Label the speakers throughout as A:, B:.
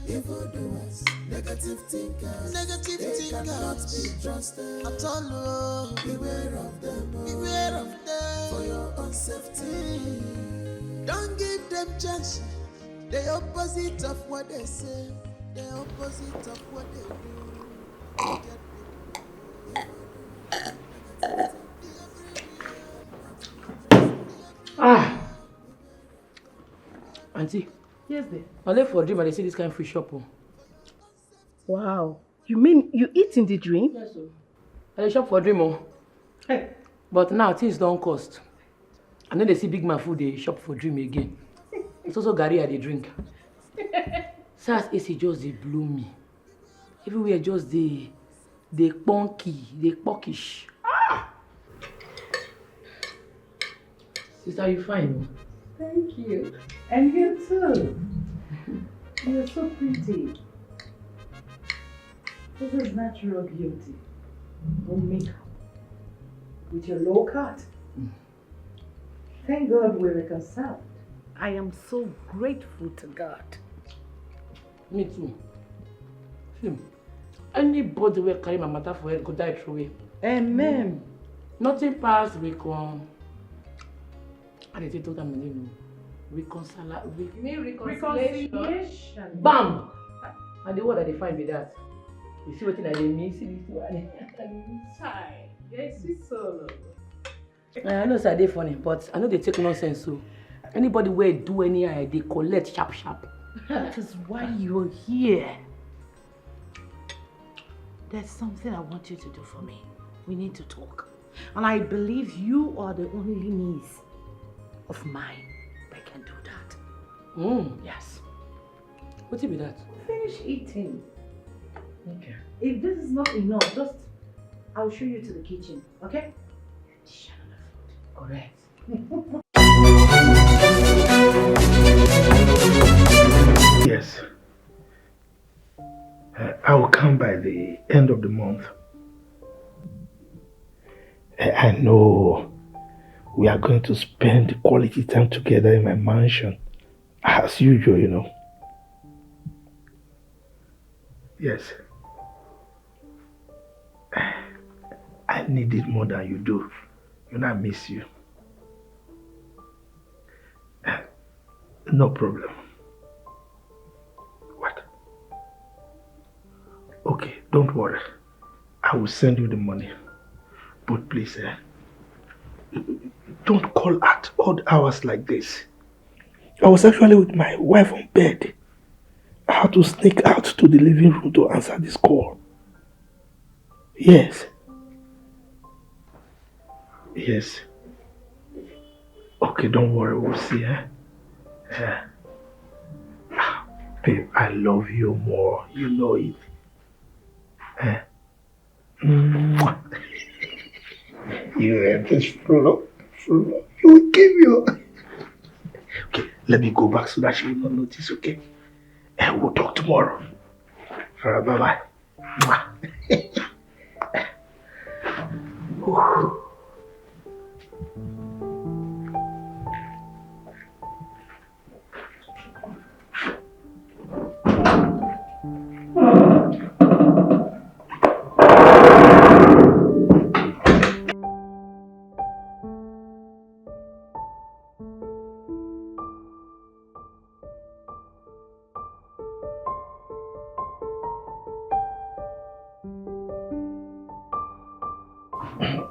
A: Evildoers, negative thinkers, they cannot be trusted at all. Oh. Beware of them, oh. Beware of them for your own safety. Don't give them chance. The opposite of what they say, the opposite of what they do.
B: Ah, Auntie.
C: Yes, dear.
B: I left for a dream and they see this kind of free shop. Oh.
C: Wow. You mean you eat in the dream?
B: Yes, sir. I shop for a dream. Oh.
C: Hey.
B: But now things don't cost. And then they see big man food, they shop for dream again. It's also Gary at the drink. SARS AC just they blew me. Everywhere just they punky, they pockish. Ah! Sister, you fine?
C: Thank you. And you too. You're so pretty. This is natural beauty. No makeup. With your low cut. Thank God we're reconciled. I am so grateful to God.
B: Me too. See, anybody will carry my matter for head go die through it.
C: Amen.
B: Nothing past we can. And they told them, you know, reconciliation. Bam! And the word that they find with that. You see what I mean? See this one.
C: Hi. Yes, it's so.
B: I know it's funny, but I know they take nonsense. So anybody where do any they collect sharp.
C: That is why you're here. There's something I want you to do for me. We need to talk. And I believe you are the only niece of mine that can do that.
B: Yes. What will be that?
C: Finish eating.
B: Okay.
C: If this is not enough, I'll show you to the kitchen, okay?
B: Correct.
D: Yes. I will come by the end of the month. I know we are going to spend quality time together in my mansion. As usual, you know. Yes. I need it more than you do. You know I miss you. No problem. What? Okay, don't worry. I will send you the money. But please, don't call at odd hours like this. I was actually with my wife on bed. I had to sneak out to the living room to answer this call. Yes. Yes. Okay, don't worry, we'll see, eh? Babe, I love you more. You know it. Mwah. You are this flow. You will give you. Okay, let me go back so that she will not notice, okay? And we'll talk tomorrow. Alright, bye-bye.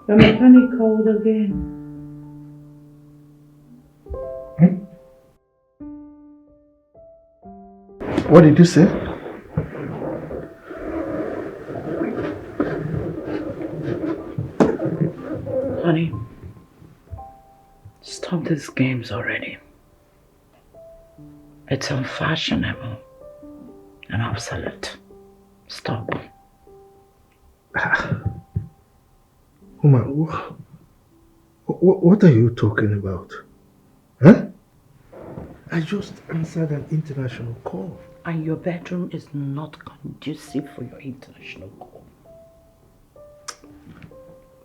C: The mechanic called again.
D: What did you say?
C: Honey, stop these games already. It's unfashionable and obsolete. Stop.
D: Woman, what are you talking about? Huh? I just answered an international call.
C: And your bedroom is not conducive for your international call.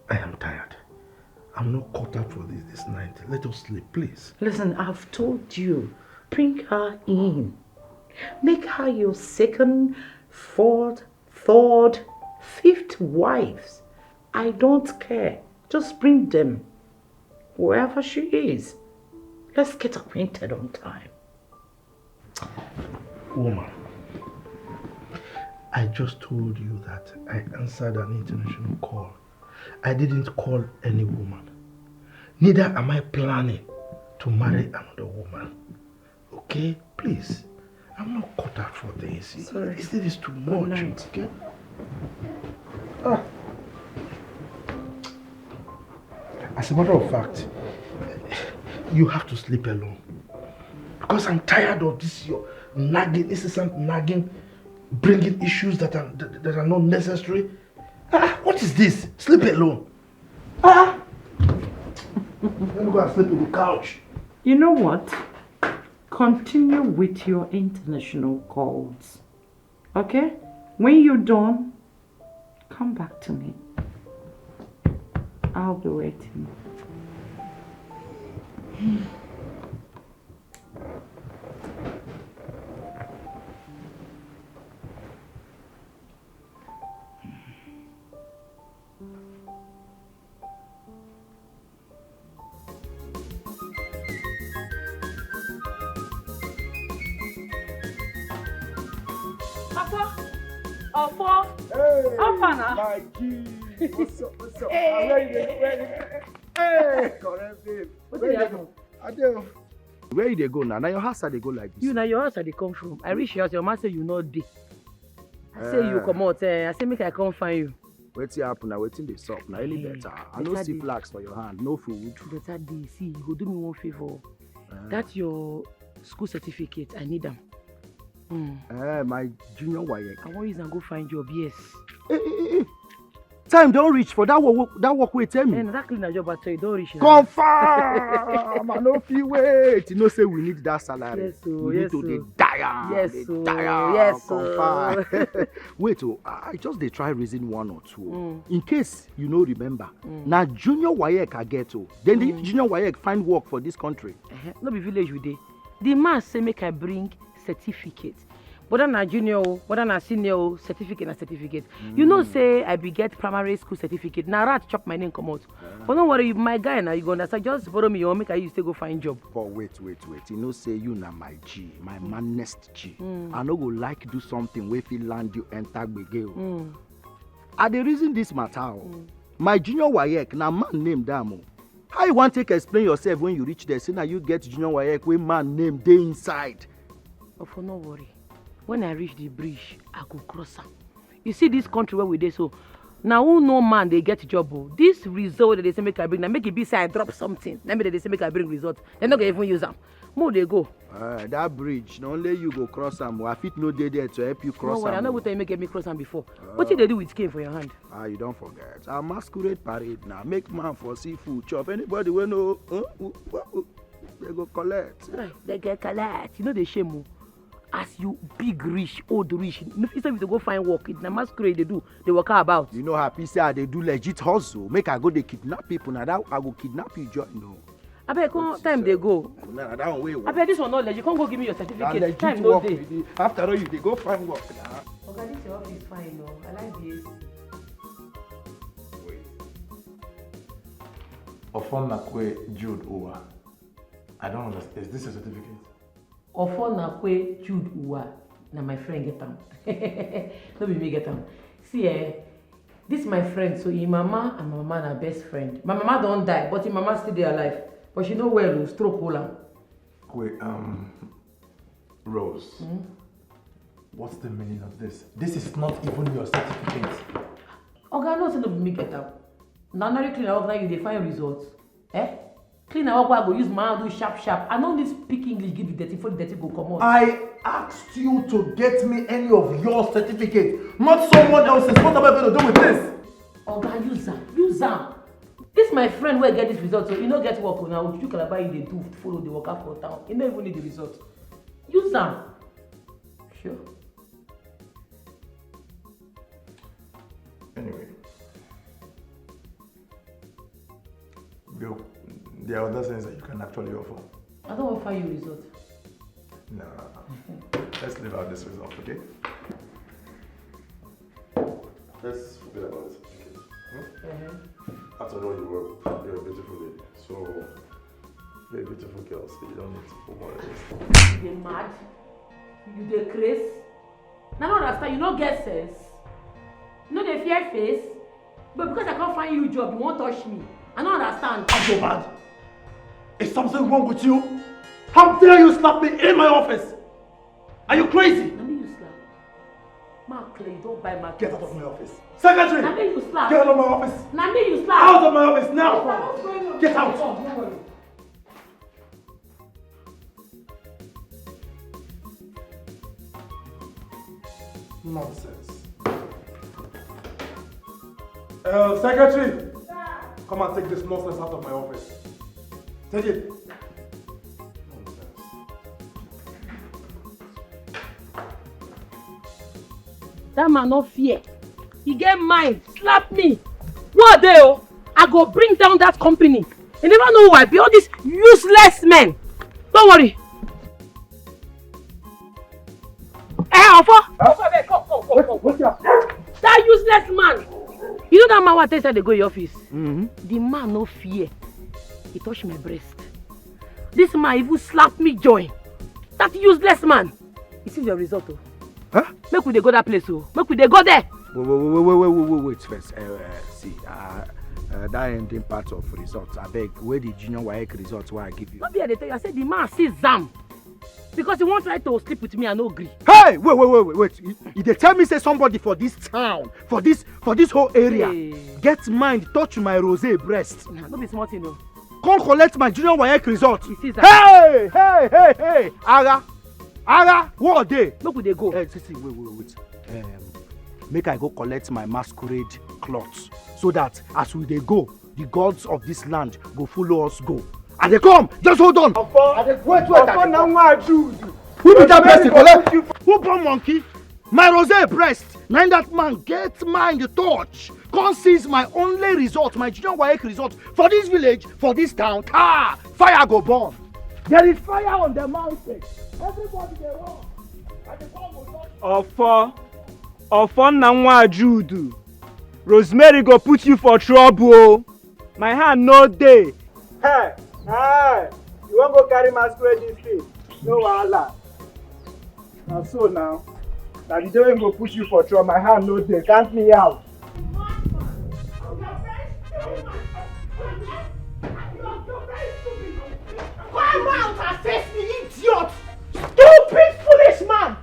D: I am tired. I'm not caught up for this night. Let us sleep, please.
C: Listen, I've told you, bring her in. Make her your second, fourth, third, fifth wives. I don't care. Just bring them. Wherever she is. Let's get acquainted on time.
D: Woman, I just told you that I answered an international call. I didn't call any woman. Neither am I planning to marry another woman. Okay? Please. I'm not cut out for this.
C: Sorry.
D: This is too much. Okay? Ah. As a matter of fact, you have to sleep alone. Because I'm tired of this your nagging, incessant nagging, bringing issues that are not necessary. What is this? Sleep alone. Let me go and sleep on the couch.
C: You know what? Continue with your international calls. Okay? When you're done, come back to me. I'll be waiting.
D: Hey,
C: Afana.
D: my G. What's up? Hey, correct babe. Where you go? Adele. Where you dey go now? Now your house they go like this.
B: You now your house they come from. I reach your house, your man say you not dey. I say you come out. I say make I come find you.
D: Wetin happen now? Wetin dey sup? Now any better. I no see flags for your hand. No food.
B: Better day. See, you go do me one favor. That's your school certificate. I need them.
D: My junior WAEC.
B: I want you to go find job. Yes.
D: Time don't reach for that work wey tell me.
B: And that cleaner job at you don't reach.
D: Confirm. I no fit wait. You know say we need that salary.
B: Yes, so,
D: we need to dey die.
B: Yes, so,
D: yes, confirm. Wait, I just dey try reason one or two. In case you no remember, na junior WAEC I get o. Then the junior WAEC find work for this country.
B: No be village we dey. The man say make I bring certificate. Whether na junior, whether na senior, certificate na certificate. You know say I be get primary school certificate. Na rat chop my name come out. But don't worry, my guy now you go understand. Just follow me, you make I use to go find job.
D: But wait. You know say you na my G, my manest G. I no go like do something wey fit land you enter gbege. I dey reason this matter. My junior WAEC na man name dam. How you want take explain yourself when you reach there? Say na you get junior WAEC wey man name dey inside.
B: But for no worry. When I reach the bridge, I go cross am. You see this country where we dey so. Now who no man they get job. This result that they say make I bring, now make it be say I drop something. Now they say make I bring result. They're not gonna even use them. More they go.
D: That bridge, not only you go cross them. I fit no day there to help you cross.
B: No worry, I know what you make me cross them before. What did they do with cane for your hand?
D: You don't forget. A masquerade parade now. Make man for seafood chop. Anybody will know. They go collect.
B: Right, they get collect. You know they shame. As you big rich, old rich, instead of to go find work, it's a masquerade they do. They work about.
D: You know happy say they do legit hustle. Make I go they kidnap people. Now that I go kidnap you, join. No.
B: I bet time they go.
D: Nah, that one way.
B: I bet this one not legit. Come go give me your certificate. Time no day.
D: After all, you they go find work.
B: Okay, this your office fine, no. I like this.
E: Wait. Ofonakwe Jude Uwa. I don't understand. Is this a certificate?
B: Ofonakwe Jude Uwa. Now my friend get them. No be me get them. See, this my friend. So his mama and my mama are best friend. My mama don't die, but his mama still there alive. But she know well, stroke hole.
E: Wait, Rose. What's the meaning of this? This is not even your certificate.
B: Okay, no say no be me get them. Now cleaner work now you dey find results. Cleaner work I go use my hand do sharp. I don't need speak English, give you dirty for the dirty go come out.
E: I asked you to get me any of your certificate, not someone else's. What am I going to do with this?
B: Okay, use them. This my friend where get this result, so you don't get work now. You can buy they do follow the worker for town. You don't even need the result. Use them. Sure.
E: Anyway. Bill, there are other things that you can actually offer.
B: I don't offer you result.
E: Nah. let's leave out this result, okay? Let's forget about this certificate. After all, you're a beautiful lady. So, you're a beautiful girl, so you don't need to put more than this.
B: You dey mad? You dey craze? Now, I don't understand. You don't get sense. You know they fear face? But because I can't find you a job, you won't touch me. I don't understand.
E: I'm so mad. Is something wrong with you? How dare you slap me in my office? Are you crazy?
B: Now me you slap. Mark, you don't buy my
E: Get out of my office. Secretary!
B: Now me you slap.
E: Get out of my office.
B: Now me you slap.
E: Out of my office now! Get out! Nonsense. Secretary! Come and take this nonsense out of my office. Take it. Nonsense.
B: That man no fear. He get mind. Slap me. What day? Oh, I go bring down that company. You never know who I be. All these useless men. Don't worry. Come. That useless man. You know that man what said they go to your office? The man no fear. He touched my breast. This man even slapped me joy. That useless man. You see your result, oh.
D: Huh?
B: Make we dey go that place, oh. Make we dey go there.
D: Wait first. See, that ending part of results. I beg, where the junior WAEC results why I give you?
B: Not be I dey tell you. I said the man see Zam. Because he won't try to sleep with me and no agree.
D: Hey, wait. They tell me say somebody for this town, for this whole area, get mind touch my rosé breast.
B: Nah, don't be smart, you know.
D: Come collect my junior WAEC result.
B: You see that?
D: Hey, Ara, what day?
B: Make we dey go.
D: See, wait. Make I go collect my masquerade clothes so that as we dey go, the gods of this land go follow us go. And they come, just hold on. Wait. Who be that person? Collect. Who born monkey? My rosé breast. Now that man get mind touch. Come seize my only result, my junior WAEC result for this village, for this town. Fire go burn. There is fire on the mountain. Everybody dey run. And the bomb will not.
F: Ofo na nwa Jude. Rosemary go put you for trouble. My hand no dey.
G: Hey, you wan go carry masquerade this day? No wahala. Na so now. Na the day wey go put you for trouble, my hand no dey. Count me out.
C: Come out and face me, idiot! Stupid, foolish man!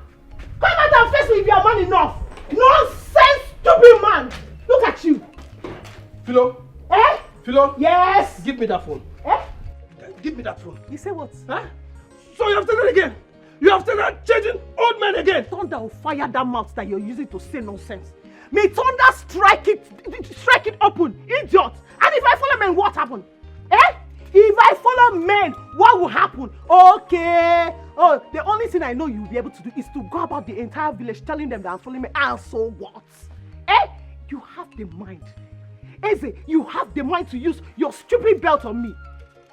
C: Come out and face me if you are man enough! Nonsense, stupid man! Look at you!
E: Philo?
C: Eh?
E: Philo?
C: Yes!
E: Give me that phone.
C: Eh?
E: Give me that phone.
C: You say what?
E: Huh? So you have done it again? You have started changing old men again?
C: Thunder will fire that mouth that you're using to say nonsense. May thunder strike it open, idiot! And if I follow men, what happened? Eh? If I follow men, what will happen? Okay. Oh, the only thing I know you'll be able to do is to go about the entire village telling them that I'm following me. And so what? Eh? You have the mind. Eze, you have the mind to use your stupid belt on me.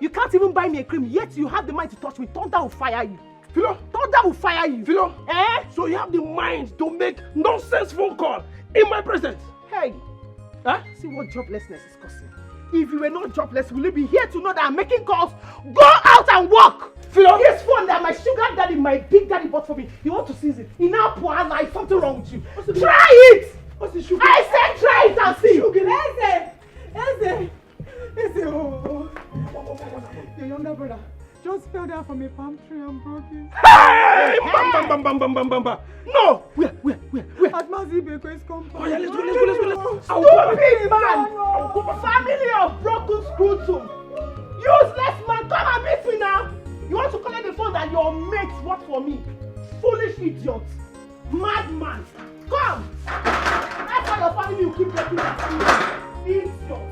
C: You can't even buy me a cream, yet you have the mind to touch me. Thunder will fire you.
E: Philo?
C: Thunder will fire you.
E: Philo?
C: Eh?
E: So you have the mind to make nonsense phone call in my presence?
C: Hey.
E: Huh?
C: See what joblessness is causing. If you were not jobless, will you be here to know that I'm making calls? Go out and work!
E: Philo?
C: This phone that my sugar daddy, my big daddy bought for me, you want to seize it? In our poor life, something wrong with you. Try it!
E: What's the sugar?
C: I said try it and see!
H: Eze, oh. Your younger brother just fell down from a palm tree and broke his.
E: Hey! Bam! No! Where?
H: At Mazibeko's compound.
E: Oh yeah, let's go.
C: Stupid man! Family of broken screw tooth. Useless man, come and beat me now! You want to collect the phone that your mates bought for me? Foolish idiot! Madman! Come! That's why your family will keep breaking that screw. Idiot!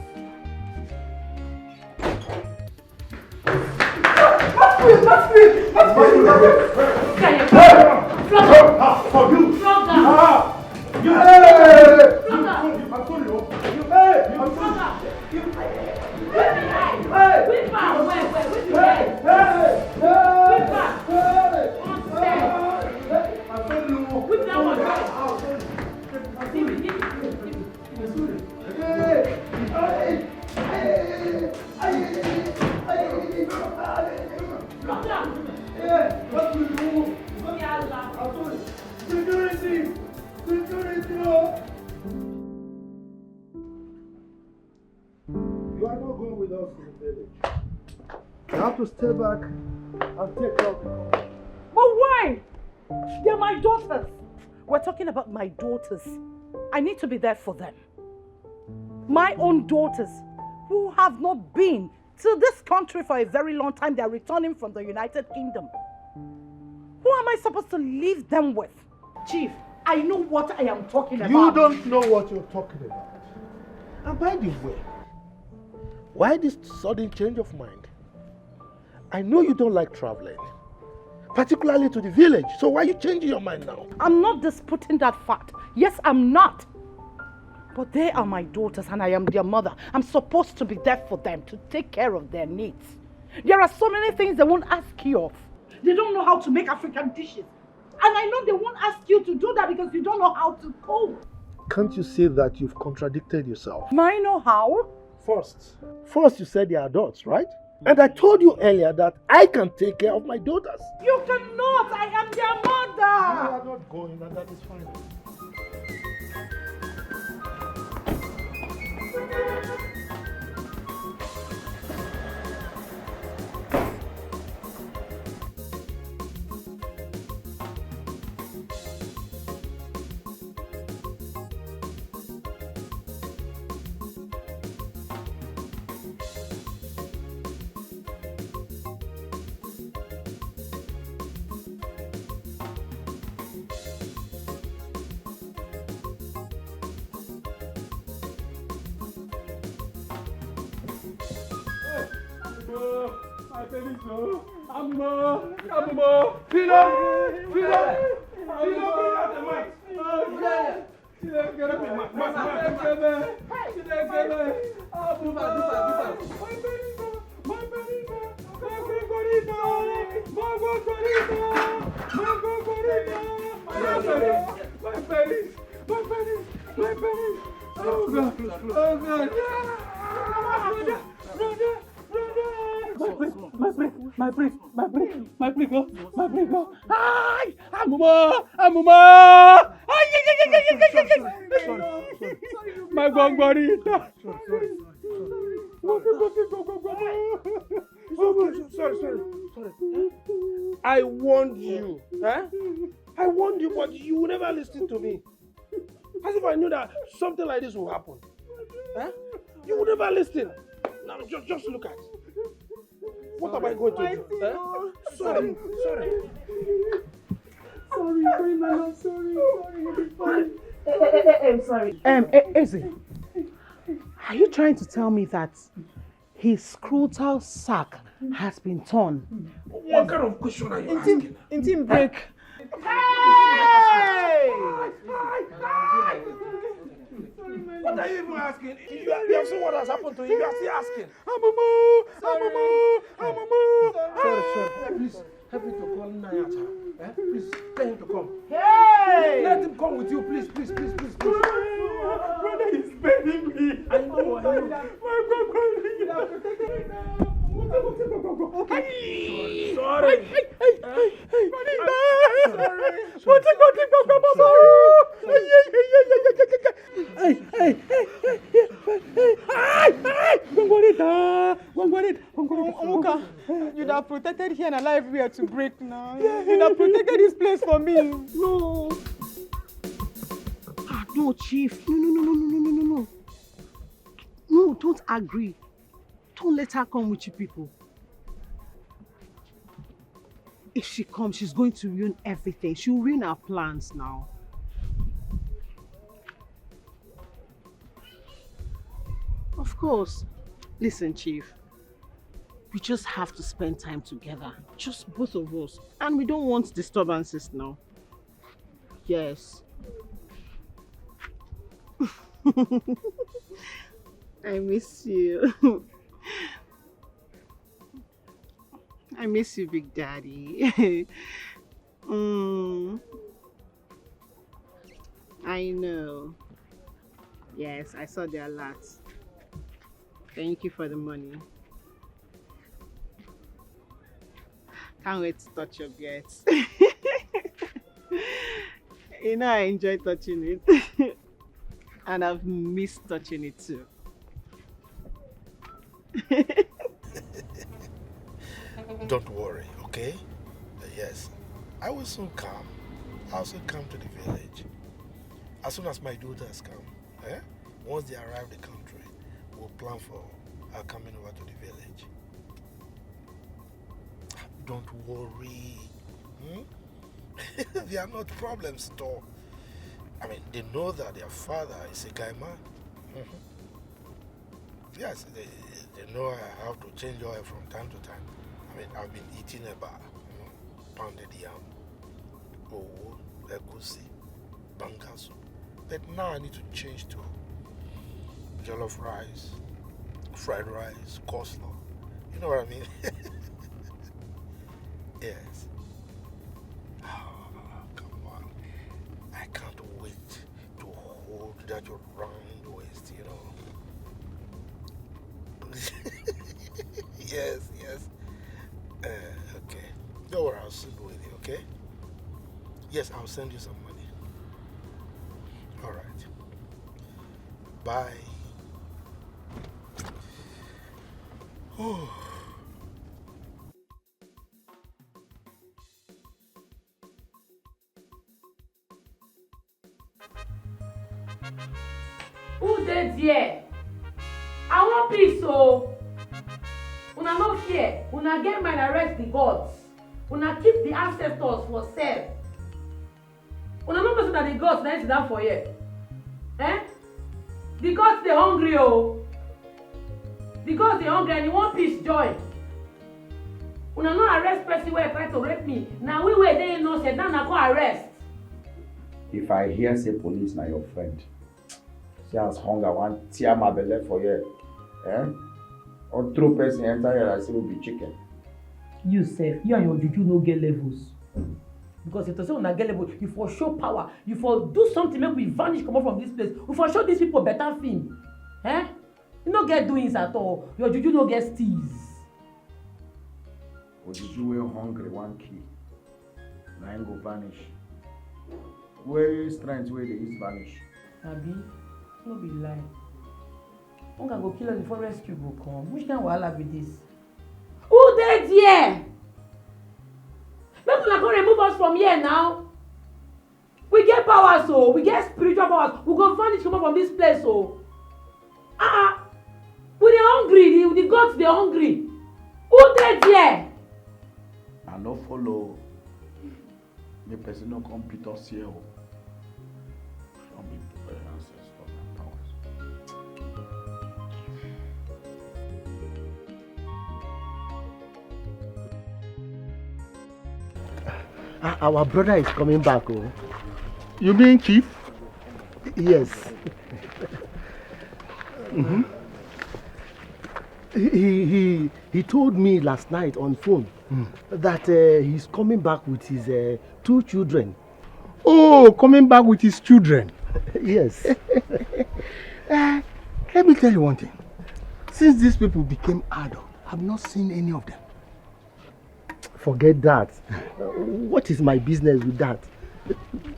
D: have to stay back and take care of them.
C: But why? They're my daughters. We're talking about my daughters. I need to be there for them. My own daughters who have not been to this country for a very long time. They're returning from the United Kingdom. Who am I supposed to leave them with? Chief, I know what I am talking about.
D: You don't know what you're talking about. And by the way, why this sudden change of mind? I know you don't like traveling, particularly to the village. So why are you changing your mind now?
C: I'm not disputing that fact. Yes, I'm not. But they are my daughters and I am their mother. I'm supposed to be there for them, to take care of their needs. There are so many things they won't ask you of. They don't know how to make African dishes. And I know they won't ask you to do that because you don't know how to cook.
D: Can't you see that you've contradicted yourself?
C: May I know how?
D: First you said they are adults, right? And I told you earlier that I can take care of my daughters.
C: You cannot. I am their mother.
D: You are not going, and that is fine. I warned you. Huh? I warned you, but you would never listen to me. As if I knew that something like this will happen. Huh? You would never listen. Now just look at it. What am I going to do? Huh? Sorry.
H: Sorry, very much. Sorry.
C: I'm sorry. Eze, are you trying to tell me that his scrotal sac has been torn?
D: What kind of question are you asking?
H: Intim break.
C: Hey!
D: What are you even asking? You have seen what has happened to you. You are still asking. Sorry. Please, help me to call Naija. Please, tell him to come.
C: Hey!
D: Let him come with you, please.
H: Brother is begging me.
D: I know. Sorry.
H: Omuka, you'd have protected here and alive we are to break now. You'd have protected this place for me. No.
C: No, Chief. No. No, don't agree. Don't let her come with you people. If she comes, she's going to ruin everything. She'll ruin our plans now. Of course. Listen, Chief. We just have to spend time together. Just both of us. And we don't want disturbances now. Yes. I miss you. I miss you, Big Daddy. I know. Yes, I saw the alert. Thank you for the money. Can't wait to touch your beards. You know, I enjoy touching it. And I've missed touching it too.
D: Don't worry, okay? Yes, I will soon come. I'll soon come to the village. As soon as my daughters come, once they arrive the country, we'll plan for coming over to the village. Don't worry. They are not problems at all. I mean, they know that their father is a guy man. Yes, they know I have to change oil from time to time. I mean, I've been eating pounded yam, egusi, banga soup. But now I need to change to jollof rice, fried rice, coleslaw. You know what I mean? Yes. Oh, come on. I can't wait to hold that your round waist, you know. Yes. Okay. Don't worry, I'll soon with you, okay? Yes, I'll send you some money. All right. Bye. Oh.
B: Who dey there? I want peace, so una no fear. Una get mind arrest the gods. Una keep the ancestors for self. Una no know that the gods na sit down for here. The gods dey hungry oh. The gods dey hungry and you want peace join. Una no arrest person wey try to rape me. Na we wey dey innocent now na go arrest.
I: If I hear say police na your friend, see as hunger wan tear my belle for here, or throw person enter here like say we be chicken.
B: You sef, you and your juju no get levels. Because if to say una get level, you for show power, you for do something make we vanish comot from this place. We for show these people better film. You no get doings at all. Your juju no get steez.
I: Ojuju wey hungry wan kill, na him go vanish. Where strength wey dey use vanish.
B: Abi, no be lie. Hunger go kill us before rescue go come. Which kind wahala be this? Who dey there? Make una go remove us from here now. We get power, so we get spiritual powers. We go vanish comot from this place, so. We dey hungry. The gods dey hungry. Who dey there?
I: I no follow. Make person no come beat us here. Show me the ancestors and powers.
J: Our brother is coming back. Oh.
D: You mean Chief?
J: Yes. He told me last night on phone that he's coming back with his 2 children.
D: Oh, coming back with his children.
J: Yes.
D: Let me tell you one thing. Since these people became adult, I've not seen any of them.
J: Forget that. What is my business with that?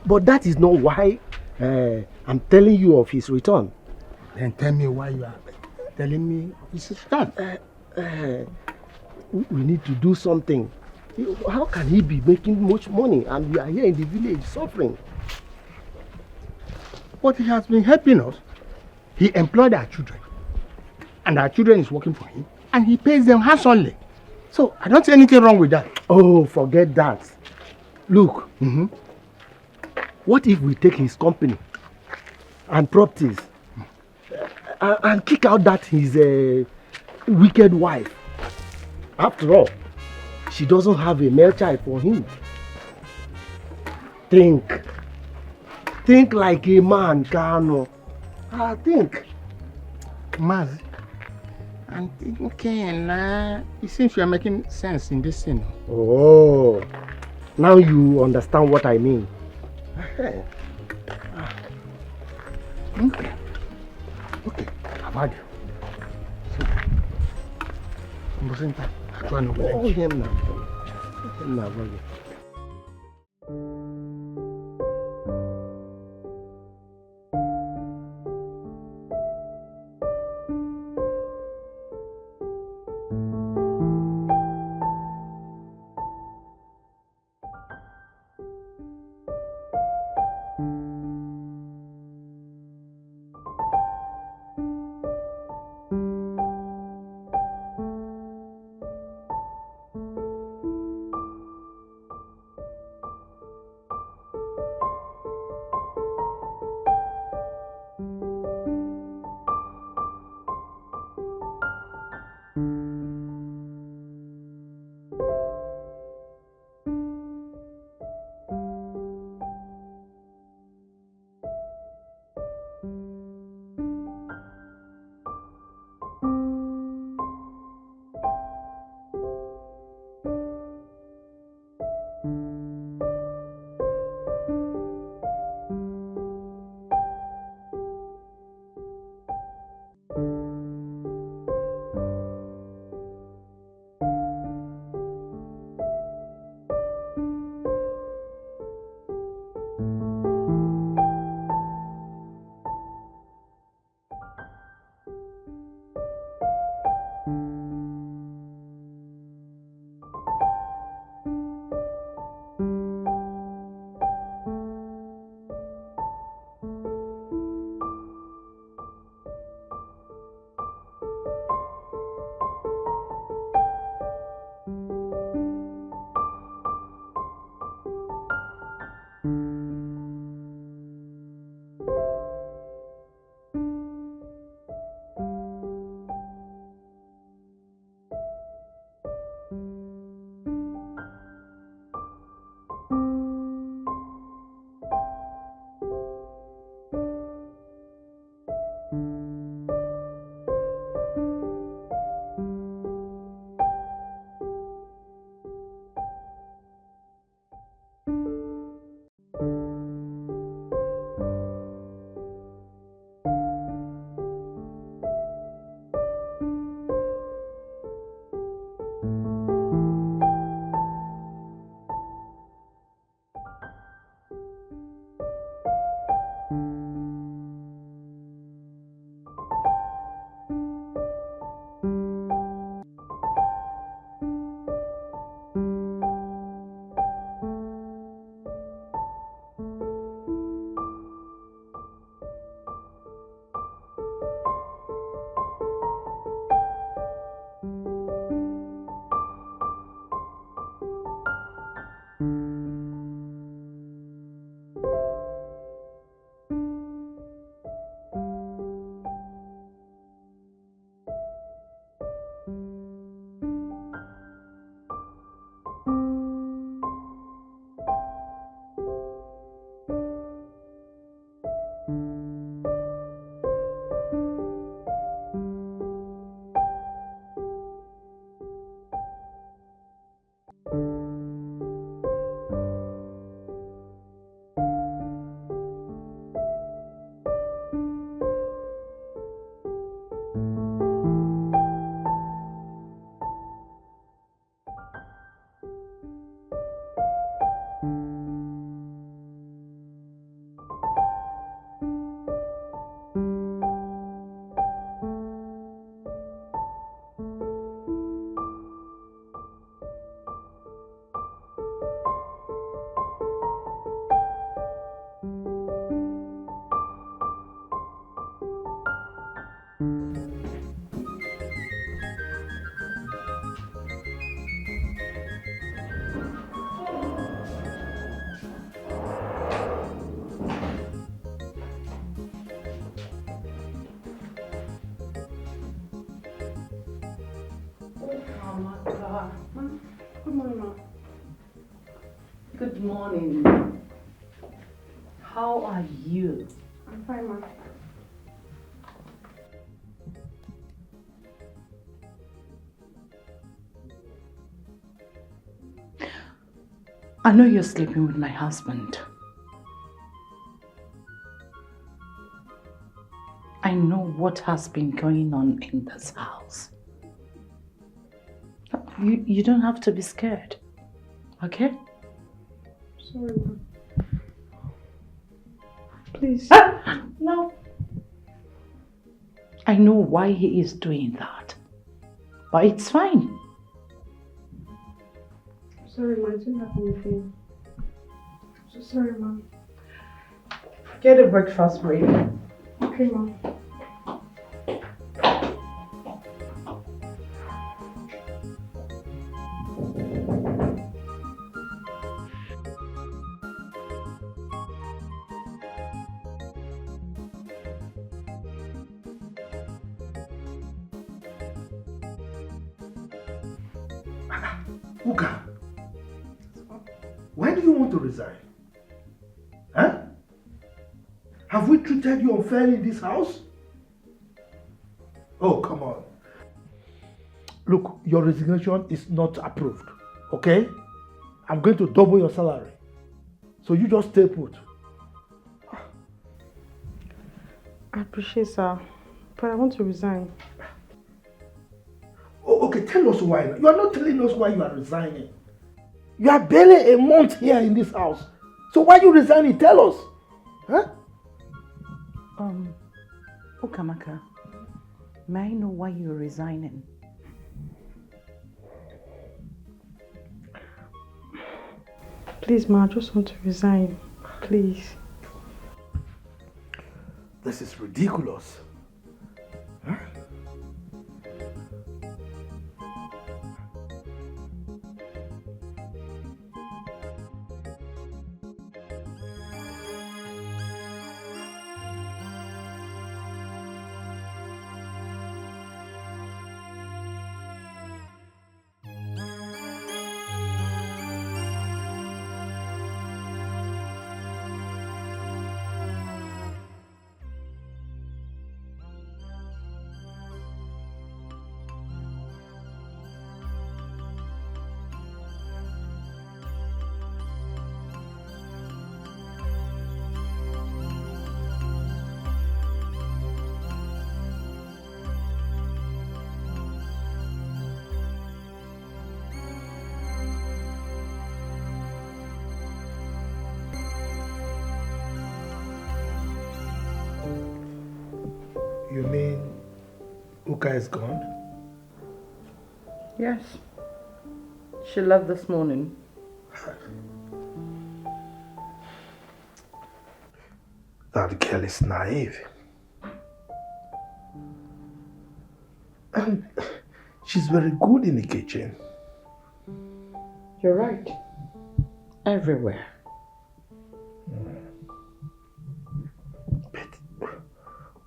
J: But that is not why I'm telling you of his return.
D: Then tell me why you are telling me of his return.
J: We need to do something. How can he be making much money and we are here in the village suffering?
D: But he has been helping us. He employed our children. And our children is working for him. And he pays them handsomely. So I don't see anything wrong with that.
J: Oh, forget that. Look, what if we take his company and properties and kick out that his wicked wife? After all, she doesn't have a male child for him. Think like a man, Kano. Think.
D: Maz, I'm thinking, it seems you are making sense in this scene.
J: Oh, now you understand what I mean.
D: Okay, I've had you. So, I'm going to try to
J: Oh, him now.
C: Good morning. How are you?
H: I'm fine, ma.
C: I know you're sleeping with my husband. I know what has been going on in this house. You don't have to be scared, okay?
H: Sorry, ma. Please.
C: No. I know why he is doing that, but it's fine.
H: Sorry, ma. I didn't have anything. I'm so sorry, ma.
C: Get a breakfast ready.
H: Okay, ma.
J: Uka, why do you want to resign? Huh? Have we treated you unfairly in this house? Oh, come on. Look, your resignation is not approved, okay? I'm going to double your salary. So you just stay put.
H: I appreciate, sir, but I want to resign.
J: Oh, okay, tell us why. You are not telling us why you are resigning. You are barely a month here in this house. So why you resigning? Tell us. Huh?
C: Ukamaka, may I know why you're resigning?
H: Please, ma, I just want to resign. Please.
J: This is ridiculous. Huh? You mean Uka is gone?
C: Yes. She left this morning.
J: That girl is naive. And she's very good in the kitchen.
C: You're right. Everywhere.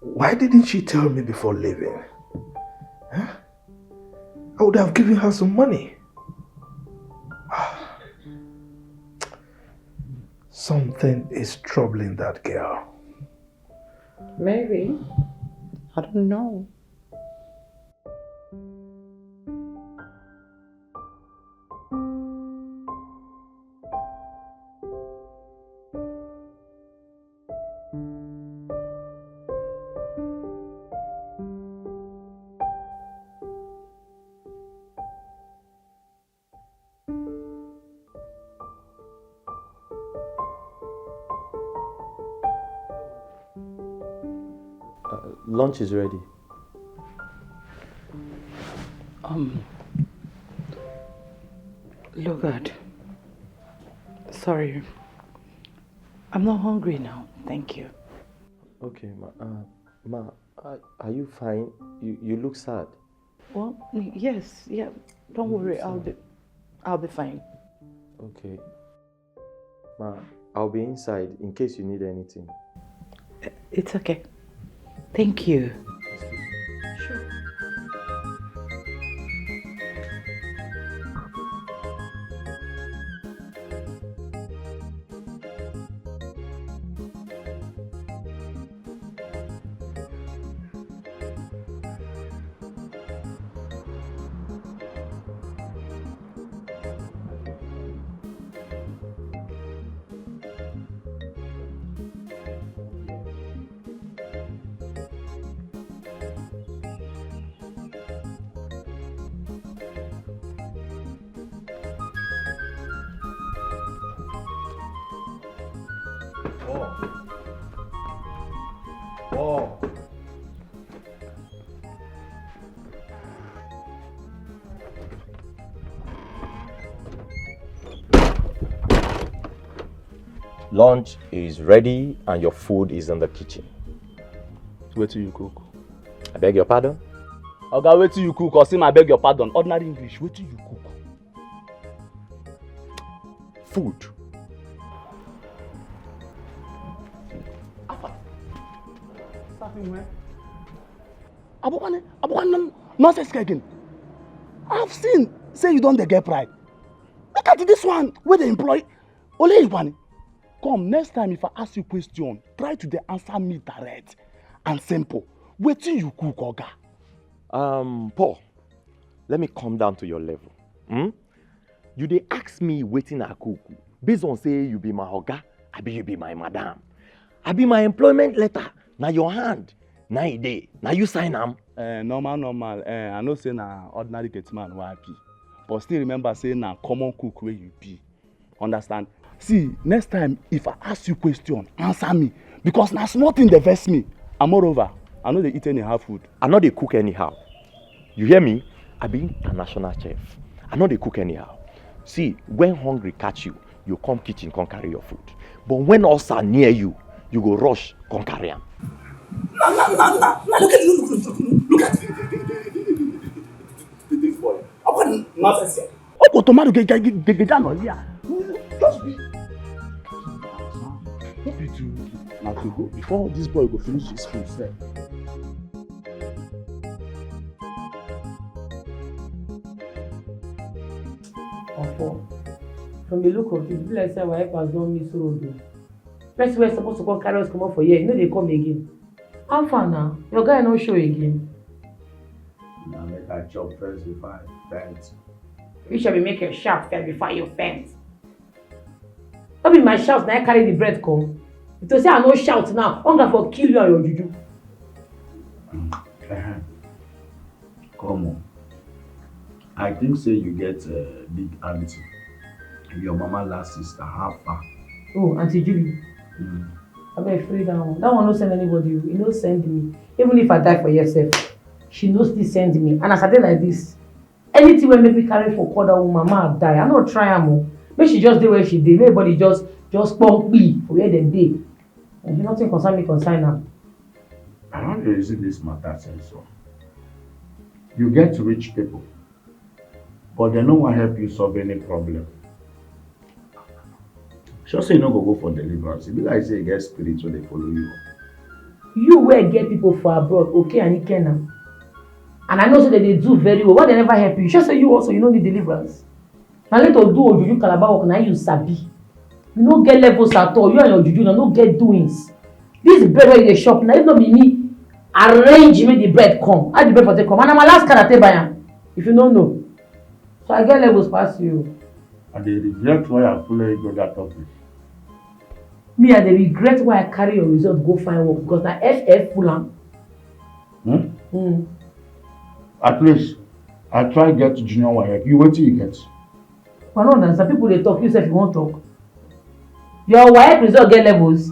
J: Why didn't she tell me before leaving? Huh? I would have given her some money. Something is troubling that girl.
C: Maybe. I don't know.
K: Lunch is ready.
C: Look, sorry. I'm not hungry now, thank you.
K: Okay, are you fine? You look sad.
C: Well, yes, yeah. Don't worry, I'll be fine.
K: Okay. Ma, I'll be inside in case you need anything.
C: It's okay. Thank you.
H: Sure.
J: Oh.
K: Lunch is ready and your food is in the kitchen.
L: Wait till you cook.
K: I beg your pardon?
L: Oga, wait till you cook, or say I beg your pardon. Ordinary English, wait till you cook.
K: Food.
L: Starting where? Abokwane, nonsense again. I've seen, say you don't get pride. Look at this one, where they employ. Ole Iwani. Come, next time if I ask you question, try to dey answer me direct and simple. Wait till you cook, Oga.
K: Paul, let me come down to your level. You dey ask me wetin I cook based on say you be my oga, abi you be my madam. Abi my employment letter, na your hand, na e dey, na you sign am.
L: Normal. I know say na ordinary gentleman wey I be, but still remember say na common cook wey you be. Understand? See, next time if I ask you question, answer me, because na small thing dey vex me. And moreover, I no dey eat anyhow food.
K: I no dey cook anyhow. You hear me? I be international chef. I no dey cook anyhow. See, when hungry catch you, you come kitchen come carry your food. But when ulcer near you, you go rush come carry am.
L: Now, look at this boy. I want nonsense. Oh, tomato get down on here. Just be. Don't be too. Now to go before this boy go finish his food, sir.
B: From the look of it, it be like say our wife has done miss road. Person wey supposed to come carry us comot for here, you know they come again. How far now? Your guy no show again.
I: Now make I chop first before I faint.
B: You shall be make your shout first before you faint. Don't be my shout, now I carry the bread come. If you say I no shout now, hunger for kill you and your juju.
I: Come on. I think say you get a big auntie. Your mama last sister, how far?
B: Oh, Auntie Julie. I beg free that one. That one no send anybody. He no send me. Even if I die for yourself, she no still send me. And as I dey like this, anything wey make me carry for call that woman, mama die. I no try am. Make she just dey where she dey. Everybody just pump me for where dem dey. And nothing concern me concern am.
I: I don't reason this matter sense. So you get rich people, but they no wan help you solve any problem. Sure say you no go for deliverance. It be like say you get spirit wey dey follow you.
B: You wey get people for abroad, okay and Ikena. And I know say they do very well. Why they never help you? Sure say you also you no need deliverance. Now let us do Ojuju Calabar work, now you sabi. You no get levels at all. You and your Juju no get doings. This bread wey you dey shop, now if not be me, arrange make the bread come. How the bread for take come? And na my last card I take buy am. If you no know. So I get levels pass you.
I: And they regret why I follow you go that office.
B: Me, I dey regret why I carry your result go find work because na FF full am.
I: At least I try get junior WAEC. You wetin you get?
B: I no understand. People dey talk. You sef you wan talk. Your WAEC result get levels.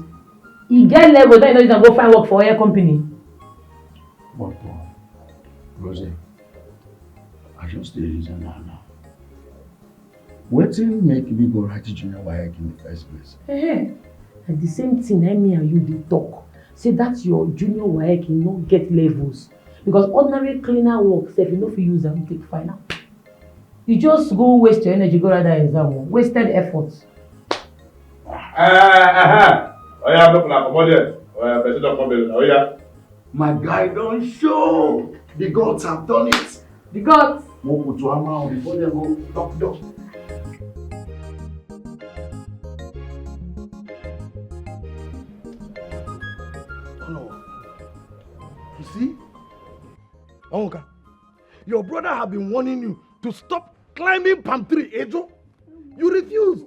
B: E get levels that you no use am go find work for your company.
I: But Rosie, I just dey reason now. Wetin make me go write junior WAEC in the first place?
B: And the same thing me and you dey talk. Say that your junior WAEC no get levels. Because ordinary cleaner work sef you no fit use am take final. You just go waste your energy go write that exam. Wasted effort.
E: Oya, make una comot there. Oya, person don come there. Oya.
I: My guy don show. The gods have done it.
B: The gods.
I: Mo put to hammer on before they go knock door.
J: Oh no. You see? Onka, your brother have been warning you to stop climbing palm tree, Ejo. You refused.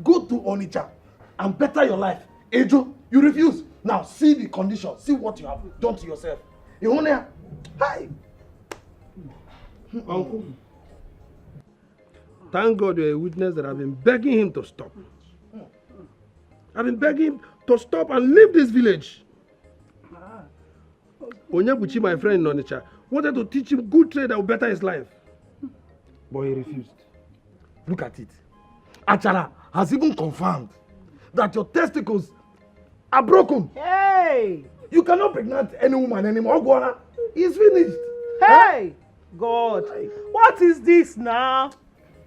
J: Go to Onitsha and better your life. Ejo, you refused. Now see the condition. See what you have done to yourself. Ihone, hi. Uncle. Thank God you're a witness that I've been begging him to stop. I've been begging him to stop and leave this village. Onyebuchi, my friend in Onitsha, wanted to teach him good trade that would better his life. But he refused. Look at it. Achara has even confirmed that your testicles are broken.
H: Hey!
J: You cannot pregnant any woman anymore. Ogwara, he's finished.
H: Hey! God, what is this now?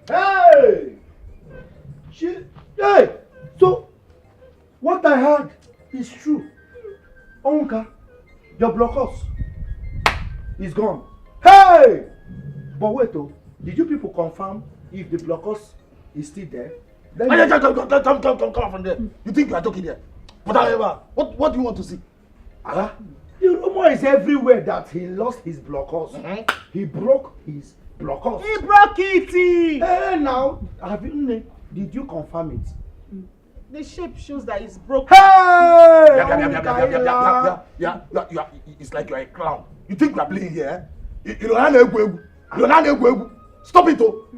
J: Hey! Hey! So, what I heard is true. Onka, your blockers is gone. Hey! But wait, oh, did you people confirm if the blockers is still there? Come from there. You think you are joking here? Whatever. What do you want to see? The rumor is everywhere that he lost his blockers. He broke his blockers.
H: He broke it!
J: Hey, now, did you confirm it?
H: The shape shows that it's broken.
J: Hey! Yeah. It's like you're a clown. You think we're playing here? You're not a Stop it, oh!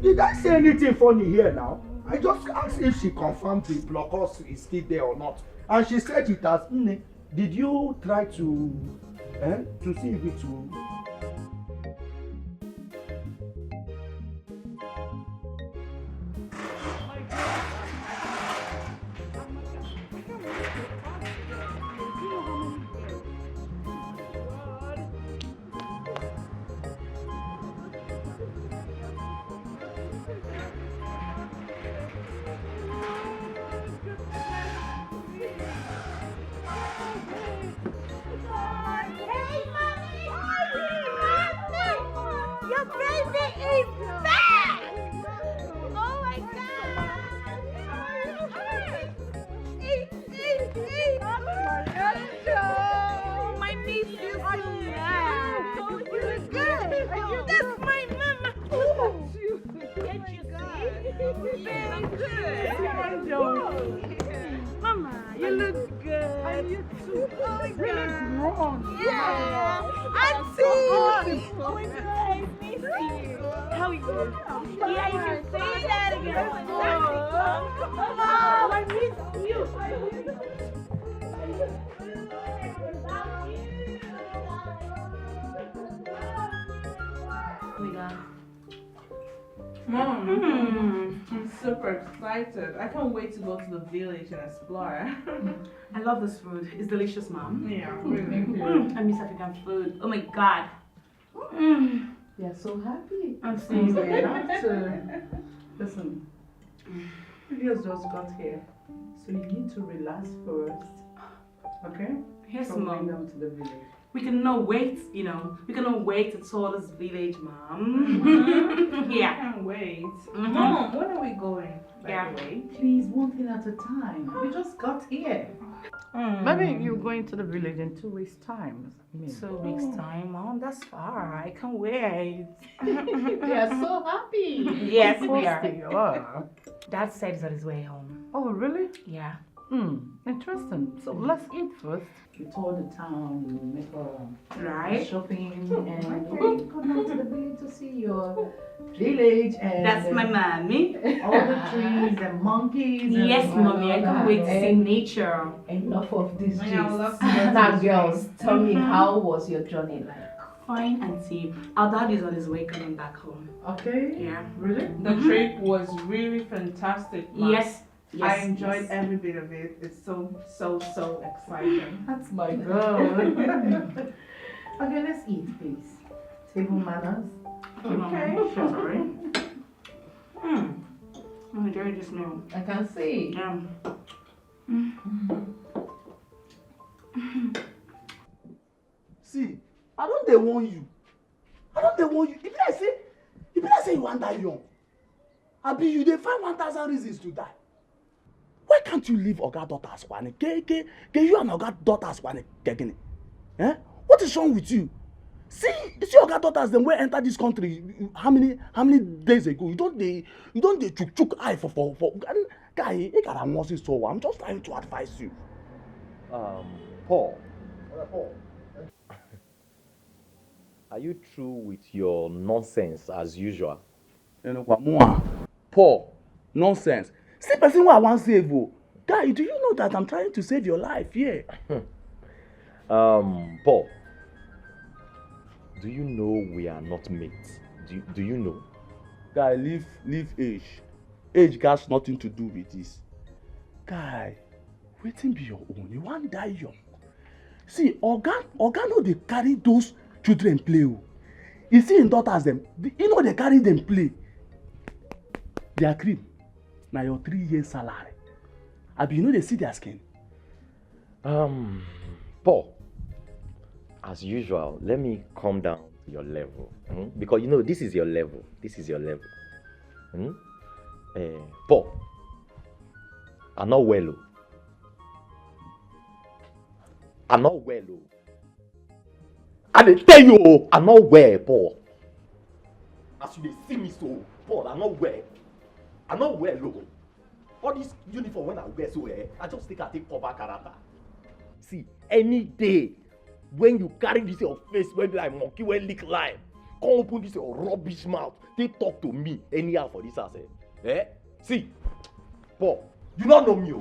J: Did I say anything funny here now? I just asked if she confirmed the blockers is still there or not. And she said it has. Did you try to see if it will?
M: Mama, you look good. And you too. Oh my God. Yeah. Auntie. Oh my God. I miss you. How are you? Yeah, you can say that again. Mom, I miss you.
N: Mom, I'm super excited. I can't wait to go to the village and explore.
O: I love this food. It's delicious, Mom.
N: Yeah, really good.
O: I miss African food. Oh my God.
C: They're so happy.
O: I'm seeing
C: Listen, you just got here, so you need to relax first. Okay?
O: Yes,
C: From
O: Mom.
C: going down to the village.
O: We cannot wait, We cannot wait to tour this village, Mom.
N: I
O: Yeah.
N: can't wait.
O: Mom,
N: when are we going? By the way?
C: Please, one thing at a time. We just got here. Maybe you're going to the village in 2 weeks' time.
O: 2 weeks' time, Mom. That's far. I can't wait.
C: They are so happy.
O: Yes,
C: Of
O: we
C: course
O: are.
C: they are.
O: Dad said he's on his way home.
C: Oh, really?
O: Yeah.
C: Interesting. So let's eat first. We tour the town, we make
O: Right.
C: shopping, and we go down to the village to see your village and
O: That's my mommy.
C: all the trees and monkeys. And
O: Yes, Mommy. I can't wait to see
C: and
O: nature.
C: enough of this gist.
N: Yeah, I love to go to
C: Now,
N: the
C: girls, tell me, how was your journey like?
O: Fine, Auntie. Our dad is on his way coming back home.
C: Okay.
O: Yeah.
C: Really?
N: The trip was really fantastic, Mom.
O: Yes.
N: I enjoyed every bit of it. It's so exciting.
C: That's my girl. Okay, let's eat, please. Table manners.
N: Okay.
O: Sorry. I'm enjoying this meal.
C: I can see.
O: Yeah.
L: See, I don't dey warn you. If I say you wan die young, abi you dey find 1,000 reasons to die. Why can't you leave Oga daughter Aswane? Ke you and Oga daughter Aswane kegini? Eh? What is wrong with you? See Oga daughters dem wey enter this country how many days ago? You don't dey chook eye for guy. You gotta know so. I'm just trying to advise you.
K: Paul. Are you through with your nonsense as usual?
L: Paul, nonsense. See person wey I wan save o. Guy, do you know that I'm trying to save your life here?
K: Paul, do you know we are not mates? Do you know?
L: Guy, leave age. Age has nothing to do with this. Guy, wetin be your own? You wan die young. See, Oga no dey carry those children play o. You see im daughters dem, you know they carry them play. Their cream na your 3 years salary. Abi you know they see their skin.
K: Paul, as usual, let me come down to your level. Because you know this is your level. This is your level. Paul, I'm not well. I'm not well. I dey tell you, I'm not well, Paul. As you dey see me so, Paul, I'm not well. I'm not well. All this uniform when I wear so, I just take cover character. See, any day when you carry this your face when like monkey when lick lime, come open this your rubbish mouth, they talk to me anyhow for this house. See, Paul, you don't know me.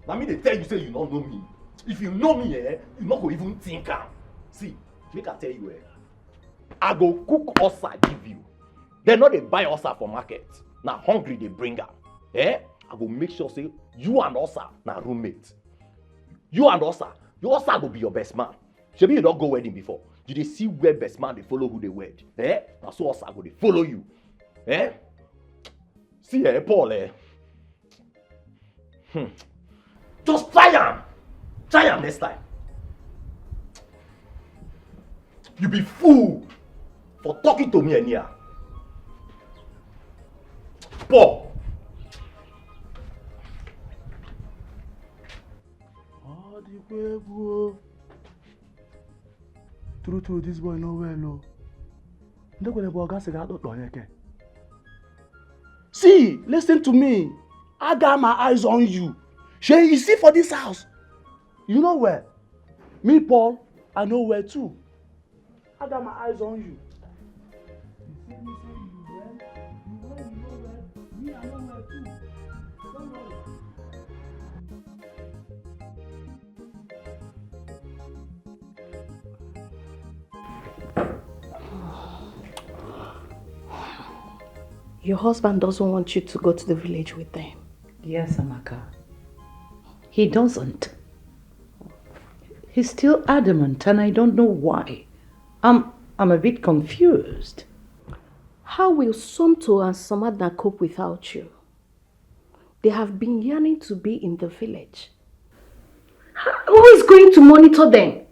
K: Let me they tell you say you don't know me. If you know me, you not go even think am. See, make I tell you, I go cook osa give you. They not they buy osa for market. Now hungry they bring am. I go make sure say you and osa na roommate. You and osa, your osa go be your best man. Shebi you don't go wedding before. You dey see where best man they follow who they wed. Now so osa go they follow you. See, Paul, just try am. Try am next time. You be fool for talking to me anyhow. Paul.
L: True, this boy no well. See, listen to me. I got my eyes on you. Shay, you see for this house. You know where? Me, Paul, I know where too. I got my eyes on you. You see me say you well, you know where, me, I know where too. Don't worry.
P: Your husband doesn't want you to go to the village with them.
C: Yes, Amaka. He doesn't. He's still adamant and I don't know why. I'm a bit confused.
P: How will Somto and Samadna cope without you? They have been yearning to be in the village.
C: Who is going to monitor them?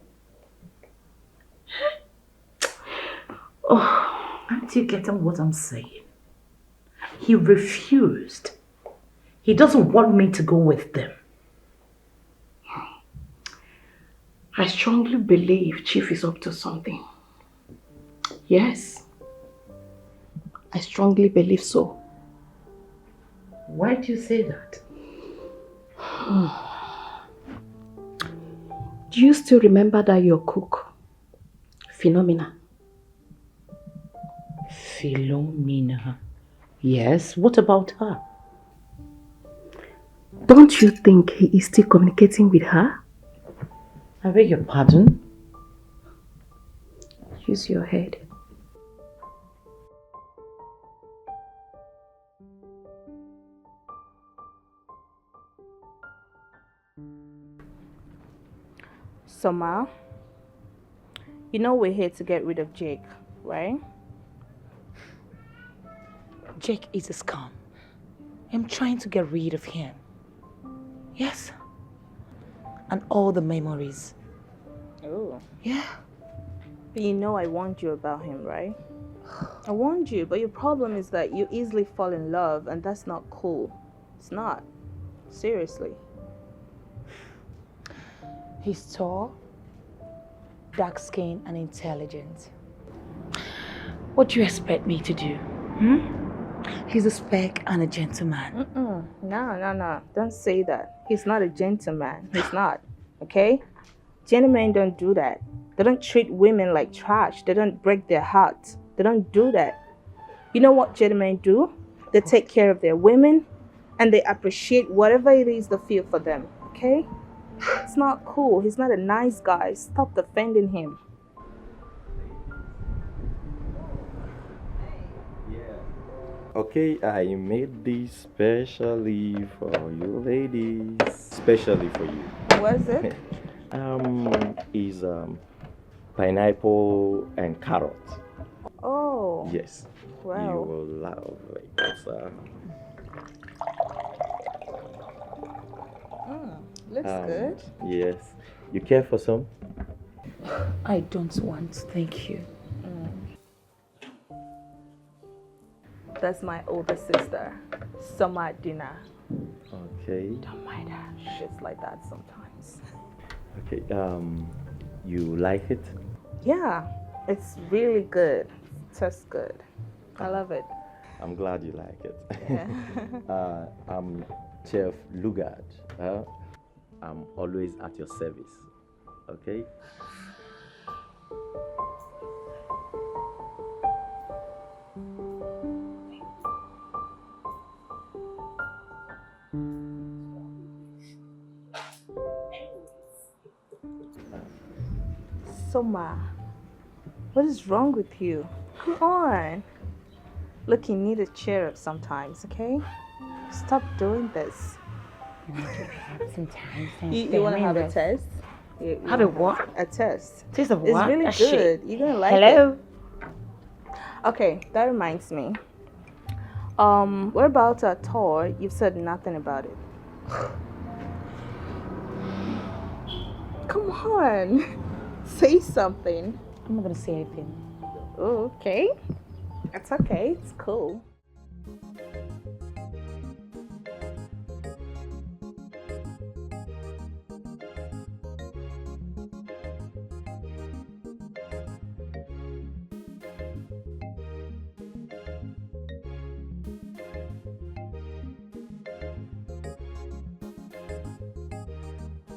C: Oh, aren't you getting what I'm saying? He refused. He doesn't want me to go with them.
P: I strongly believe Chief is up to something. Yes. I strongly believe so.
C: Why do you say that?
P: Do you still remember that your cook, Philomena?
C: Philomena? Yes, what about her?
P: Don't you think he is still communicating with her?
C: I beg your pardon?
P: Use your head.
Q: Summer, you know we're here to get rid of Jake, right?
R: Jake is a scum. I'm trying to get rid of him. Yes. And all the memories.
Q: Oh.
R: Yeah.
Q: But you know I warned you about him, right? I warned you, but your problem is that you easily fall in love and that's not cool. It's not. Seriously.
R: He's tall, dark skin, and intelligent. What do you expect me to do? He's a spec and a gentleman.
Q: No. Don't say that. He's not a gentleman. He's not. Okay? Gentlemen don't do that. They don't treat women like trash. They don't break their hearts. They don't do that. You know what gentlemen do? They take care of their women and they appreciate whatever it is they feel for them, okay? It's not cool. He's not a nice guy. Stop defending him.
K: Okay, I made this specially for you ladies. Especially for you.
Q: What is it?
K: Is pineapple and carrot.
Q: Oh.
K: Yes.
Q: Wow.
K: You will love it.
Q: Looks good.
K: Yes. You care for some?
R: I don't want, thank you.
Q: That's my older sister, summer dinner.
K: Okay.
Q: Don't mind her. She's like that sometimes.
K: Okay. You like it?
Q: Yeah, it's really good. It tastes good. I love it.
K: I'm glad you like it.
Q: Yeah.
K: I'm Chef Lugard. I'm always at your service. Okay?
Q: Soma, what is wrong with you? Come on. Look, you need to cheer up sometimes, okay? Stop doing this. You want to have a test?
R: Have a what?
Q: A test.
R: Taste of
Q: It's
R: what?
Q: really
R: A
Q: good.
R: shit.
Q: You're gonna like
R: Hello?
Q: it. Okay, that reminds me. What about our tour? You've said nothing about it. Come on. Say something.
R: I'm not gonna say anything.
Q: Oh, okay. It's okay. It's cool.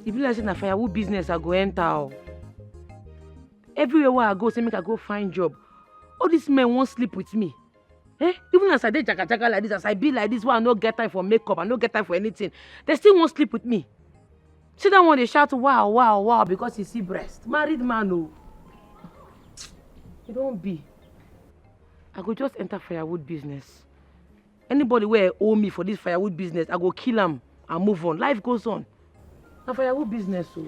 B: E be like say na firewood business I go enter o. Everywhere where I go, say make I go find job. All these men won't sleep with me. Eh? Even as I dey jaga like this, as I be like this, where I no get time for makeup, I no get time for anything, they still won't sleep with me. See that one they shout wow, wow, wow because he see breast. Married man o. It don't be. I go just enter firewood business. Anybody where owe me for this firewood business, I go kill him and move on. Life goes on. Na firewood business o.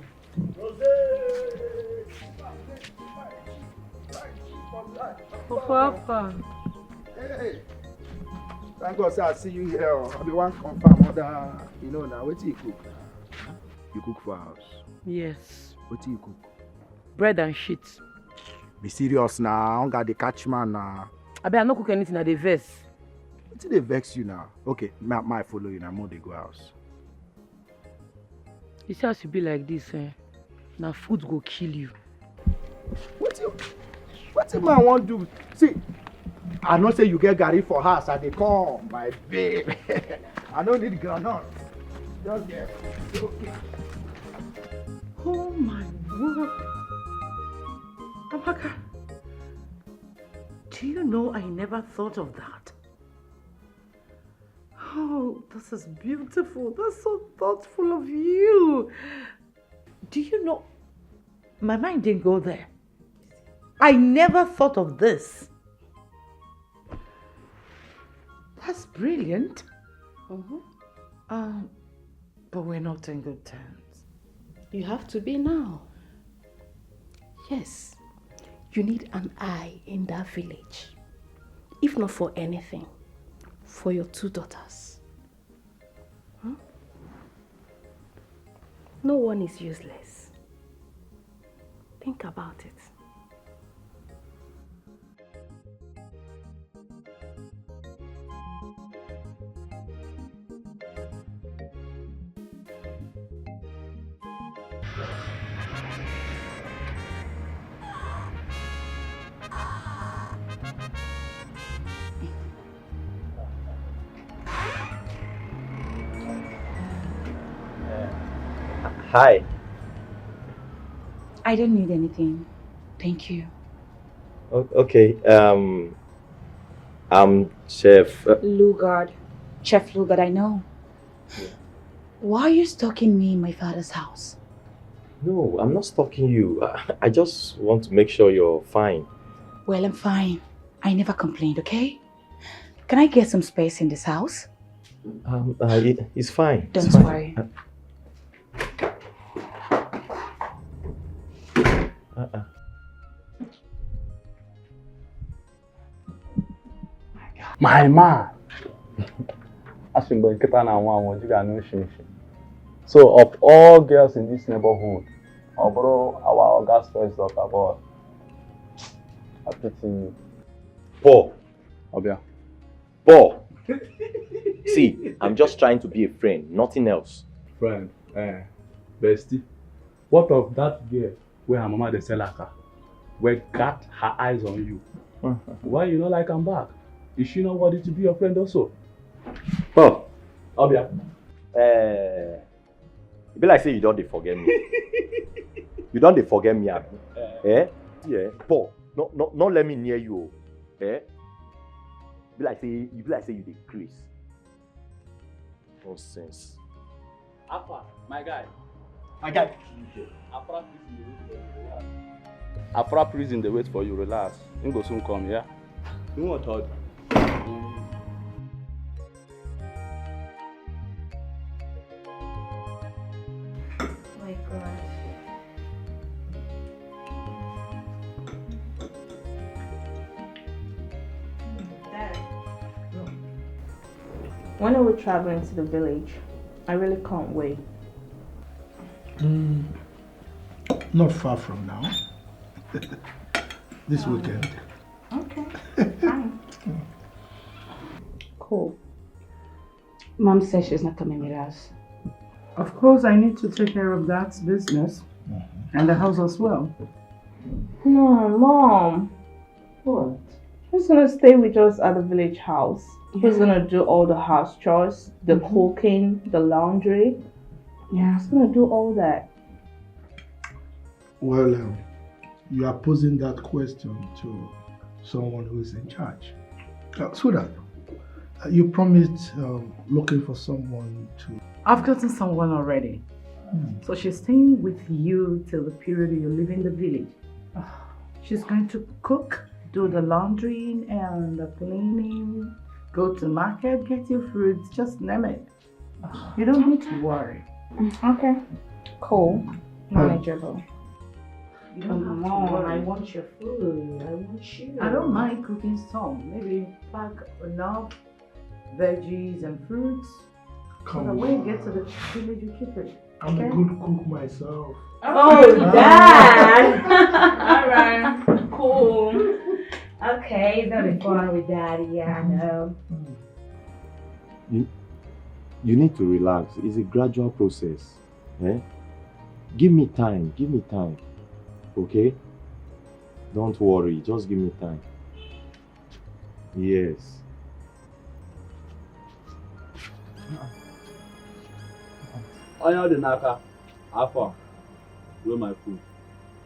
G: Papa. Hey. Thank God, sir, I see you here. I'll be one confirm other, now. What do you cook? You cook for house?
B: Yes.
G: What do you cook?
B: Bread and shit.
G: Be serious now. I don't got the catch man now.
B: I bet I no cook anything at the vex.
G: What did they vex you now? Okay, my follow you now. More they go house.
B: You see as you be like this, now food go kill you.
G: What the man want do? See, I know say you get Gary for house and they come, my babe. I don't need granite. Just get okay.
C: Oh my word. Amaka, do you know I never thought of that? Oh, this is beautiful. That's so thoughtful of you. Do you know, my mind didn't go there. I never thought of this. That's brilliant. But we're not in good terms.
P: You have to be now. Yes, you need an eye in that village. If not for anything, for your 2 daughters. Huh? No one is useless. Think about it.
K: Hi.
R: I don't need anything. Thank you.
K: Okay. I'm Chef.
R: Lugard. Chef Lugard, I know. Why are you stalking me in my father's house?
K: No, I'm not stalking you. I just want to make sure you're fine.
R: Well, I'm fine. I never complained, okay? Can I get some space in this house?
K: It's fine.
R: Don't
K: it's fine.
R: worry.
L: My man. So of all girls in this neighborhood, our gas first daughter boy. I pity you.
K: Paul.
L: Obia.
K: Paul. See, I'm just trying to be a friend, nothing else.
L: Friend, bestie. What of that girl where her mama dey sell her car? Where got her eyes on you? Why you not like I'm back? Is she not worthy to be your friend also?
K: Paul.
L: Obia.
K: It be like say you don't dey forget me. You don't dey forget me, abi? Yeah. Paul, no let me near you. Be like say you dey craze. Nonsense.
L: Alpha, my guy. Afra prison, they wait for you. Relax. You go soon come, yeah? You want to
Q: My God. Dad. When are we traveling to the village? I really can't wait.
J: Not far from now. This weekend.
Q: Okay, fine.
P: Cool. Mom says she's not coming with us.
H: Of course, I need to take care of that business and the house as well.
Q: No, Mom.
P: What?
Q: He's gonna stay with us at the village house. He's gonna do all the house chores, the cooking, the laundry. Yeah, he's gonna do all that.
J: Well, you are posing that question to someone who is in charge. So that you promised looking for someone to...
H: I've gotten someone already. So she's staying with you till the period you live in the village. She's going to cook, do the laundry and the cleaning, go to market, get your fruits, just name it. You don't need to worry.
Q: Okay. Cool. Manageable.
H: You don't have to
P: Mom,
H: worry.
P: I want your food. I want you.
H: I don't mind cooking some. Maybe pack enough veggies and fruits. So that when you get to the village, you keep it.
J: I'm a good cook myself.
P: Oh, Dad! Alright, cool. Okay, that'll be fun with Daddy, yeah, I know.
K: You need to relax. It's a gradual process. Give me time. Okay? Don't worry. Just give me time. Yes.
L: On your naka, Alpha, blow my food.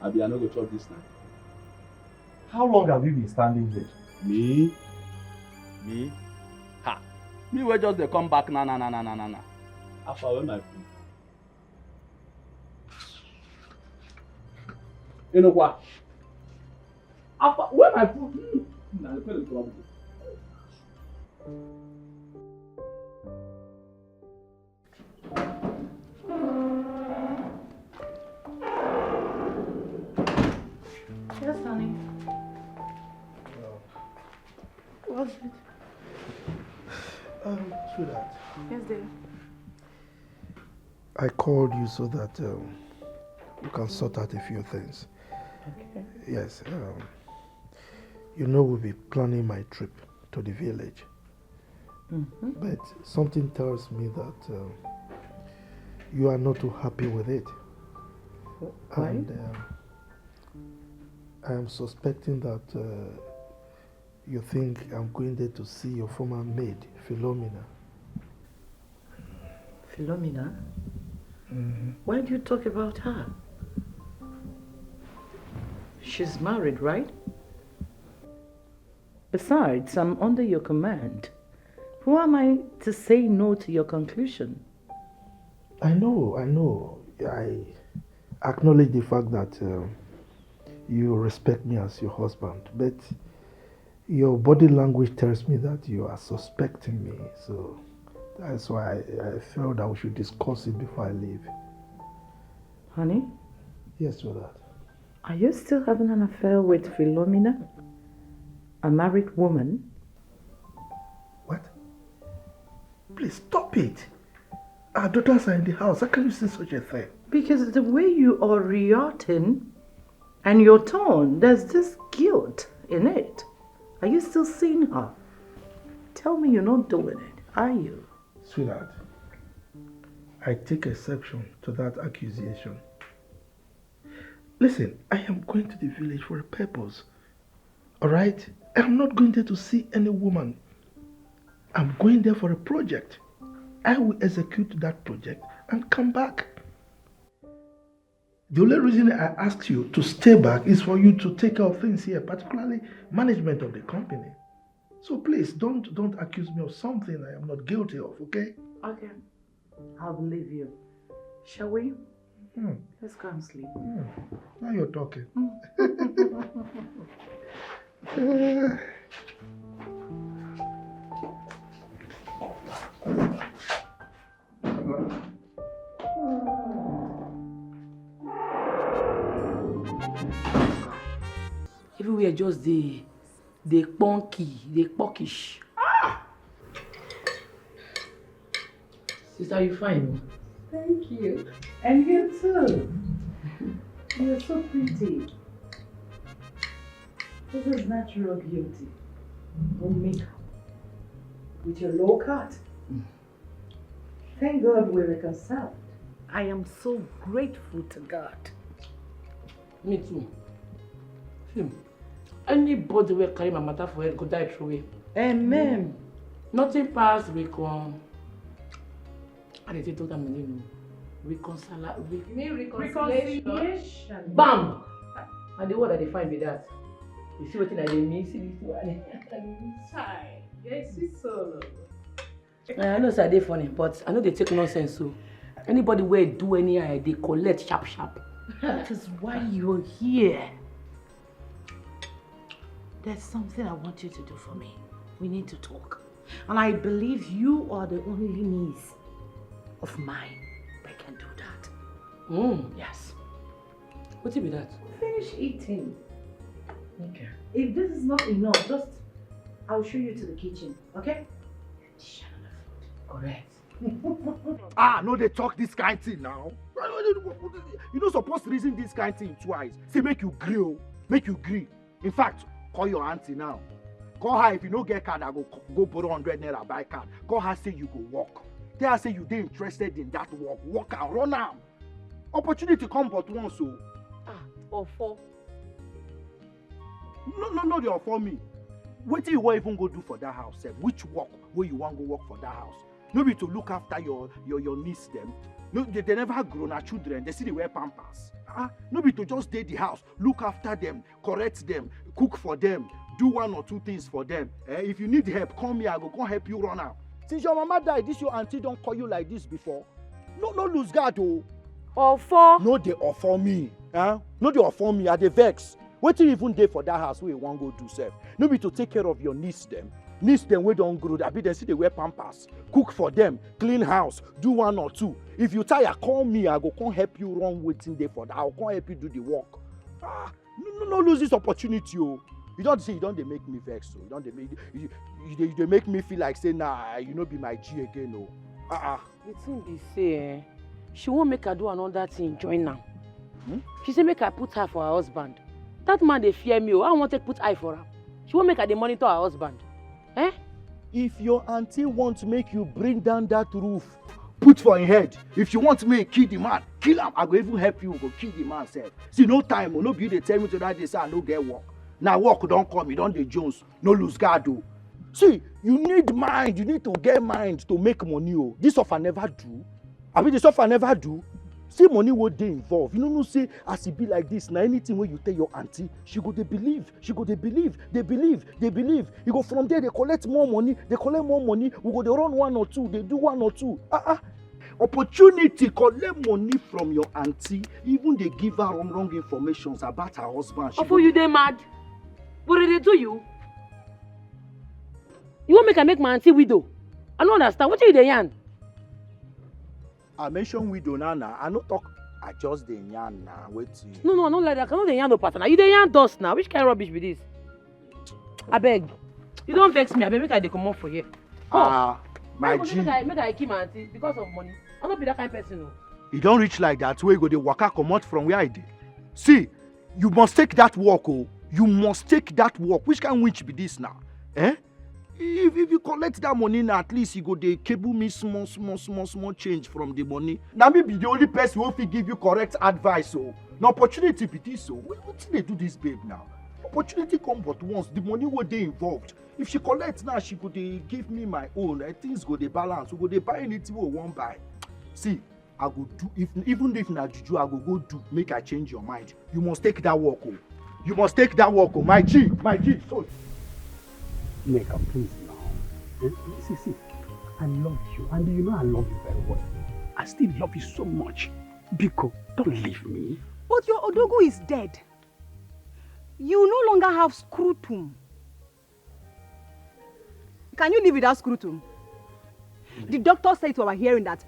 L: I be no go chop this night.
K: How long have you been standing here?
L: Me? Ha! Me will just dey come back na. Alpha, where my food? You know what? Alpha, where my food? Nah, the trouble.
H: Yes, honey. What's it?
J: Sweetheart,
H: Yes, dear.
J: I called you so that we can sort out a few things.
H: Okay.
J: Yes, you know we'll be planning my trip to the village. But something tells me that you are not too happy with it.
H: Why?
J: And I am suspecting that you think I'm going there to see your former maid, Philomena.
B: Philomena? Why do you talk about her? She's married, right? Besides, I'm under your command. Who am I to say no to your conclusion?
D: I know. I acknowledge the fact that you respect me as your husband, but your body language tells me that you are suspecting me. So that's why I felt that we should discuss it before I leave.
C: Honey?
D: Yes, sweetheart.
C: Are you still having an affair with Philomena? A married woman?
D: What? Please stop it. Our daughters are in the house. How can you say such a thing?
C: Because the way you are reacting and your tone, there's this guilt in it. Are you still seeing her? Tell me you're not doing it, are you?
D: Sweetheart, I take exception to that accusation. Listen, I am going to the village for a purpose. Alright? I'm not going there to see any woman. I'm going there for a project. I will execute that project and come back. The only reason I asked you to stay back is for you to take care of things here, particularly management of the company. So please, don't accuse me of something I am not guilty of, okay?
C: Okay. I'll believe you. Shall we? Let's go and sleep.
D: Now you're talking.
B: Everywhere just the punky, the pockish. Sister, you fine?
C: Thank you. And you too. You're so pretty. This is natural beauty. No makeup. With your low cut. Thank God we're reconciled. I am so grateful to God.
B: Me too. Anybody will carry my matter for head go die through it.
C: Amen.
B: Nothing past reconciliation.
C: Reconciliation.
B: Bam! And the word that they find with that. You see what I mean? See this one.
C: Hi. Yes, it's so.
B: I know it's funny, but I know they take nonsense. So anybody where do any they collect sharp.
C: That is why you're here. There's something I want you to do for me. We need to talk. And I believe you are the only niece of mine that can do that. Yes.
B: What be that?
C: Finish eating.
B: Okay.
C: If this is not enough, I'll show you to the kitchen, okay?
B: Correct.
L: No, they talk this kind thing now. You don't supposed to reason this kind thing twice. Say make you gree. In fact, call your auntie now. Call her if you don't get card, I go borrow 100 naira buy card. Call her say you go walk. Tell her say you dey interested in that work. Walk and run am. Opportunity come but once so.
B: Or four.
L: No, they offer me. What do you want even go do for that house? Sef? Which work where you want go work for that house? No be to look after your niece them. No, they never grown as children. They see they wear pampers. No be to just stay the house, look after them, correct them, cook for them, do one or two things for them. If you need help, come here. I go come help you run out. Since your mama died, this your auntie don't call you like this before. No lose guard oh.
B: Offer.
L: No they offer me. No they offer me. I dey vex. What you even dey for that house where you want go do sef? No be to take care of your niece them. Niece them wey don grow. I be they see they wear pampers. Cook for them, clean house, do one or two. If you tire, call me. I go come help you run waiting there for that. I'll come help you do the work. No lose this opportunity oh. You don't say you don't they make me vex so. You don't they make me feel like say nah you no be my G again oh.
B: The thing be say she won't make her do another thing join now. She say make her put her for her husband. That man they fear me oh. I want to put eye for her. She won't make her dey monitor her husband.
L: If your auntie wants to make you bring down that roof, put for your head. If you want me kill the man, kill him. I go even help you go kill the man sef. See no time, no be they tell me to that day say I no get work. Now work don't come, you don't dey Jones, no lose guard oh. See, you need mind, you need to get mind to make money oh. This offer never do. I mean this offer never do. See money what they involve. You know say as it be like this, now anything where you tell your auntie, she go they believe. They believe. You go from there, they collect more money, we go they run one or two, they do one or two. Opportunity collect money from your auntie. Even they give her wrong information about her husband.
B: For you, they mad. What did they do you? You want make my auntie widow? I don't understand. What are you the yarn?
L: I mentioned widow now. I no talk. I just the yarn now. Wait.
B: No, like that. I cannot the yarn no partner. You the yarn dust now. Which kind of rubbish be this? I beg. You don't vex me. I beg make I dey come out for here.
L: My G.
B: Make I keep my auntie because of money. I don't be that kind of person. No.
L: You don't reach like that. Where you go the waka come out from where I did. See, you must take that walk. Oh, you must take that walk. Which kind of witch be this now? Eh? If you collect that money now, at least you go dey cable me small change from the money. Now me be the only person who fit give you correct advice. Oh, no opportunity be this. Oh, what they do this, babe? Now, opportunity come but once. The money will they involved. If she collects now, she go dey give me my own. Things go dey balance. We go dey buy anything we want buy. See, I go do even if na juju, I go do. Make I change your mind. You must take that walk. Oh, you must take that walk. Oh, my G. So.
S: Neka, please now. See, I love you, and you know I love you very well. I still love you so much. Biko, don't leave me.
T: But your Odogu is dead. You no longer have scrotum. Can you live without scrotum? The doctor said to our hearing that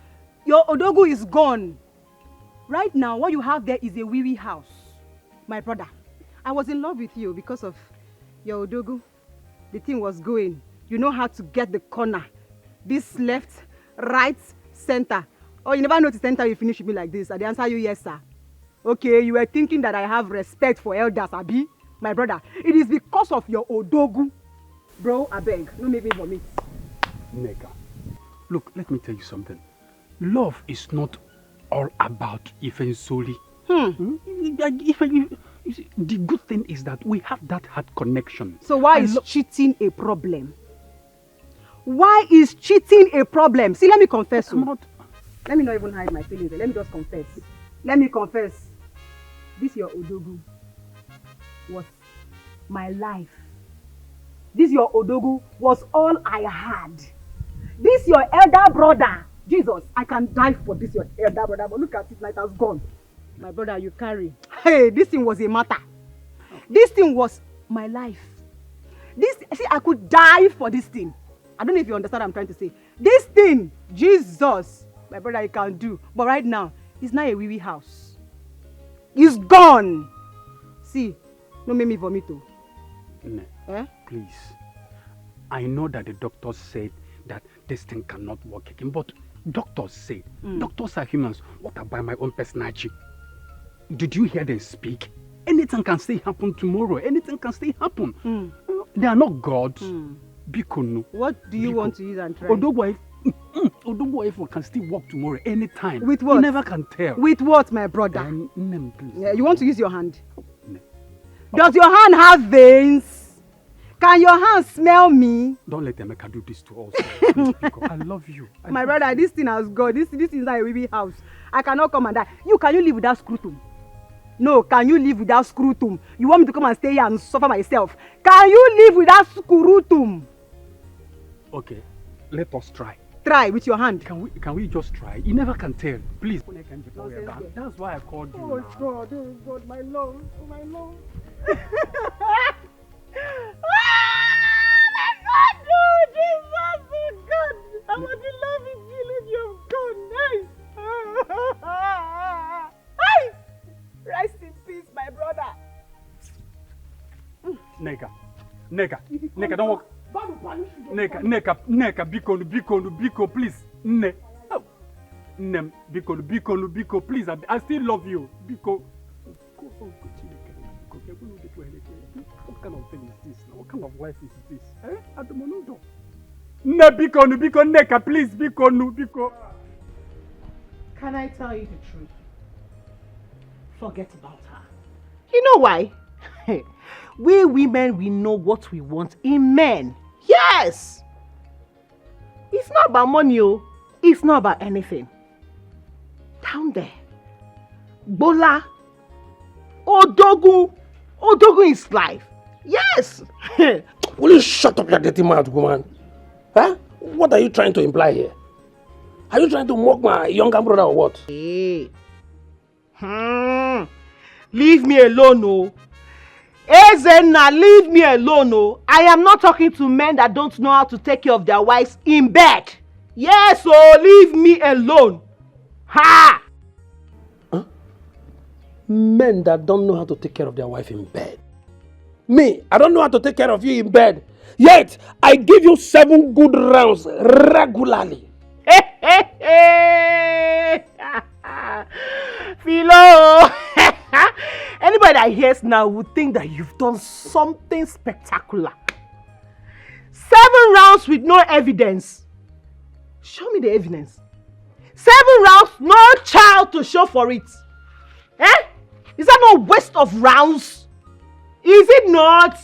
T: your Odogu is gone. Right now, what you have there is a wee house. My brother, I was in love with you because of your Odogu. The thing was going. You know how to get the corner. This left, right, center. Oh, you never noticed center you finish with me like this. I answer you, yes, sir. Okay, you were thinking that I have respect for elders, Abi. My brother, it is because of your Odogu. Bro, I beg, no make me vomit.
S: Neka, look, let me tell you something. Love is not all about Ifen Soli. You see, the good thing is that we have that heart connection.
T: So why is cheating a problem? Why is cheating a problem? See, let me confess. Let me not even hide my feelings. Let me just confess. Let me confess. This your Odogu was my life. This your Odogu was all I had. This your elder brother. Jesus, I can die for this your elder brother, but look at it, like it has gone. My brother, you carry. Hey, this thing was a matter. This thing was my life. See, I could die for this thing. I don't know if you understand what I'm trying to say. This thing, Jesus, my brother, you can do. But right now, it's not a wee house. It's gone. See, no make me vomit.
S: Please. I know that the doctors said that this thing cannot work again, but doctors say, doctors are humans. What about my own personality? Did you hear them speak? Anything can still happen tomorrow. Anything can still happen. They are not gods. Biko.
T: What do you want to use and try?
S: Odogbo can still walk tomorrow anytime.
T: With what?
S: You never can tell.
T: With what, my brother?
S: Please.
T: Yeah, you want to use your hand? Does your hand have veins? Can your hand smell me?
S: Don't let Emeka do this to us. Please, Biko, I love you.
T: My brother, this thing has gone. This is not a wee house. I cannot come and die. Can you live without scrotum? No, can you live without scrotum? You want me to come and stay here and suffer myself? Can you live without scrotum?
S: Okay, let us try.
T: Try with your hand.
S: Can we just try? You never can tell. Please. That's why I called you.
T: Oh God, my love, my love. Jesus, oh God! I'm at the love is feeling you've gone. Hey! Rest in peace, my brother.
S: Neka, don't walk. Neka, Biko, please. Biko, please. I still love you, Biko. What kind of thing is this? What kind of life is this? At the moment, Biko, Neka, please, Biko.
C: Can I tell you the truth? Forget about her. You know why? We women, we know what we want in men. Yes! It's not about money, it's not about anything. Down there, Bola, Odogu is life. Yes!
J: Will you shut up your dirty mouth, woman? Huh? What are you trying to imply here? Are you trying to mock my younger brother or what?
T: Hey. Leave me alone, oh. Ezenna, leave me alone, oh. I am not talking to men that don't know how to take care of their wives in bed. Yes, oh, leave me alone. Ha!
J: Huh? Men that don't know how to take care of their wife in bed. Me, I don't know how to take care of you in bed. Yet, I give you 7 good rounds regularly.
T: Philo! Anybody that hears now would think that you've done something spectacular. 7 rounds with no evidence. Show me the evidence. 7 rounds, no child to show for it. Eh? Is that not a waste of rounds? Is it not?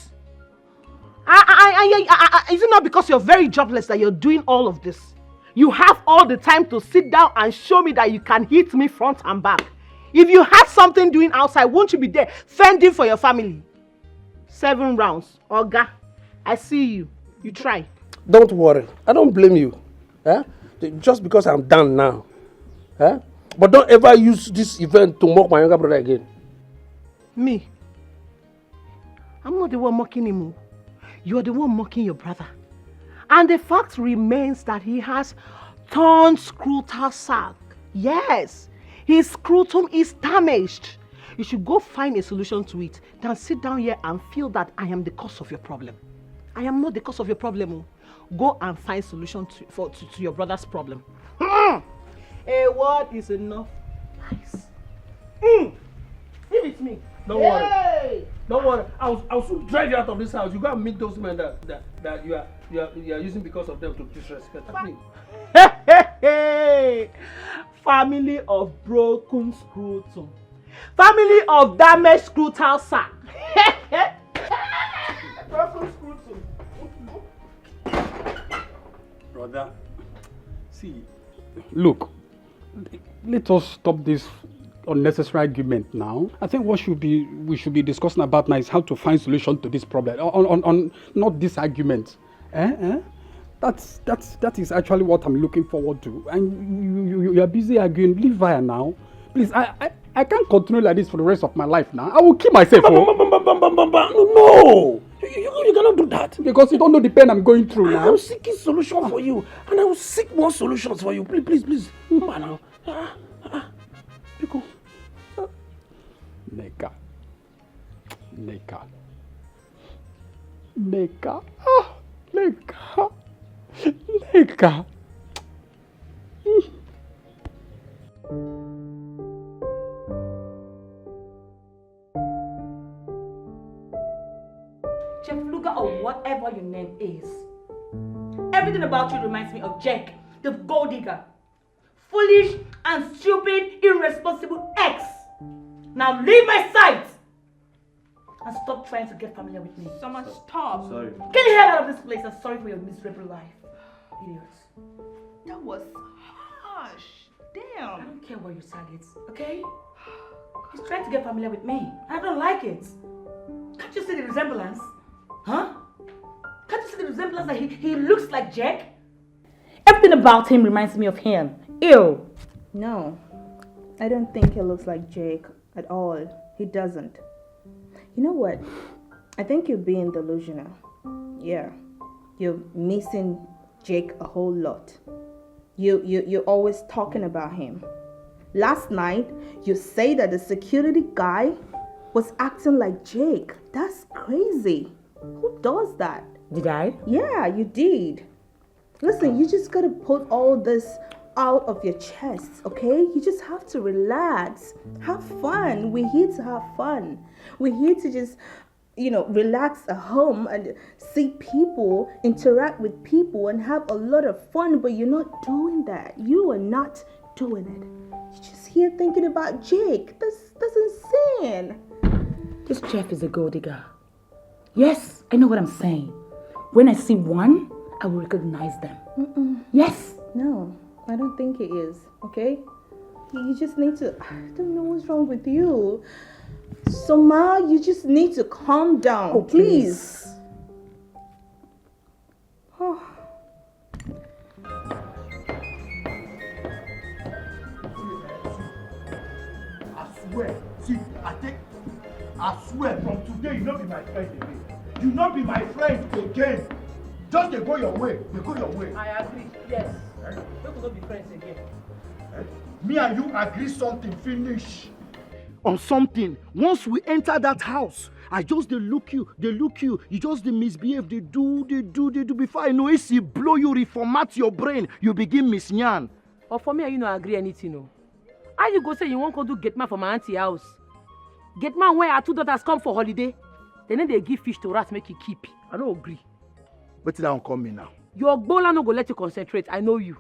T: Is it not because you're very jobless that you're doing all of this? You have all the time to sit down and show me that you can hit me front and back. If you had something doing outside, won't you be there fending for your family? 7 rounds. Oga, I see you. You try.
J: Don't worry. I don't blame you. Eh? Just because I'm done now. Eh? But don't ever use this event to mock my younger brother again.
T: Me? I'm not the one mocking him. You're the one mocking your brother. And the fact remains that he has torn scrotal sac. Yes, his scrotum is damaged. You should go find a solution to it than sit down here and feel that I am the cause of your problem. I am not the cause of your problem. Go and find solution to your brother's problem. A word is enough. Nice. Give it to me.
J: Don't worry. Don't worry. I'll soon drive you out of this house. You go and meet those men that you are using because of them to disrespect me.
T: Family of broken scrotum. Family of damaged scrotal sac. Broken scrotum.
S: Brother, see, look, let us stop this unnecessary argument now. I think we should be discussing about now is how to find solution to this problem. On not this argument. That is actually what I'm looking forward to. And you are busy arguing. Leave her now, please. I can't continue like this for the rest of my life now. I will kill myself.
J: No, you cannot do that
S: because you don't know the pain I'm going through now.
J: I'm seeking solution for you, and I will seek more solutions for you. Please. Now.
S: Neka.
O: Jeff Luger or whatever your name is. Everything about you reminds me of Jack, the gold digger. Foolish and stupid, irresponsible ex. Now leave my sight and stop trying to get familiar with me.
N: So much stop.
E: Sorry.
O: Get the hell out of this place and sorry for your miserable life. Idiots.
N: That was harsh. Damn.
O: I don't care what you target, okay? He's trying to get familiar with me. I don't like it. Can't you see the resemblance? Huh? Can't you see the resemblance that he looks like Jack? Everything about him reminds me of him. Ew.
Q: No, I don't think he looks like Jake at all. He doesn't. You know what? I think you're being delusional. Yeah, you're missing Jake a whole lot. You're always talking about him. Last night, you say that the security guy was acting like Jake. That's crazy. Who does that?
O: Did I?
Q: Yeah, you did. Listen, you just gotta put all this out of your chest, okay? You just have to relax. Have fun. We're here to have fun. We're here to just, relax at home and see people, interact with people and have a lot of fun, but you're not doing that. You are not doing it. You're just here thinking about Jake. That's insane.
O: This Jeff is a gold digger. Yes, I know what I'm saying. When I see one, I will recognize them. Yes.
Q: No, I don't think he is, okay? You just need to, I don't know what's wrong with you. Soma, you just need to calm down,
O: Oh, please.
D: See, I swear from today you not be my friend again. You not be my friend again. Just they go your way. They go your way.
B: I agree. Yes. We could not be friends again.
D: Me and you agree something, finish.
J: On something. Once we enter that house, I just they look you. You just they misbehave. They do. Before I know it, see blow you, reformat your brain. You begin misyan.
B: Or for me, you not agree anything, no. How you go say you won't go do get man for my auntie house? Get man where our 2 daughters come for holiday. Then they give fish to rats make you keep. I don't agree.
J: But that don't come me now.
B: Your bola no go let you concentrate. I know you.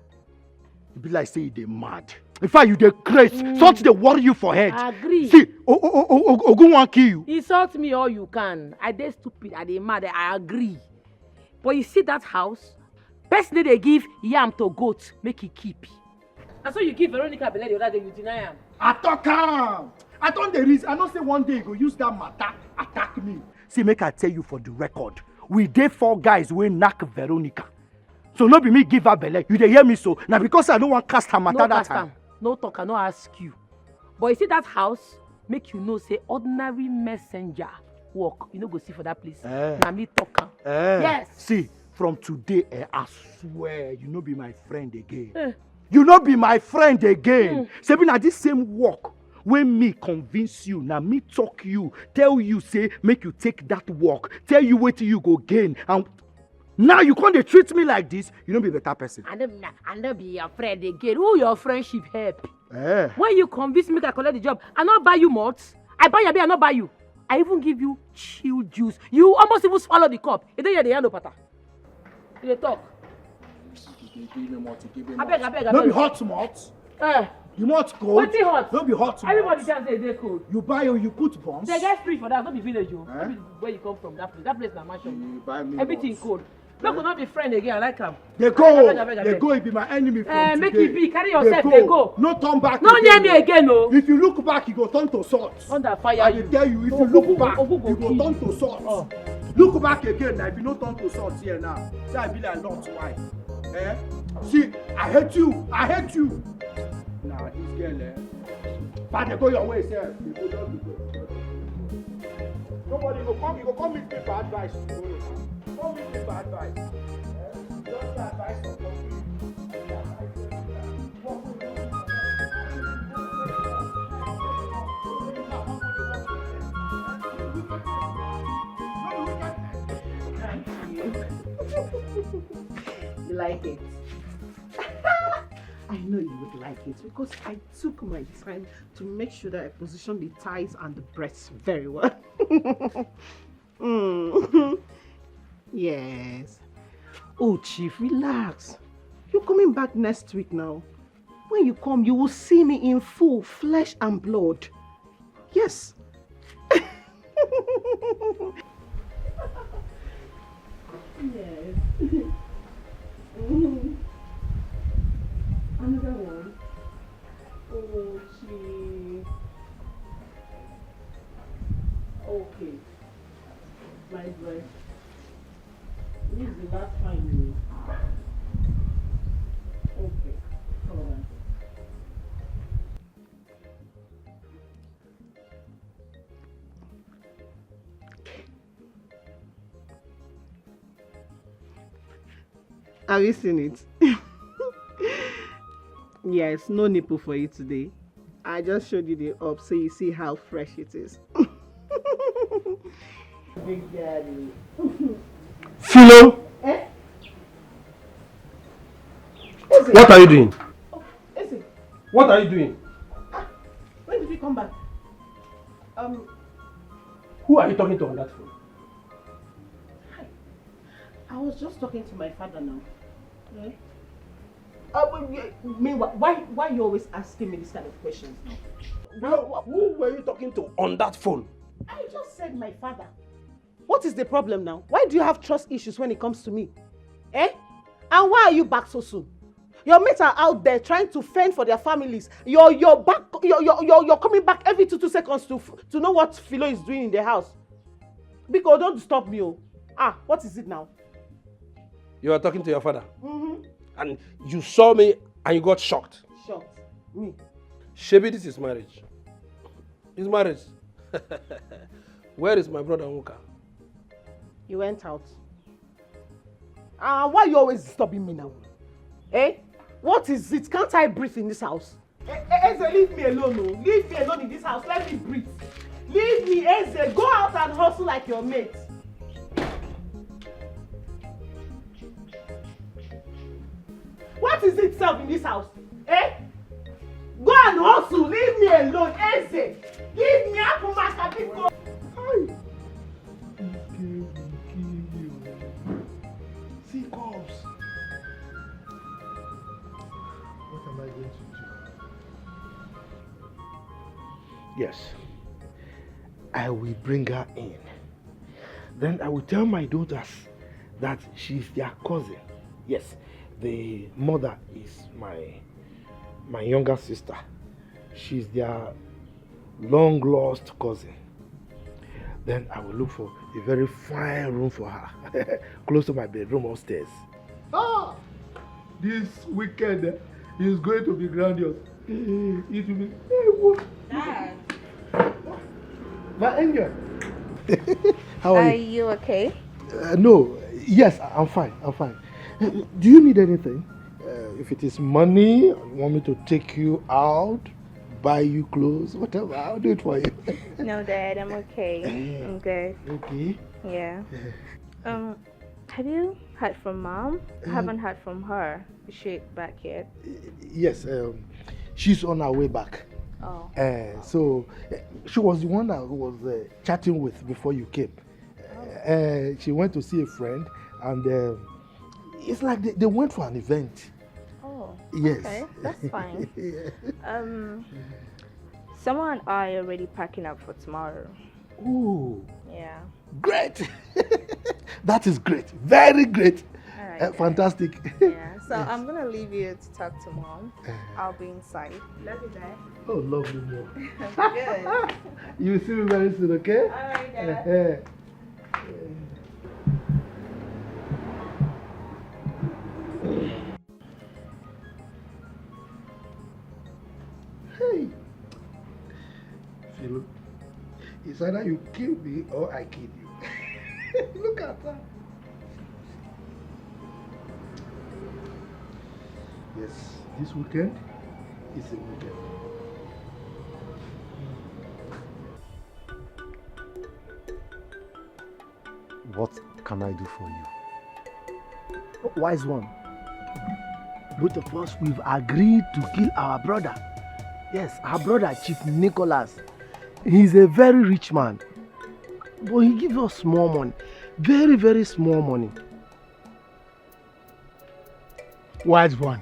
J: You be like say they mad. In fact, you dey crazy. Something they worry you for head.
B: I agree.
J: See, Ogun wan kill you.
B: Insult me all you can. I dey stupid. I dey mad. I agree. But you see that house? Person they give yam to goat make he keep. And so you give Veronica belle the other day, you deny him.
J: I talk am. I don't the reason. I know say one day you go use that matter attack me. See, make I tell you for the record. We dey 4 guys wey knack Veronica. So no be me give her belle. You dey hear me so? Now because I don't want cast her matter that time.
B: No talk, I no ask you. But you see that house, make you know say ordinary messenger work. You no go see for that place. Na me talk am. Yes.
J: See, from today, I swear you no be my friend again. You no be my friend again. Say na this same work. When me convince you, now me talk you, tell you say make you take that work, tell you what you go gain, and now you can't treat me like this. You don't be a better person.
B: I don't be your friend again. Who your friendship help? When you convince me to collect the job, I not buy you mods. I buy your beer, I not buy you. I even give you chill juice. You almost even swallow the cup. You don't hear the hand of pata. You talk. I beg.
J: No be hot mods. You want cold?
B: What's it hot?
J: No be hot.
B: Everybody can say they cold.
J: You buy or you put bombs.
B: They get free for that. Not be village, you. Where you come from? That place na mansion. Everything cold. We could not be friends again. I like them.
J: They go. They go. It be my enemy from
B: make
J: today.
B: it be. Carry yourself. They go.
J: No turn back.
B: No near me again, no.
J: If you look back, you go turn to salt.
B: Under fire.
J: I will tell you. If you look back, you go turn to salt. Look back again. Now, if you no turn to salt here now, say I be like Lord why? See, I hate you. Nah, this girl, but they go your way, sir. They go down the way. Nobody go come. You go come meet me for advice. Come meet me for advice. Just advice for
C: You like it? I know you would like it because I took my time to make sure that I position the thighs and the breasts very well. Yes. Oh, Chief, relax. You're coming back next week now. When you come, you will see me in full flesh and blood. Yes. Yes. Another one. Oh, Chief. Okay. My breath. This is the last time. Okay. Hold on. Have you seen it? Yes, no nipple for you today. I just showed you the up so you see how fresh it is. Big daddy.
J: Philo!
C: Eh?
J: What are you doing?
C: Ese,
J: What are you doing?
C: when did you come back?
J: Who are you talking to on that phone?
C: I was just talking to my father now. Eh? Meanwhile, why you always asking me this kind of questions now?
J: Well, who were you talking to on that phone?
C: I just said my father. What is the problem now? Why do you have trust issues when it comes to me? Eh? And why are you back so soon? Your mates are out there trying to fend for their families. You're back. You're coming back every 2 seconds to know what Philo is doing in the house. Because don't disturb me, oh. What is it now?
J: You were talking to your father.
C: Mm-hmm.
J: And you saw me and you got shocked.
C: Shocked. Me.
J: Shebi, this is marriage. His marriage. Where is my brother Nwoka?
T: You went out. Why you always disturbing me now? Eh? What is it? Can't I breathe in this house? Eze, leave me alone. No. Leave me alone in this house. Let me breathe. Leave me, Eze. Go out and hustle like your mate. What is it, self, in this house? Eh? Go and hustle. Leave me alone, Eze. Leave me up for my capital.
J: See cops. What am I going to do? Yes. I will bring her in. Then I will tell my daughters that she's their cousin. Yes, the mother is my younger sister. She's their long lost cousin. Then I will look for a very fine room for her, close to my bedroom upstairs. Ah! This weekend is going to be grandiose. It will be...
Q: Dad.
J: My angel. How are you?
Q: Are you okay?
J: No. Yes, I'm fine. I'm fine. Do you need anything? If it is money, you want me to take you out, buy you clothes, whatever, I'll do it for you.
Q: No, Dad, I'm okay. I'm good.
J: Okay.
Q: Yeah. Have you heard from Mom? I haven't heard from her. Is she back yet?
J: Yes, she's on her way back.
Q: Oh.
J: So she was the one that was chatting with before you came. She went to see a friend, and it's like they went for an event.
Q: Oh.
J: Yes.
Q: Okay, that's fine. Someone and I are already packing up for tomorrow.
J: Ooh.
Q: Yeah.
J: Great. That is great. Very great.
Q: All right,
J: Fantastic.
Q: Yeah. So I'm gonna leave you to talk to Mom. I'll be inside. Love you, Dad.
J: Oh, lovely mom.
Q: Good.
J: You will see me very soon, okay?
Q: All right, Dad.
J: Hey. Philo, it's either you kill me or I kill you. Look at that. Yes, this weekend is a weekend.
U: What can I do for you?
J: Wise one. Both of us, we've agreed to kill our brother. Yes, our brother, Chief Nicholas. He's a very rich man. But he gives us small money. Very, very small money. Wise one.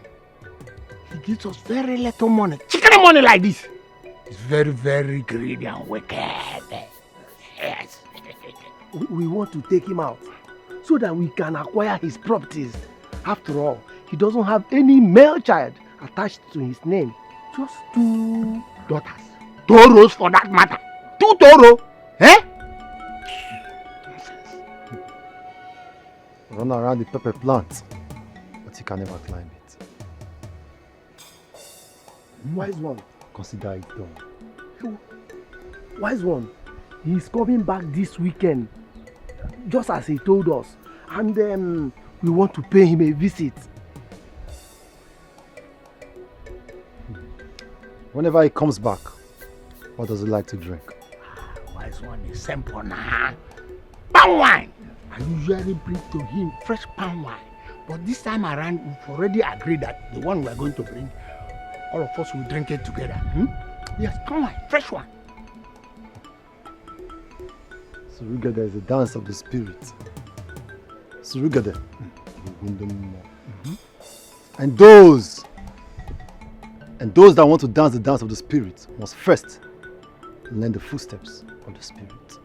J: He gives us very little money. Chicken money like this. He's very, very greedy and wicked. Yes. We want to take him out so that we can acquire his properties. After all, he doesn't have any male child attached to his name. Just 2 daughters. Toros for that matter. 2 Toro. Eh?
U: Run around the pepper plant, but you can never climb it.
J: Wise one.
U: Consider it done.
J: Wise one. He's coming back this weekend, just as he told us. And then we want to pay him a visit.
U: Whenever he comes back, what does he like to drink?
J: Wise one is simple now. Palm wine. I usually bring to him fresh palm wine. But this time around, we've already agreed that the one we're going to bring, all of us will drink it together. Yes, palm wine, fresh one.
U: Surugade is the dance of the spirit. Surugade. And those that want to dance the dance of the spirit must first learn the footsteps of the spirit.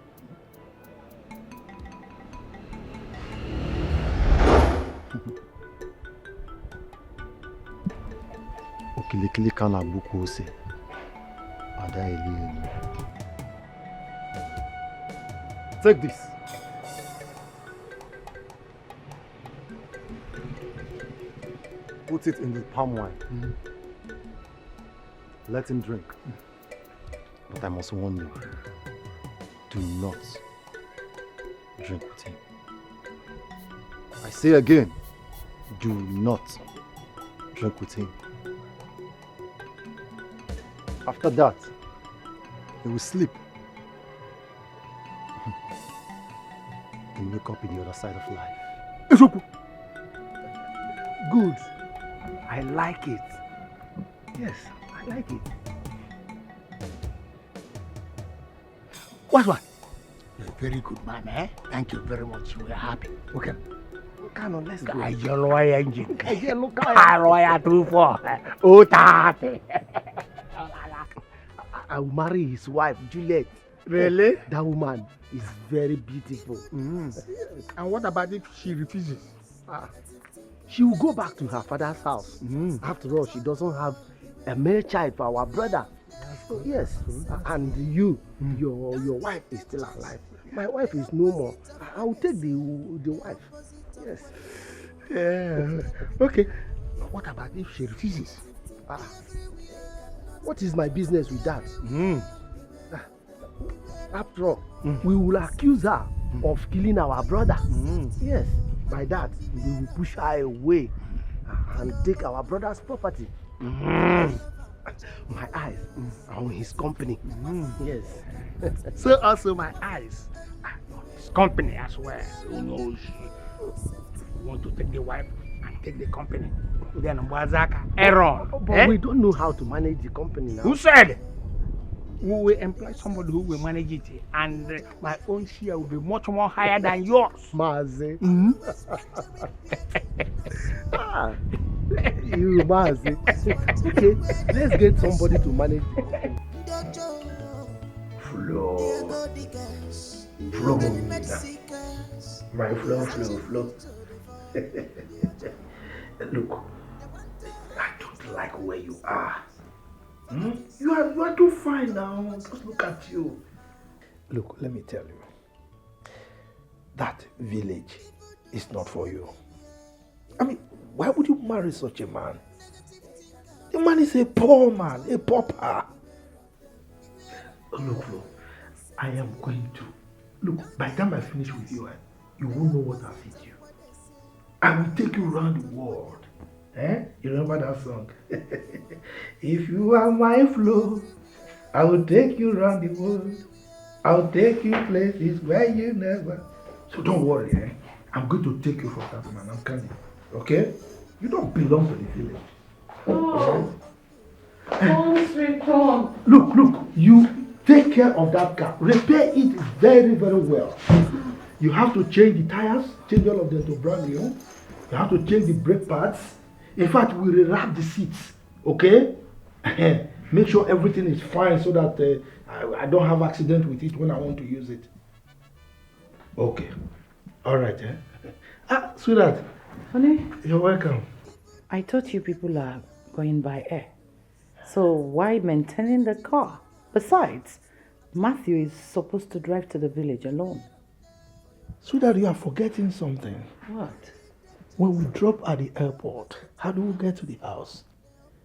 U: Okilikili kana buku ose. Ada eli. Take this. Put it in the palm wine. Let him drink. But I must warn you, do not drink with him. I say again, do not drink with him. After that, he will sleep and wake up in the other side of life.
D: Ezoku. Good. I like it. Yes, I like it. What? You're a very good man, eh? Thank you very much. We're happy. Okay. Kano, let's go. I yellow engine. I royal 2-4. Oh, tate. I will marry his wife, Juliet. Really? That woman is very beautiful. And what about if she refuses? She will go back to her father's house. After all, she doesn't have a male child for our brother. So yes, and you, your wife is still alive. My wife is no more. I will take the wife. Yes. Yeah. Okay. What about if she refuses? What is my business with that? After all, we will accuse her of killing our brother. Yes. By that, we will push her away and take our brother's property. My eyes are on his company. Yes. So also my eyes are on his company as well. Who knows? You want to take the wife and take the company. Then Wazaka, Aaron. But we don't know how to manage the company now. Who said? We will employ somebody who will manage it, and my own share will be much more higher than yours. Mazi. You Mazi. Okay, let's get somebody to manage the company. Flow. My flow. Look, I don't like where you are. You are too fine now. Just look at you. Look, let me tell you. That village is not for you. I mean, why would you marry such a man? The man is a poor man, a pauper. Look, I am going to. Look, by the time I finish with you, you won't know what I'll feed you. I will take you around the world. You remember that song? If you are my flow, I will take you around the world. I will take you places where you never. So don't worry, I'm going to take you for that man. I'm coming. Okay? You don't belong to the village.
O: Oh, sweet Tom.
D: Look, you take care of that car. Repair it very, very well. You have to change the tires, change all of them to brand new. You have to change the brake pads. In fact, we rewrap the seats, okay? Make sure everything is fine so that I don't have accident with it when I want to use it. Okay. All right, sweetheart.
H: Honey?
D: You're welcome.
H: I thought you people are going by air. So why maintaining the car? Besides, Matthew is supposed to drive to the village alone.
D: Sweetheart, you are forgetting something.
H: What?
D: When we drop at the airport, how do we get to the house?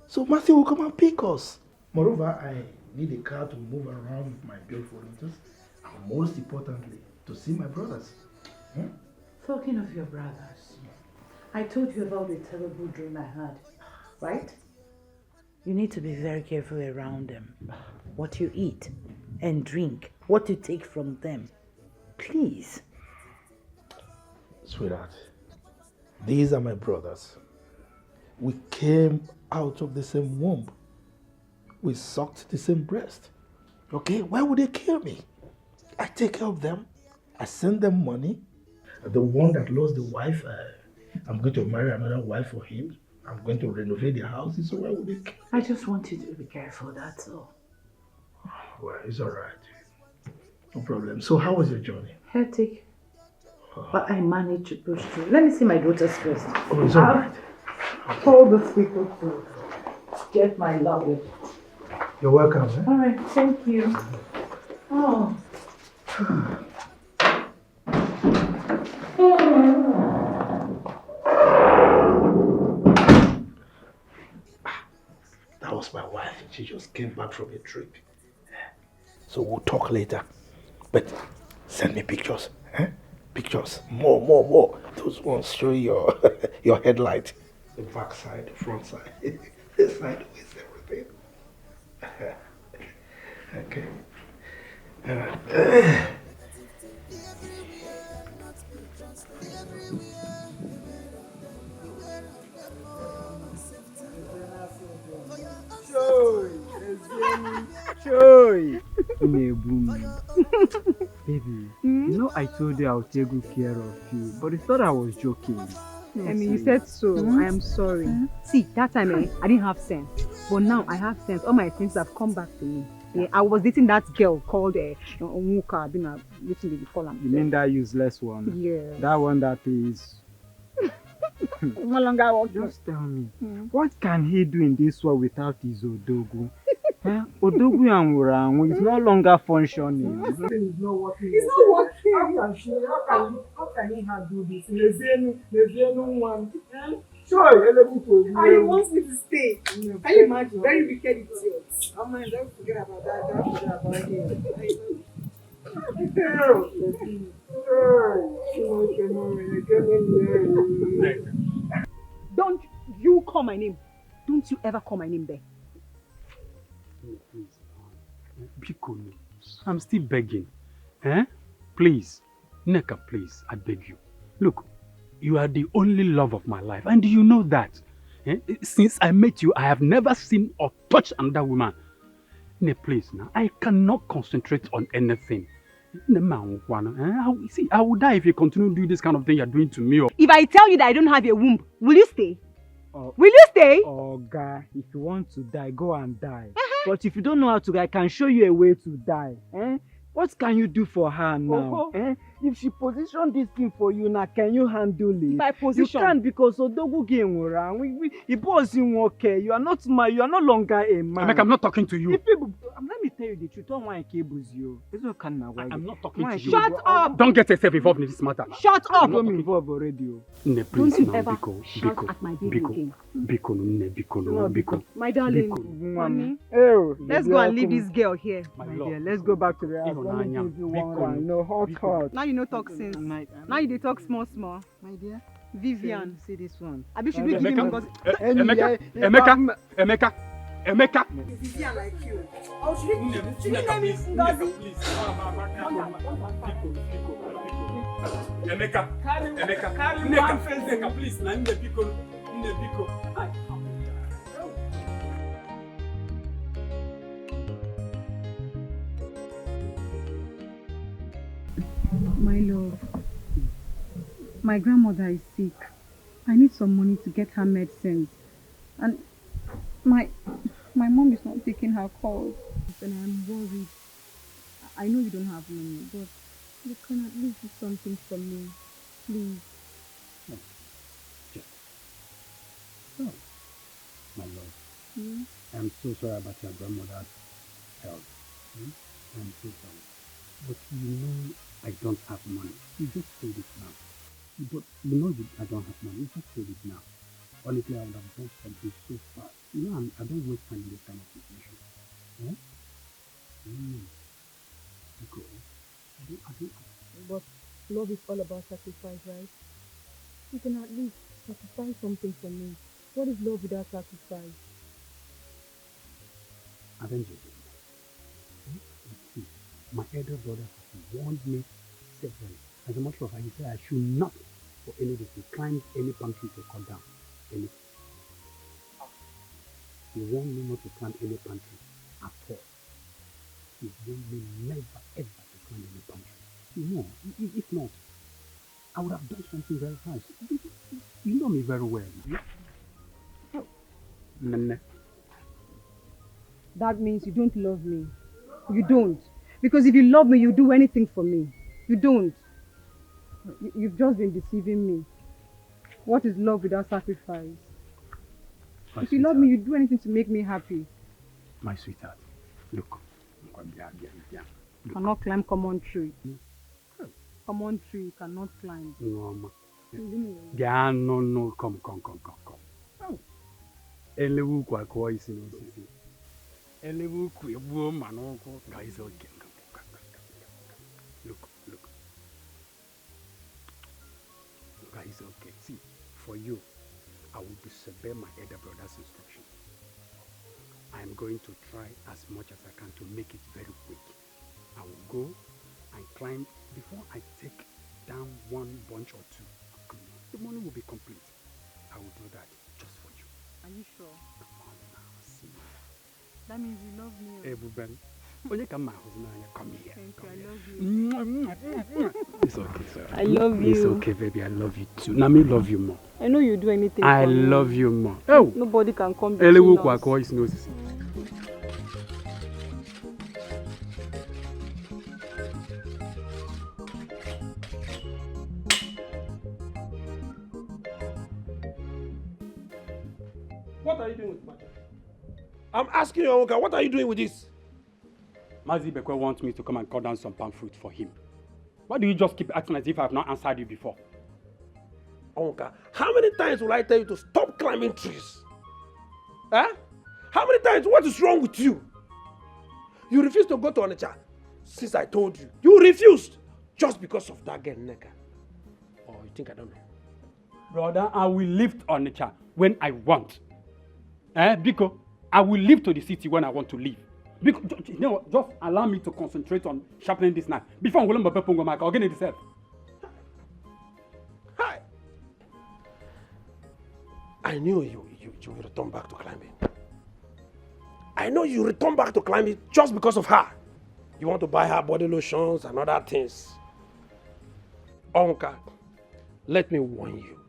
D: So Matthew will come and pick us. Moreover, I need a car to move around with my beautiful daughters, and most importantly, to see my brothers.
H: Talking of your brothers, I told you about the terrible dream I had, right? You need to be very careful around them. What you eat and drink, what you take from them. Please.
D: Sweetheart, these are my brothers. We came out of the same womb. We sucked the same breast. Okay, why would they kill me? I take care of them. I send them money. The one that lost the wife, I'm going to marry another wife for him. I'm going to renovate their houses, so why would they kill me?
H: I just want you to be careful, that's all.
D: Well, it's all right. No problem. So how was your journey?
H: Hectic. But I managed to push through. Let me see my daughters first.
D: Oh, it's all right.
H: Call those people to get my luggage.
D: You're welcome.
H: All right, thank you. Oh.
D: That was my wife. She just came back from a trip. So we'll talk later. But send me pictures. Eh? Pictures. More. Those ones show your your headlight. The back side, the front side. This side is everything. Okay.
F: Choy! Baby, you know I told you I would take good care of you, but you thought I was joking.
T: I mean, you said so. I am sorry. See, that time I didn't have sense. But now I have sense. All my things have come back to me. Yeah, I was dating that girl called Onwuka.
F: You mean that useless one?
T: Yeah.
F: That one that is...
T: No longer working.
F: Just tell me, what can he do in this world without his Odogu? Odogu and is no longer functioning.
G: It's not working. It's not working. How can he handle this? Lezenu one. Sure, and he wants me to stay. Can you imagine? Very wicked idiots. Oh man, don't forget about that. Don't forget about him.
T: Don't you call my name. Don't you ever call my name there.
S: Bikono, I'm still begging. Please, Neka, please, I beg you. Look, you are the only love of my life, and you know that. Since I met you, I have never seen or touched another woman. Ne, please, now, I cannot concentrate on anything. See, I will die if you continue doing this kind of thing you're doing to me.
T: If I tell you that I don't have a womb, will you stay? Will you stay?
F: Oh, guy, if you want to die, go and die. But if you don't know how to die, I can show you a way to die. What can you do for her now? If she position this thing for you now, can you handle it?
T: My position.
F: You can't because Odogu game around. It wasn't okay. You are not longer a man.
S: Emeka, I'm not talking to you.
F: If people, let me tell you the truth. Don't want cables you.
S: I'm not talking to you.
T: Shut up!
S: Don't get yourself involved in this matter.
T: Shut up!
F: I'm involved already.
S: Ne, please,
T: don't you
S: now,
T: ever
S: Biko,
T: shout
S: Biko,
T: at my baby
S: Biko,
T: again.
S: Biko, ne, Biko, no, Biko.
T: My darling,
S: Biko.
T: honey,
F: Oh,
T: let's go and leave this girl here.
F: My dear, let's go back to the house. Let me give you one round. You know, hot.
T: Now you know talk sense. Now you dey talk small.
F: My dear,
T: Vivian.
F: See this one.
T: Abi should we give him because
S: Emeka.
T: Vivian like you. Oh, should we name him Ngozi?
S: Emeka, please, Biko.
T: My love, my grandmother is sick. I need some money to get her medicines. And my mom is not taking her calls. And I'm worried. I know you don't have money, but you can at least do something for me. Please.
S: No, my love. I'm so sorry about your grandmother's health. I'm so sorry. But you know I don't have money. You just said it now. But you know I don't have money. You just said it now. Honestly, I would have done something so fast. You know, I don't waste time in this kind of situation. Because I don't.
T: But love is all about sacrifice, right? You can at least sacrifice something for me. What is love without sacrifice?
S: Avenge it. My elder brother warned me severally. As a matter of fact, he said I should not, for any reason, climb any palm tree to cut down any. He warned me not to climb any palm tree at all. He warned me never ever to climb any palm tree. No, if not, I would have done something very fast. You know me very well. Nene.
T: That means you don't love me. You don't. Because if you love me, you do anything for me. You don't. You've just been deceiving me. What is love without sacrifice? If you love me, you do anything to make me happy.
S: My sweetheart, look.
T: Cannot climb common tree. Common tree you cannot climb.
S: No, ma.
T: Yeah,
S: No, come. Elewu kwa kwa isi n'osisi. Elewu kwa egbuo ma n'ụkwụ ka isi oke. It's okay. See, for you, I will disobey my elder brother's instruction. I am going to try as much as I can to make it very quick. I will go and climb before I take down one bunch or two. The money will be complete. I will do that just for you.
T: Are you sure?
S: Come on now, see.
T: That means you love me.
S: Everybody. Come here.
T: Thank you, I love you.
S: It's okay, sir.
T: I love you.
S: It's okay, baby. I love you too. Nami love you more.
T: I know you do anything
S: I
T: for me.
S: love you more. Oh.
T: Nobody can come between us.
D: What are you doing with Maja? I'm asking you, Onka, what are you doing with this?
S: Mazi Bekwe wants me to come and cut down some palm fruit for him. Why do you just keep acting as if I have not answered you before?
D: Onka, how many times will I tell you to stop climbing trees? Huh? How many times? What is wrong with you? You refused to go to Onitsha since I told you. You refused just because of that girl, Neka. Oh, you think I don't know?
S: Brother, I will live on Onitsha when I want. Because I will leave to the city when I want to leave. Because, you know, just allow me to concentrate on sharpening this knife before I'm going to go back. I'll get it yourself.
D: Hi. I knew you will return back to climbing. I know you return back to climbing just because of her. You want to buy her body lotions and other things. Onka, let me warn you.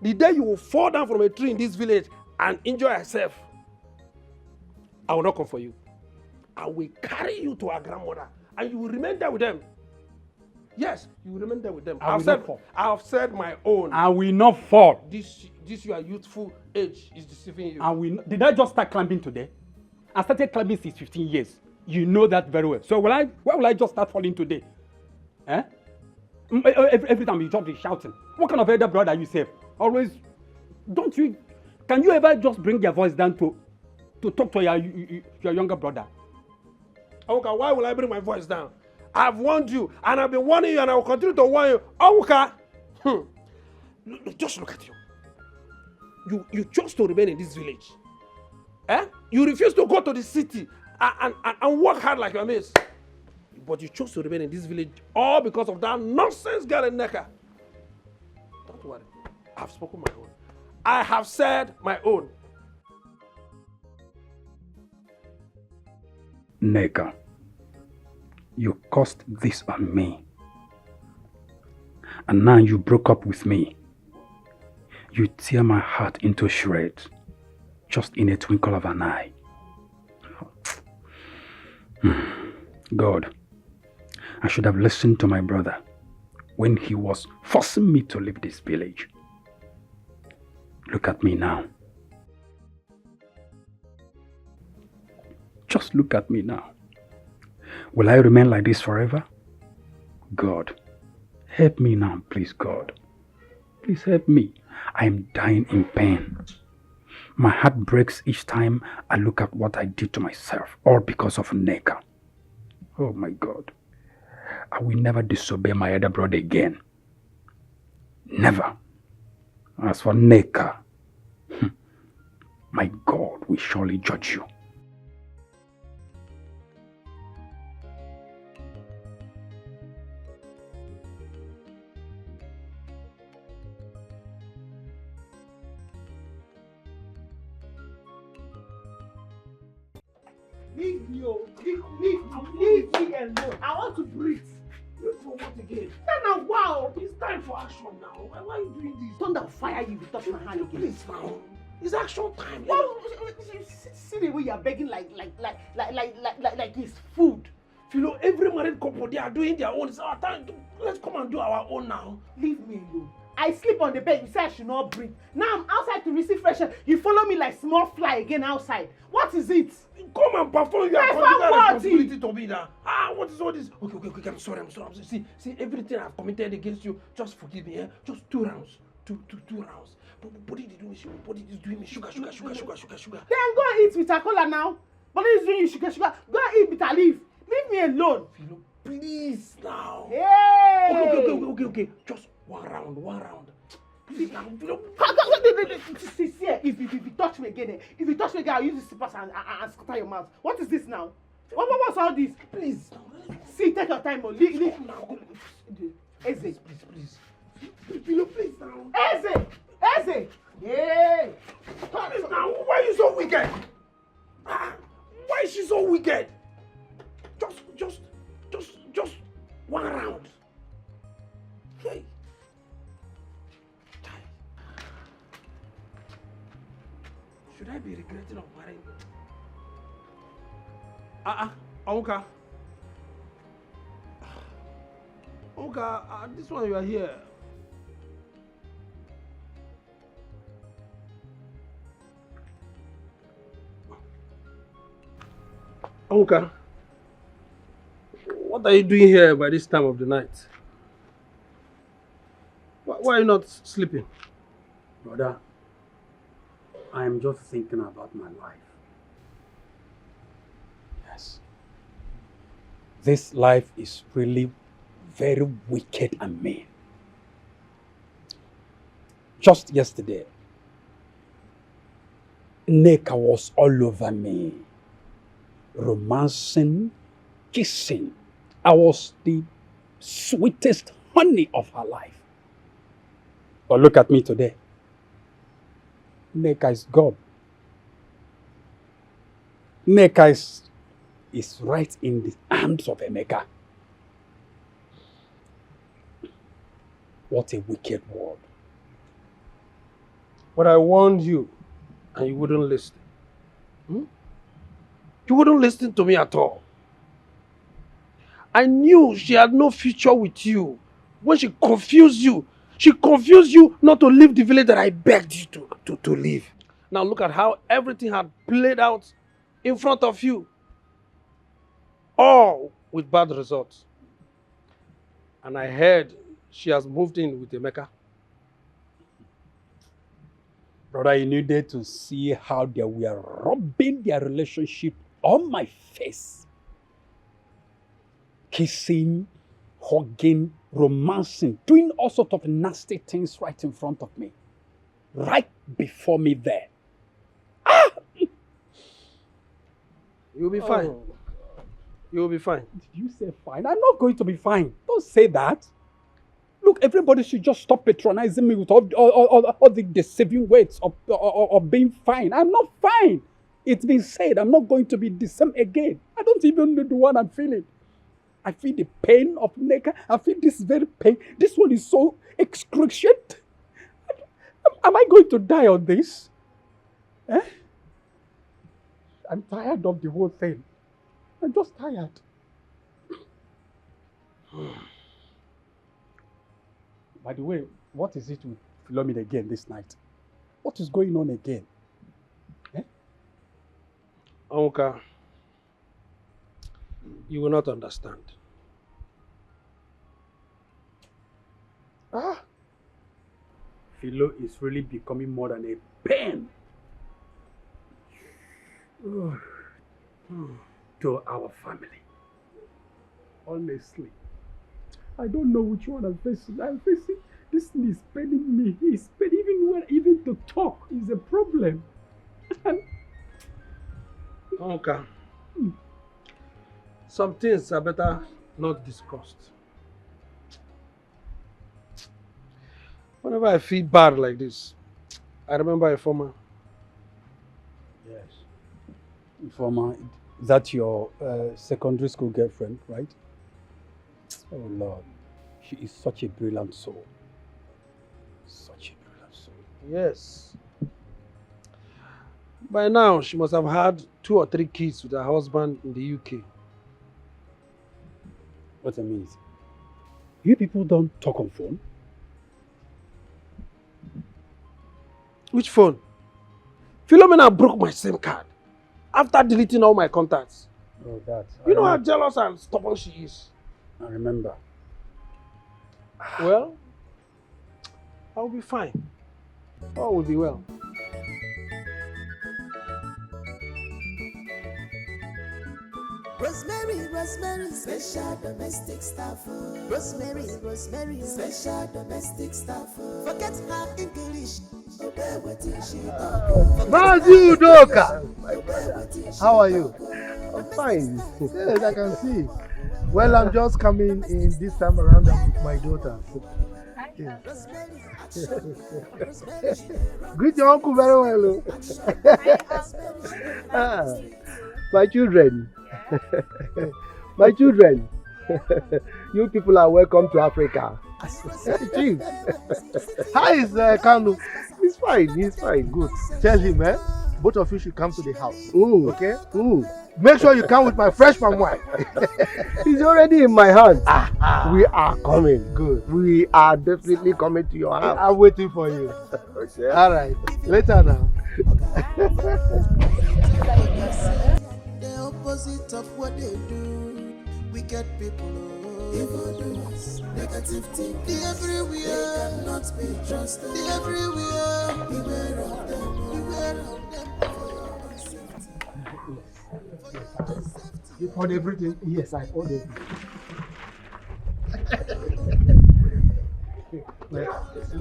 D: The day you will fall down from a tree in this village and injure yourself, I will not come for you. I will carry you to our grandmother and you will remain there with them. Yes, you will remain there with them. I have said my own.
S: I will not fall.
D: This your youthful age is deceiving you.
S: I will not. Did I just start climbing today? I started climbing since 15 years. You know that very well. So why will I just start falling today? Every time you just be shouting. What kind of elder brother are you, Save? Always, don't you? Can you ever just bring your voice down to talk to your younger brother?
D: Okay, why will I bring my voice down? I've warned you, and I've been warning you, and I will continue to warn you. Okay, just look at you. You chose to remain in this village. You refuse to go to the city and work hard like your mates. But you chose to remain in this village all because of that nonsense girl in Neka. Don't worry, I've spoken my own. I have said my own.
S: Neka, you caused this on me. And now you broke up with me. You tear my heart into shreds, just in a twinkle of an eye. God, I should have listened to my brother when he was forcing me to leave this village. Look at me now. Just look at me now. Will I remain like this forever? God, help me now, please, God. Please help me. I am dying in pain. My heart breaks each time I look at what I did to myself, all because of Neka. Oh my God. I will never disobey my elder brother again. Never. As for Neka, my God will surely judge you.
D: Leave me alone. I want to breathe. Look for what again? Now, wow, it's time for action now. Why are you doing this?
C: Thunder will fire you if you touch my hand again.
D: Please now. It's action time.
C: Well, see the way you are begging like it's food.
D: You know, every married couple, they are doing their own. It's our time. Let's come and do our own now.
C: Leave me alone. I sleep on the bed. You say I should not breathe. Now I'm outside to receive fresh air. You follow me like small fly again outside. What is it?
D: Come and perform your responsibility to me now. What is all this? Okay. I'm sorry. See, everything I've committed against you, just forgive me. Just 2 rounds. Two rounds. But body is doing me sugar. Then
C: go and eat with cola now. Body is doing you sugar. Go and eat bitter leaf. Leave me alone.
D: Philo, please now.
C: Hey.
D: Okay. Just
L: One round, one round. See, if you touch me again, I'll use the slippers and scatter your mouth. What is this now? What's all this? Please. See, take your time. Leave now. Eze, please. Please now. Eze! Yeah! Please now, why are you so wicked? Why is she so wicked? Just one round. Hey. Should I be regretting of marrying? Onka. Onka, this one you are here. Onka, what are you doing here by this time of the night? Why are you not sleeping?
S: Brother, I am just thinking about my life. Yes. This life is really very wicked and mean. Just yesterday, Neka was all over me, romancing, kissing. I was the sweetest honey of her life. But look at me today. Neka is gone. Neka is right in the arms of Emeka. What a wicked world.
L: But I warned you, and you wouldn't listen. You wouldn't listen to me at all. I knew she had no future with you. When she confused you not to leave the village that I begged you to leave. Now look at how everything had played out in front of you. All with bad results. And I heard she has moved in with Emeka.
S: Brother, you needed to see how they were rubbing their relationship on my face. Kissing, hugging, romancing, doing all sorts of nasty things right in front of me. Right before me there.
L: You'll be fine. You'll be fine.
S: Did you say fine? I'm not going to be fine. Don't say that. Look, everybody should just stop patronizing me with all the deceiving words of being fine. I'm not fine. It's been said I'm not going to be the same again. I don't even know the one I'm feeling. I feel the pain of Neka. I feel this very pain. This one is so excruciating. Am I going to die on this? I'm tired of the whole thing. I'm just tired. By the way, what is it with Philomena again this night? What is going on again?
L: Onka, you will not understand.
S: Philo is really becoming more than a pain to our family. Honestly, I don't know which one I'm facing. I'm facing this thing is paining me. It's paining even to talk is a problem.
L: Okay. Some things are better not discussed. Whenever I feel bad like this, I remember a former.
S: Yes. Former, that's your secondary school girlfriend, right? Oh Lord, she is such a brilliant soul. Such a brilliant soul.
L: Yes. By now, she must have had 2 or 3 kids with her husband in the UK.
S: What that means? You people don't talk on phone?
L: Which phone? Philomena broke my SIM card after deleting all my contacts.
S: Oh, that.
L: You know how jealous and stubborn she is.
S: I remember.
L: Well, I'll be fine. All will be well.
A: Rosemary, Rosemary, special domestic staff. Rosemary, Rosemary, special domestic staff. Forget her English. Obey what she talk.
J: Matthew Doka! How are you?
D: I'm fine.
J: Yes, I can see. Well, I'm just coming in this time around with my daughter. Yeah. Greet your uncle very well. Ah, my children. My children. You people are welcome to Africa. Chief. How is Kanu? He's fine. Good. Tell him, both of you should come to the house. Okay? Make sure you come with my fresh palm wine. He's already in my hand. We are coming. Good. We are definitely coming to your house. I'm waiting for you. Okay. All right. Later now.
A: The opposite of what they do. Wicked people. Evil doers, negative thinking everywhere, they cannot be trusted. Everywhere, beware of them for your safety.
J: You poured everything? Yes, I poured everything.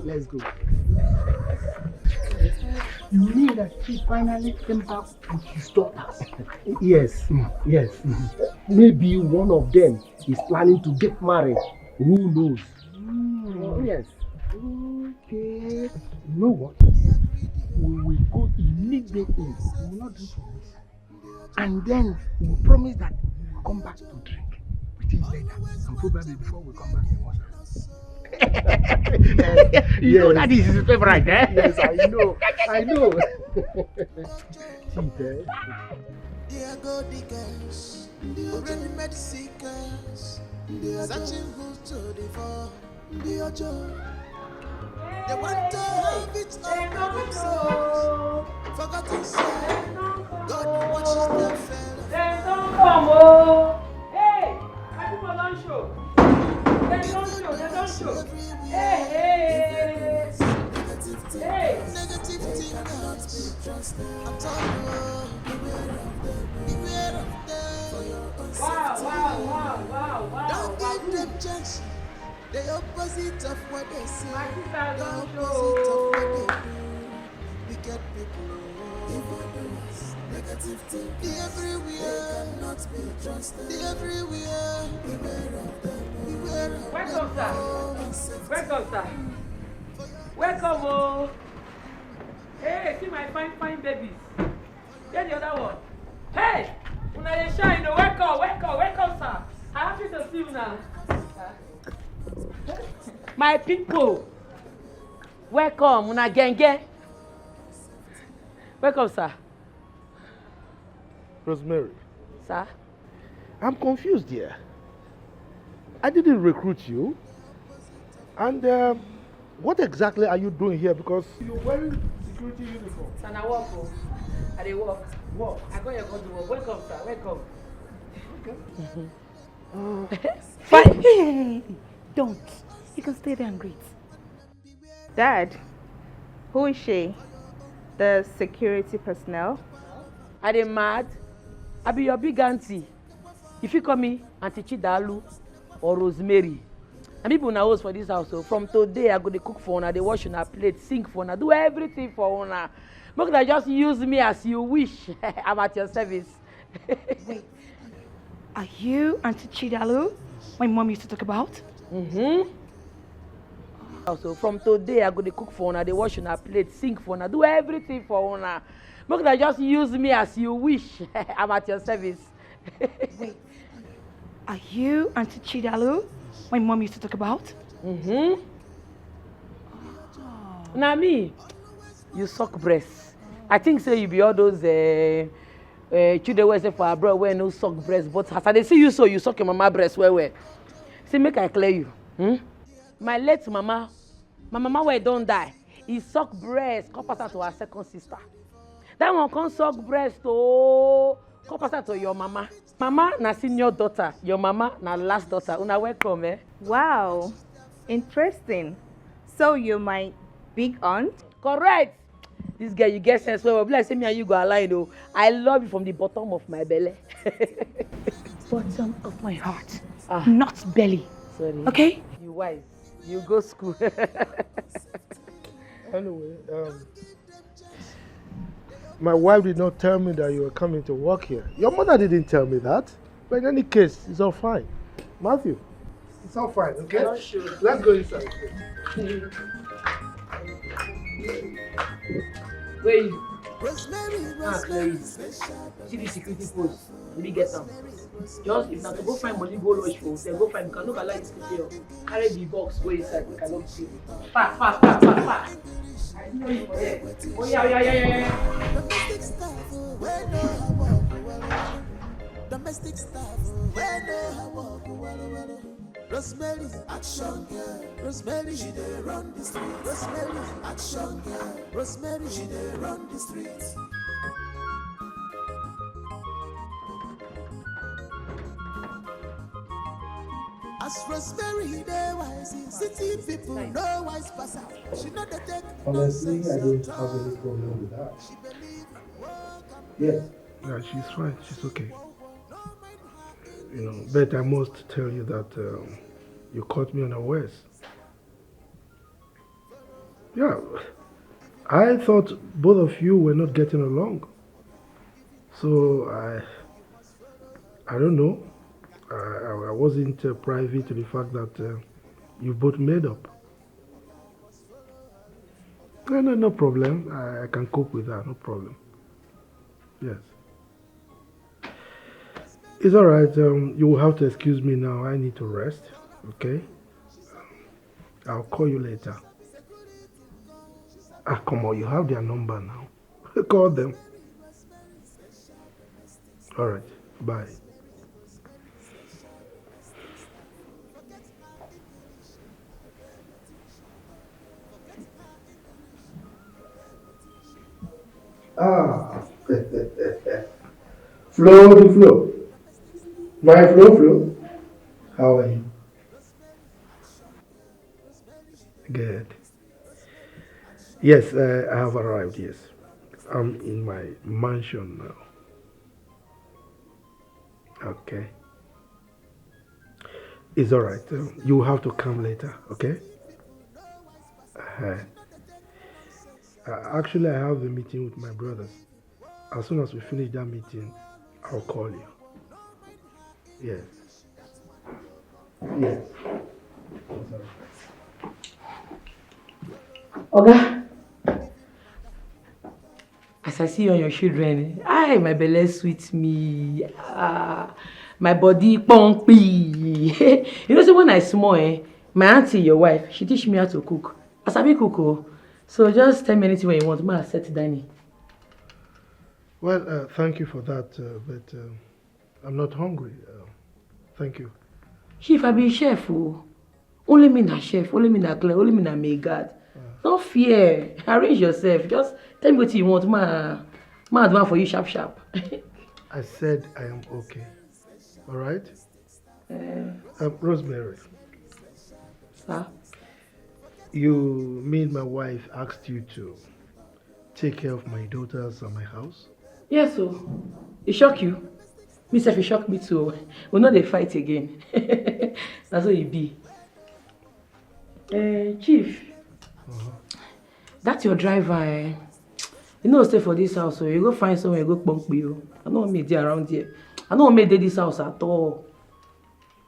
J: Let's go. You mean that he finally came back with his daughters? Yes. Maybe one of them is planning to get married. Who knows? Yes. Okay. You know what? We will go immediately. We will not do for this. And then we will promise that we will come back to drink with him later. And probably before we come back, we must. You know that is his favorite, eh? Yes, I know.
A: They are go diggers, ready-made seekers, searching who to devour. They are joy. They want to have it all by themselves. Forgotten soul. God watches their fellow.
B: They don't come, oh! Hey! I do my lunch show. They don't show. Hey!
A: Negative thing cannot be trusted. I'm telling you, beware of them for your own safety.
B: Wow.
A: Don't give them chance. The opposite of what they say. The opposite of what they do. Wicked people, evil doers, negative thinking everywhere, they cannot be trusted. Everywhere, beware of them.
B: Welcome, sir. Welcome, oh. Hey, see my fine babies. Get the other one. Hey, una dey shine. Welcome, sir. I'm happy to see you now. My people, welcome, una genge. Welcome, sir.
J: Rosemary.
B: Sir?
J: I'm confused here. I didn't recruit you. And what exactly are you doing here? Because you're wearing security uniform.
B: Sir, I walk. I dey walk. I got your call to work. Welcome, sir. Welcome.
Q: Fine. Hey, don't. You can stay there and greet. Dad, who is she? The security personnel?
B: Are they mad? I be your big auntie. If you call me Auntie Chidalu or Rosemary, and people now host for this house. So from today, I go to cook for una, they wash una plate, sing for una, do everything for una. Make una just use me as you wish. I'm at your service.
R: Wait, are you Auntie Chidalu? My mom used to talk about?
B: Also, from today, I go to cook for una, they wash una plate, sing for una, do everything for una. Make una just use me as you wish. I'm at your service.
R: Wait, are you Auntie Chidalu? My mom used to talk about?
B: Now me, you suck breasts. I think so you be all those children wey say for abroad wey no suck breast, but as I dey see you so you suck your mama breast well. See, make I clear you. My late mama, my mama wey don die, he suck breast, come pass her to her second sister. That one come suck breast come pass her to your mama. Mama na senior daughter, your mama na last daughter. Una welcome, eh?
Q: Wow, interesting. So you're my big aunt?
B: Correct. This girl, you get sense well. Be like say me and you go align, oh. I love you from the bottom of my belly.
R: Bottom of my heart, not belly.
B: Sorry.
R: Okay?
B: You wise. You go school.
J: Anyway, my wife did not tell me that you were coming to work here. Your mother didn't tell me that. But in any case, it's all fine. Matthew, it's all fine, okay?
B: Not sure.
J: Let's go inside.
B: Where you? Clary. See the security post. Let me get them. Just if not to go find money, go lodge for hotel. Go find. You cannot allow this to carry the box. Go inside. We cannot see. Fast. I know you for there. Oh yeah.
A: Domestic stuff, where no Rosemary, action girl. Rosemary, she dey run the street. Rosemary, action girl. Rosemary, she dey run the street. As Rosemary, they wise, city people no wise pass out. She know the take.
J: Honestly, I don't have any problem with that. Yes. Yeah, she's fine. She's okay. You know, but I must tell you that you caught me unawares. Yeah, I thought both of you were not getting along. So I don't know. I wasn't privy to the fact that you both made up. No problem. I can cope with that. No problem. Yes. It's all right. You will have to excuse me now. I need to rest. Okay? I'll call you later. Come on. You have their number now. Call them. All right. Bye. Flow. My Flo. How are you? Good. Yes, I have arrived, yes. I'm in my mansion now. Okay. It's all right. You have to come later, okay? Actually, I have a meeting with my brothers. As soon as we finish that meeting, I'll call you. Yes. Yes.
B: Okay. As I see you and your children, my belly sweet me. My body pumpy. You know, so when I small, my auntie, your wife, she teach me how to cook. As I be cook, so just tell me anything when you want. Ma set dining.
J: Well, thank you for that, but I'm not hungry. Thank you.
B: Chief, I be chef. Only me na chef, only me na clean, only me na make God. Don't fear. Arrange yourself. Just tell me what you want. Ma do one for you sharp.
J: I said I am okay. All right? Rosemary.
B: Sir?
J: You mean my wife asked you to take care of my daughters and my house?
B: Yes, so. It shock you? Me self, it shock me too. We'll not they fight again. That's what it be. Chief. That's your driver. You know, stay for this house, so you go find somewhere, you go bunk you. I don't want me there around here. I don't want me there this house at all.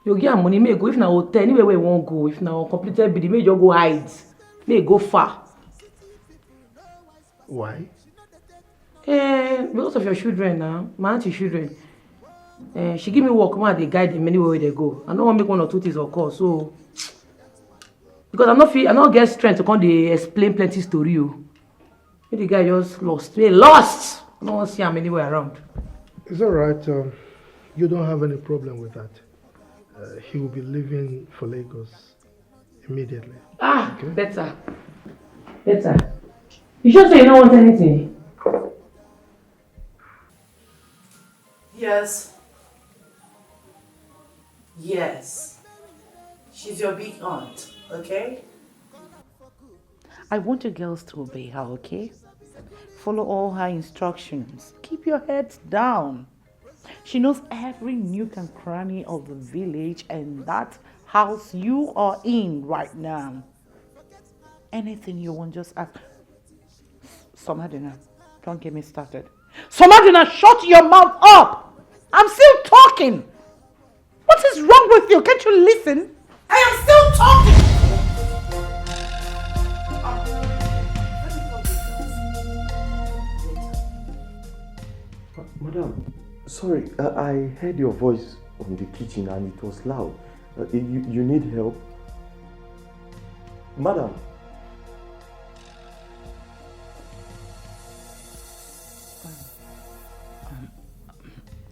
B: You get money, may go. If na hotel, anywhere where you won't go. If na completed bidding, may you go hide. May go far.
J: Why?
B: Because of your children now, my auntie children. She give me work, man, they guide them anywhere they go. I don't want to make 1 or 2 things occur, so because I not get strength to come they explain plenty story. You. The guy just lost. He lost. I don't want to see him anywhere around.
J: It's all right. You don't have any problem with that. He will be leaving for Lagos immediately.
B: Okay? Better. You sure say you don't want anything?
H: Yes. She's your big aunt, okay?
C: I want you girls to obey her, okay? Follow all her instructions. Keep your head down. She knows every nook and cranny of the village and that house you are in right now. Anything you want, just ask. Somadina, don't get me started. Somadina, shut your mouth up! I'm still talking! What is wrong with you? Can't you listen? I am still talking!
K: Madam, sorry, I heard your voice on the kitchen and it was loud. You need help? Madam.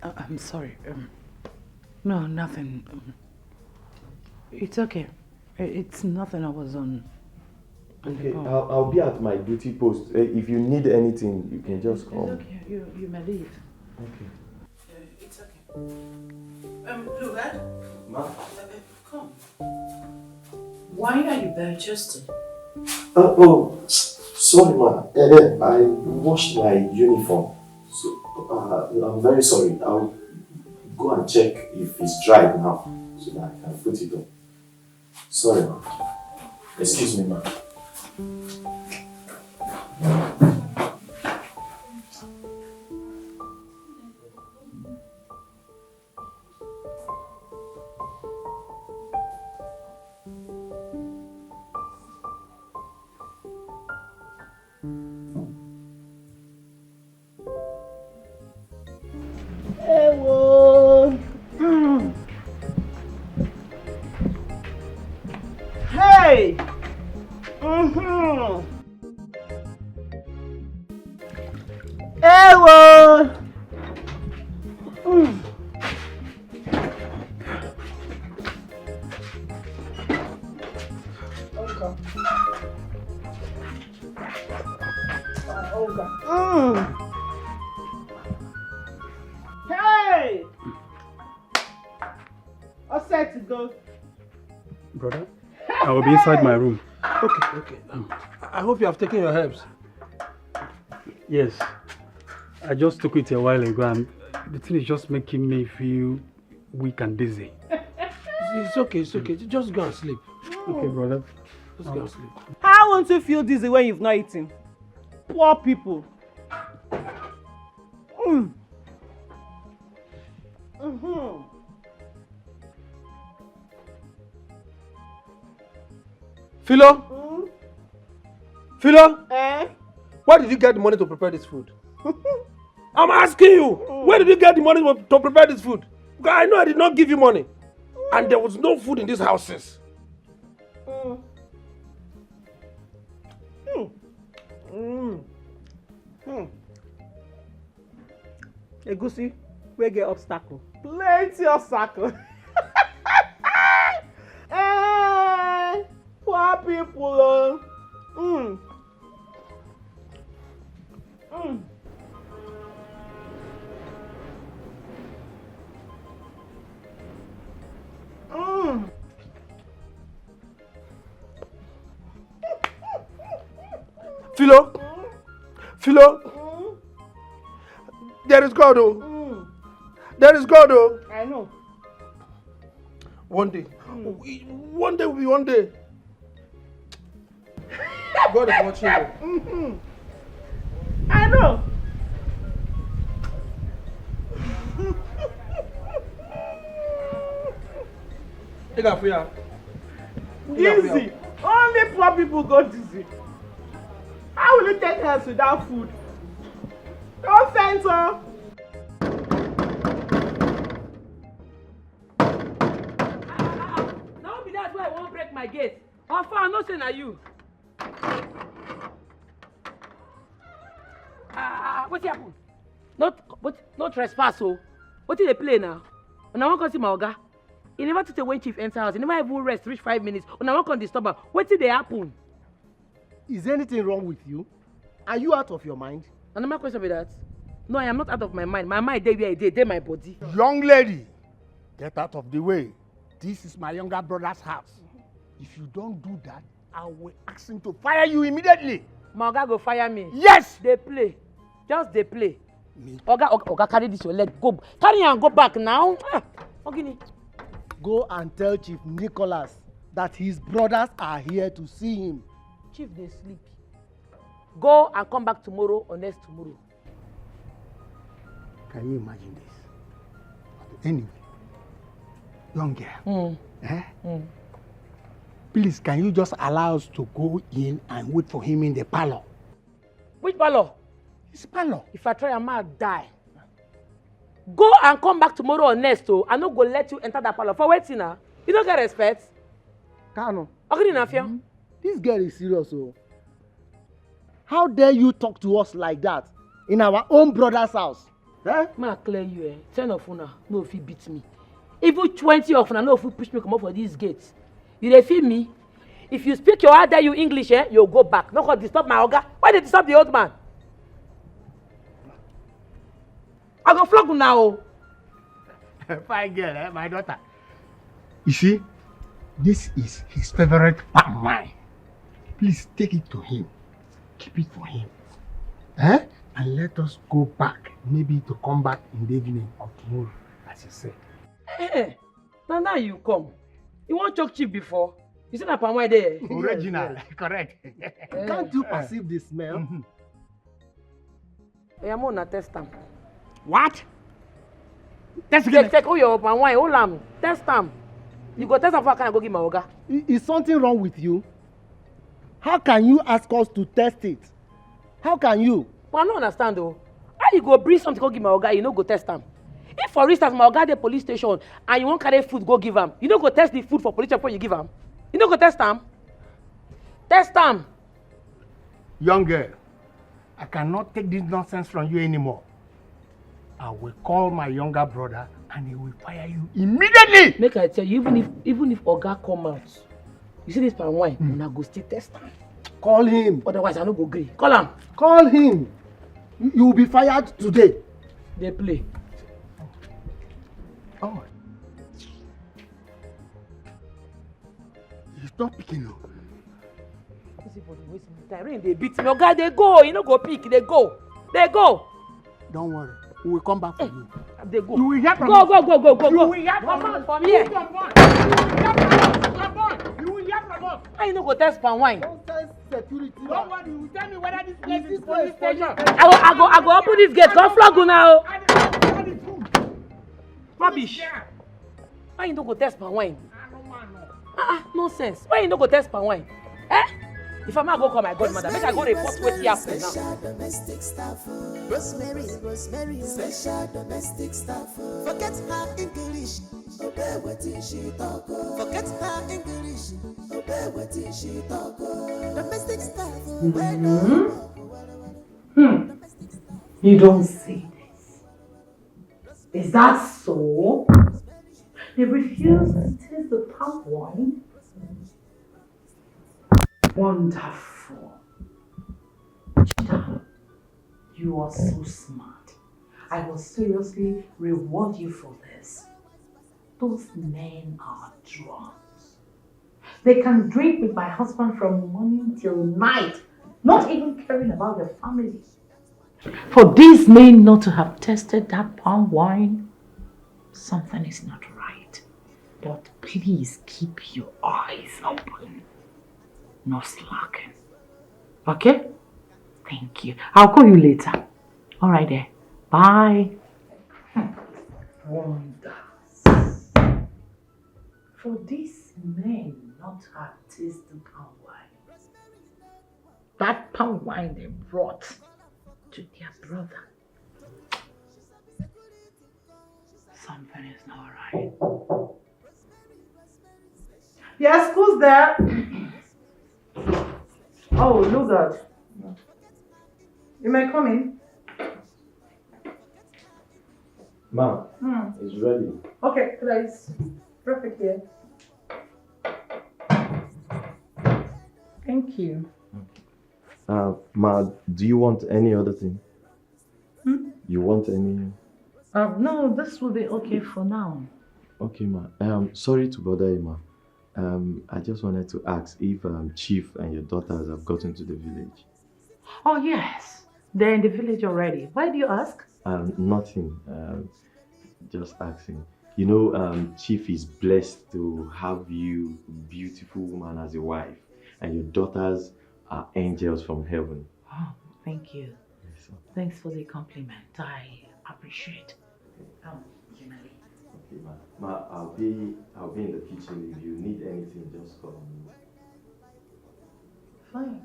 C: I'm sorry. No, nothing. It's okay. It's nothing. I was on.
K: Okay, I'll be at my duty post. If you need anything, you can just come.
C: It's okay. You may leave.
K: Okay.
C: It's okay. Bluebird?
K: Ma?
C: Come. Why are you very chested?
K: Sorry, ma. I washed my uniform. So, I'm very sorry. I'll go and check if it's dried now so that I can put it on. Sorry, ma. Excuse me, ma.
T: Hello. Hey. Hello. Hey! All set to go.
S: Brother, I will be inside my room.
J: Okay. I hope you have taken your herbs.
S: Yes. I just took it a while ago and the thing is just making me feel weak and dizzy.
J: It's okay. Just go and sleep.
S: Okay, brother.
J: Just go and sleep.
T: How won't you feel dizzy when you've not eaten? Poor people.
J: Philo? Philo?
T: Eh?
J: Where did you get the money to prepare this food? I'm asking you, where did you get the money to prepare this food? Because I know I did not give you money. And there was no food in these houses.
T: Egusi, we get obstacle. Plenty obstacle. Poor people.
J: Philo? There is God, oh. There is God, oh.
T: I know.
J: One day. One day will be one day. God is watching you.
T: I know. Dizzy. Only poor people go dizzy. How will you take health without food? No sense, oh.
B: Now be that why I won't break my gate. How far? I'm not saying are you. What happened? No trespass, oh. What did they play now? And I won't come see my oga. He never took the when chief enter house. He never even rest, reach 5 minutes. And I won't come disturb her. What did they happen?
J: Is anything wrong with you? Are you out of your mind?
B: And my question be that? No, I am not out of my mind. My mind dey where it dey my body.
L: Young lady, get out of the way. This is my younger brother's house.
J: If you don't do that, I will ask him to fire you immediately.
B: My oga go fire me.
J: Yes.
B: They play. Just they play. Oga, carry this your leg. Go. Carry and go back now. Okay.
J: Go and tell Chief Nicholas that his brothers are here to see him.
B: Chief, they sleep. Go and come back tomorrow or next tomorrow.
L: Can you imagine this? Anyway, young girl, please, can you just allow us to go in and wait for him in the parlor?
B: Which parlor?
L: His parlor.
B: If I try, I might die. Go and come back tomorrow or next, oh. I no go let you enter that parlor. For waiting now. You don't get respect.
J: Kano.
B: Okay,
J: this girl is serious, oh. How dare you talk to us like that in our own brother's house?
B: Eh? Ma clear you, eh? 10 of una, no if you beat me. Even 20 of una, no if you push me come up for these gates. You dey feel me? If you speak your other you English, eh, you'll go back. No go disturb my oga. Why they disturb the old man? I go flog you now.
L: Fine girl, my daughter. You see, this is his favorite palm wine. Please take it to him. Keep it for him. And let us go back. Maybe to come back in the evening or tomorrow, as you said.
B: Eh, now you come. You want choke chip before? You see that palm wine there?
L: Original, correct.
J: Can't you perceive the smell?
B: I'm gonna test them.
L: What?
B: Take all your palm wine, hold am. Test them. You go test them before I can go give my oga.
J: Is something wrong with you? How can you ask us to test it? How can you?
B: Well, I don't understand though. How you go bring something go give my oga, you no go test them? If for instance my oga dey police station and you wan carry food go give am, you no go test the food for police before you give am? You no go test am? Test am.
L: Young girl, I cannot take this nonsense from you anymore. I will call my younger brother and he will fire you immediately.
B: Make I tell you, even if oga come out, you see this palm wine, una go still test am.
J: Call him.
B: Otherwise I no go gree. Call am.
J: Call him. You will be fired today.
B: They play.
L: Oh. He's not picking up.
B: Rain they beat me. Oga, they go. You no go pick. They go. They go.
L: Don't worry. We will come back for you.
B: They go.
L: You will hear from
B: go,
L: us.
B: go, go, go, go,
L: You
B: go.
L: will hear from us.
B: From here.
L: Come on. You will hear from us. Come on. You will hear from us.
B: Why you no go test palm wine?
J: Don't test security.
L: Don't worry. You will tell me whether this place is police station.
B: I go open this gate. Come flog you now. Rubbish. Why you no go test palm wine? Nonsense. Why you no go test palm wine? Eh? If I'm not go call my godmother, make I go report wetin happen now.
A: Special domestic staff. Rosemary, special domestic staff. Forget her English, obey wetin she talk. Forget her English, obey wetin she talk. Domestic staff.
H: You don't say this. Is that so? They refuse to taste the palm wine? Wonderful. Chita, you are so smart. I will seriously reward you for this. Those men are drunks. They can drink with my husband from morning till night, not even caring about their family. For these men not to have tasted that palm wine, something is not right. But please keep your eyes open. No slacking. Okay? Thank you. I'll call you later. Alright then. Bye. Wonders. For these men not to have tasted palm wine, that palm wine they brought to their brother, something is not right. Yes, who's there? Oh, look at. You may come in.
K: Ma, it's ready.
H: Okay, please. Perfect here. Thank you.
K: Ma, do you want any other thing? You want any?
H: No, this will be okay for now.
K: Okay, ma. Sorry to bother you, ma. I just wanted to ask if Chief and your daughters have gotten to the village.
H: Oh, yes. They're in the village already. Why do you ask?
K: Nothing. Just asking. You know, Chief is blessed to have you, beautiful woman, as a wife, and your daughters are angels from heaven.
H: Oh, thank you. Thanks for the compliment. I appreciate. Jimali.
K: Okay, ma, I'll be in the kitchen. If you need anything, just call me.
H: Fine.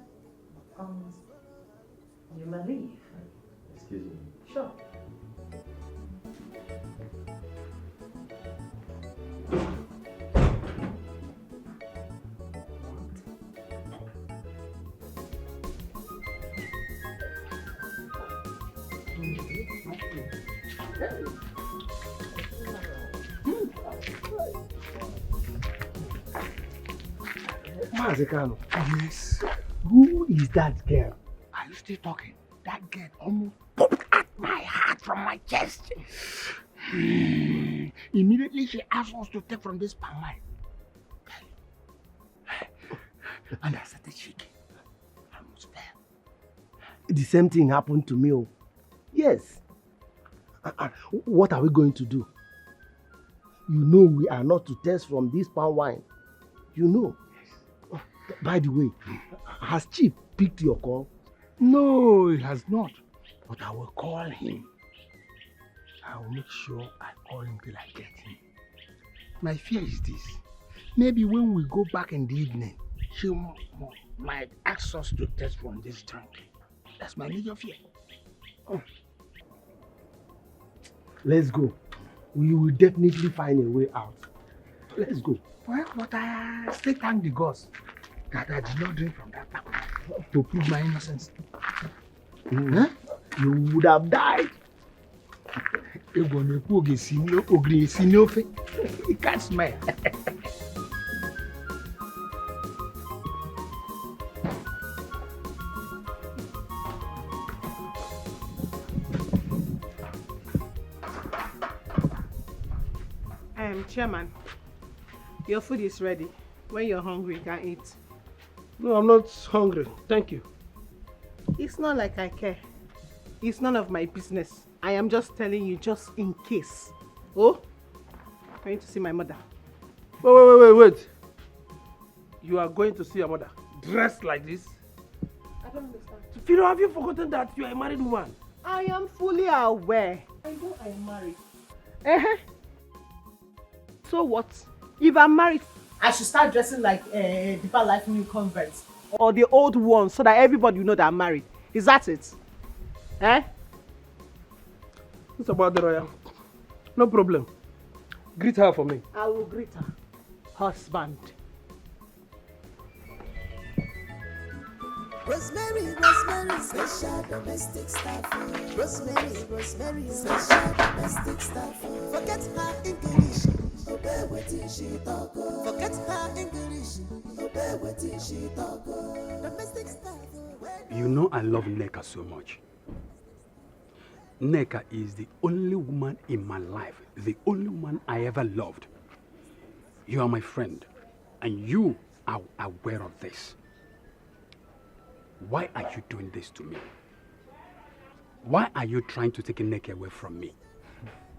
H: You may leave.
K: Excuse me.
H: Sure.
J: Mazekano.
L: Yes.
J: Who is that girl?
L: Are you still talking? That girl almost popped at my heart from my chest. Immediately she asked us to take from this palm wine. And I started shaking. I almost fell.
J: The same thing happened to me. Oh. Yes. What are we going to do? You know we are not to test from this palm wine. You know. Oh, by the way, has Chief picked your call?
L: No, he has not. But I will call him. I will make sure I call him till I get him. My fear is this. Maybe when we go back in the evening, she might ask us to test from this drink. That's my major fear.
J: Oh. Let's go. We will definitely find a way out. Let's go.
L: Well, but I still thank the gods that I did not drink from that tap to prove my innocence.
J: Huh? You would have died.
L: You can't smell.
G: Chairman, your food is ready. When you're hungry, you can eat.
J: No, I'm not hungry. Thank you.
G: It's not like I care. It's none of my business. I am just telling you just in case. Oh, I'm going to see my mother.
J: Wait. You are going to see your mother dressed like this?
G: I don't understand.
J: Fido, have you forgotten that you are a married woman?
G: I am fully aware. I know I am married. So what? If I'm married, I should start dressing like Deeper Life new converts or the old ones so that everybody will know that I'm married. Is that it?
J: It's about the royal. No problem. Greet her for me.
G: I will greet her. Husband.
A: Rosemary, special domestic staff. Rosemary, special domestic staff. Forget her English, obey what she talk. Forget her English, obey what she talk. Domestic staff.
S: You know I love Nneka so much. Nneka is the only woman in my life, the only woman I ever loved. You are my friend, and you are aware of this. Why are you doing this to me? Why are you trying to take Nneka away from me?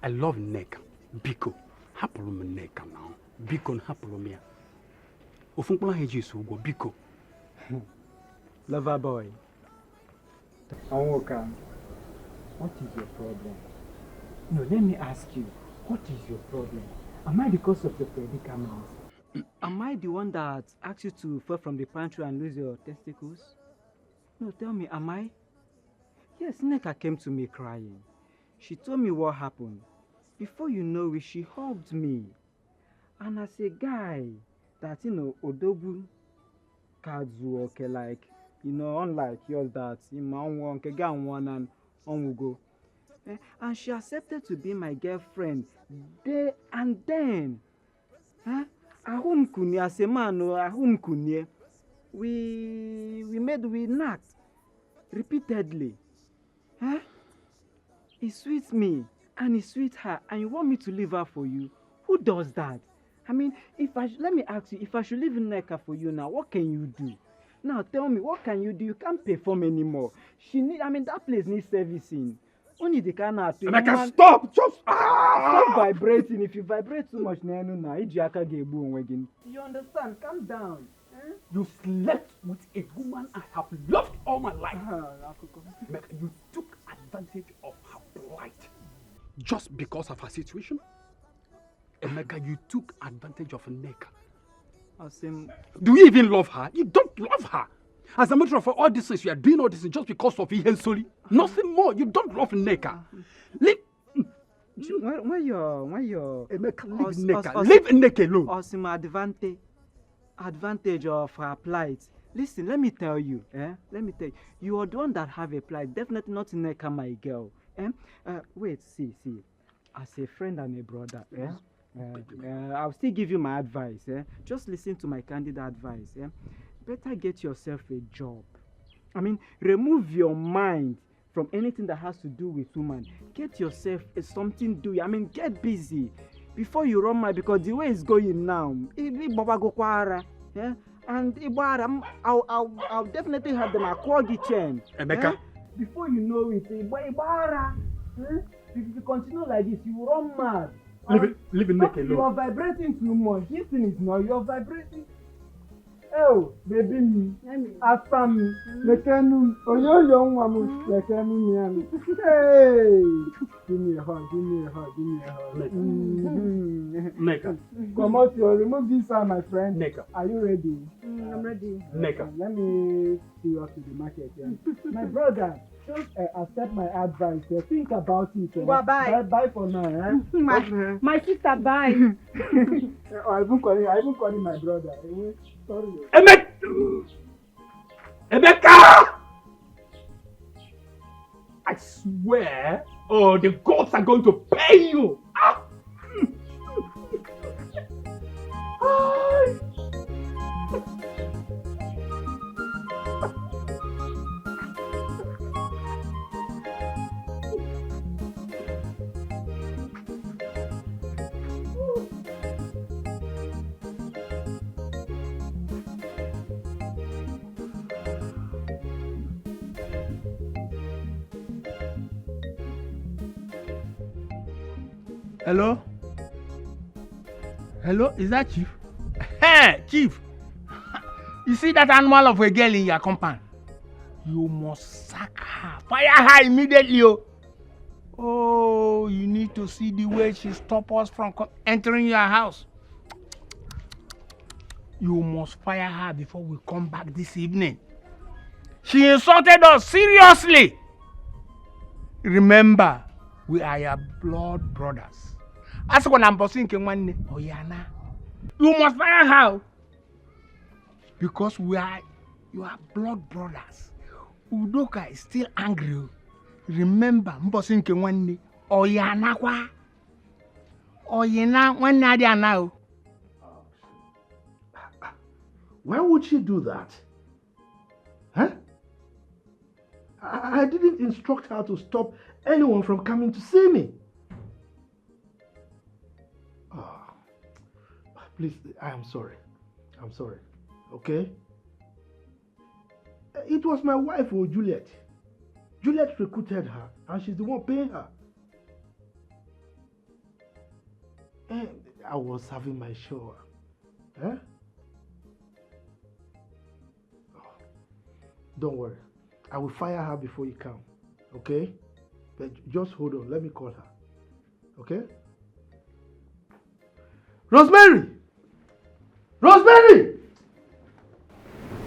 S: I love Nneka. Biko, hapuru m Nneka now. Biko, hapuru m ya. Ofunkula heji sugo, Biko.
F: Lover boy. Anwoka, what is your problem? No, let me ask you, what is your problem? Am I the cause of your predicament? Am I the one that asked you to fall from the pantry and lose your testicles? No, tell me, am I? Yes, Nneka came to me crying. She told me what happened. Before you know it, she hugged me. And as a guy that, Odogu Kazu, okay, like, unlike yours that, and on will go. And she accepted to be my girlfriend there and then. Ahum kunye, as a man, ahum kunye. We knocked repeatedly. It sweets me and it sweets her, and you want me to leave her for you? Who does that? I mean, let me ask you, if I should live in Neka for you now, what can you do? Now tell me, what can you do? You can't perform anymore. That place needs servicing. Only the kind of
S: Emeka, stop!
F: Stop vibrating. If you vibrate too much, you understand? Calm down.
S: You slept with a woman I have loved all my life. Emeka, you took advantage of her plight just because of her situation. Emeka, you took advantage of Neka. Do you even love her? You don't love her. As a matter of fact, all this is you are doing all this just because of Ihensoli. Nothing more. You don't love Neka. Leave.
F: When you're
S: Emeka, leave Neka. Leave Neka alone.
F: Awesome advantage of her plight. Listen, let me tell you. Let me tell you. You are the one that have a plight. Definitely not Neka, my girl. Wait, see. As a friend and a brother, I'll still give you my advice. Just listen to my candid advice. Better get yourself a job. Remove your mind from anything that has to do with woman. Get yourself something to do. Get busy before you run mad, because the way it's going now, and I'll definitely have them acquire the chain.
S: Emeka.
F: Before you know it, if you continue like this, you will run mad.
S: Leave Neka alone.
F: You are vibrating too much. This thing is not. You are vibrating. Oh, baby me. After me. Lekenu. Oh, young woman. Lekenu me. Hey. Give me a hug.
S: Neka.
F: Come out here. Remove this side, my friend.
S: Neka.
F: Are you ready?
Q: I'm ready.
S: Neka.
F: Let me see you up to the market. My brother, just accept my advice. Think about it.
Q: Bye.
F: Bye for now.
Q: My sister, bye.
F: I even calling my brother. Sorry.
S: Emeka! I swear, the gods are going to pay you.
J: Hello? Hello, is that Chief? Hey, Chief! You see that animal of a girl in your compound? You must sack her. Fire her immediately, oh! Oh, you need to see the way she stopped us from entering your house. You must fire her before we come back this evening. She insulted us seriously. Remember, we are your blood brothers. As when I'm bossing Kemwane, Oyana, you must fire her. Because you are blood brothers. Udoka is still angry. Remember, Mbosin Kemwane, Oyana kwa. Oyana, when Nadia now.
D: Why would she do that? Huh? I didn't instruct her to stop anyone from coming to see me. Oh, please, I am sorry. I'm sorry. Okay? It was my wife, Juliet. Juliet recruited her, and she's the one paying her. And I was having my shower. Huh? Don't worry. I will fire her before you come. Okay? But just hold on. Let me call her. Okay? Rosemary! Rosemary!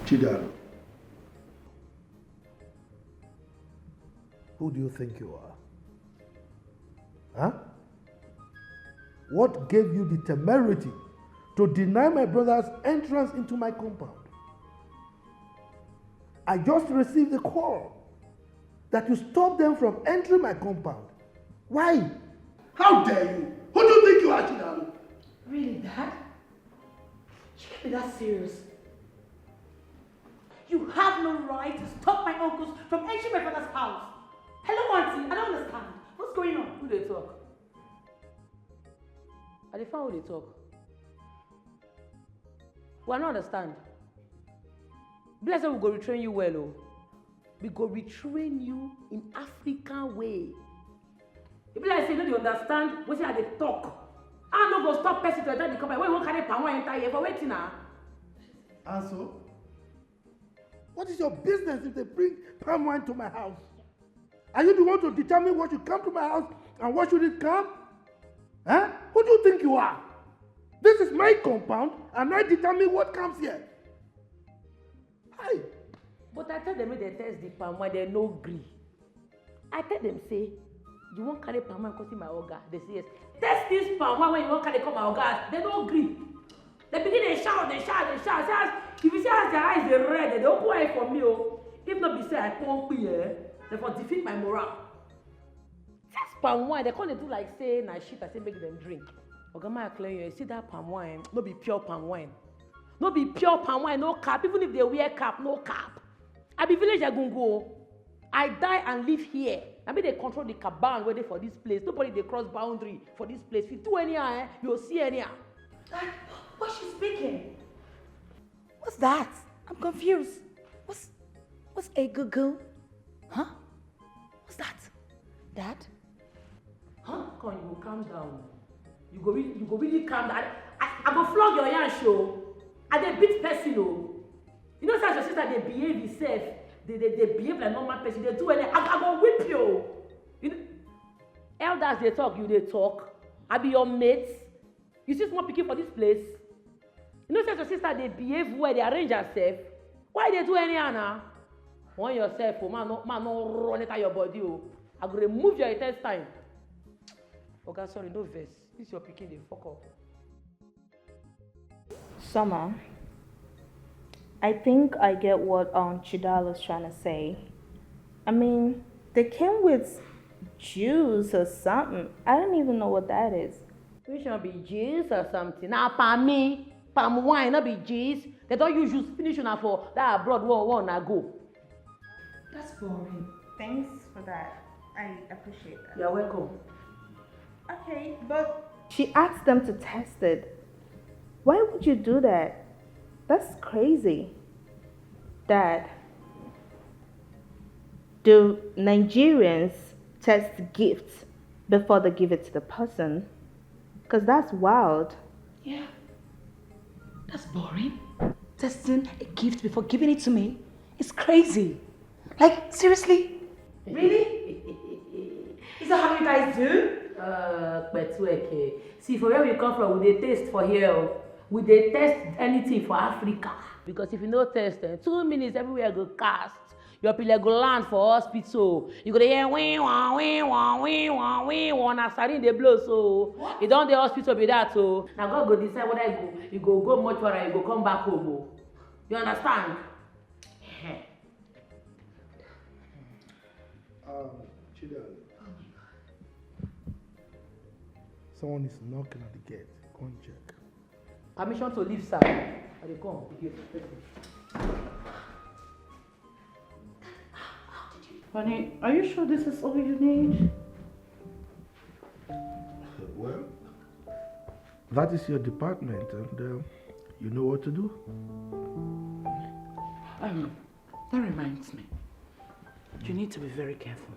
D: Chidaro. Who do you think you are? Huh? What gave you the temerity to deny my brother's entrance into my compound? I just received a call that you stopped them from entering my compound. Why? How dare you? Who do you think you are, Chidaro?
O: Really, Dad? You can't be that serious. You have no right to stop my uncles from entering my father's house. Hello, Auntie. I don't understand. What's going on?
B: Who they talk? I dey find who they talk. We don't understand. Bless we go retrain you well, oh. We go retrain you in African way. If like say you don't understand what I dey talk, I no go stop person to enter the company. When you wan carry palm wine enter here for waiting now.
L: And so, what is your business if they bring palm wine to my house? Are you the one to determine what should come to my house and what shouldn't come? Huh? Who do you think you are? This is my compound and I determine what comes here. Hi.
B: But I tell them when they test the palm wine, they no agree. I tell them say, you won't carry palm wine because my oga. They say yes. Test this palm wine when you won't carry come my oga. They don't agree. They begin to shout. If you see as their eyes they red, they don't go away from me. Oh. If not be say I can't be here, they for defeat my morale. Test palm wine, they can't do like say na shit. I say make them drink. Oga ma clear you. See that palm wine? No be pure palm wine. No be pure palm wine. No cap. Even if they wear cap, no cap. I be village Agungo. I die and live here. I mean they control the caban where they for this place. Nobody they cross boundary for this place. If you do anyhow, you'll see anyhow.
O: What's she speaking? What's that? I'm confused. What's a goo? Huh? What's that? Dad?
B: Huh? Come on, you go calm down. You go really calm down. I go flog your yarn show. I dey beat person oh. You know as your sister they behave itself. They behave like normal person. They do anything. I go whip you. You know, elders they talk, you they talk. I be your mates. You see small pikin for this place. You know as your sister they behave well, they arrange herself. Why they do anyhow now? Want yourself, oh man, no run it out your body oh. I go remove your intestine. Okay, sorry, no verse. This your pikin, they fuck up.
Q: Summer, I think I get what Chidala's trying to say. I mean, they came with juice or something. I don't even know what that is.
B: Which one be juice or something? Now, palm wine, not be juice. They don't use juice finish una for that abroad one go.
Q: That's boring. Thanks for that. I appreciate that.
B: You're welcome.
Q: Okay, but she asked them to test it. Why would you do that? That's crazy. Dad, do Nigerians test gifts before they give it to the person? Because that's wild.
O: Yeah. That's boring. Testing a gift before giving it to me is crazy. Like, seriously? Really? Is that how you guys do?
B: See, for where we come from, we dey taste for here. We dey test anything for Africa. Because if you no test, 2 minutes everywhere go cast. Your people go land for hospital. You go dey hear wee wah wee wah wee wah wee wah. Na sarin dey blow so. You don dey hospital be that so. Now God go decide whether you go mortuary, you go come back home. Oh. You understand?
L: Chidera. Someone is knocking at the gate. Go and check.
B: Permission to leave, sir. I dey come.
H: Honey, are you sure this is all you need?
L: Well, that is your department and you know what to do.
H: That reminds me. You need to be very careful.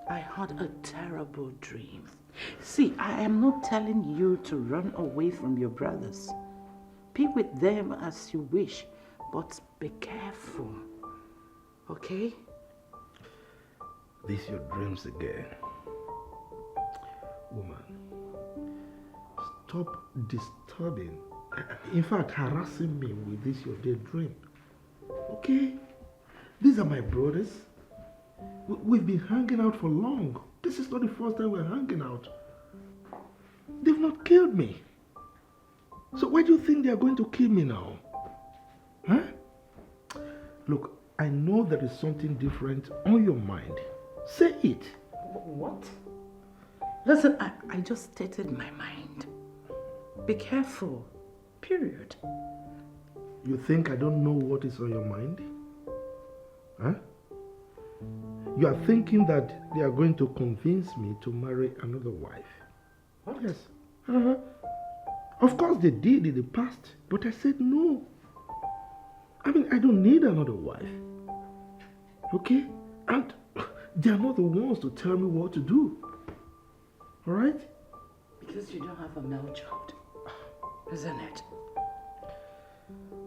H: I had a terrible dream. See, I am not telling you to run away from your brothers. Be with them as you wish, but be careful. Okay?
L: These your dreams again. Woman, stop disturbing, in fact harassing me with this your daydream. Okay? These are my brothers. We've been hanging out for long. This is not the first time we're hanging out. They've not killed me. So why do you think they're going to kill me now? Huh? Look, I know there is something different on your mind. Say it.
H: What? Listen, I just stated my mind. Be careful. Period.
L: You think I don't know what is on your mind? Huh? You are thinking that they are going to convince me to marry another wife.
H: What?
L: Yes.
J: Of course they did in the past, but I said no. I mean, I don't need another wife. Okay? And they are not the ones to tell me what to do. Alright?
C: Because you don't have a male child, isn't it?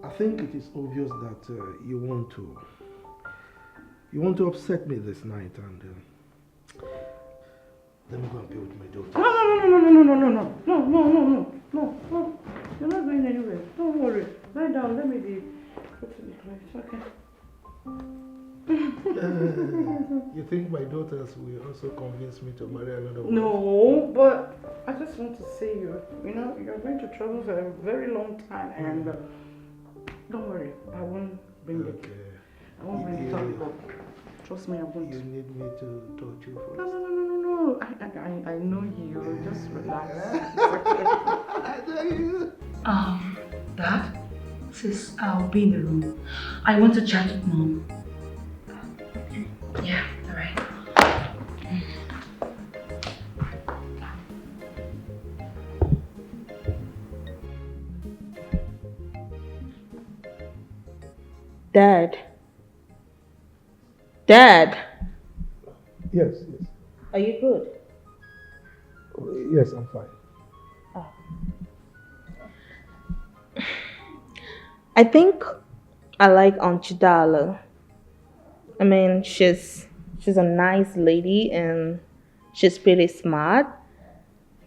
J: I think it is obvious that you want to upset me this night, and let me go and be with my daughter.
C: No. You're not going anywhere. Don't worry. Lie down. Let me be. Go to the place. Okay.
J: You think my daughters will also convince me to marry another wife?
C: No, but I just want to see you. You know, you're going to travel for a very long time, and don't worry, I won't bring it. I won't bring it up. Trust me, I won't.
J: You need me to touch you first?
C: No. I know you. Just relax.
O: Dad, sis, I'll be in the room. I want to chat with Mom. Yeah, alright.
Q: Dad. Dad.
J: Yes.
Q: Are you good?
J: Yes, I'm fine.
Q: I think I like Aunt Chidala. I mean, she's a nice lady and she's pretty smart.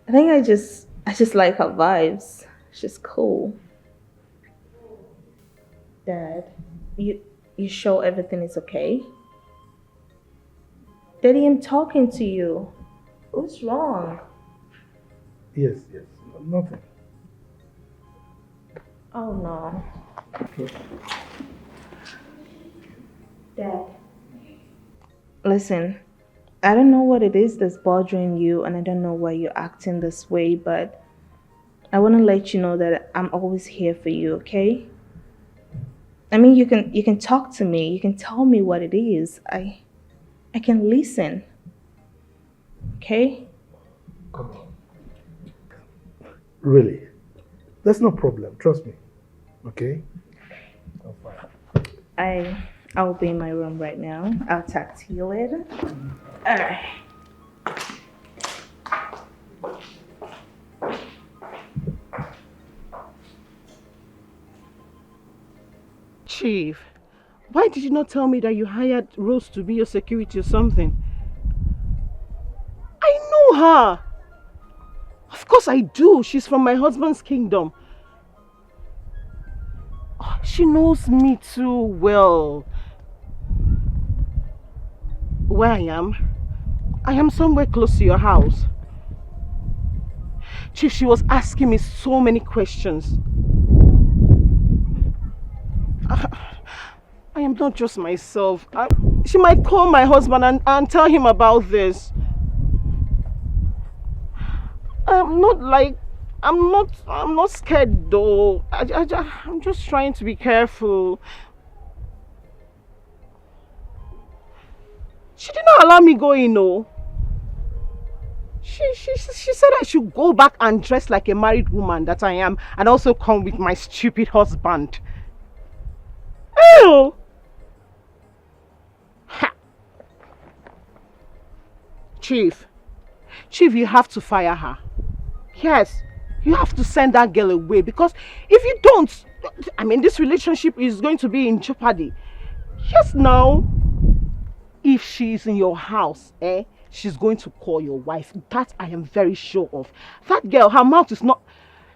Q: I think I just like her vibes. She's cool. Dad, you sure everything is okay? Daddy, I'm talking to you. What's wrong?
J: Yes, nothing.
Q: Oh no.
J: Okay.
Q: Dad. Listen, I don't know what it is that's bothering you and I don't know why you're acting this way, but I want to let you know that I'm always here for you, okay? I mean, you can talk to me. You can tell me what it is. I can listen. Okay?
J: Come on. Really? That's no problem. Trust me. Okay? I'm fine.
Q: I'll be in my room right now. I'll talk to you later. Alright.
T: Chief, why did you not tell me that you hired Rose to be your security or something? I know her. Of course I do. She's from my husband's kingdom. Oh, she knows me too well. Where I am somewhere close to your house. Chief, she was asking me so many questions. I am not just myself. She might call my husband and tell him about this. I'm not scared though. I'm just trying to be careful. She did not allow me go in, no. She said I should go back and dress like a married woman that I am and also come with my stupid husband. Ew! Ha. Chief, you have to fire her. Yes, you have to send that girl away because if you don't, I mean, this relationship is going to be in jeopardy. Yes, now, if she's in your house, she's going to call your wife. That I am very sure of. That girl, her mouth is not...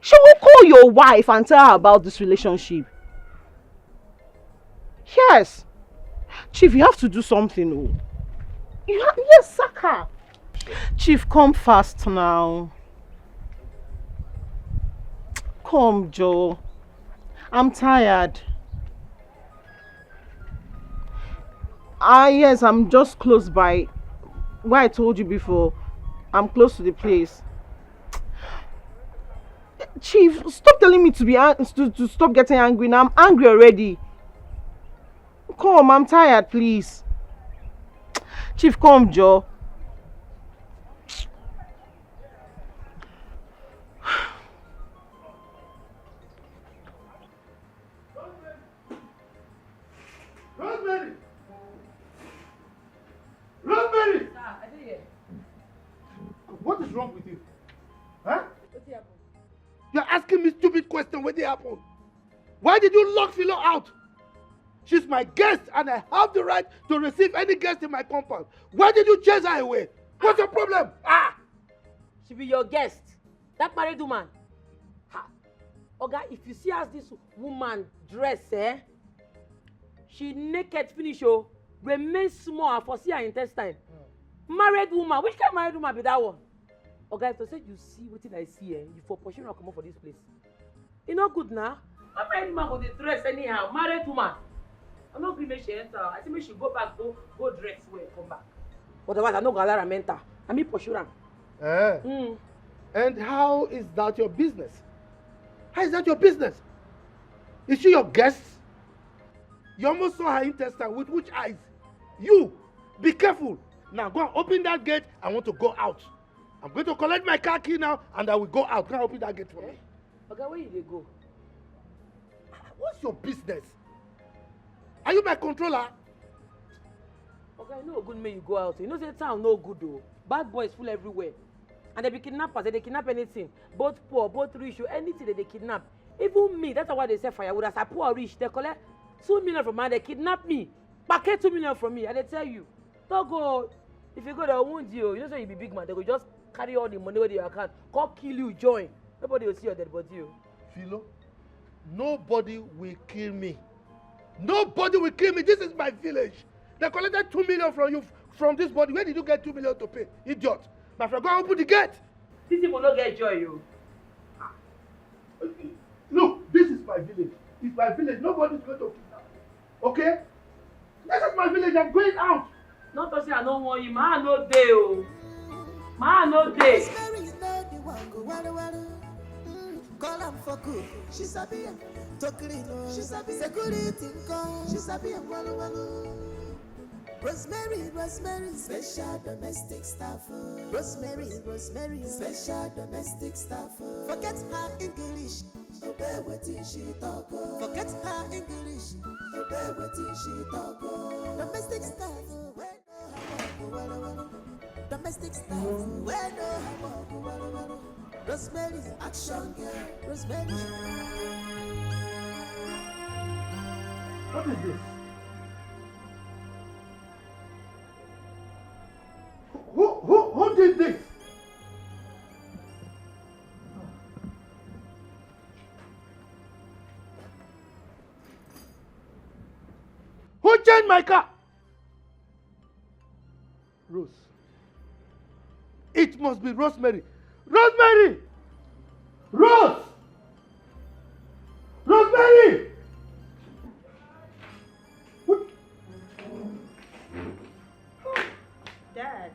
T: She will call your wife and tell her about this relationship. Yes. Chief, you have to do something. Oh. Yes, sack her. Chief, come fast now. Come, Joe. I'm tired. Yes, I'm just close by. Where I told you before, I'm close to the place. Chief, stop telling me to stop getting angry now. I'm angry already. Come, I'm tired, please. Chief, come, Joe.
J: happened? Why did you lock Philo out? She's my guest and I have the right to receive any guest in my compound. Why did you chase her away? What's your problem?
B: She be your guest. That married woman. Ha. Oga, if you see as this woman dress, she naked finish, oh, remain small for see her intestine. Married woman, which kind of married woman be that one? Oga, if you say you see what I see, you for pushing her come up for this place. It's not good now. That married woman go dey dress anyhow. Married woman. I'm not going to make she enter. I think she go back, go dress well, come back. Otherwise, I no go allow her enter. I mean pursue her.
J: And how is that your business? How is that your business? Is she your guest? You almost saw her intestine with which eyes? You, be careful. Now go and open that gate. I want to go out. I'm going to collect my car key now and I will go out. Go and open that gate for me.
B: Okay, where you dey go?
J: What's your business? Are you my controller?
B: Okay, I know good make you go out. You know say town no good though. Bad boys full everywhere. And they be kidnappers, they kidnap anything. Both poor, both rich, or anything that they kidnap. Even me, that's why they say firewood. As I poor or rich, they collect 2 million from me, they kidnap me. Packet 2 million from me, and they tell you, don't go. If you go, they wound you. You know say you be big man, they go just carry all the money with your account, come kill you, join. Nobody will see your dead body.
J: Philo, nobody will kill me. Nobody will kill me. This is my village. They collected 2 million from you, from this body. Where did you get 2 million to pay? Idiot. My friend, go and open the gate.
B: These people don't get joy, you.
J: Look, this is my village. It's my village. Nobody's going to kidnap me. Okay? This is my village. I'm going out.
B: Not to say I don't want you. Man, no day, oh. Man, no day.
A: Call am for good. She sabi am. Tokiri, she sabi security. She sabi am. Rosemary, Rosemary, special domestic staff. Rosemary, Rosemary, special domestic staff. Forget her English, obey wetin she talk. Forget her English, obey wetin she talk. Domestic staff, domestic staff, Rosemary, action girl, Rosemary.
J: What is this? Who did this? Who changed my car? Rose. It must be Rosemary. Rosemary! Rose! Rosemary!
Q: Dad,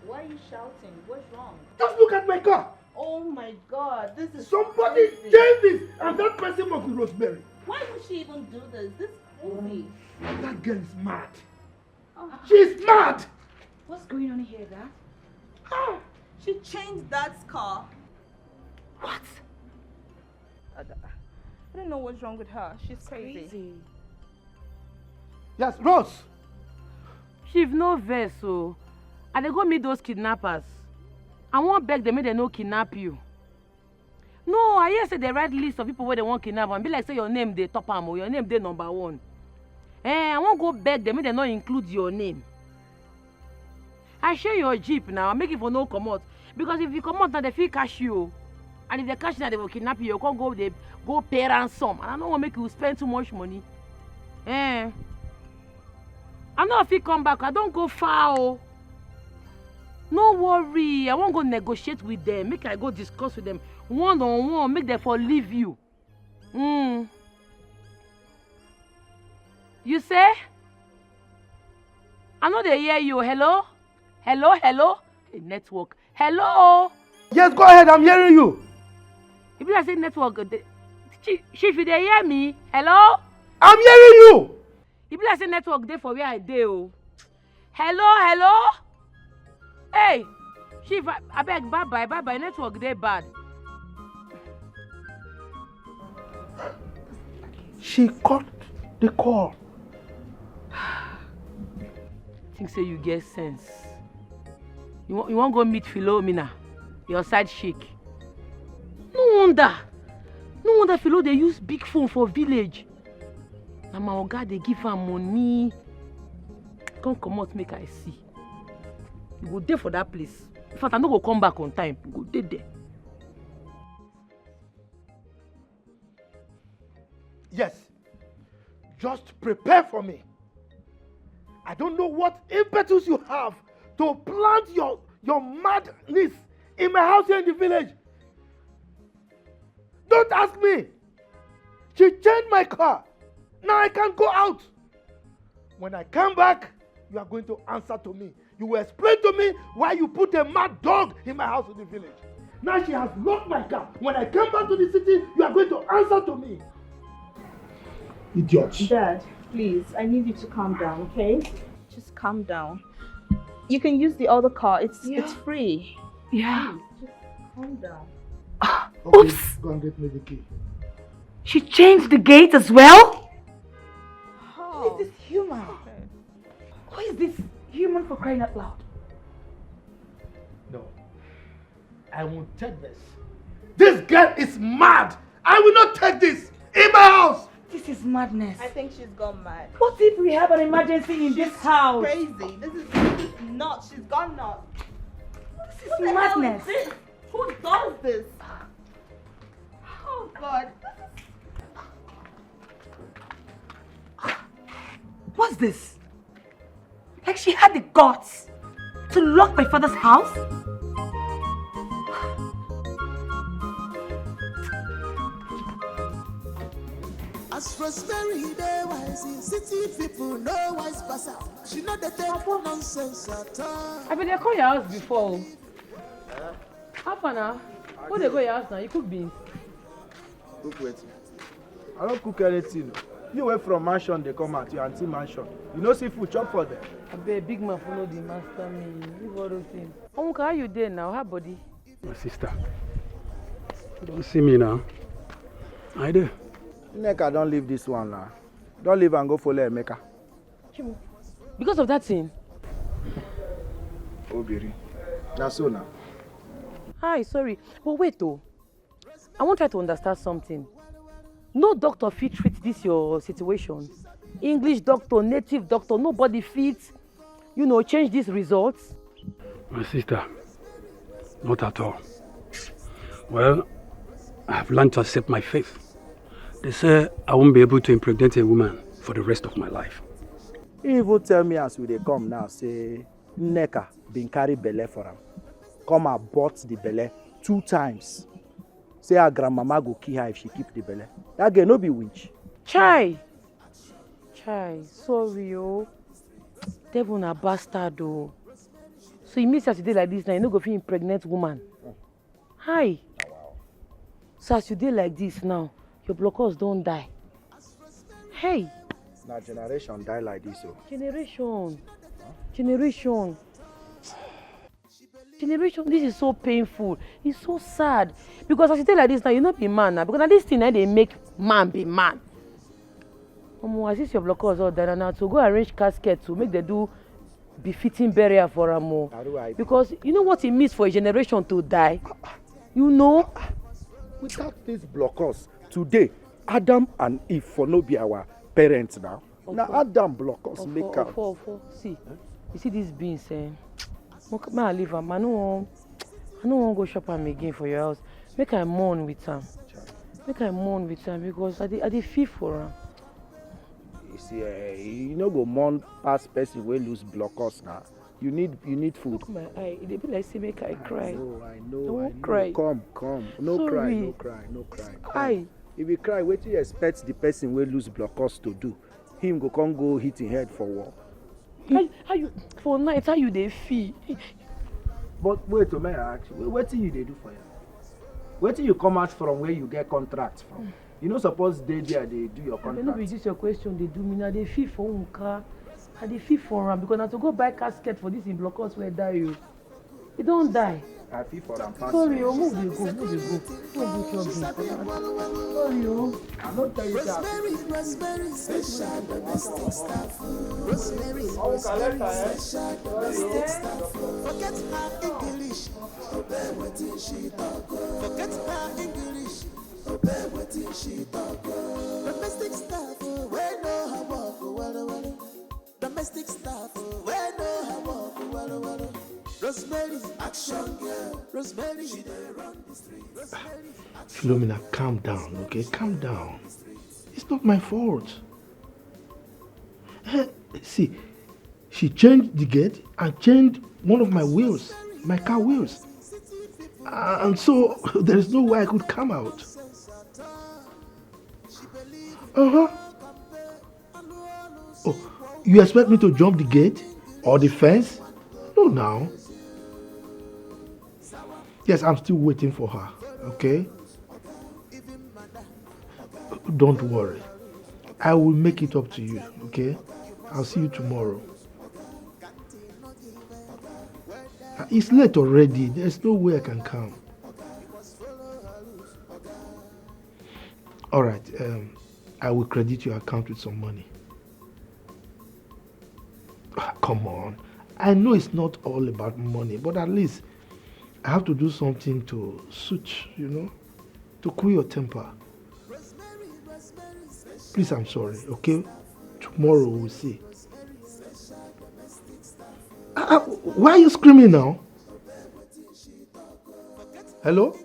Q: why are you shouting? What's wrong?
J: Just look at my car.
Q: Oh my God, this is
J: Somebody
Q: crazy.
J: changed this, and that person must be Rosemary.
Q: Why would she even do this? This is crazy.
J: That girl is mad. She's mad.
Q: What's going on here, Dad? She changed Dad's car. What? I don't know what's wrong with her. She's crazy.
J: Yes, Rose.
B: Chief, no verse, so. And they go meet those kidnappers. I won't beg them, make they no kidnap you. No, I hear say they write list of people where they want kidnap and be like say your name they top am or your name they number 1. I won't go beg them, make they not include your name. I share your jeep now, make it for no come out. Because if you come out now, they feel cash you. And if they cash you now, they will kidnap you. You can't go, they go pay ransom. And I don't want to make you spend too much money. I know if you come back, I don't go far. Oh. No worry, I won't go negotiate with them. Make I go discuss with them one-on-one. Make them for leave you. You say? I know they hear you. Hello? Hello, hello? Hey, network. Hello?
J: Yes, go ahead. I'm hearing you.
B: If I say network, Chief, if they hear me, hello?
J: I'm hearing you.
B: If I say network, they for where I dey. Oh. Hello, hello? Hey, Chief, I beg, bye-bye. Network, they bad.
J: She got the call.
B: Think say you get sense. You want go meet Philomena, your side chick. No wonder Philo they use big phone for village. Na my oga they give am money. Come out make I see. You go there for that place. In fact, I no go come back on time. You go there.
J: Yes. Just prepare for me. I don't know what impetus you have to plant your madness in my house here in the village. Don't ask me. She changed my car. Now I can't go out. When I come back, you are going to answer to me. You will explain to me why you put a mad dog in my house in the village. Now she has locked my car. When I come back to the city, you are going to answer to me. Idiot.
Q: Dad, please, I need you to calm down, okay? Just calm down. You can use the other car. It's free.
O: Yeah.
Q: Please, just calm down.
J: Okay,
O: Oops.
J: go and get me the key.
O: She changed the gate as well?
Q: Who is this human?
O: Who is this human, for crying out loud?
J: No. I won't take this. This girl is mad. I will not take this in my house.
O: This is madness.
Q: I think she's gone mad.
O: What if we have an emergency in this house?
Q: Crazy. This is nuts. She's gone nuts.
O: This is madness.
Q: Who does this? Oh God.
O: What's this? Like she had the guts to lock my father's house?
A: As Rosemary, they wise in city people, no wise pass out. She know they take nonsense at all.
B: I been they call your house before. How far now? When they go your house now, you cook beans.
L: Cook what? I don't cook anything. You went from mansion, they come out, your auntie mansion. You know see food, chop for them.
B: I be a big man follow the master me. Leave all those things. Uncle, how you there now? How body?
S: My sister, you don't see me now. I do.
L: Nneka, don't leave this one now. Don't leave and go follow Emeka.
B: Chimu. Because of that thing?
L: Obiri. That's so now.
B: Hi, sorry. But wait though. I want to try to understand something. No doctor fit treat this your situation. English doctor, native doctor, nobody fits, change these results.
S: My sister, not at all. Well, I have learned to accept my fate. They say I won't be able to impregnate a woman for the rest of my life.
L: He even tell me as we dey come now, say Nneka been carry belle for him. Come abort the belle 2 times. Say her grandmama go kill her if she keep the belle. That girl no be witch.
B: Chai, sorry oh. Devil na bastard oh. So you mean as you dey like this now, you no go fit impregnate woman? Hi. So as you dey like this now, your blockers don't die. Hey.
L: Now generation die like this oh.
B: Generation, this is so painful. It's so sad. Because as you tell like this now, you not be man now. Because now this thing now they make man be man. As this your blockers all done now, to go arrange casket to make them do befitting burial for them. Because you know what it means for a generation to die? You know?
L: Without these blockers, today, Adam and Eve for no be our parents now. Now Adam blockers make up.
B: See, you see these beans, may I leave them? I don't want to go shop them again for your house. Make I mourn with them. Because I dey feel for them.
L: You see, you no go mourn past person wey lose blockers now. You need food.
B: Look my eye. It be like say make I cry.
L: I know.
B: I won't cry.
L: Come. No
B: Sorry.
L: cry.
B: Aye.
L: If you cry, what do you expect the person wey lose blockers to do? Him go hit him head for war.
B: How you for night? How you dey feel?
L: But wait, may I ask you, what do you do for you? Where do you come out from where you get contracts from? You know, suppose they do your contract.
B: No be this your question. They do me now. They feel for unka. I dey feel for am because now to go buy casket for this in blockers where die you. He don't die.
L: I feel for am.
B: Sorry, move dey go. Don't do your thing. Sorry,
L: I don't tell you that.
A: Rosemary, special domestic staff. Rosemary, special domestic staff. Forget her English, obey what she talk. Forget her English, obey wetin she talk. Domestic staff, we know her work, well. Domestic staff, we know her work, well. Rosemary, action girl. Rosemary, she dey run the street. Rosemary,
J: Philomena, calm down, okay? Calm down. It's not my fault. See, she changed the gate and changed one of my wheels, my car wheels. And so there is no way I could come out. Uh-huh. Oh, you expect me to jump the gate or the fence? No, now. Yes, I'm still waiting for her, okay? Don't worry. I will make it up to you, okay? I'll see you tomorrow. It's late already. There's no way I can come. All right. I will credit your account with some money. Come on. I know it's not all about money, but at least I have to do something to suit, to cool your temper. Please, I'm sorry, okay? Tomorrow we'll see. Why are you screaming now? Hello?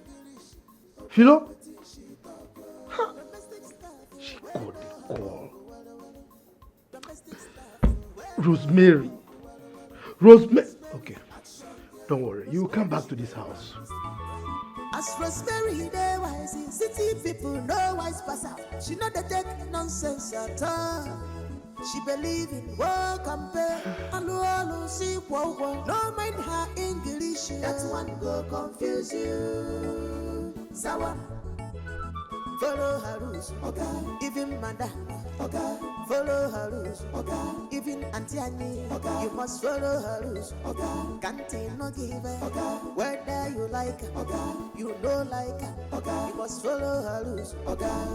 J: Philo? She got the call. Rosemary. Okay. Don't worry. You will come back to this house.
A: As Rosemary, they wise, city people know wise pass out. She know they take nonsense at all. She believe in work and pay. Hello, see, whoa. No mind her English. That one go confuse you. Sawa. Follow her rules, okay. Even Manda, okay. Follow her rules, okay. Even Auntie Annie, okay. You must follow her rules, okay. Can't no give her, okay. Whether you like her, okay. You don't like her, okay. You must follow her rules, okay.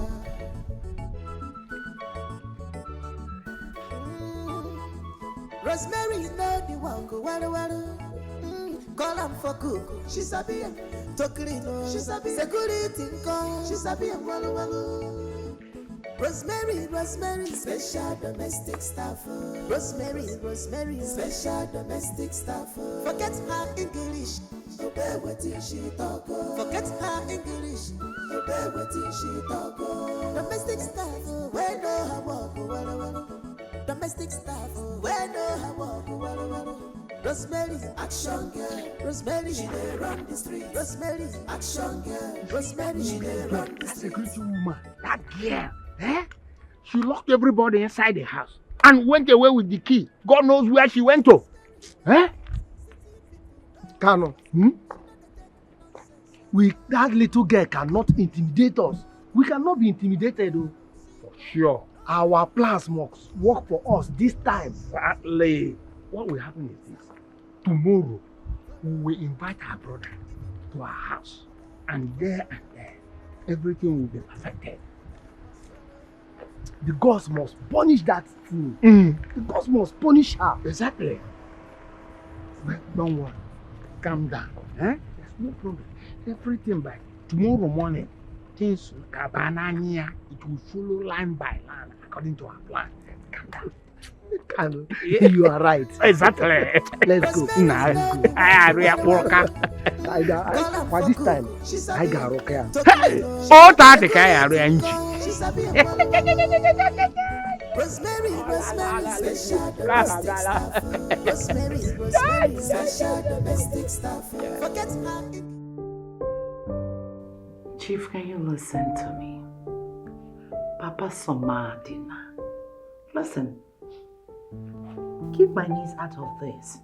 A: Rosemary know the walk, well. Call am for cook, she sabi am. To clean, she sabi. Security call, she sabi am. Walu. Rosemary, special domestic staff. Rosemary, special domestic staff. Forget her English, obey wetin she talk. Forget her English, obey wetin she talk. Domestic staff, we know her work, well. Domestic staff, we know her work, well. Rosemary, action girl. Rosemary, she dey run the street. Rosemary, action girl. Rosemary, she dey run the street.
D: Security woman, that girl, she locked everybody inside the house and went away with the key. God knows where she went to.
J: Kano, that little girl cannot intimidate us. We cannot be intimidated, though.
D: For sure.
J: Our plans must work for us this time.
D: Exactly. What will happen is this. Tomorrow, we will invite our brother to our house. And there, everything will be perfected.
J: The gods must punish that fool. The gods must punish her.
D: Exactly. But don't worry. Calm down. There's no problem. Everything by tomorrow morning, things it will follow line by line according to our plan. Calm down.
J: Kano, you are right.
D: Exactly.
J: Let's go.
D: By
J: this time, I got okay.
D: Oh, that's the guy I arrange.
A: Rosemary, special domestic staff. Rosemary, special domestic staff. Forget her.
H: Chief, can you listen to me? Papa Somadina. Listen. Keep my niece out of this.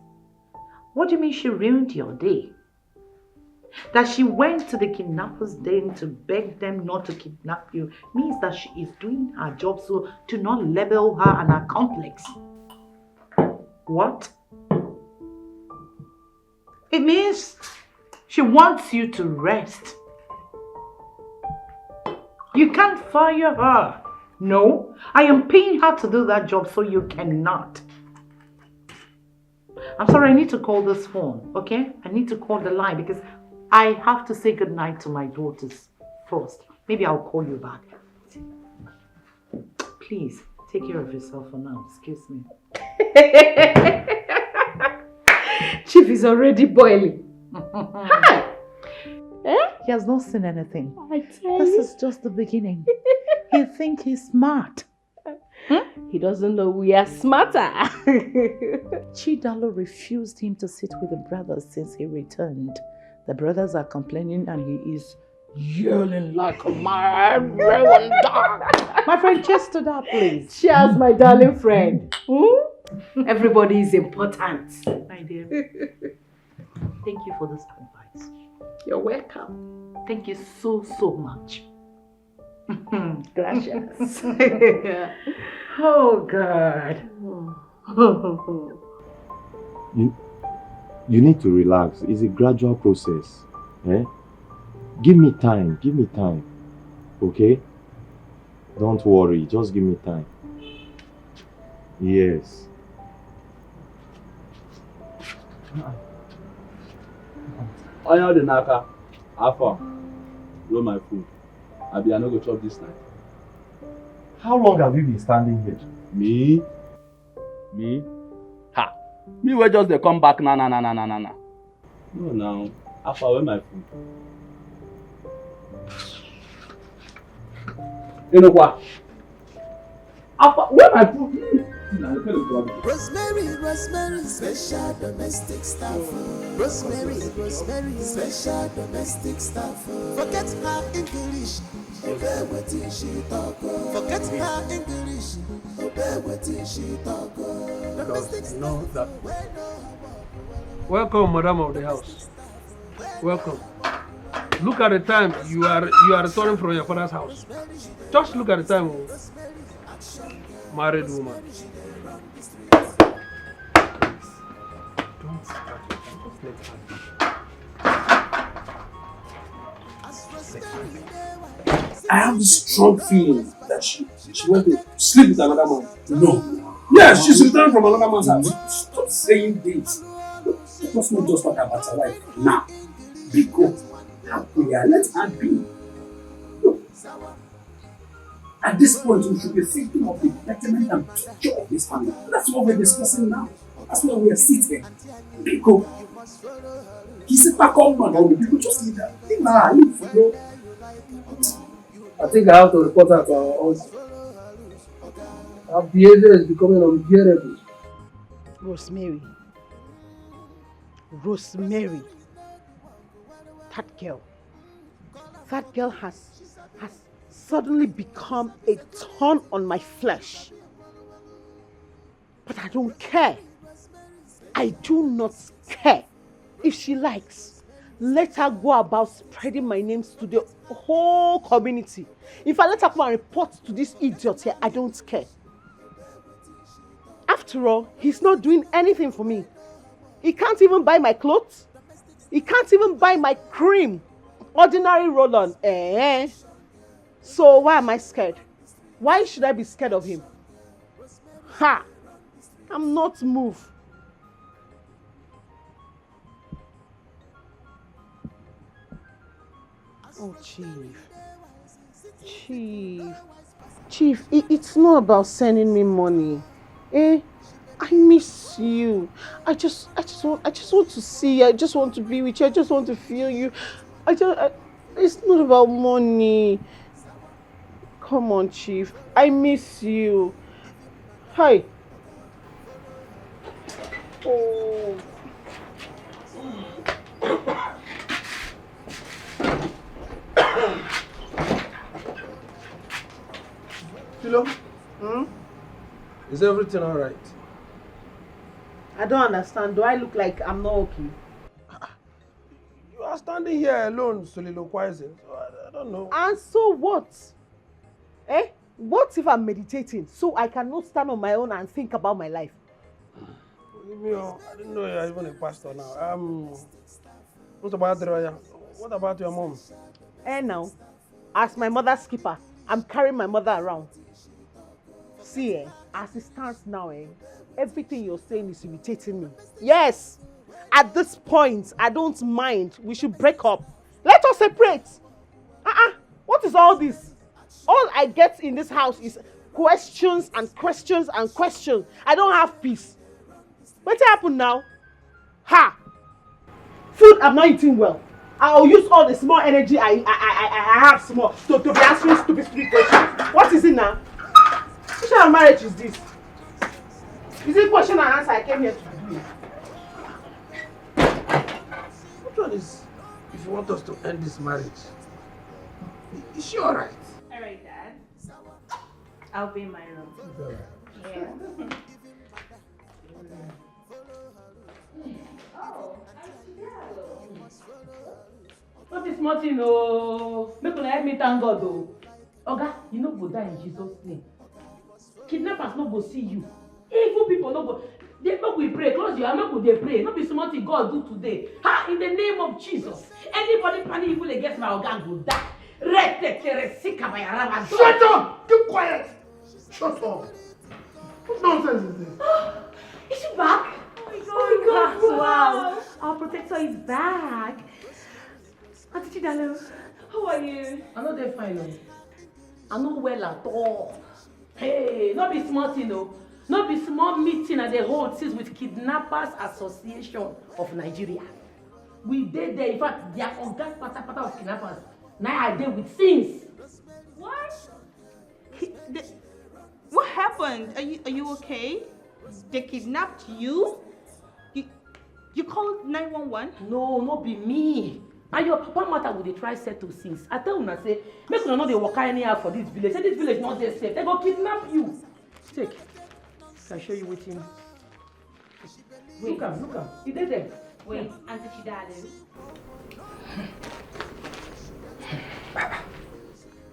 H: What do you mean she ruined your day? That she went to the kidnappers' den to beg them not to kidnap you means that she is doing her job so to not label her an accomplice. What? It means she wants you to rest. You can't fire her. No, I am paying her to do that job, so you cannot. I'm sorry, I need to call this phone, okay? I need to call the line because I have to say goodnight to my daughters first.
C: Maybe I'll call you back. Please, take care of yourself for now. Excuse me. Chief is already boiling. Hi!
H: He has not seen anything.
C: I tell
H: This
C: you.
H: is just the beginning. He thinks he's smart.
P: He doesn't know we are smarter.
H: Chidalo refused him to sit with the brothers since he returned. The brothers are complaining and he is yelling like a mad raven dog. My friend, cheers to that, please.
P: Cheers, my darling friend. Everybody is important.
C: My dear. Thank you for this advice.
P: You're welcome.
C: Thank you so, so much.
P: Gracias.
C: Oh, God.
K: You need to relax. It's a gradual process. Eh? Give me time. Give me time. Okay? Don't worry. Just give me time. Yes.
I: I know the naka. How far? Roll my food. I be I no go chop this night.
K: How long have you been standing here?
I: Me? Me? Ha! Me wey just dey come back na. No now. How far? Where my food? Enokwa. How far? Where my food?
A: Rosemary, Rosemary, special domestic staff. Rosemary, Rosemary, special domestic staff. Forget her English, obey what she talk. Forget her English, obey what she talk. Domestic staff.
V: Welcome, Madam of the House. Welcome. Look at the time. You are returning from your father's house. Just look at the time. Married woman. Don't start it. Just let her be.
I: I have this strong feeling that she went to sleep with another man. No. Yes, she's returning from another man's house. Stop saying this. Let us not just talk about her life now. Because have prayer, let her be. Look, at this point, we should be thinking of the betterment and future of this family. That's what we're discussing now. That's why we are sitting. Because he said, back on, man, all the people just leave her. Leave her, you know.
V: I think I have to report her to our house. Her behavior is becoming unbearable.
T: Rosemary. Rosemary. That girl has suddenly become a thorn on my flesh. But I don't care. I do not care. If she likes, let her go about spreading my names to the whole community. If I let her come and report to this idiot here, I don't care. After all, he's not doing anything for me. He can't even buy my clothes. He can't even buy my cream. Ordinary roll-on. So why am I scared? Why should I be scared of him? Ha! I'm not moved. Oh, Chief, it's not about sending me money. I miss you. I just want to see you. I just want to be with you. I just want to feel you. It's not about money. Come on, Chief. I miss you. Hi. Oh.
V: Philo? Is everything alright?
T: I don't understand. Do I look like I'm not okay?
V: You are standing here alone, soliloquizing. So I don't know.
T: And so what? What if I'm meditating so I cannot stand on my own and think about my life?
V: Forgive me, I didn't know you're even a pastor now. What about your mom?
T: Now, as my mother's keeper, I'm carrying my mother around. See, as it stands now, everything you're saying is irritating me. Yes, at this point, I don't mind. We should break up. Let us separate. What is
G: all this? All I get in this house is questions and questions and questions. I don't have peace. What happened now? Ha! Food I'm not eating well. I'll use all the small energy I have small to be answering stupid questions. What is it now? Which kind of marriage is this? Is it question and answer I came here to do?
V: Which one is, if you want us to end this marriage? Is she alright?
O: Alright, Dad. I'll be in my room.
V: It's alright.
O: Yeah.
B: Not be small thing, oh. Make una help me thank God, oh. Oga, you no go die in Jesus' name. Kidnappers no go see you. Evil people no go. They make we pray. Close your eye, make we dey pray. No be small thing God do today. Ha! In the name of Jesus. Anybody planning evil against my Oga go die.
J: Shut up! Keep quiet! Shut up! What nonsense is this?
O: Is she back? Oh my God! Wow! Our protector is back. Auntie Chidalo, how are you?
B: I know they fine. I know well at all. Hey, not be small thing, no. Not be small meeting at the hold since with Kidnappers Association of Nigeria. We did there, in fact, they are Oga pata of kidnappers. Now I did with since.
Q: What? What happened? Are you okay? They kidnapped you? You called 911?
B: No, not be me. And your papa matter would they try settle since. I tell una say, make una know they walk anyhow for this village. Say this village not there safe. They go kidnap you. Take. I'll show you waiting. Look am. He did there.
O: Wait, Auntie Chidalo.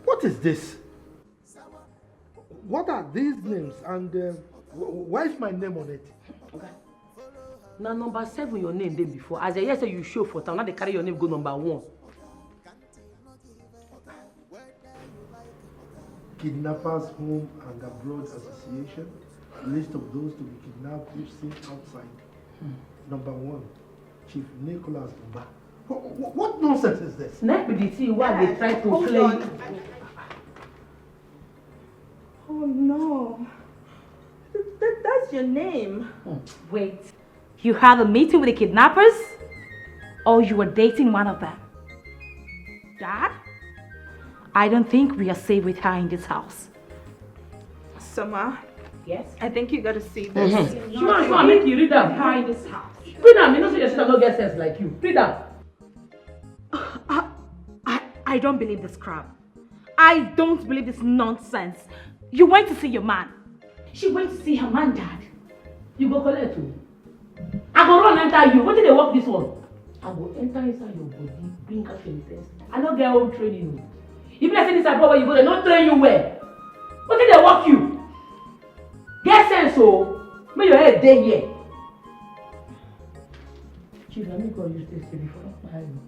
J: What is this? What are these names and why is my name on it?
B: Okay. Now number 7 your name there before. As I hear say you show for town, now they carry your name go number 1.
J: Kidnappers Home and Abroad Association. List of those to be kidnapped if seen outside. Number 1, Chief Nicholas Mba. What nonsense is this?
B: Now be the thing why they try to play.
Q: Oh no. That's your name.
O: Wait. You had a meeting with the kidnappers? Or you were dating one of them? Dad? I don't think we are safe with her in this house.
Q: Summer.
O: Yes?
Q: I think you gotta see this.
B: Come on, make you read them.
Q: Her in this house.
B: Read them. You know, so your sister don't get sense like you. Read them.
O: I don't believe this crap. I don't believe this nonsense. You went to see your man. She went to see her man, Dad.
B: You go collect too. I go run enter you. What did they work this one? I go enter inside your body, bring out your test. I don't get home training. If I say this abroad where you go, they don't train you well. What did they work you? Get sense, so make your head day here. Chief, let me go use this before I know.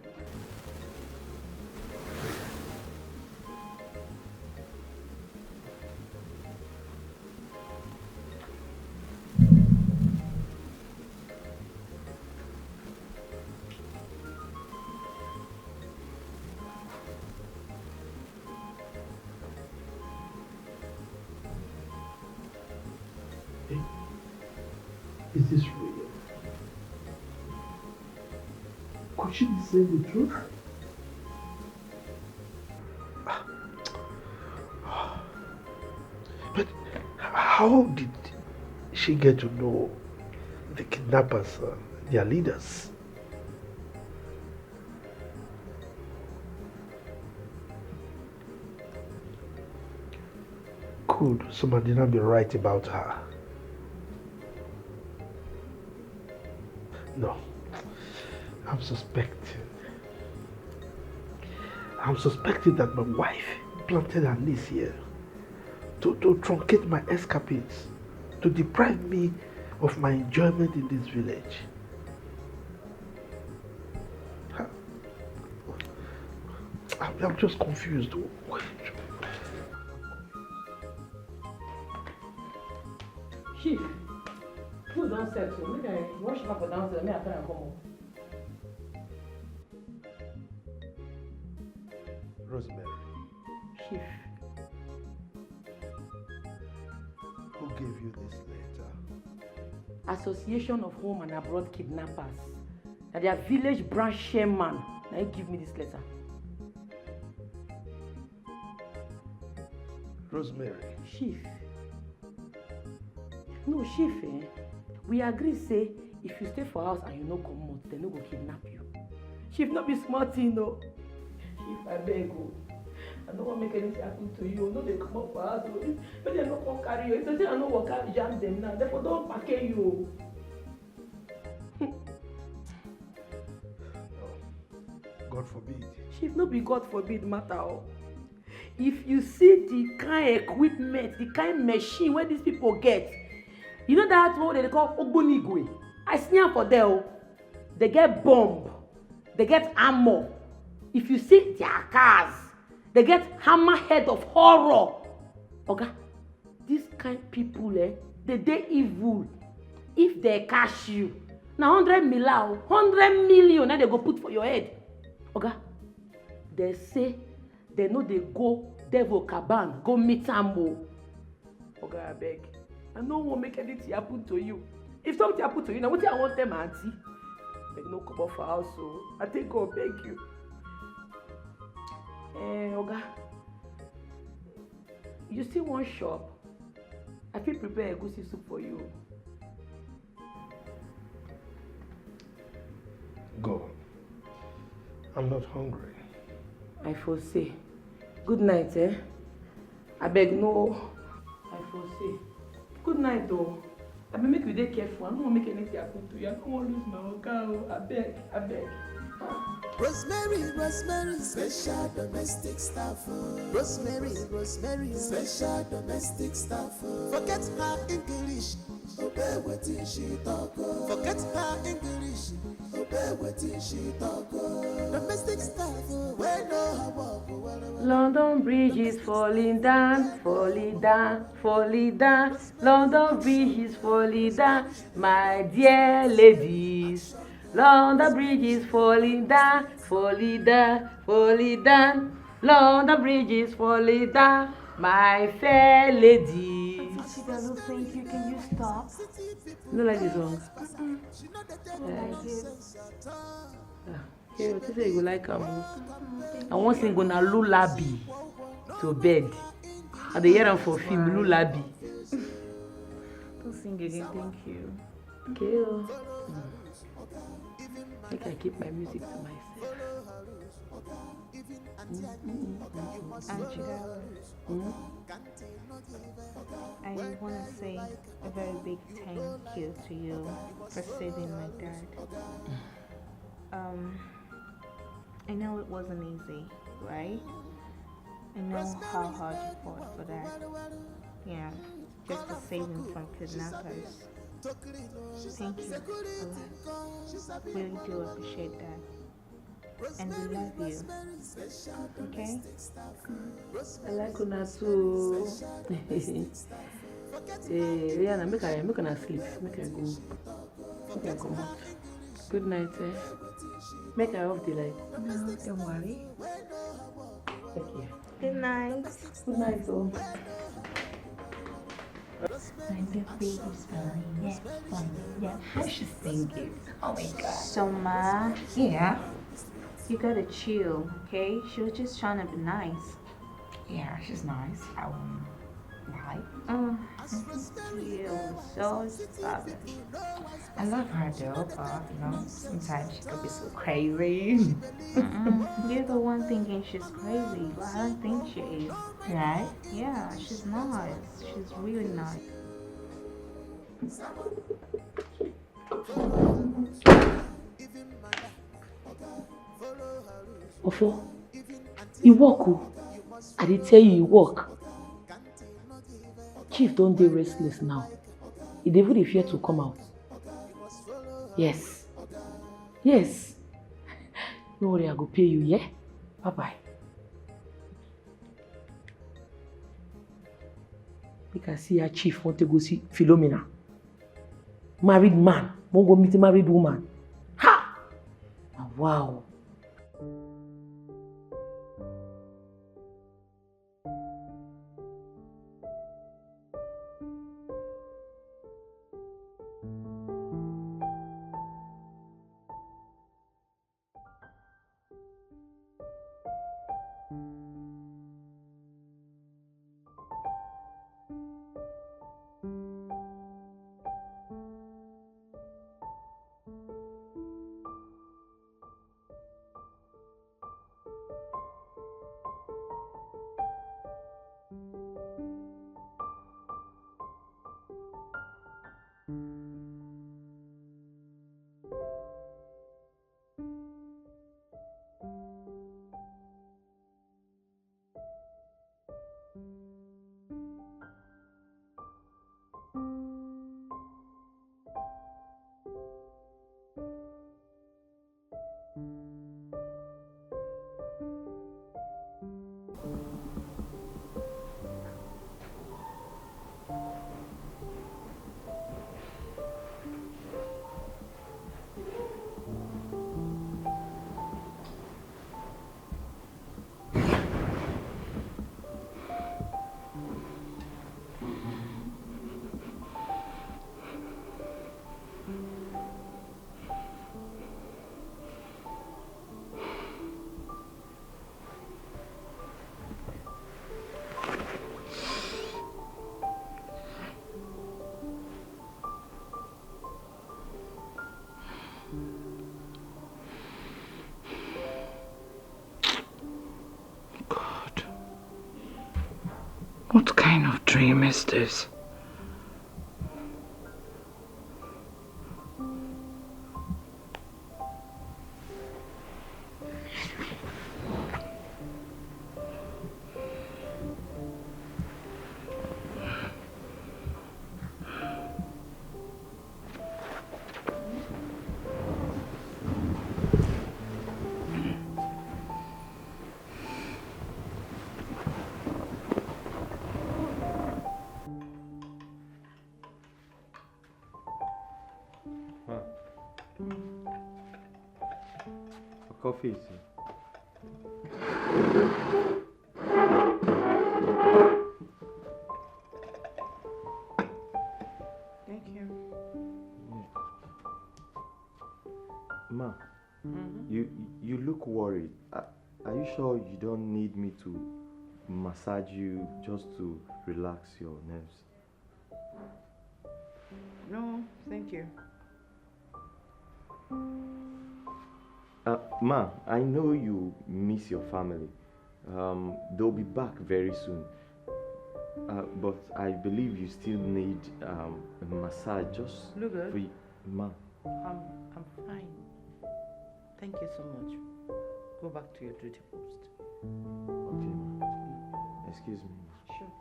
J: Is this real? Could she be saying the truth? But how did she get to know the kidnappers, their leaders? Could somebody not be right about her? No, I'm suspecting that my wife planted her niece here to truncate my escapades, to deprive me of my enjoyment in this village. I'm just confused.
B: Chief, you don't say so. Make I wash up for downstairs. Make I try and come up.
J: Rosemary,
B: Chief.
J: Who gave you this letter?
B: Association of Home and Abroad Kidnappers. That their village branch chairman. Now he give me this letter.
J: Rosemary.
B: Chief. No, Chief, eh? We agree say if you stay for house and you no come out, they no go kidnap you. Chief, not be smart, you know. Chief, I beg you. I don't want to make anything happen to you. No, they come up for us. But they no come carry you. If they say I no work out, jam them now. Therefore, don't pack you.
J: God forbid.
B: Chief, no be God forbid matter. If you see the kind equipment, the kind machine where these people get, you know that what they call Ogbonigwe. I see them for there. They get bomb, they get armor. If you see their cars, they get hammerhead of horror. Okay, these kind people, they evil. If they catch you, now 100 million, now they go put for your head. Okay, they say they know they go devil caban, go meet Ambo. Okay, I beg. I don't want to make anything happen to you. If something happen to you, now what I want them, auntie? They no come off for house, so I think God beg you. Oga, you see one shop? I feel prepare a goosey soup for you.
J: Go. I'm not hungry.
B: I foresee. Good night, eh? I beg no. I foresee. Good night, though. I beg make you dey careful. I don't want to make anything happen to you. I don't want to lose my oga. I beg.
A: Rosemary, special domestic staff. Rosemary, special domestic staff. Forget her English, obey what she talk. Forget her English, obey what she talk. Domestic staff, where no her walk.
B: London Bridge is falling down, falling down, falling down. London Bridge is falling down, my dear ladies. London Bridge is falling down, falling down, falling down. London Bridge is falling down, my fair ladies.
R: Chidalo, thank you. Can you stop?
B: You don't like this song? Hey, what you say you go like am? I want sing on a lullaby to bed. I dey hear am for film lullaby.
R: Don't sing again, thank you.
B: Okay. I think I keep my music to myself.
Q: Angela, I want to say a very big thank you to you for saving my dad. I know it wasn't easy, right? I know how hard you fought for that. Yeah, just to save him from kidnappers. Thank you a lot. Really do appreciate that. And we love you. Okay?
B: I like una too. Rihanna, make una sleep. Make I go. Come out. Good night, eh? Make I off the light.
Q: No, don't worry.
B: Okay.
Q: Good night.
B: Good night, oh.
H: Yeah, how she singing? Oh my god.
Q: So, Ma.
H: Yeah.
Q: You gotta chill, okay? She was just trying to be nice.
H: Yeah, she's nice. Why?
Q: You so stubborn.
H: I love her though, but you know, sometimes she could be so crazy.
Q: You're the one thinking she's crazy, but I don't think she is.
H: Right?
Q: Yeah, she's nice. She's really nice.
B: Ofo, you walk o. I dey tell you, walk. Chief don't dey restless now. He dey even fear to come out. Yes. No worry, I go pay you, yeah? Bye-bye. Make I see your chief want to go see Philomena. Married man, won't go meet a married woman. Ha! Oh, wow.
C: is this?
K: Coffee is
H: Thank you.
K: Ma, you look worried. Are you sure you don't need me to massage you just to relax your nerves?
H: No, thank you.
K: Ma, I know you miss your family. They'll be back very soon. But I believe you still need a massage just
H: Look good.
K: for you. Ma.
H: I'm fine. Thank you so much. Go back to your duty post.
K: Okay, ma. Excuse me.
H: Sure.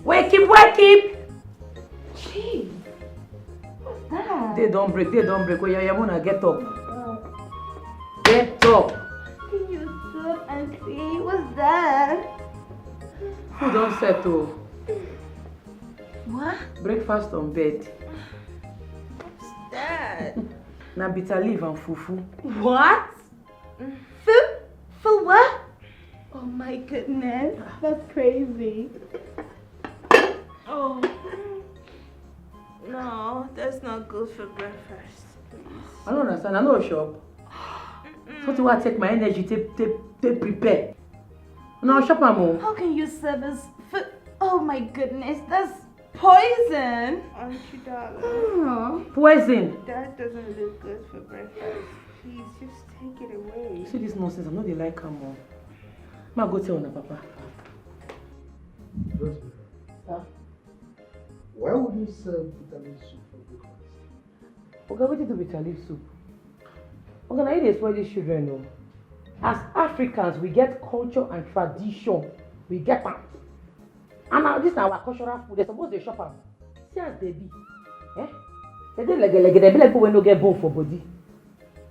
B: Wake him!
Q: Jeez. What's that?
B: They don't break. Oh, yeah, Mona, get up. Get up.
Q: Can you stop and see? What's that?
B: Food don't settle.
Q: What?
B: Breakfast on bed.
Q: What's that?
B: Na bitter leaf and fufu.
Q: What? For what? Oh my goodness, that's crazy. Oh. No, that's not good for breakfast. Please.
B: I don't understand. I know shop. So to what take my energy to prepare. No shop am.
Q: How can you serve us food? Oh my goodness, that's poison. Aren't you, darling?
B: Poison.
Q: That doesn't look good for breakfast. Please, just take it away.
B: See this nonsense. I know they like am. Ma go tell na papa.
J: Rosemary.
B: Huh?
J: Why would you serve bitter leaf soup for breakfast?
B: Okay, what do bitter leaf soup? Okay, now you dey spoil these children, no. As Africans, we get culture and tradition. We get am. And now this is our cultural food. They suppose they shop am. See as they be. Eh? They dey like they be like people wey no get bone for body.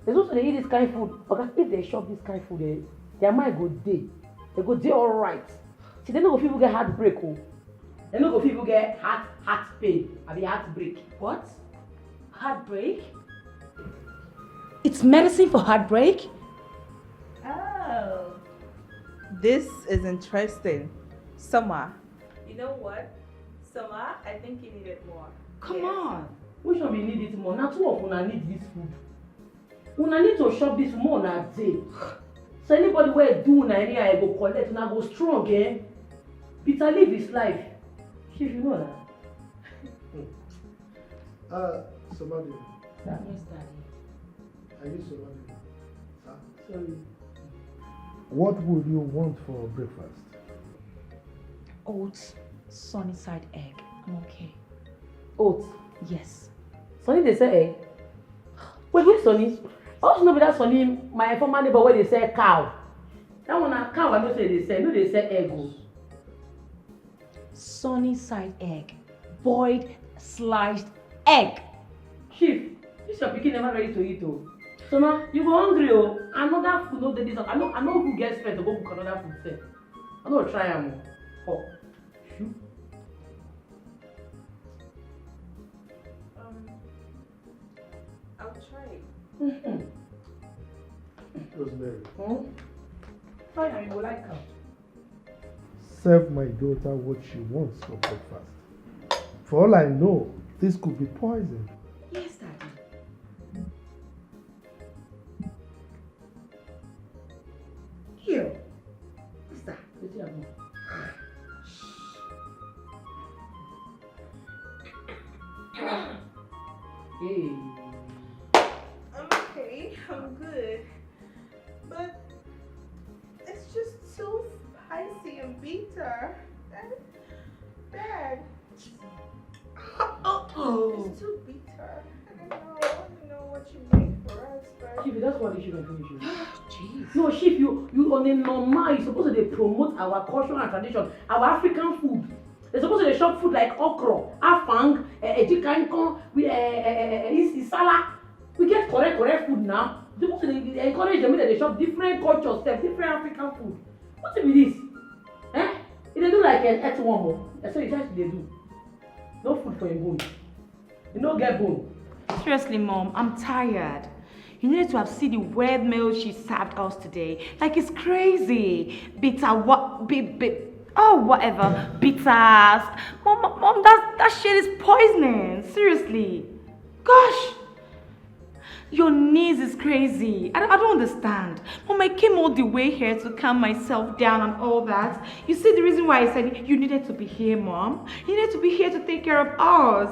B: They also dey eat this kind of food. Okay, if they shop this kind of food, their mind go dey. They go dey alright. See, they no go fit even get heartbreak. Oh. They no go fit even get heart pain. Abi heartbreak.
O: What? Heartbreak? It's medicine for heartbreak?
Q: Oh. This is interesting. Summer. You know what? Summer, I think you need it more.
B: Come on. Which one we need it more? Now two of una need this food. Una need to shop this more na day. So anybody wey do una anyhow go collect, una go strong, eh? Bitter leaf is life. Chief, you know that.
J: Somebody.
B: Yes, Daddy.
J: Are you somebody? Huh?
B: Sorry.
J: What would you want for breakfast?
O: Oats, sunny side egg. I'm okay.
B: Oats?
O: Yes.
B: Sunny they say egg? Wait, which Sunny? I also know that Sunny, my former neighbor where they say cow. That one a cow, I don't say they say, no they say egg.
O: Sunny side egg. Boiled, sliced egg.
B: Chief, this your pikin never ready to eat oh. So now you go hungry oh. Another food no dey this. I know who gets spent to go cook another food sef. I no try am oh.
Q: I'll try.
J: Rosemary,
B: Fine, I will like her.
J: serve my daughter what she wants for breakfast. For all I know, this could be poison.
Q: Yes, Daddy. Here. What's that?
B: Hey.
Q: I'm okay. I'm good. But it's just too spicy and bitter. Dad. It's too bitter. I don't know what you made for us, but...
B: Chief, that's why you shouldn't finish it. Jeez. No, Chief, you on a normal, you're supposed to promote our culture and tradition, our African food. They're supposed to shop food like okra, afang, ejikankon, isala. We get correct food now. They're supposed to encourage them that they shop different cultures, different African food. What's it with this? Eh? If they do like an earthworm, that's what they do. No food for your bone. You don't get bone.
O: Seriously, Mom, I'm tired. You needed to have seen the weird meal she served us today. Like, it's crazy. Bitter, whatever. Bitters. Mom, that shit is poisoning. Seriously. Gosh. Your niece is crazy. I don't understand. Mom, I came all the way here to calm myself down and all that. You see the reason why I said you needed to be here, Mom? You needed to be here to take care of us.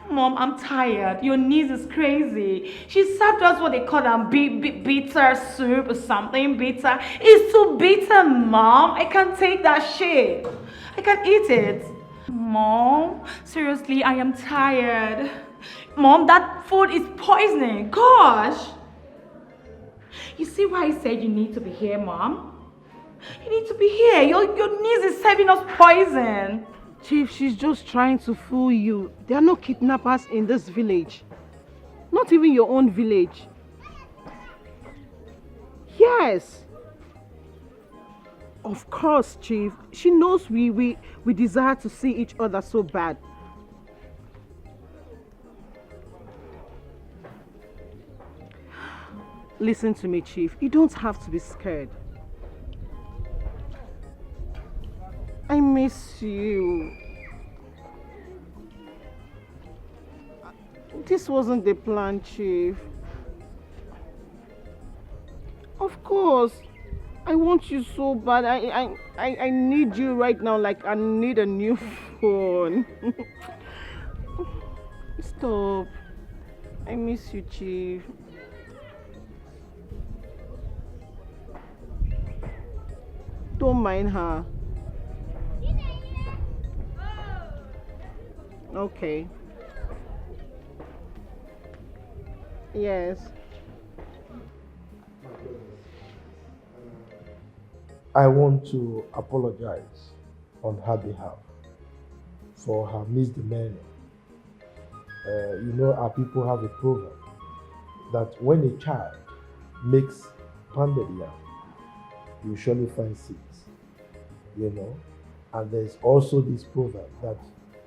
O: Mom, I'm tired. Your niece is crazy. She served us what they call bitter soup or something bitter. It's too bitter, Mom. I can't take that shit. I can't eat it. Mom, seriously, I am tired. Mom, that food is poisoning. Gosh. You see why I said you need to be here, Mom? You need to be here. Your niece is serving us poison.
T: Chief, she's just trying to fool you. There are no kidnappers in this village. Not even your own village. Yes. Of course, Chief. She knows we desire to see each other so bad. Listen to me, Chief. You don't have to be scared. I miss you. This wasn't the plan, Chief. Of course. I want you so bad. I need you right now like I need a new phone. Stop. I miss you, Chief. Don't mind her. Okay. Yes.
J: I want to apologize on her behalf for her misdemeanor. You know, our people have a proverb that when a child makes pounded yam, you surely find seeds, you know. And there's also this proverb that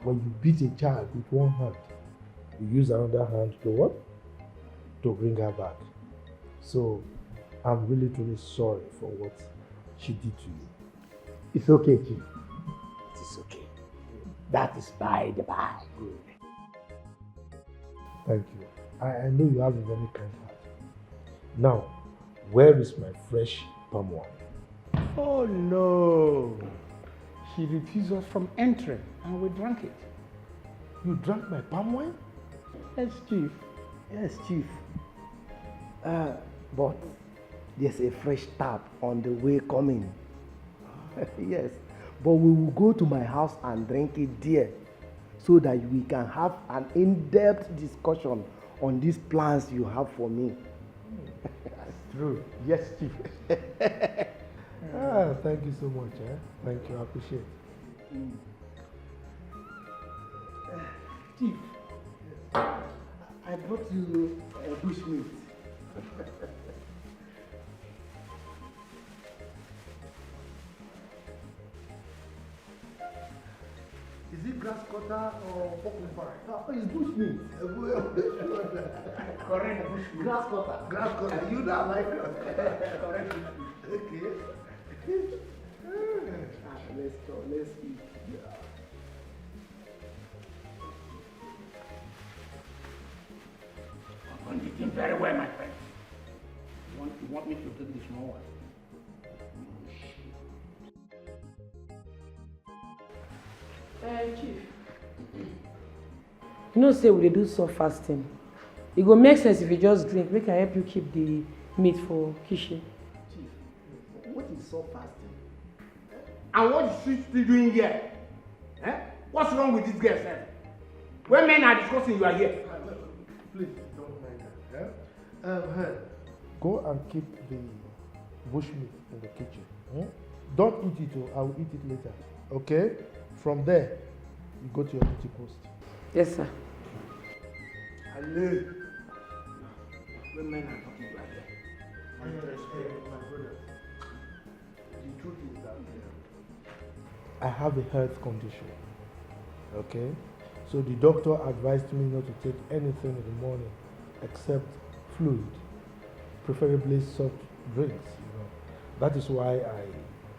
J: when you beat a child with one hand, you use another hand to what? To bring her back. So I'm really truly sorry for what she did to you.
D: It's okay, Chief. It is okay. That is by the by. Good.
J: Thank you. I know you have a very kind heart. Now, where is my fresh palm wine?
D: Oh no. She refused us from entering and we drank it.
J: You drank my palm wine?
D: Yes, Chief.
L: Yes, Chief. But there's a fresh tap on the way coming. Yes. But we will go to my house and drink it there so that we can have an in-depth discussion on these plans you have for me.
J: That's true. Yes, Chief. Thank you so much. Thank you. I appreciate it.
L: Chief, I brought you bushmeat.
J: Is it grass cutter or pork pie? It's bush meat. Correct bush meat. Grass cutter. Grass cutter. You don't like it. Correct bush meat. Okay. Let's go. Let's eat. Yeah.
C: I'm eating very well, my friend. You want me to take the small one?
B: Chief. You know, say we dey do soft fasting. It go make sense if you just drink. Make I help you keep the meat for kitchen.
J: Chief, what is soft fasting? And what is she still doing here? Eh? What's wrong with this girl, sir? When men are discussing, you are here.
D: Please don't mind that. Hey, go and keep the bush meat in the kitchen. Don't eat it, I will eat it later. Okay? From there, you go to your duty post.
B: Yes, sir.
J: Allez. When men are talking, you are here.
D: My brother, the truth is that I have a health condition. Okay? So the doctor advised me not to take anything in the morning except fluid, preferably soft drinks. That is why I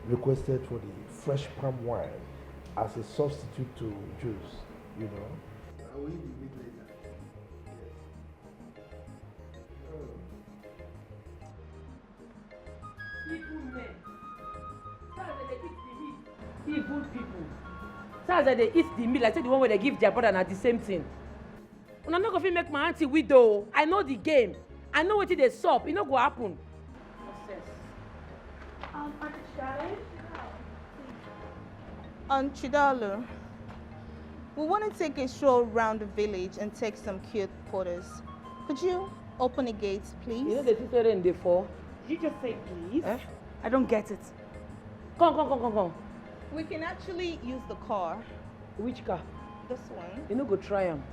D: requested for the fresh palm wine as a substitute to juice. I will eat the meat later.
B: Evil men. That's why they eat the meat. Evil people. That's why they eat the meat. Like say the one where they give their brother na the same thing. Una no go fit make my auntie widow. I know the game. I know wetin dey sup. E no go happen.
Q: Chidalu, we want to take a stroll around the village and take some cute photos. Could you open the gates, please?
B: You know the sister in the fall.
O: Did you just say please? I don't get it.
B: Come.
Q: We can actually use the car.
B: Which car?
Q: This one.
B: You no go try am.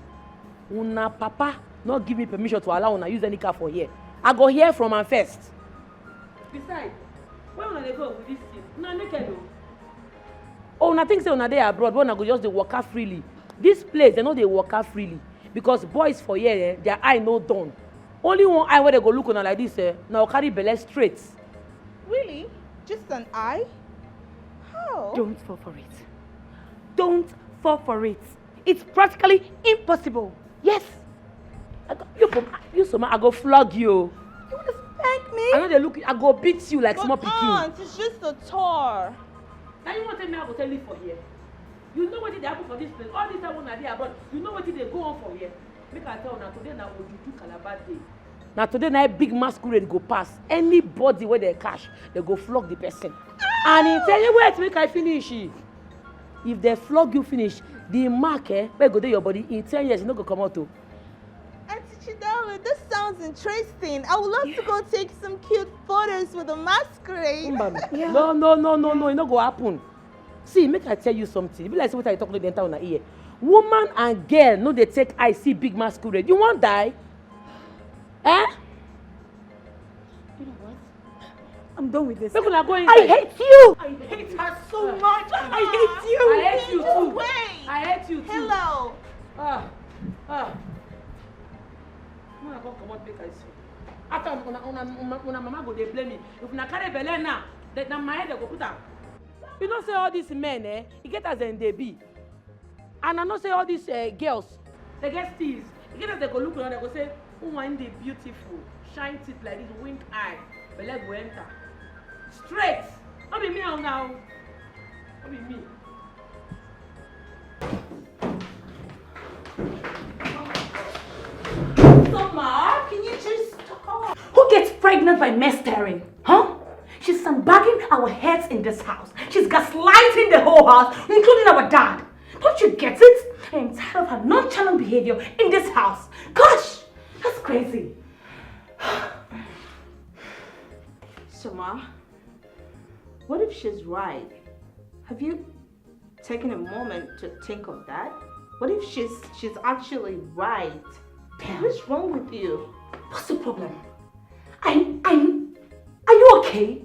B: Una papa not give me permission to allow una use any car for here. I go hear from am first. Besides, where una dey go with this thing? Una naked o. Oh, una think say una dey abroad, but una go just dey waka freely. This place, they know they waka freely because boys for here, their eye no done. Only one eye where they go look una like this, now carry belle straight.
Q: Really? Just an eye? How?
O: Don't fall for it. Don't fall for it. It's practically impossible. Yes.
B: You so I go flog you.
Q: You want to spank me?
B: I know they look. I go beat you like
Q: but
B: small pikin.
Q: Aunt, it's just a tour.
B: Now you want to tell me I go tell you for here? You know what did happen for this place? All this time when I dey abroad, you know what did they go on for here? Make I tell you today now Ojuju Calabar day. Now today now big masquerade go pass. Anybody where they cash, they go flog the person. And he tell you wait make I finish. If they flog you finish, the mark where go dey your body in 10 years you no go come out to.
Q: Auntie Chidalu, this sounds interesting. I would love to go take some cute photos with a masquerade.
B: Yeah. No, it no go happen. See, make I tell you something. It be like what I talk to the entire una ear. Woman and girl no dey take eye see big masquerade. You wan die? Eh?
O: You know what? I'm done with this.
B: Make una go inside.
O: I hate you. I hate her so much. I hate you.
B: I hate you too.
Q: Wait.
B: I hate you too.
Q: Hello.
B: Una come comot make I see. After una mama go dey blame me. If una carry belle now, na my head dey go put am. You know say all these men e get as dem dey be. And I know say all these girls, they get steals. E get as they go look around, they go say, woman dey beautiful, shine teeth like this, wink eye, belle go enter. Straight. No be me now. No be me.
O: Summer, can you just stop? Who gets pregnant by mastering? Huh? She's sandbagging our heads in this house. She's gaslighting the whole house, including our dad. Don't you get it? I'm tired of her nonchalant behavior in this house. Gosh, that's crazy.
Q: Summer, what if she's right? Have you taken a moment to think of that? What if she's actually right? What's wrong with you?
O: What's the problem? Are you okay?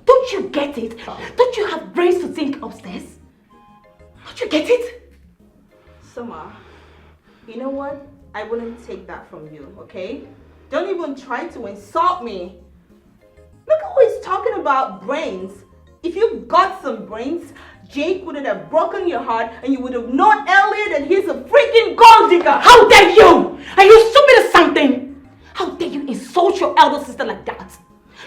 O: Don't you get it? Don't you have brains to think upstairs? Don't you get it?
Q: Summer, you know what? I wouldn't take that from you, okay? Don't even try to insult me. Look who is talking about brains. If you got some brains, Jake wouldn't have broken your heart and you would have known earlier that he's a freaking gold digger.
O: How dare you? Are you stupid or something? How dare you insult your elder sister like that?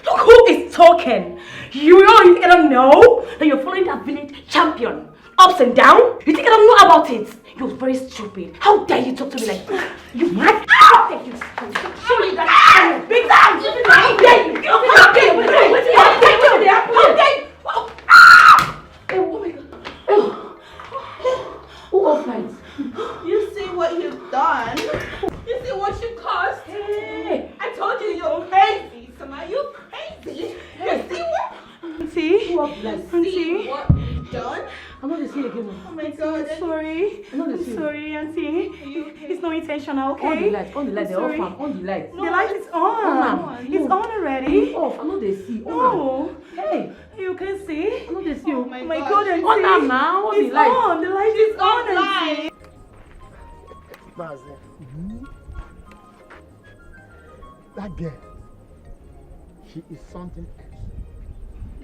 O: Look who is talking. You don't know that you're following that village champion. Ups and down? You think I don't know about it? You're very stupid. How dare you talk to me like that? You mad? How dare you? Show me that big time. How dare you? How dare you? How dare you? Oh my God. Who offline?
Q: You see what you've done? You see what you caused?
O: Hey.
Q: I told you you're crazy, Summer. You're crazy. You see what?
O: Auntie?
Q: See what you've done?
B: I'm not the see again.
Q: Oh my God.
O: I'm sorry. I'm sorry, Auntie. It's no intentional, okay?
B: On the light, they're off. On the light.
O: The light is on. It's on already.
B: It's off. I'm not the see.
O: No.
B: Hey.
O: You can see?
B: I'm not the see.
O: Oh my God, Auntie.
B: On now. On the light.
O: On. The light is on, Auntie.
J: That girl, she is something else.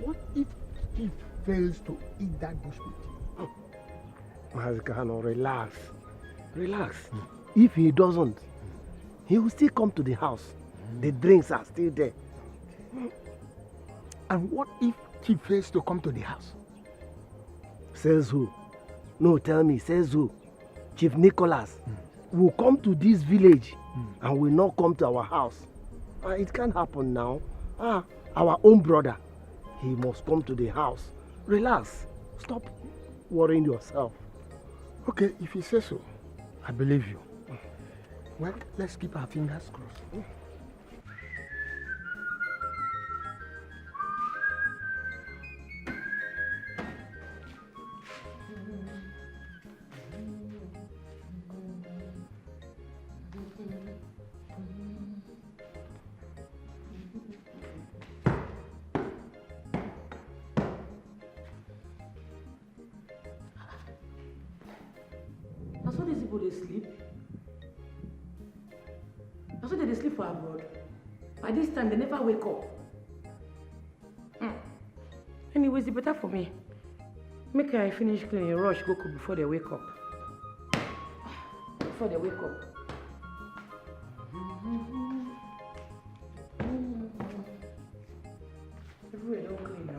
J: What if he fails to eat that bush meat? Mazikano, relax. Relax. If he doesn't, he will still come to the house. The drinks are still there. And what if he fails to come to the house? Says who? No, tell me, says who? Chief Nicholas will come to this village and will not come to our house. It can't happen now. Our own brother, he must come to the house. Relax. Stop worrying yourself. Okay, if you say so, I believe you. Well, let's keep our fingers crossed.
B: That's why these people they sleep. That's why they sleep for abroad. By this time they never wake up. Anyways, it's better for me. Make I finish cleaning, rush, go cook before they wake up. Before they wake up. Everywhere don't clean now.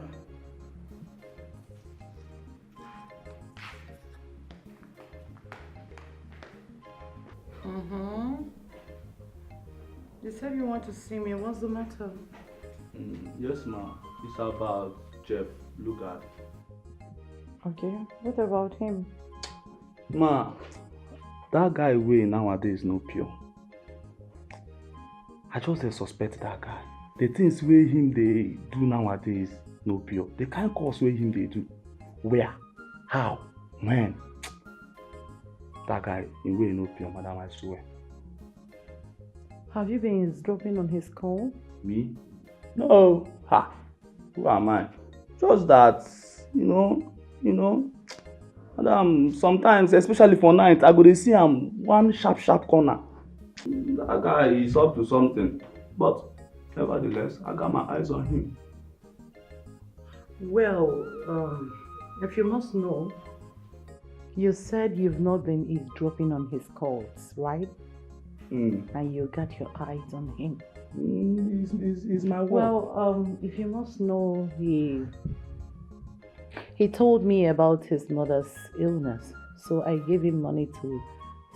B: You said you want to see me. What's the matter?
E: Yes, ma. It's about Jeff Lugard.
H: Okay, what about him?
E: Ma, that guy way nowadays no pure. I just suspect that guy. The things wey him they do nowadays no pure. The kind of course wey him they do. Where? How? When? That guy in way no pure, madam, I swear.
H: Have you been eavesdropping on his call?
E: Me? No. Ha! Who am I? Just that, you know, madam, sometimes, especially for night, I go to see him one sharp corner. That guy is up to something. But nevertheless, I got my eyes on him.
H: Well, if you must know, you said you've not been eavesdropping on his calls, right? And you got your eyes on him.
E: It's my work.
H: Well, if you must know, he told me about his mother's illness, so I gave him money to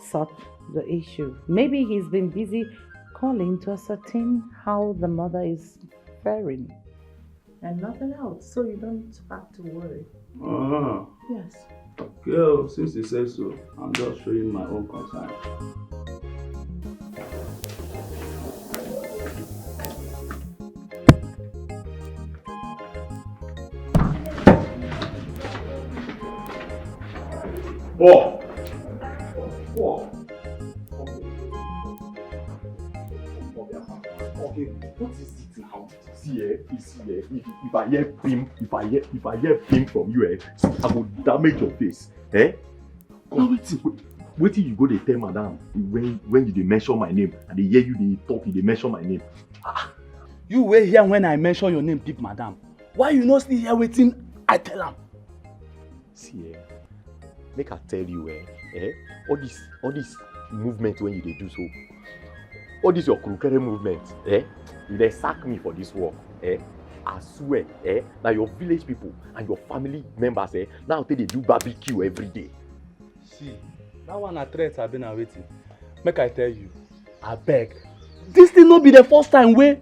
H: sort the issue. Maybe he's been busy calling to ascertain how the mother is faring. And nothing else, so you don't have to worry. Yes.
E: Okay, since he says so, I'm just showing my own concern.
K: Whoa! Okay, what is it now? See here, if I hear pim from you, I will damage your face. Eh? Now wait. Wait till you go dey tell madam when you dey mention my name and they hear you dey talk, you dey mention my name.
E: You were here when I mention your name, give madam. Why you not still here waiting? I tell am.
K: See, make I tell you, all this movement when you dey do so, all this your crooked movement, you dey sack me for this work, I swear, that your village people and your family members, now they do barbecue every day.
E: See, that one a threat I've been waiting. Make I tell you, I beg. This thing not be the first time where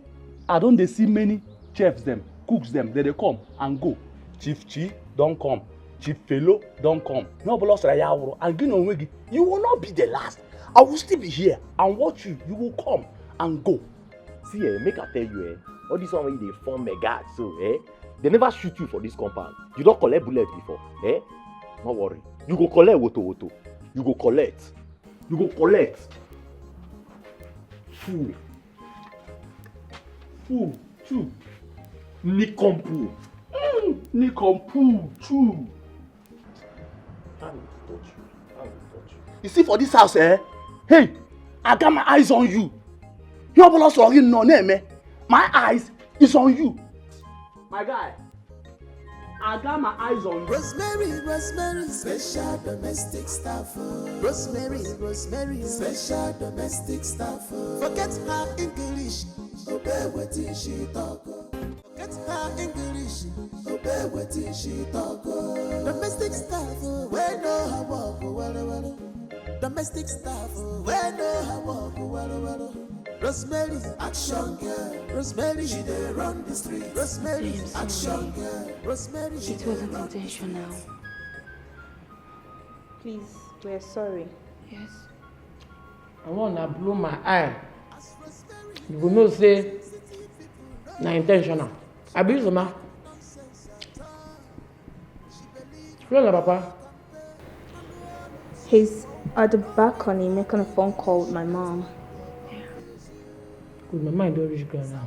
E: I don't dey see many chefs them, cooks them, they come and go. Chief Chi don't come. Chief Fellow don't come. No bolos Rayawro and Ginonwegi. You will not be the last. I will still be here and watch you. You will come and go.
K: See, make I tell you, all this one when they form mega, so they never shoot you for this compound. You don't collect bullets before, no worry. You go collect woto. You go collect. You go collect. Fool. Choo. Nikompu.
E: Nikompu. Choo.
K: I will touch you.
E: You see for this house, hey, I got my eyes on you. Your bolos are no name, My eyes is on you. My guy, I got my eyes on you.
A: Rosemary, special domestic staff. Rosemary, special domestic staff. Forget her English, obey what she talk. Forget her English, obey what she talk. Domestic staff, we know her walk, well. Domestic staff, we know her walk, well. Rosemary, action girl. Rosemary, she dey run the street. Rosemary, action girl. Rosemary, she
R: It wasn't intentional.
Q: Please, we're sorry.
R: Yes.
B: I wanna blow my eye. You will know say na intentional. I believe so, ma. Where na Papa?
Q: He's at the balcony making a phone call with my mom.
B: Good, my mind don't reach girl now.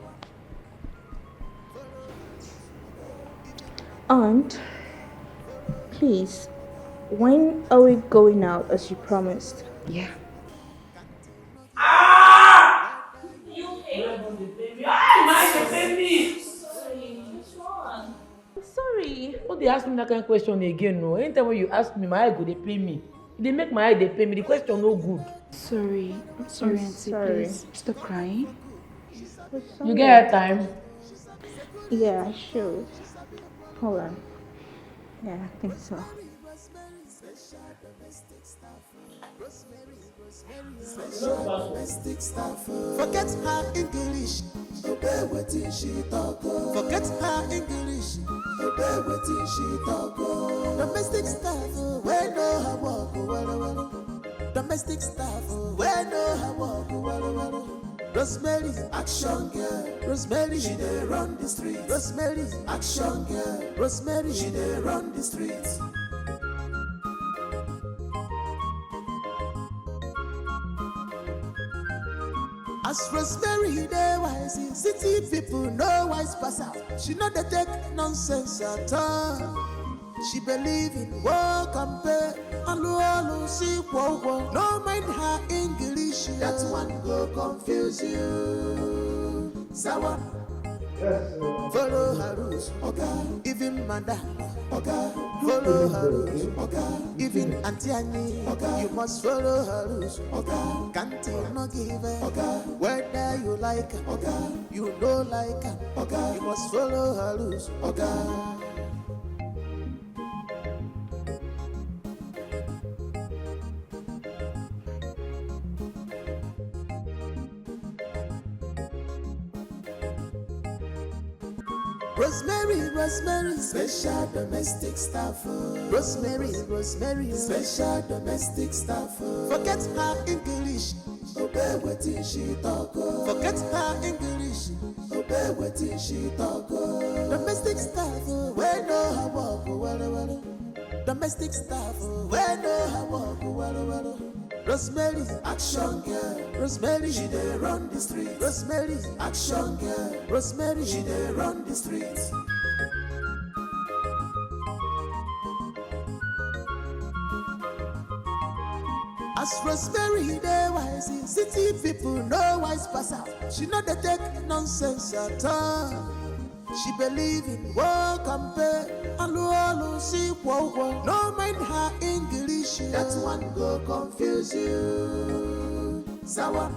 Q: Aunt, please, when are we going out as you promised?
R: Yeah.
Q: Sorry.
B: Don't they ask me that kind of question again? No. Anytime when you ask me, my eye go dey pain me. They make my eye dey pain me. The question no good.
R: Sorry, Auntie, please stop crying.
B: You get her time?
Q: Yeah, I should. Hold on. Yeah, I think so.
A: Domestic staff. Forget her English, obey what she talk. Forget her English, obey what she talk. Domestic staff, we know her walk, well. Domestic staff, we know her walk, well. Rosemary, action girl. Rosemary, she dey run the street. Rosemary, action girl. Rosemary, she dey run the street. As Rosemary dey wise, city people no wise pass out. She no dey take nonsense at all. She believe in work and pay. Alu see wo. No mind her English, that one go confuse you. Sawa. Follow her rules, okay. Even madam, okay. Follow her rules, okay. Even Auntie Annie, okay. You must follow her rules, okay. Can't you no give her, okay. Whether you like her, okay. You don't like her, okay. You must follow her rules, okay. Rosemary, special domestic staff. Rosemary, special domestic staff. Forget her English, obey what she talk. Forget her English, obey what she talk. Domestic staff, we know her walk, well. Domestic staff, we know her walk, well. Rosemary, action girl. Rosemary, she dey run the street. Rosemary, action girl. Rosemary, she dey run the street. As Rosemary, they wise, city people no wise pass out. She not dey take nonsense at all. She believe in work and pay. Alu see wow. No mind her English. That one go confuse you. Sawa.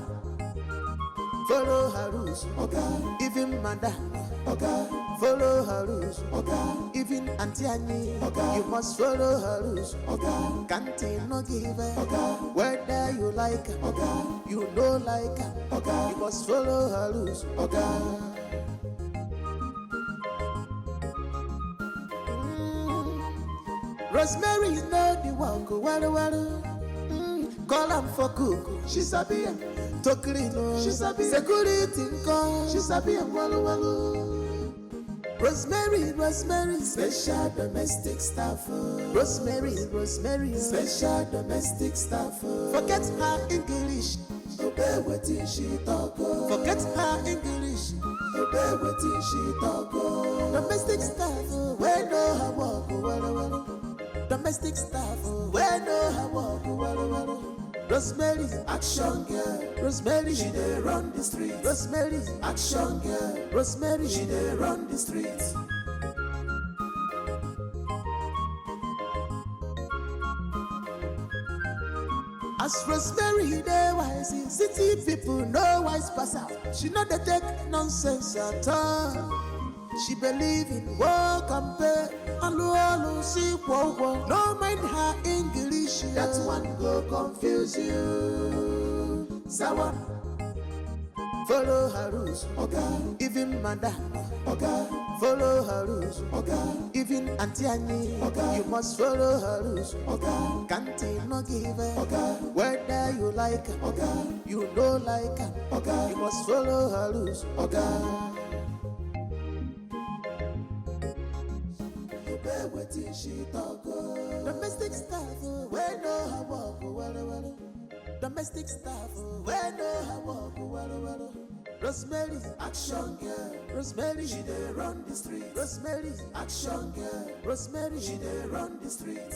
A: Follow her rules, okay. Even madam, okay. Follow her rules, okay. Even Auntie Annie, okay. You must follow her rules, okay. Can't no give her, okay. Whether you like her, okay. You know like her, okay. You must follow her rules, okay. Rosemary know the walk, well. Call am for cook, she sabi am. To clean, she sabi. Security call, she sabi am. Walu. Rosemary, special domestic staff. Rosemary, special domestic staff. Forget her English, obey what she talk. Forget her English, obey what she talk. Domestic staff, we know her walk, well. Domestic staff, we know her walk, well. Rosemary, action girl. Rosemary, she dey run the street. Rosemary, action girl. Rosemary, she dey run the street. As Rosemary, they wise, city people no wise pass out. She not dey take nonsense at all. She believe in work and pay. Alu see wow. No mind her English. That one go confuse you. Sawa. Follow her rules, okay. Even madam, okay. Follow her rules, okay. Even Auntie Annie, okay. You must follow her rules, okay. Can't no give her, okay. Whether you like her, okay. You know like her, okay. You must follow her rules, okay. Wetin she talk, domestic staff, we know her walk, well. Domestic staff, we know her walk, well. Rosemary, action girl. Rosemary, she dey run the street. Rosemary, action girl. Rosemary, she dey run the street.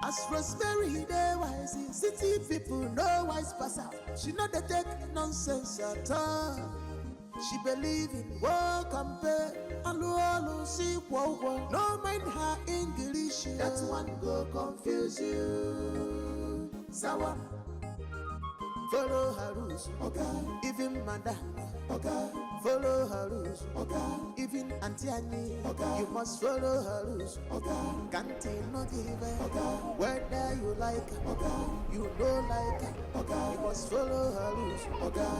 A: As Rosemary, they wise, city people no wise pass out. She not dey take nonsense at all. She believe in work and pay. Alu see wow. No mind her English. That one go confuse you. Sawa. Follow her rules, okay. Even madam, okay. Follow her rules, okay. Even Auntie Annie, okay. You must follow her rules, okay. Can't no give her, okay. Whether you like her, okay. You know like her, okay. You must follow her rules, okay.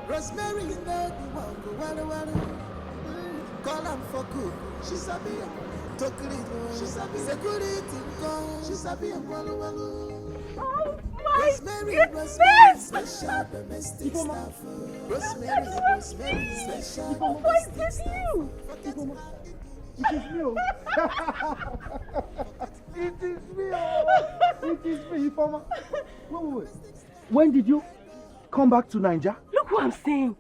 A: Rosemary, you know the walk, well. Call am for cook, she sabi am. To clean, she sabi. Security call, she sabi am. Walu.
Q: Oh my
A: goodness! Special domestic staff. Rosemary, special domestic staff.
J: It is me. It is me. It is me, Ifeoma. Wait. When did you come back to Naija?
T: Look what I'm saying.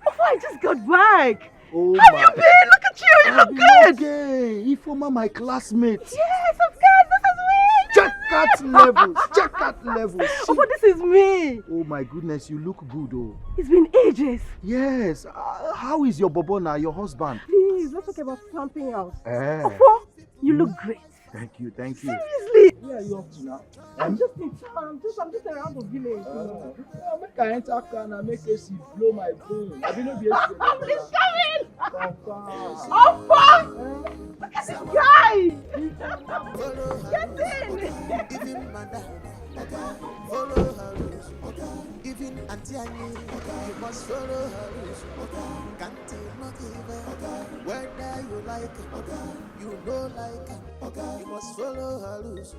T: I just got back.
J: Oh,
T: have you been? Look at you. You look good.
J: Okay. Ifeoma, my classmate.
T: Yes, of course. This is me.
J: Check that level.
T: Oh, but this is me.
J: Oh my goodness, you look good, oh.
T: It's been ages.
J: Yes. How is your bobo now, your husband?
T: Please, let's talk about something else. You look great.
J: Thank you.
T: Seriously.
J: Where are you up to now?
T: I'm just in town. I'm just around the village.
J: Make I enter car and make AC blow my brain. I didn't be AC.
T: Somebody's coming. Opa! Look at this guy. Get in.
A: Even madam, follow her rules. Even Auntie Annie, you must follow her rules. Can't not give her, whether you like her, you know like her, you must follow her rules.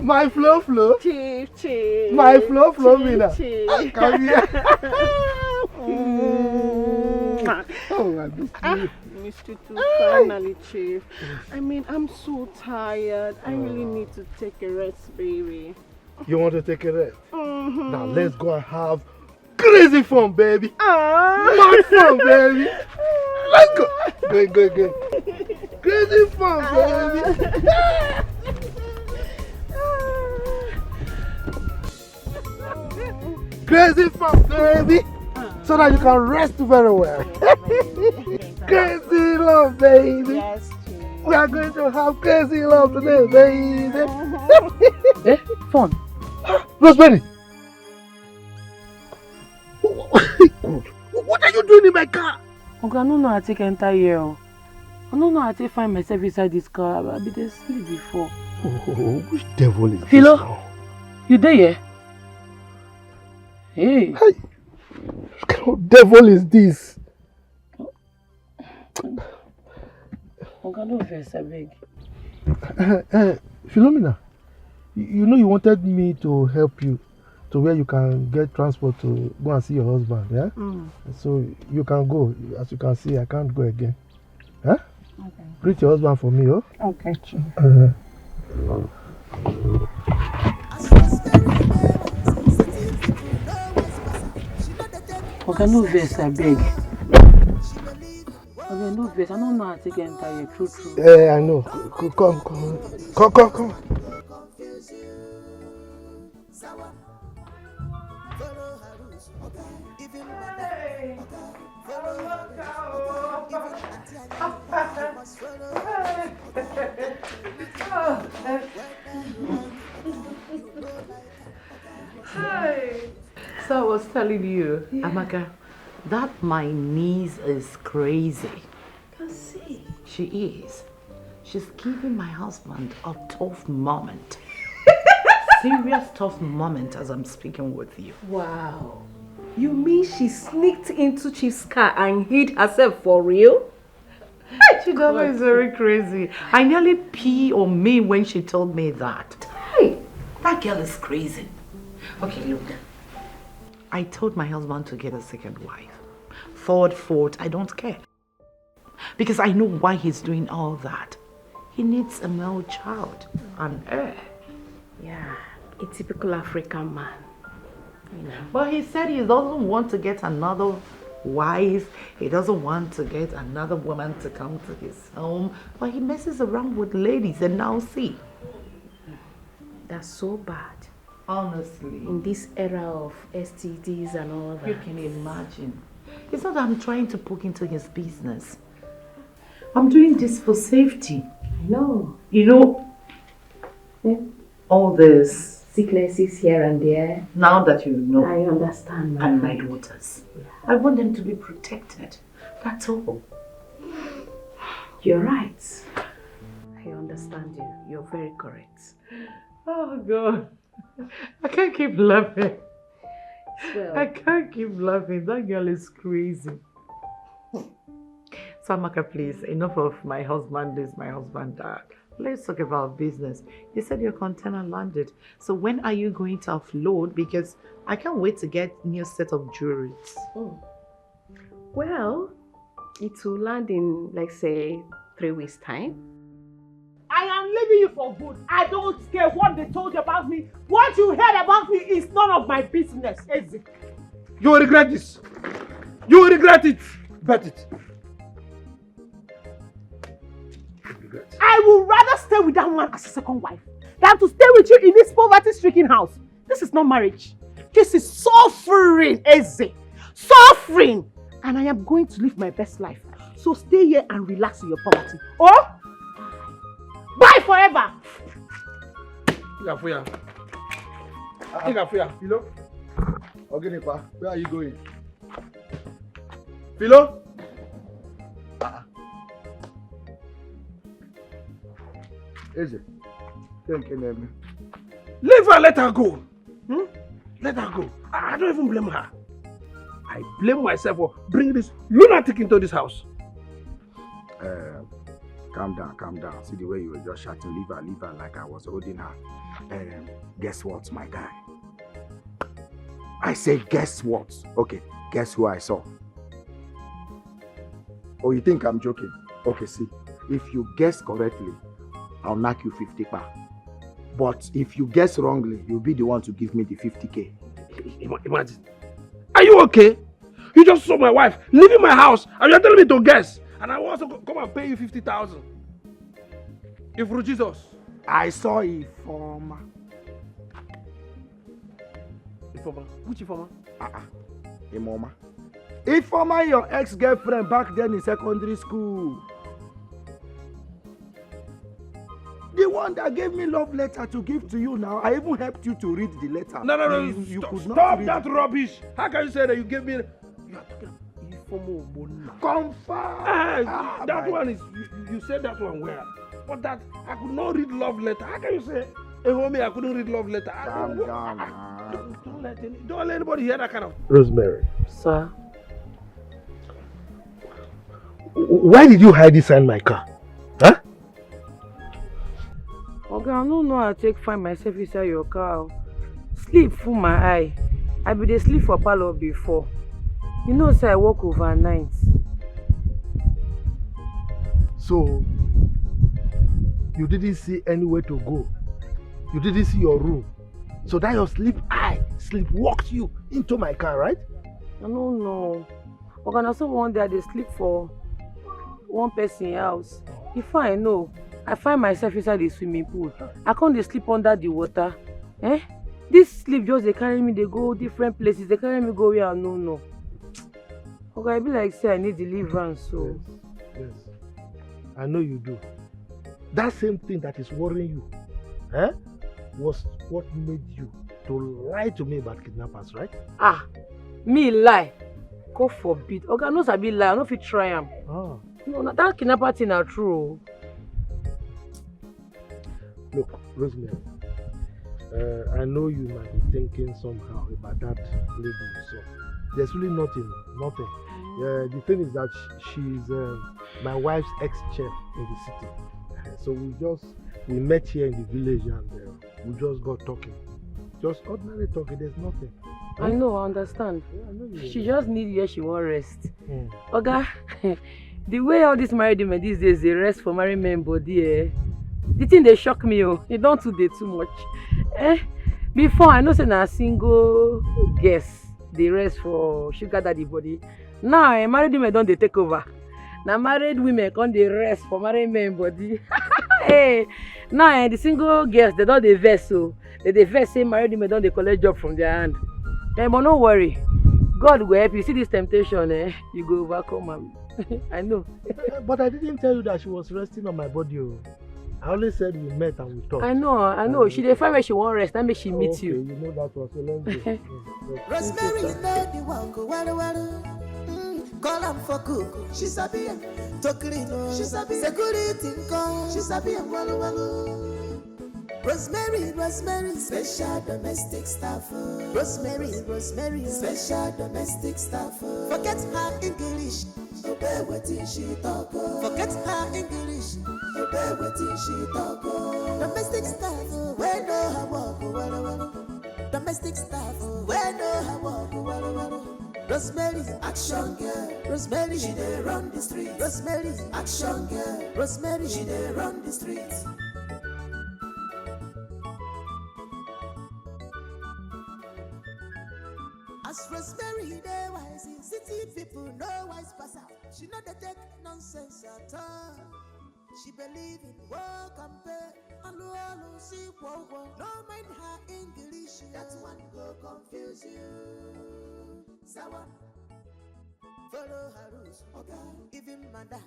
J: My flow.
T: Chief.
J: My flow, Mina. Come here. Oh, I miss you.
T: Missed you too, finally, Chief. I mean, I'm so tired. I really need to take a rest, baby.
J: You want to take a rest? Now let's go and have crazy fun, baby. Mad fun, baby. Let's go. Go. Crazy fun, baby. Crazy fun, baby. So that you can rest very well. Crazy love, baby.
T: Yes,
J: we are going to have crazy love today, baby.
B: Fun.
J: Rosemary. What are you doing in my car?
B: Okay, I don't know how to enter here. I don't know how to find myself inside this car. I've been asleep before.
J: Oh, which devil is
B: Philo,
J: this now?
B: You there, yeah? Hey.
J: What kind of devil is this?
B: Okay, no verse, I beg.
J: Philomena, you know you wanted me to help you to where you can get transport to go and see your husband, yeah? So you can go. As you can see, I can't go again. Huh?
T: Okay.
J: Greet your husband for me, oh?
T: Okay, Chief.
B: Okay, no verse, I beg. Okay, no verse. I don't know how to enter here. True.
J: Yeah, I know. Come.
C: So I was telling you, Amaka, that my niece is crazy. Can see. She is. She's giving my husband a tough moment. Serious tough moment as I'm speaking with you.
P: Wow. You mean she sneaked into Chief's car and hid herself for real?
C: She is very crazy. I nearly pee on me when she told me that. Hey, that girl is crazy. Okay, look. I told my husband to get a second wife. Third, fourth, I don't care. Because I know why he's doing all that. He needs a male child. An heir.
P: Yeah, a typical African man. You know.
C: But he said he doesn't want to get another wife. He doesn't want to get another woman to come to his home. But he messes around with ladies and now see.
P: That's so bad.
C: Honestly.
P: In this era of STDs and all that.
C: You can imagine. It's not that I'm trying to poke into his business. I'm doing this for safety.
P: I know.
C: You know, all this
P: sicknesses here and there.
C: Now that you know.
P: I understand.
C: And my daughters. Yeah. I want them to be protected. That's all.
P: You're right. I understand you. You're very correct.
C: Oh God. I can't keep laughing.
P: Well,
C: I can't keep laughing. That girl is crazy. Samaka, please, enough of my husband this, my husband that. Let's talk about business. You said your container landed. So when are you going to offload? Because I can't wait to get new set of jewelry.
P: Well, it will land in, like, say, 3 weeks' time.
G: I am leaving you for good. I don't care what they told you about me. What you heard about me is none of my business, is it?
J: You will regret this. You will regret it. Bet it.
G: I would rather stay with that man as a second wife than to stay with you in this poverty-stricken house. This is not marriage. This is suffering, Eze. Suffering. And I am going to live my best life. So stay here and relax in your poverty. Or bye forever.
J: Philo? Ogenipa, where are you going? Philo? Eze,
I: leave her, let her go. Let her go. I don't even blame her. I blame myself for bringing this lunatic into this house.
J: Can
L: calm down, calm down. See the way you were just shouting, leave her like I was holding her. Guess what, my guy? I said, guess what? Okay, guess who I saw? Oh, you think I'm joking? Okay, see, if you guess correctly, I'll knock you 50 pa. But if you guess wrongly, you'll be the one to give me the 50K.
V: Imagine. Are you okay? You just saw my wife leaving my house and you're telling me to guess. And I want to come and pay you 50,000. If through Jesus.
L: I saw Ifoma.
V: Ifoma? Which Ifoma?
L: Imoma. Ifoma, your ex-girlfriend back then in secondary school. The one that gave me love letter to give to you now. I even helped you to read the letter.
V: No.
L: You could not
V: stop
L: read
V: that
L: it.
V: rubbish. How can you say that you gave me... You are talking about Ifoma Obonna.
L: Confirm.
V: That one is... You said that one where? But that... I could not read love letter. How can you say... Hey, homie, I couldn't read love letter.
L: Calm down,
V: Don't let anybody hear that kind of...
J: Rosemary.
B: Sir?
J: Why did you hide inside my car? Huh?
B: Okay, I don't know how to find myself inside your car. Sleep full my eye. I be dey sleep for parlor before. You know, say I work overnight.
J: So, you didn't see anywhere to go. You didn't see your room. So that your sleep walked you into my car, right?
B: I don't know. Okay, na so one day I dey sleep for one person house. Before I know, I find myself inside the swimming pool. I can't dey sleep under the water. This sleep just dey carry me, they go different places. They carry me go where I no know. Okay, I be like say I need deliverance. So
J: Yes. I know you do. That same thing that is worrying you, was what made you to lie to me about kidnappers, right?
B: Me lie? God forbid. Okay, I know sabi lie. I no fit try am. No, that kidnapper thing na true.
J: Look, Rosemary, I know you might be thinking somehow about that lady you saw. There's really nothing. The thing is that she's my wife's ex-chef in the city. So we met here in the village and we just got talking. Just ordinary talking, there's nothing.
B: I know, I understand.
J: Yeah, I know you.
B: She just need where she want rest. Oga, the way all these married women these days, they rest for married men body, the thing they shock me, it don't do too much. Before I know say na single guess they rest for sugar daddy body. Now married women don't they take over. Now married women can't they rest for married men body. Now the single girls they don't they vex, so they vex say married women don't they collect job from their hand. But don't worry, God will help you. See this temptation, you go overcome am. I know.
J: But I didn't tell you that she was resting on my body. I only said we met and we talked.
B: I know. She dey find where she want rest. That make she meet you.
J: You know that was so let's go.
A: Rosemary know the one go well. Call am for cook, she sabi am. Tokirino, she sabi. Security call, she sabi am well. Rosemary, special domestic staff. Rosemary, special domestic staff. Forget her English, obey what she talk. Forget her English, obey what she talk. Domestic staff, we know how walk well. Domestic staff, we know how walk well. Rosemary, action girl. Rosemary, she dey run the street. Rosemary, action girl. Rosemary, she dey run the street. As Rosemary, they wise, city people know wise pass out. She know they take nonsense at all. She believe in work and pay. Allo, she wow. No mind her English, that one go confuse you. Sawa. Follow her rules, okay. Even madam,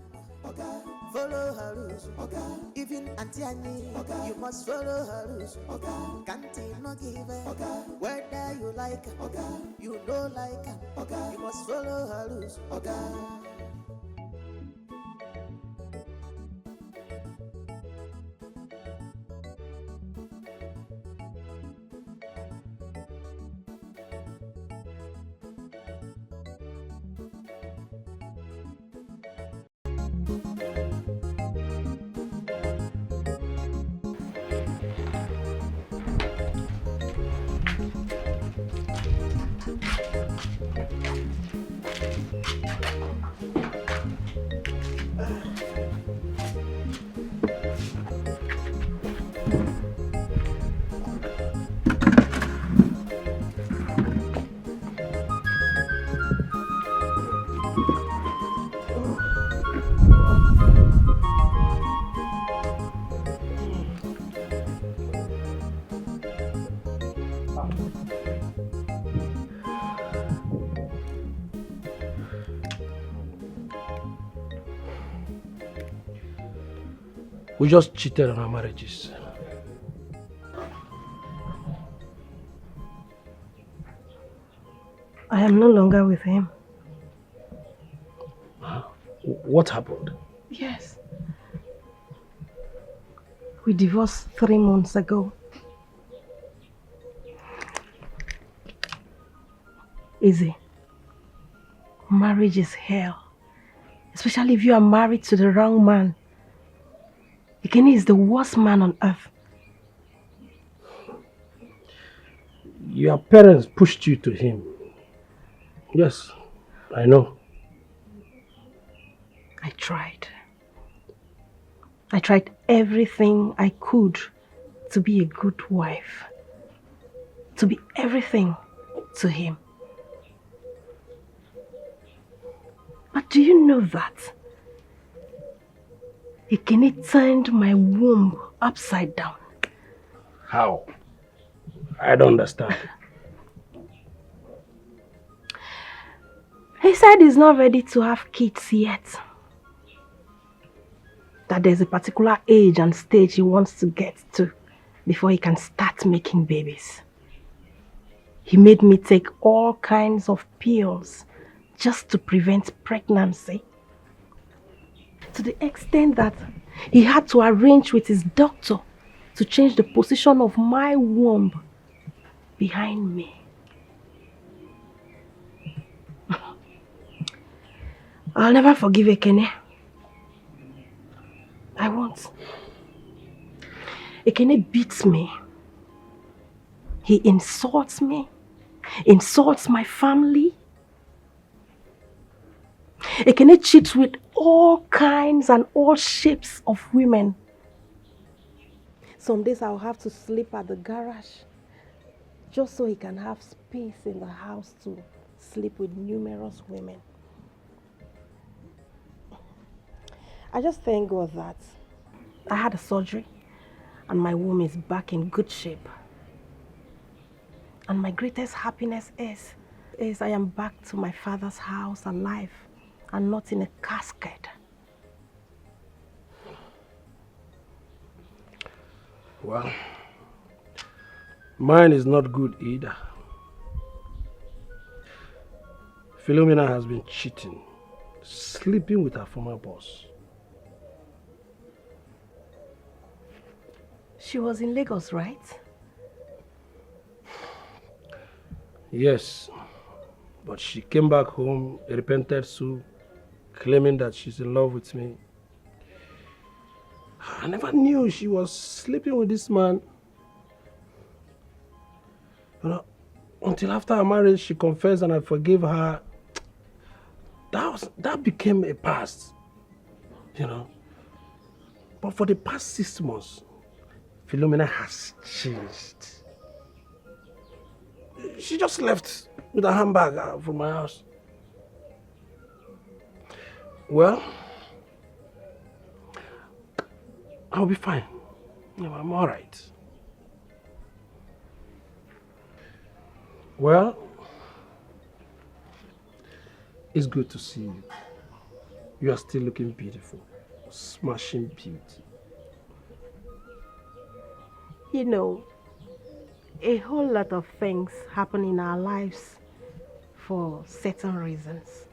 A: okay. Follow her rules, okay. Even Auntie Annie, okay. You must follow her rules, okay. Can't no give her, okay. Whether you like her, okay. You don't like her, okay. You must follow her rules, okay.
V: We just cheated on our marriages.
P: I am no longer with him.
V: What happened?
P: Yes. We divorced 3 months ago. Easy. Marriage is hell. Especially if you are married to the wrong man. Ikene is the worst man on earth.
V: Your parents pushed you to him. Yes, I know.
P: I tried. I tried everything I could to be a good wife. To be everything to him. But do you know that Ikene turned my womb upside down?
V: How? I don't understand.
P: He said he's not ready to have kids yet. That there's a particular age and stage he wants to get to before he can start making babies. He made me take all kinds of pills just to prevent pregnancy. To the extent that he had to arrange with his doctor to change the position of my womb behind me. I'll never forgive Ekene. I won't. Ekene beats me. He insults me. Insults my family. Ekene cheats with all kinds and all shapes of women. Some days I'll have to sleep at the garage just so he can have space in the house to sleep with numerous women. I just thank God that I had a surgery and my womb is back in good shape. And my greatest happiness is I am back to my father's house alive and not in a casket.
V: Well, mine is not good either. Philomena has been cheating, sleeping with her former boss.
P: She was in Lagos, right?
V: Yes, but she came back home, a repentant soul, claiming that she's in love with me. I never knew she was sleeping with this man. You know, until after our marriage, she confessed and I forgave her. That became a past, you know. But for the past 6 months, Philomena has changed. She just left with a handbag from my house. Well, I'll be fine. I'm all right. Well, it's good to see you. You are still looking beautiful. Smashing beauty.
P: You know, a whole lot of things happen in our lives for certain reasons.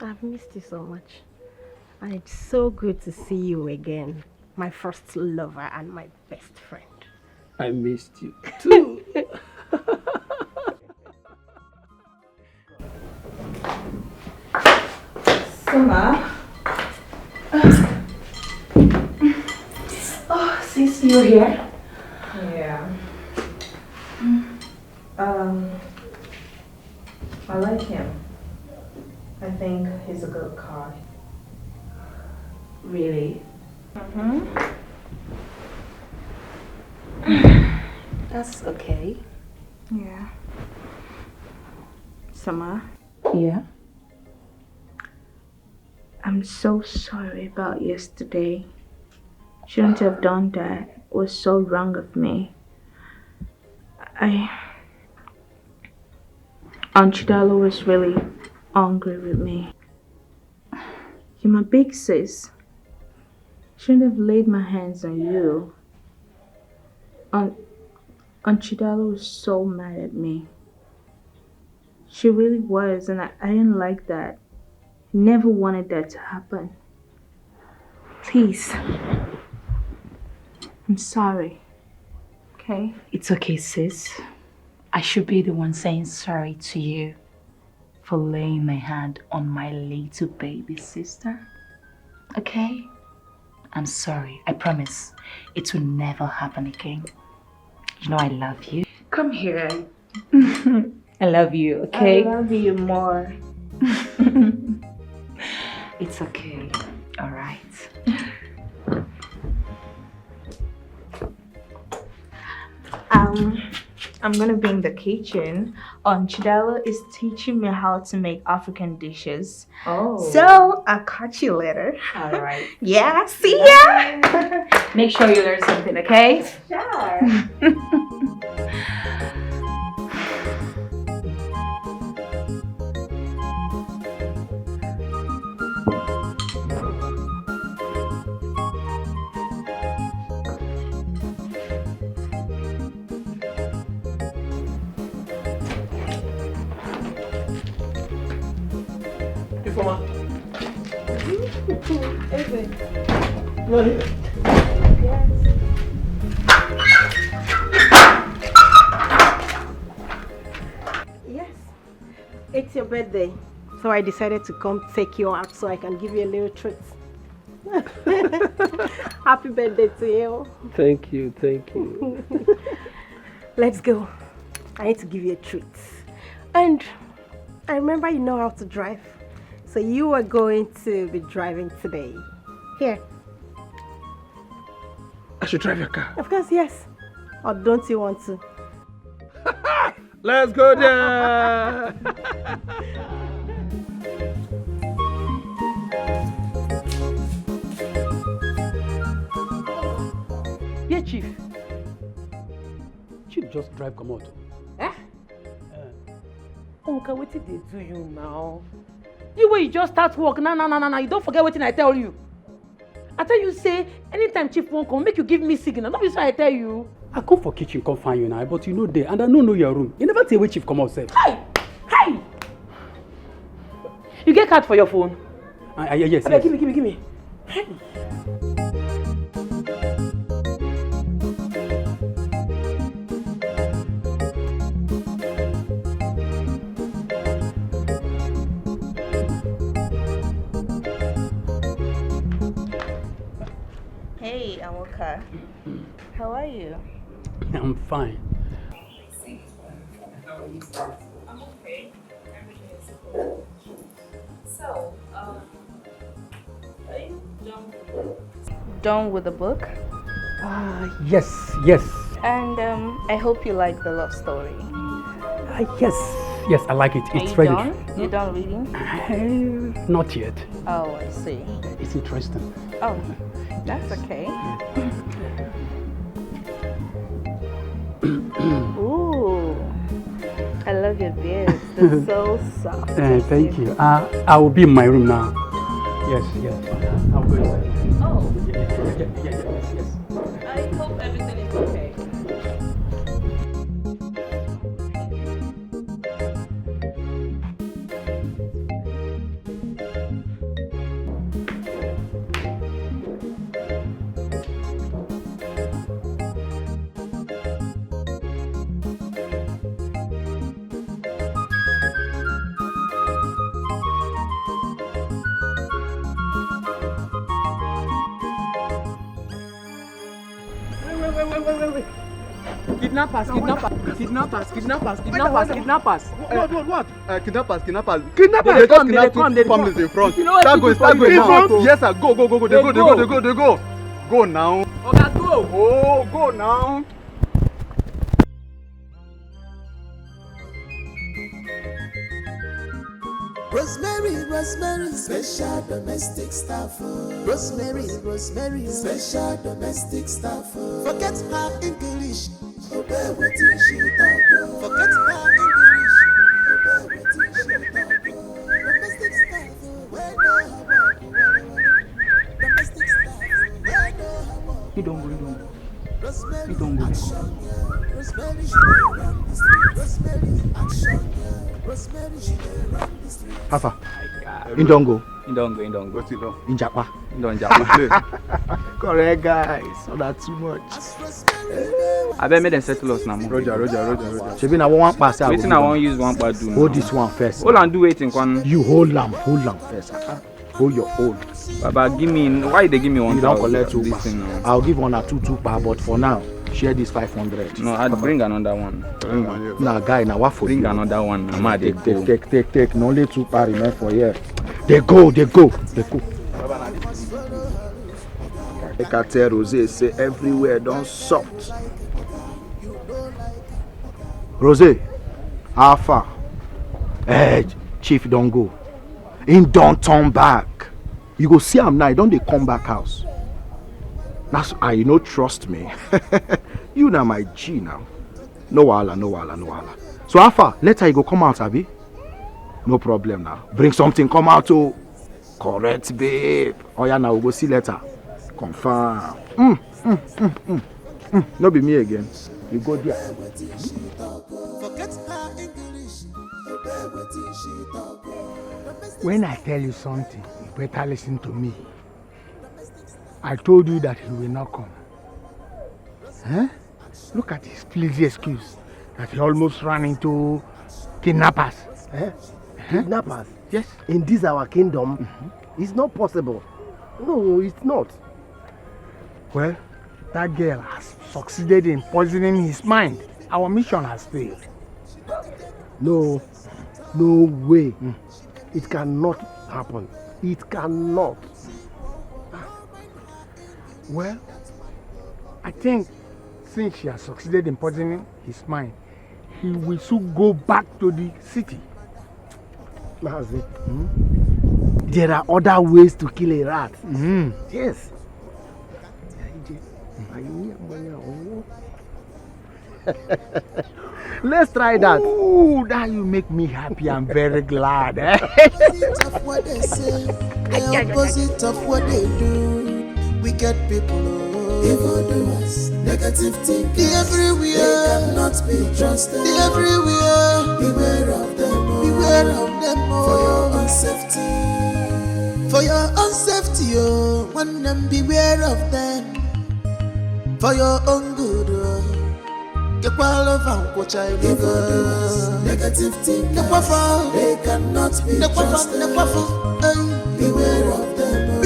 P: I've missed you so much. And it's so good to see you again. My first lover and my best friend.
V: I missed you too.
Q: Summer. Oh, since you're here. Yeah. I like him. I think he's a good guy.
P: Really? That's okay.
Q: Yeah. Summer.
H: Yeah?
Q: I'm so sorry about yesterday. Shouldn't have done that. It was so wrong of me. Aunt Chidalo was really angry with me. You're my big sis.
R: shouldn't have laid my hands on you. Aunt Chidala was so mad at me. She really was, and I didn't like that. Never wanted that to happen. Please. I'm sorry. Okay? It's okay, sis. I should be the one saying sorry to you for laying my hand on my little baby sister. Okay? I'm sorry. I promise. It will never happen again. You know I love you. Come here. I love you, okay?
O: I love you more.
R: It's okay. All right. I'm gonna be in the kitchen. Chidala is teaching me how to make African dishes.
O: Oh.
R: So I'll catch you later.
O: All right.
R: Yeah, see ya. Make sure you learn something, okay?
O: Sure.
P: Yes, it's your birthday, so I decided to come take you out so I can give you a little treat. Happy birthday to you.
V: Thank you, thank you.
P: Let's go. I need to give you a treat. And I remember you know how to drive, so you are going to be driving today. Here.
V: I should drive your car.
P: Of course, yes. Or don't you want to?
V: Let's go there.
S: Yeah, Chief. Chief just drive come out.
B: Eh? Uncle, what did they do you now? You when you just start work, nah. You don't forget what I tell you. I tell you, say, anytime Chief won't come, make you give me signal. Not be so I tell you.
S: I come for kitchen, come find you now, but you know there, and I don't know your room. You never tell where Chief come out, sir.
B: Hey! You get card for your phone?
S: Yes,
B: Okay,
S: yes.
B: give me. Hey!
R: Hey, Awoka. How are you?
S: I'm fine.
R: I'm okay. Everything is cool. So, are you done with the book?
S: Yes, yes.
R: And I hope you like the love story.
S: Yes, I like it.
R: Are
S: It's
R: you
S: ready.
R: done? You done reading?
S: Not yet.
R: Oh, I see.
S: It's interesting.
R: Oh, that's okay. Ooh, I love your beard. It's so soft.
S: Thank you. I will be in my room now. Yes. I'll go inside.
R: Oh.
S: Yes.
R: I hope everything is okay.
B: Wait. Kidnappers.
L: What?
B: Kidnappers.
L: Kidnappers.
U: What? Kidnappers.
B: They
U: just
B: come.
U: kidnapped two families in front.
B: You know what
U: Start going now.
B: go.
U: Yes, sir. Go. They go. Go now.
B: Okay, go.
U: Oh, go now.
A: Rosemary, special domestic staff. Rosemary, special domestic staff. Forget her English, obey what she talk. Forget her English, obey what she talk. Domestic staff, where no work. Domestic staff, where
F: He don't go.
J: Hafa. He don't go.
E: He don't go.
J: What's he do? In Japa.
E: He don't Japa.
J: Correct, guys. So that's too much.
E: I bet me them settle us now.
J: Roger. Shebi na one pass.
E: Waiting, I won't use one part do.
J: Hold this one first.
E: Hold on, do waiting one.
J: You hold lamp first. Hold your own.
E: Baba, give me. Why they give me one?
J: You don't collect 2 pa. I'll give one or 2 pa, but for now, share this 500.
E: No, I'd bring another one.
J: Nah, guy, now what for?
E: Bring another one.
J: Take. No only 2 pa remain for here. They go. I can tell Rose say everywhere don't soft. Rose, how far? Chief don't go. Him don't turn back. You go see him now, he don't they come back house. That's why you trust me. You now my G now. No wahala. So how far? Later you go come out, Abi? No problem now. Bring something, come out to correct, babe. Oh yeah, now we'll go see later. Confirm. No be me again. You go there.
M: When I tell you something, you better listen to me. I told you that he will not come. Huh? Look at his flimsy excuse that he almost ran into kidnappers.
J: Kidnappers?
M: Yes.
J: In this our kingdom, it's not possible. No, it's not.
M: Well, that girl has succeeded in poisoning his mind. Our mission has failed.
J: No way. It cannot happen. It cannot.
M: Well, I think since she has succeeded in poisoning his mind, he will soon go back to the city.
J: That's it. There are other ways to kill a rat. Yes. Let's try that.
M: Oh, that you make me happy. I'm very glad.
A: Opposite of what they say, the opposite of what they do. Wicked people, evildoers, negative thinking. The everywhere, they cannot be trusted. The everywhere, beware of them. Beware of them for your own safety, oh. When them beware of them for your own good, oh. Negative thinking, they cannot be trusted. Beware of them,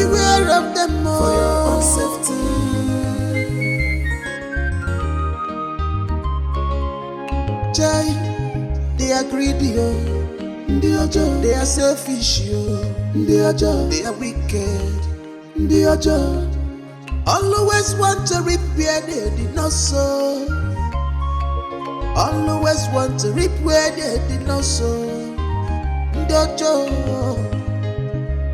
A: for your own safety. They are greedy, they are selfish, they are wicked, always want to reap where they did not sow. Always want to reap where they did not sow.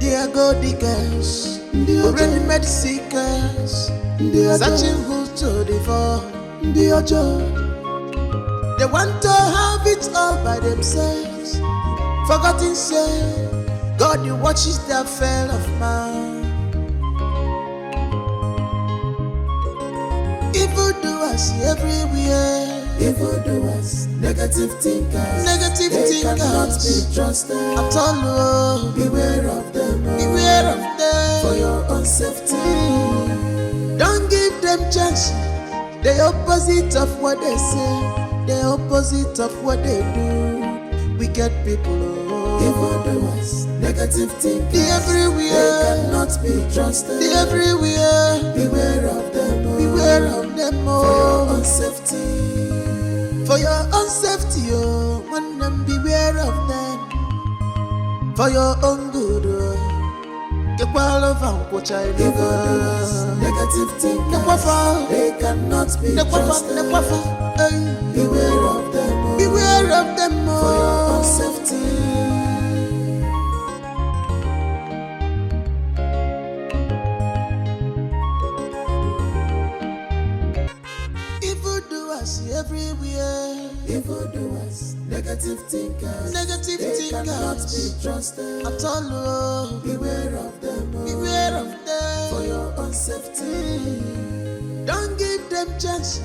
A: They are go diggers, already made seekers, searching who to devour. They want to have it all by themselves, forgetting say God you watches the affair of man. Evildoers everywhere. Evildoers, negative thinkers, they cannot be trusted at all. Beware of them, for your own safety. Don't give them chance. The opposite of what they say, the opposite of what they do. Wicked people, evildoers, negative thinkers, everywhere, they cannot be trusted. Everywhere, beware of them, for your own safety. For your own safety, oh, when them beware of them. For your own good, oh. Negative thinkers, they cannot be trusted. Beware of them, oh. For your own safety. Everywhere, evildoers, negative thinkers, they cannot be trusted at all. Beware of them, for your own safety. Don't give them chance.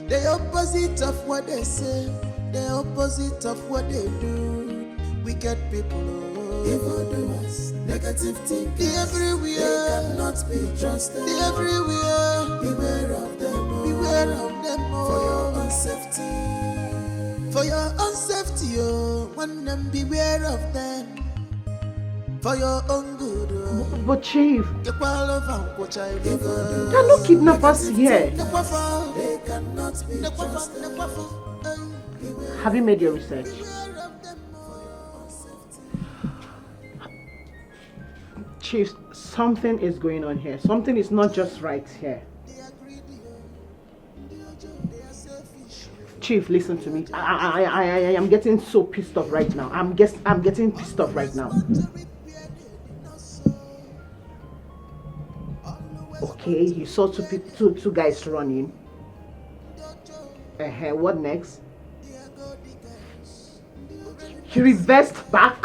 A: The opposite of what they say, the opposite of what they do. Wicked people, evildoers, negative thinkers, everywhere. They cannot be trusted. Everywhere. Beware of them. Beware of them. For your own safety. For your own safety, want them beware of them. For your own good.
C: But Chief,
A: there
C: are no kidnappers here.
A: They cannot be trusted.
C: Have you made your research? Chief, something is going on here. Something is not just right here. Chief, listen to me. I am getting so pissed off right now. I'm getting pissed off right now. Okay, you saw two guys running. What next? He reversed back.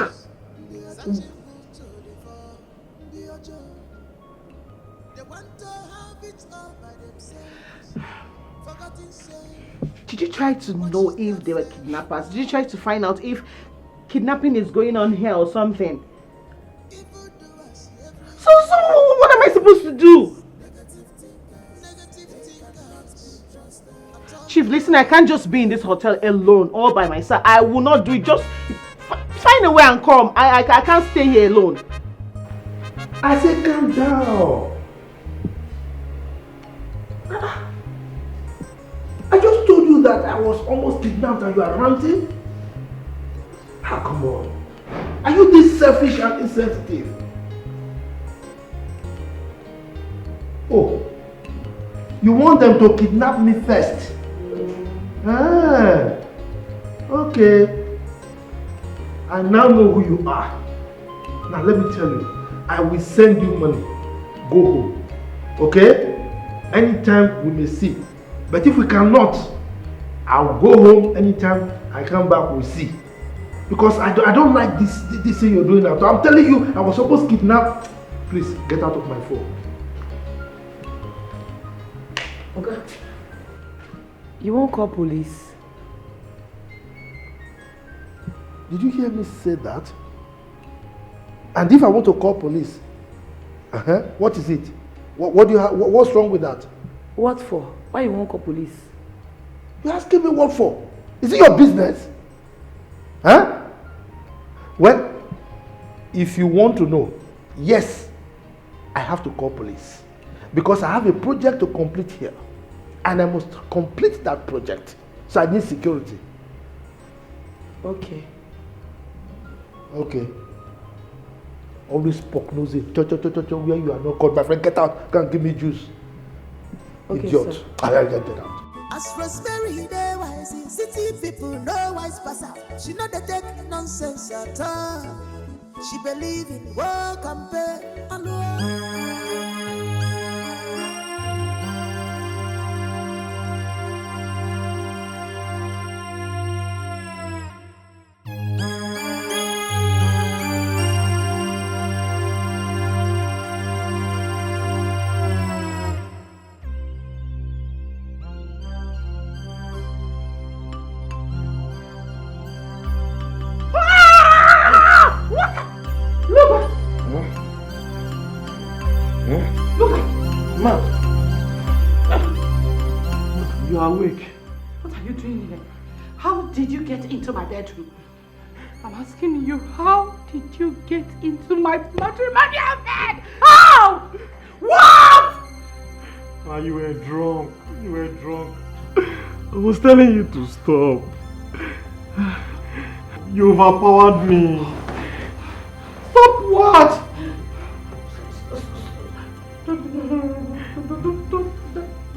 C: Did you try to know if they were kidnappers? Did you try to find out if kidnapping is going on here or something? So what am I supposed to do? Chief, listen, I can't just be in this hotel alone all by myself. I will not do it. Just find a way and come. I can't stay here alone.
J: I said calm down. I just told you that I was almost kidnapped and you are ranting? Ah, come on. Are you this selfish and insensitive? Oh, you want them to kidnap me first? Ah, okay. I now know who you are. Now let me tell you, I will send you money. Go home. Okay? Anytime we may see. But if we cannot, I'll go home anytime I come back, we'll see. Because I don't like this thing you're doing now. So I'm telling you, I was supposed to kidnap. Please, get out of my phone.
B: Okay. You won't call police?
J: Did you hear me say that? And if I want to call police, what is it? What do you have? What's wrong with that?
B: What for? Why you won't call police?
J: You're asking me what for? Is it your business? Huh? Well, if you want to know, yes, I have to call police. Because I have a project to complete here. And I must complete that project. So I need security.
B: Okay.
J: Okay. Always poke nosy. Where you are not called. My friend, get out. Can't give me juice.
B: Okay,
J: idiot.
B: sir.
J: I'll get out.
A: As Rosemary, they wise, city people no wise pass out. She know they take nonsense at all. She believe in work and pay alone.
J: You are awake.
C: What are you doing here? How did you get into my bedroom? I'm asking you, how did you get into my matrimonial bed? How? What?
J: Ah, you were drunk. You were drunk. I was telling you to stop. You overpowered me. Stop what?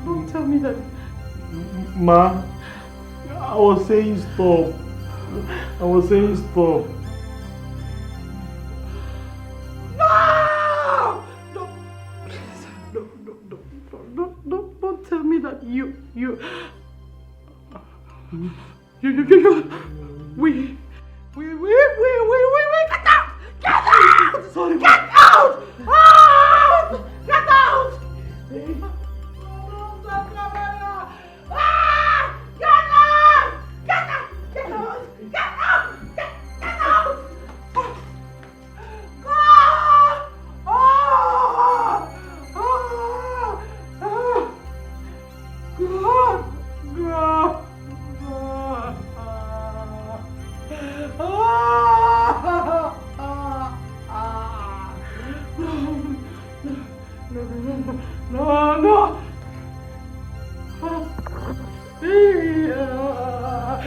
C: Don't tell me that.
J: Ma, I was saying stop. I was saying stop.
C: No! Don't tell me that you we get out! Get out!
J: Sorry,
C: get out! Out! Get out!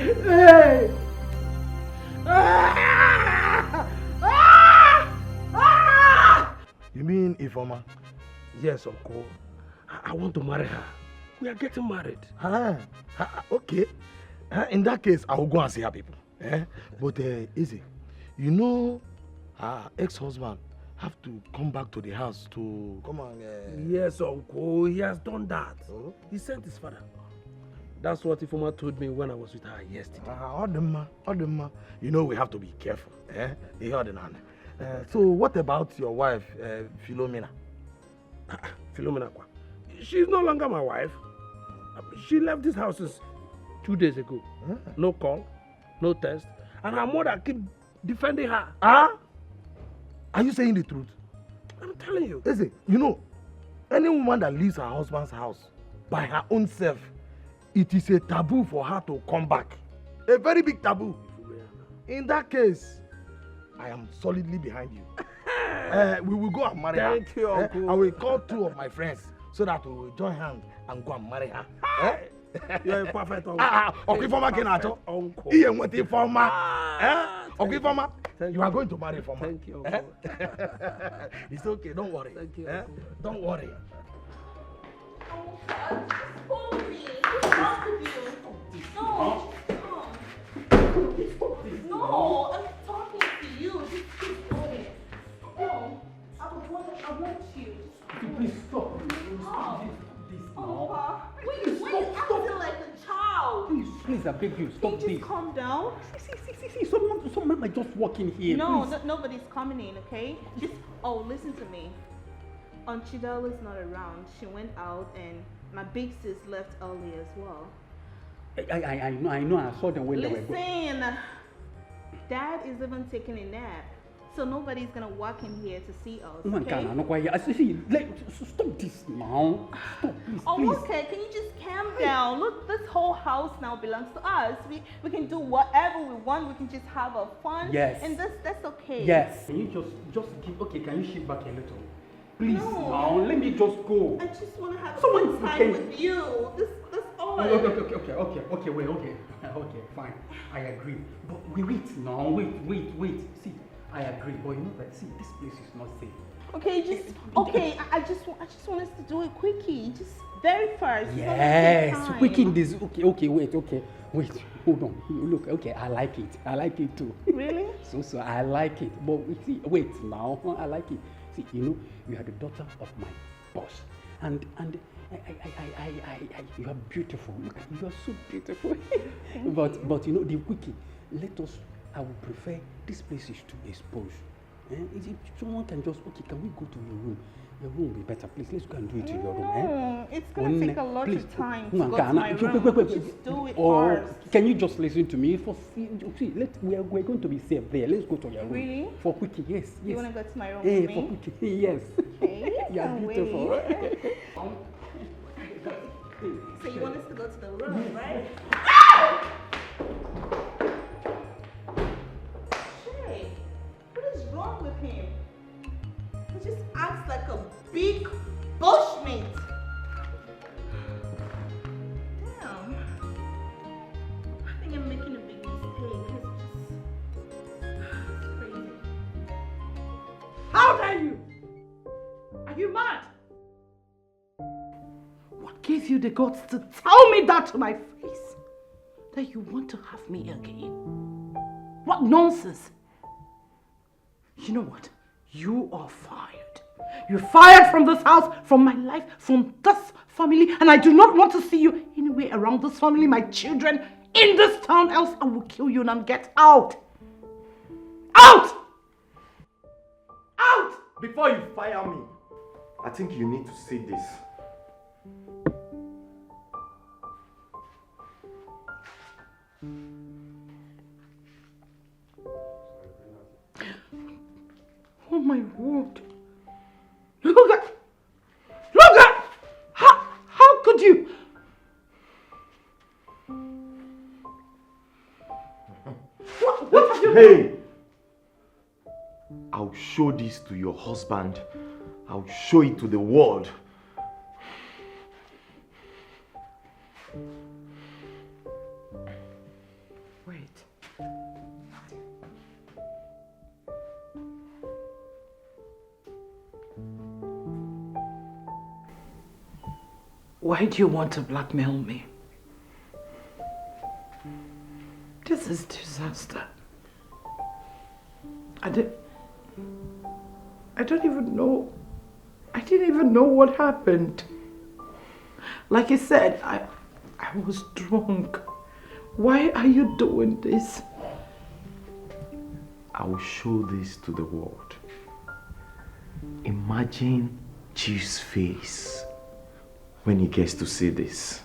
V: Hey! Ah! Ah! Ah!
J: You mean Ifoma?
V: Yes, Uncle. I want to marry her. We are getting married.
J: Okay. In that case, I will go and see her people. But easy. You know, her ex-husband have to come back to the house to come on.
V: Yes, Uncle. He has done that. Oh? He sent his father. That's what Ifoma told me when I was with her yesterday.
J: Odema. You know we have to be careful. So what about your wife, Philomena?
V: Philomena, she's no longer my wife. She left this house 2 days ago. No call, no test, and her mother keep defending her.
J: Are you saying the truth?
V: I'm telling you.
J: Listen, you know, any woman that leaves her husband's house by her own self, it is a taboo for her to come back. A very big taboo. In that case, I am solidly behind you. We will go and marry her.
V: Thank you, Uncle.
J: I will call 2 of my friends so that we will join hands and go and marry her.
V: You're a perfect uncle.
J: Okay, Ifoma Kenacho.
V: Uncle.
J: Ifoma, you are going to marry Ifoma.
V: Thank you, Uncle.
J: It's okay, don't worry.
V: Thank you,
J: Don't worry.
Q: No, I'm talking to you. Just keep going. No, I want you.
S: Please stop.
Q: Why you acting like a child?
S: Please, I beg you, stop
Q: Can you
S: this.
Q: just calm down?
S: See, someone might just walk in here.
Q: No,
S: please.
Q: nobody's coming in, okay? Listen to me. Chidola's not around. She went out and my big sis left early as well.
S: I know, I saw them when they were going.
Q: Listen, Dad is even taking a nap. So nobody's gonna walk in here to see us, okay?
S: Stop this now. Stop, please,
Q: Oh,
S: please.
Q: okay, can you just calm down? Look, this whole house now belongs to us. We can do whatever we want. We can just have a fun.
S: Yes.
Q: And that's okay.
S: Yes. Can you just give, okay, can you shift back a little? Please,
Q: No.
S: now, let me just go.
Q: I just want to have a
S: Someone
Q: fun time
S: can-
Q: with you. That's all.
S: Okay, fine. I agree. But wait now, wait. See, I agree, but you know that, see, this place is not safe.
Q: Okay, I just want us to do it quickie, just very fast.
S: Yes, quicken this. Okay, wait, hold on. Look, okay, I like it too.
Q: Really?
S: So I like it, but see, wait now, I like it. See, you know, you are the daughter of my boss, and you are beautiful. Look, you are so beautiful. but you know, the quickie, I would prefer this place is too exposed. If someone can just, okay, can we go to your room? Your room will be better. Please, let's go and do it in your room.
Q: It's going to take a lot of time to go to my room. Just do it first.
S: Can you just listen to me? We're going to be safe there. Let's go to your room.
Q: Really?
S: For quickie, yes.
Q: You want to go to my room with me?
S: For quickie, yes.
Q: Okay.
S: You are beautiful.
Q: So you want us to go to the room, right? Shay, what is wrong with him? He just acts like a big bushmeat. Damn. I think I'm making a big mistake. It's crazy.
C: How dare you? Are you mad? What gave you the guts to tell me that to my face? That you want to have me again? What nonsense! You know what? You are fired. You're fired from this house, from my life, from this family, and I do not want to see you anywhere around this family, my children, in this town, else I will kill you and get out! Out! Out!
K: Before you fire me, I think you need to see this.
C: Oh my word. Look at! How could you? What have you
K: Hey! I'll show this to your husband. I'll show it to the world.
C: Why do you want to blackmail me? This is disaster. I don't even know. I didn't even know what happened. Like I said, I was drunk. Why are you doing this?
K: I will show this to the world. Imagine Chief's face when he gets to see this.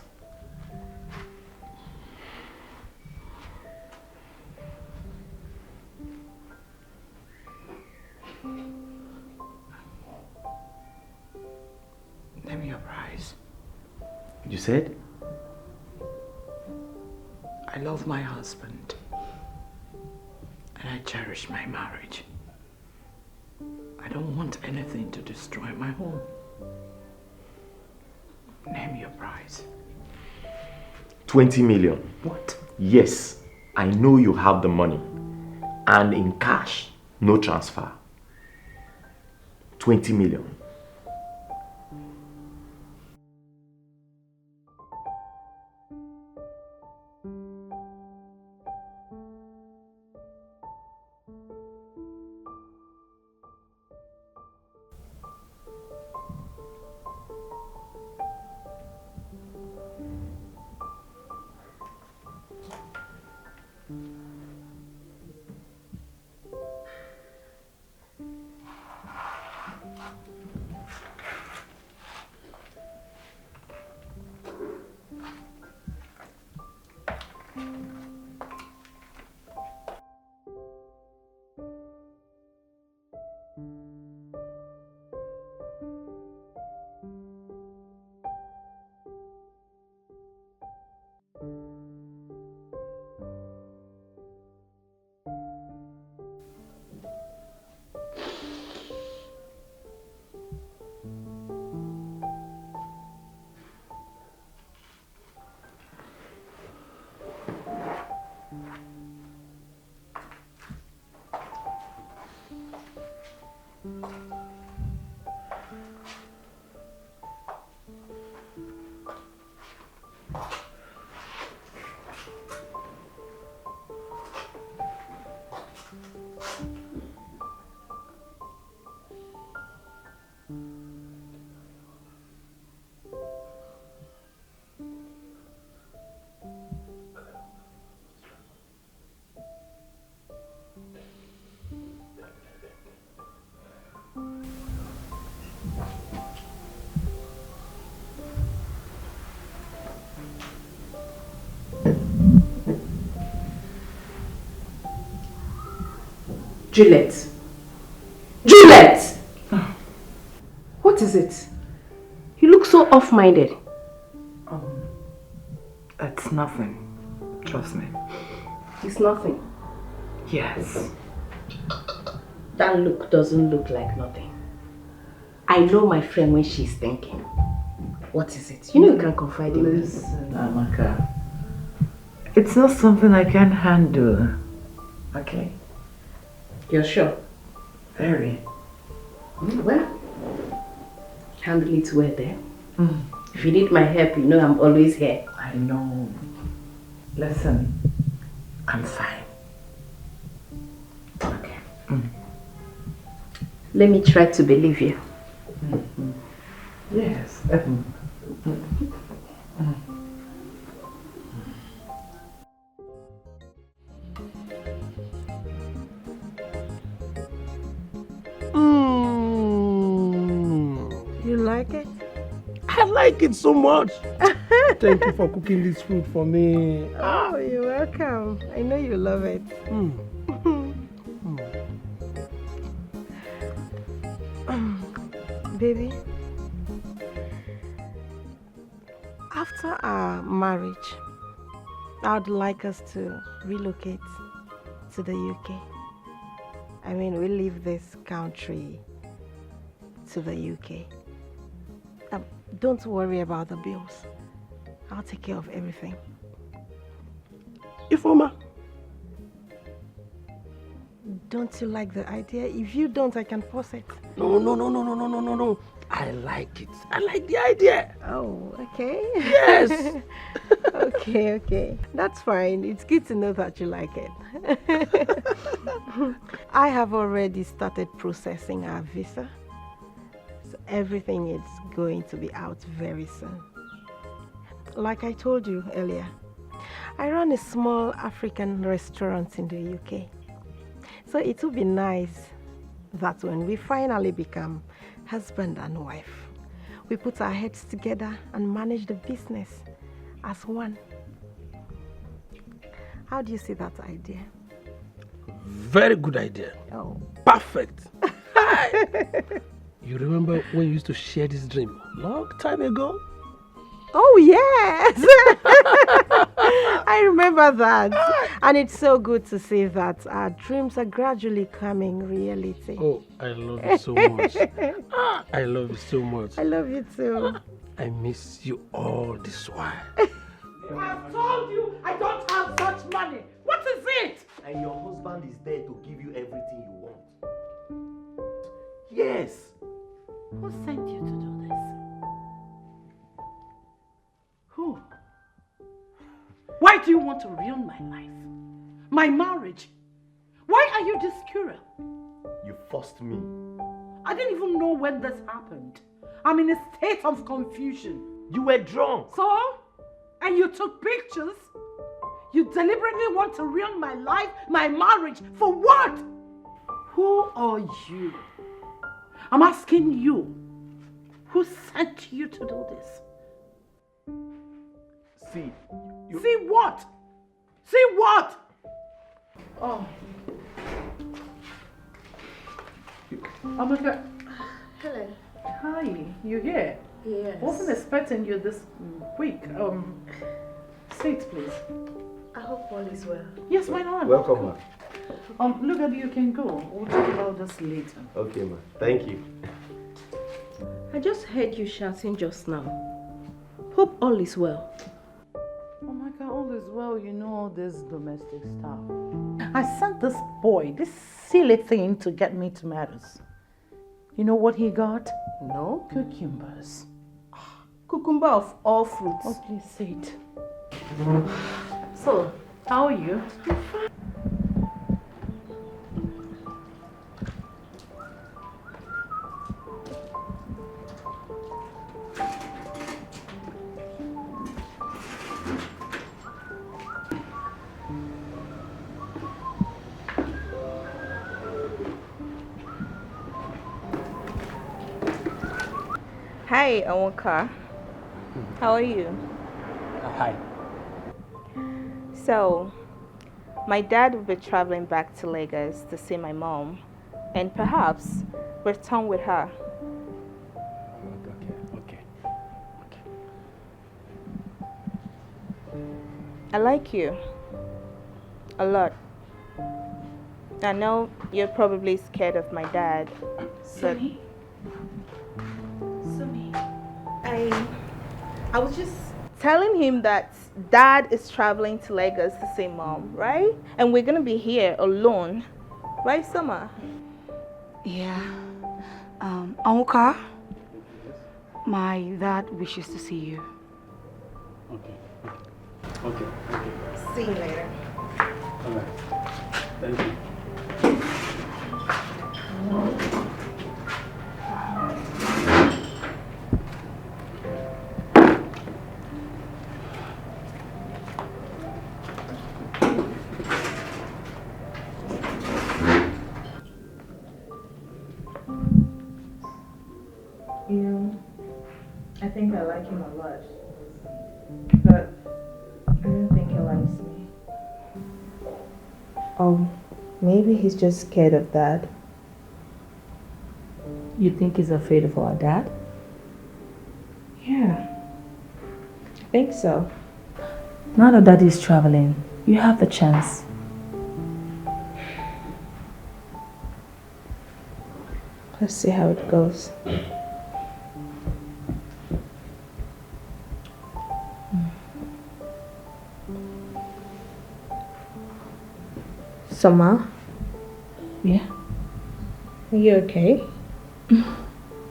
C: Name your price.
K: You said?
C: I love my husband. And I cherish my marriage. I don't want anything to destroy my home. Name your price.
K: 20 million.
C: What?
K: Yes, I know you have the money. And in cash, no transfer. 20 million.
C: Juliet! Juliet! What is it? You look so off-minded. It's nothing. Trust me.
P: It's nothing.
C: Yes.
P: That look doesn't look like nothing. I know my friend when she's thinking. What is it? You know you can confide in me.
C: Listen, Amaka. It's not something I can handle. Okay?
P: You're sure?
C: Very.
P: Well, handle it well there. If you need my help, you know I'm always here.
C: I know. Listen, I'm fine.
P: Okay. Let me try to believe you.
C: Yes.
J: You
T: like it?
J: I like it so much. Thank you for cooking this food for me.
T: Oh, you're welcome. I know you love it. Baby, after our marriage, I'd like us to relocate to the UK. I mean, we leave this country to the UK. Don't worry about the bills. I'll take care of everything.
J: Ifeoma.
T: Don't you like the idea? If you don't, I can force it.
J: No.
V: I like it. I like the idea.
P: Oh, okay.
V: Yes.
P: Okay. That's fine. It's good to know that you like it. I have already started processing our visa. So everything is going to be out very soon. Like I told you earlier, I run a small African restaurant in the UK. So it would be nice that when we finally become husband and wife, we put our heads together and manage the business as one. How do you see that idea?
V: Very good idea.
P: Oh.
V: Perfect. You remember when you used to share this dream long time ago?
P: Oh, yes. I remember that. And it's so good to see that our dreams are gradually coming reality.
V: Oh, I love you so much. I love you so much.
P: I love you too.
V: I miss you all this while.
C: I've told you I don't have such money. What is it?
K: And your husband is there to give you everything you want. Yes.
R: Who sent you to do this? Who? Why do you want to ruin my life? My marriage? Why are you this cruel?
K: You forced me.
R: I didn't even know when this happened. I'm in a state of confusion.
K: You were drunk.
R: So? And you took pictures? You deliberately want to ruin my life, my marriage, for what? Who are you? I'm asking you. Who sent you to do this?
K: See.
R: See what? See what? Oh. Amaka.
P: Hello.
R: Hi, you here?
P: Yes.
R: Wasn't expecting you this quick. Sit, please.
P: I hope all is well.
R: Yes, why not?
U: Welcome, ma.
R: Look at you can go. We'll talk about this later.
U: Okay, ma. Thank you.
P: I just heard you shouting just now. Hope all is well.
R: Oh my God, all is well. You know all this domestic stuff. I sent this boy, this silly thing, to get me tomatoes. You know what he got?
P: No.
R: Cucumbers.
P: Cucumber of all fruits.
R: Oh, please say it. So, how are you? I'm fine.
Q: Hi, Awonka. How are you?
V: Hi.
Q: So, my dad will be traveling back to Lagos to see my mom and perhaps return with her.
V: Okay.
Q: I like you a lot. I know you're probably scared of my dad.
R: Sumi?
Q: I was just telling him that dad is traveling to Lagos to see mom, right? And we're gonna be here alone, right, Summer?
R: Yeah. Awonka, my dad wishes to see you.
V: Okay.
Q: See you later.
V: All right. Thank you.
R: I think I like him a lot, but I don't think he likes me.
Q: Oh, maybe he's just scared of dad.
R: You think he's afraid of our dad?
Q: Yeah, I think so.
R: Now that daddy's traveling, you have the chance.
Q: Let's see how it goes. Summer?
R: Yeah?
Q: Are you okay?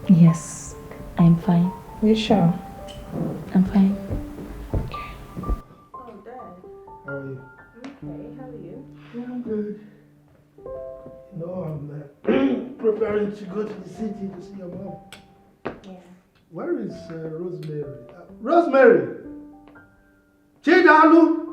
R: Yes. I'm fine.
Q: You sure?
R: I'm fine.
Q: Oh, Dad.
J: How are you?
Q: Okay, how are you?
J: Yeah, I'm good. You know, I'm preparing to go to the city to see your mom.
Q: Yeah.
J: Where is Rosemary? Rosemary! Chidalu!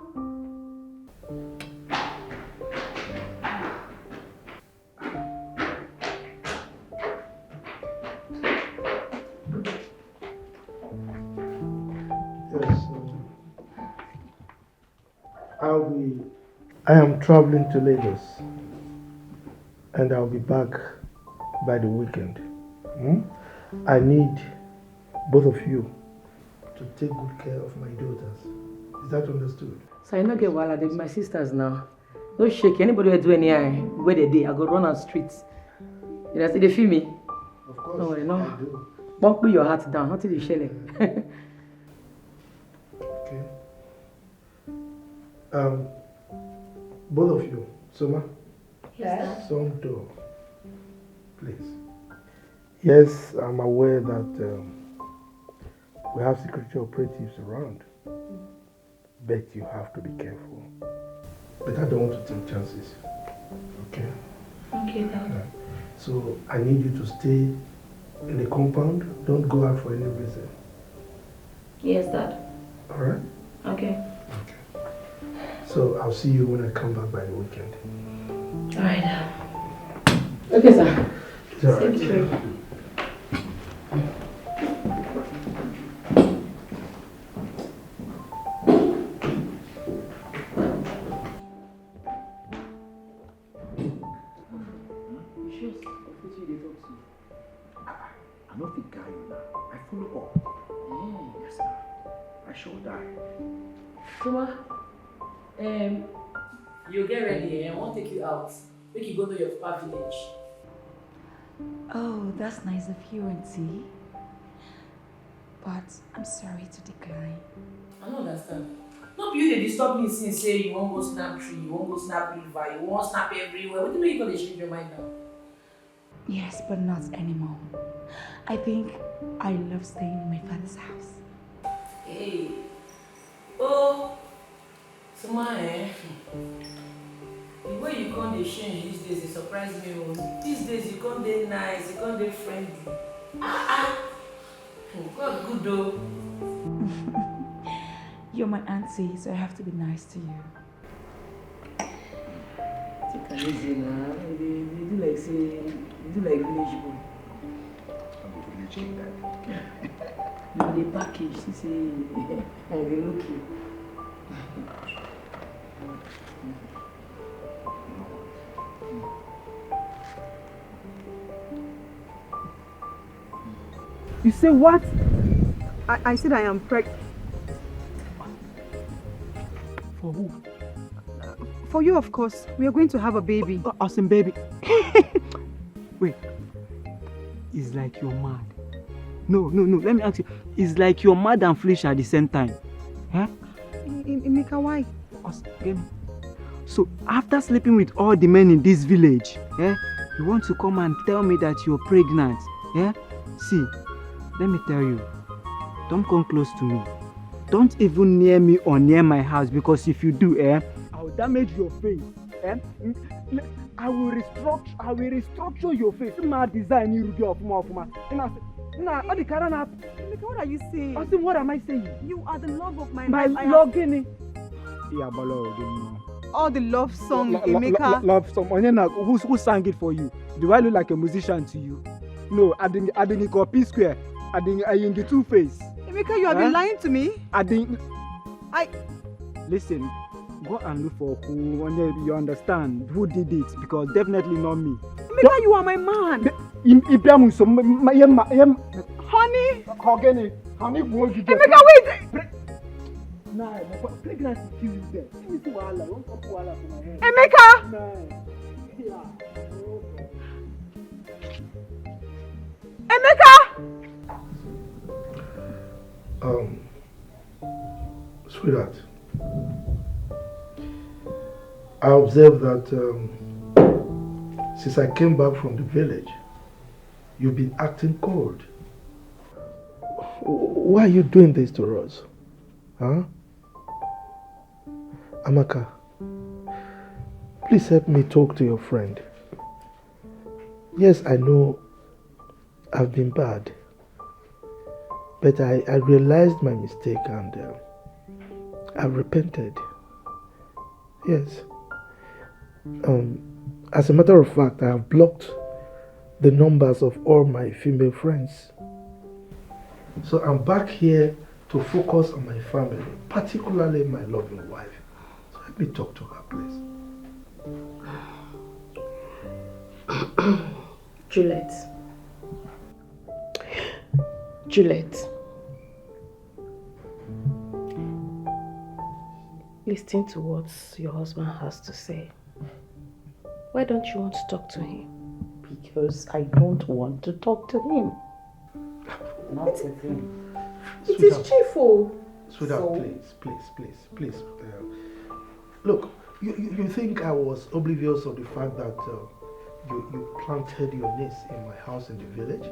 J: Yes, I am traveling to Lagos and I'll be back by the weekend. I need both of you to take good care of my daughters. Is that understood?
B: So I no get wahala, they be my sisters now. No shake, anybody will do any where they dey, I go run on streets. You know, see they feel me?
J: Of course,
B: no worry, no.
J: I do.
B: Bump your heart down, nothing is shele.
J: Okay. Both of you, Soma.
Q: Yes.
J: Some door, please. Yes, I'm aware that we have security operatives around, but you have to be careful. But I don't want to take chances. Okay?
R: Okay, Dad.
J: So I need you to stay in the compound. Don't go out for any reason.
R: Yes, Dad.
J: All right?
R: Okay.
J: So I'll see you when I come back by the weekend.
R: All right.
B: Okay, sir.
J: It's all right.
R: Safe trip.
L: I don't think I am now. I follow up. Yes, sir. I shall die.
B: Soma, you get ready, I want to take you out. Make you go to your papa village.
R: Oh, that's nice of you, Auntie. But I'm sorry to decline.
B: I don't understand. No be you dey disturb me since say you won't go snap tree, you won't go snap river, you won't snap everywhere. What do you mean you gonna change your mind now?
R: Yes, but not anymore. I think I love staying in my father's house.
B: Hey. Oh. Soma, the way you come dey change these days, it surprise me. These days you come dey nice, you come dey friendly. God good though.
R: You're my auntie, so I have to be nice to you.
B: Take it easy now. You do like say, you do like village boy.
L: I'm a village kid, Dad.
B: You dey package, you say, they look you.
T: You say what? I said I am pregnant.
F: For who?
T: For you, of course. We are going to have a baby.
F: Awesome baby. Wait. It's like you're mad. No. Let me ask you. It's like you're mad and foolish at the same time. Huh?
T: Emeka, why?
F: Get me. So after sleeping with all the men in this village, you want to come and tell me that you're pregnant? See, let me tell you. Don't come close to me. Don't even near me or near my house, because if you do, I will damage your face. I will restructure your face. My design you do of more. What
T: are you saying?
F: I think, what am I saying?
T: You are the love of my
F: life.
T: My
F: love,
T: all the love song, Emeka.
F: Love song. Who sang it for you? Do I look like a musician to you? No, I didn't copy square. I in the two face.
T: Emeka, you have been lying to me.
F: Listen, go and look for who, you understand who did it, because definitely not me.
T: Emeka, you are my man. Honey.
F: Honey,
T: Emeka, wait.
F: Nah, pregnancy kills you there. Let me see wahala. Don't come wahala for my head.
T: Emeka. Emeka.
J: Sweetheart, I observed that since I came back from the village, you've been acting cold. Why are you doing this to us? Huh? Amaka, please help me talk to your friend. Yes, I know I've been bad, but I realized my mistake and I repented. Yes. As a matter of fact, I have blocked the numbers of all my female friends. So I'm back here to focus on my family, particularly my loving wife. So let me talk to her, please.
P: Juliet. Listen to what your husband has to say. Why don't you want to talk to him?
C: Because I don't want to talk to him. Not with him.
P: It is cheerful.
J: Sweetheart, please. Look, you think I was oblivious of the fact that you planted your niece in my house in the village?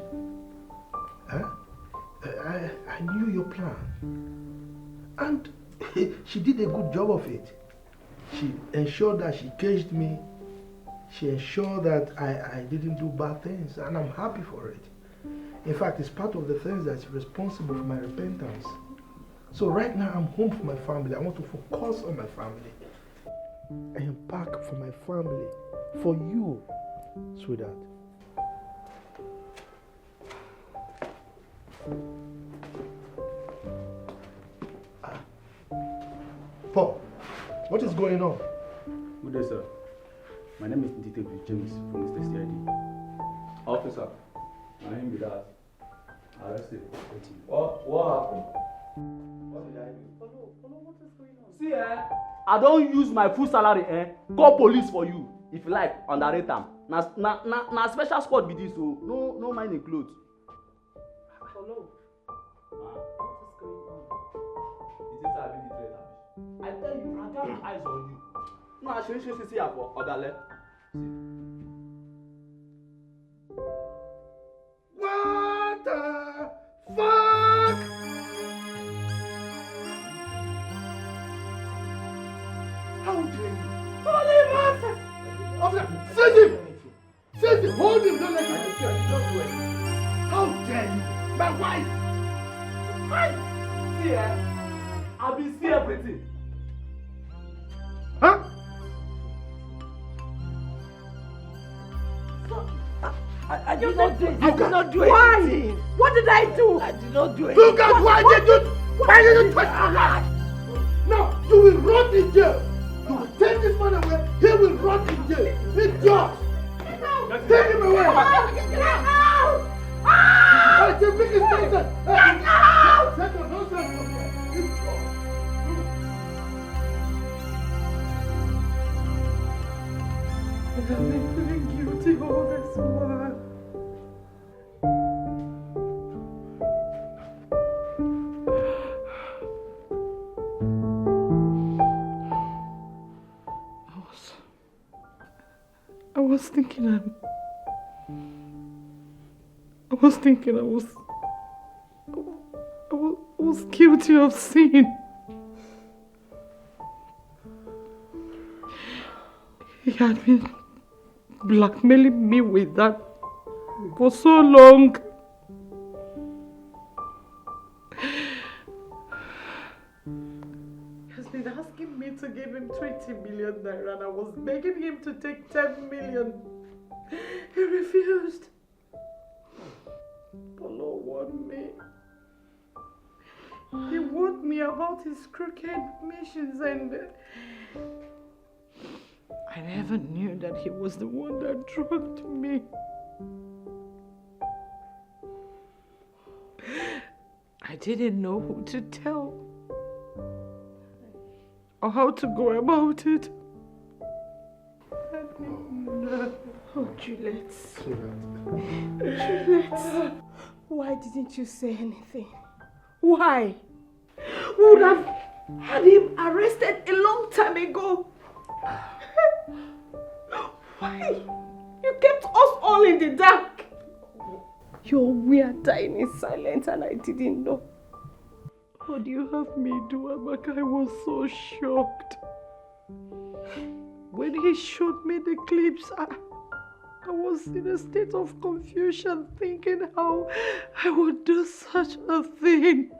J: Huh? I knew your plan. And she did a good job of it. She ensured that she caged me. She ensured that I didn't do bad things, and I'm happy for it. In fact, it's part of the things that's responsible for my repentance. So right now, I'm home for my family. I want to focus on my family. I am back for my family, for you, sweetheart. Paul, what is going on?
S: Good day, sir. My name is Detective James from Mr. CID. Officer, my name is that. Arrested. What happened? What did I do? What is going on? See, I don't use my full salary, call police for you. If you like, underrate them. Na special sport be this, so no mind include. Hello. What is going on? Is this a really threat? I tell you, I got my eyes on you. No, I should see her for Odale.
J: What the fuck? How dare you? Holy Master! Officer, seize him! Seize him! Hold him! Don't let him escape! Don't do it! How dare you? My wife! Why?
S: See, I've been seeing everything.
J: Huh?
B: I did not do it. I did not do
P: Why?
B: anything.
P: What did I do?
B: I did not do it.
J: Look at why did you touch my wife? Now you will rot in jail. You will take this man away. He will rot in jail. It's yours. Take him away.
P: Get out!
J: I said, make it nonsense.
P: Get out!
J: Take the nonsense from here. It's yours.
P: I've been feeling guilty all this while. I was thinking I was guilty of sin. He had been blackmailing me with that for so long. He has been asking me to give him 20 million naira and I was begging him to take 10 million. He refused. Polo warned me. He warned me about his crooked missions and I never knew that he was the one that drugged me. I didn't know who to tell or how to go about it. Oh, Juliet. Juliet. Why didn't you say anything? Why? We would have had him arrested a long time ago. Why? You kept us all in the dark. We are dying in silence and I didn't know. What do you have me do, Amaka? I was so shocked. When he showed me the clips, I was in a state of confusion, thinking how I would do such a thing.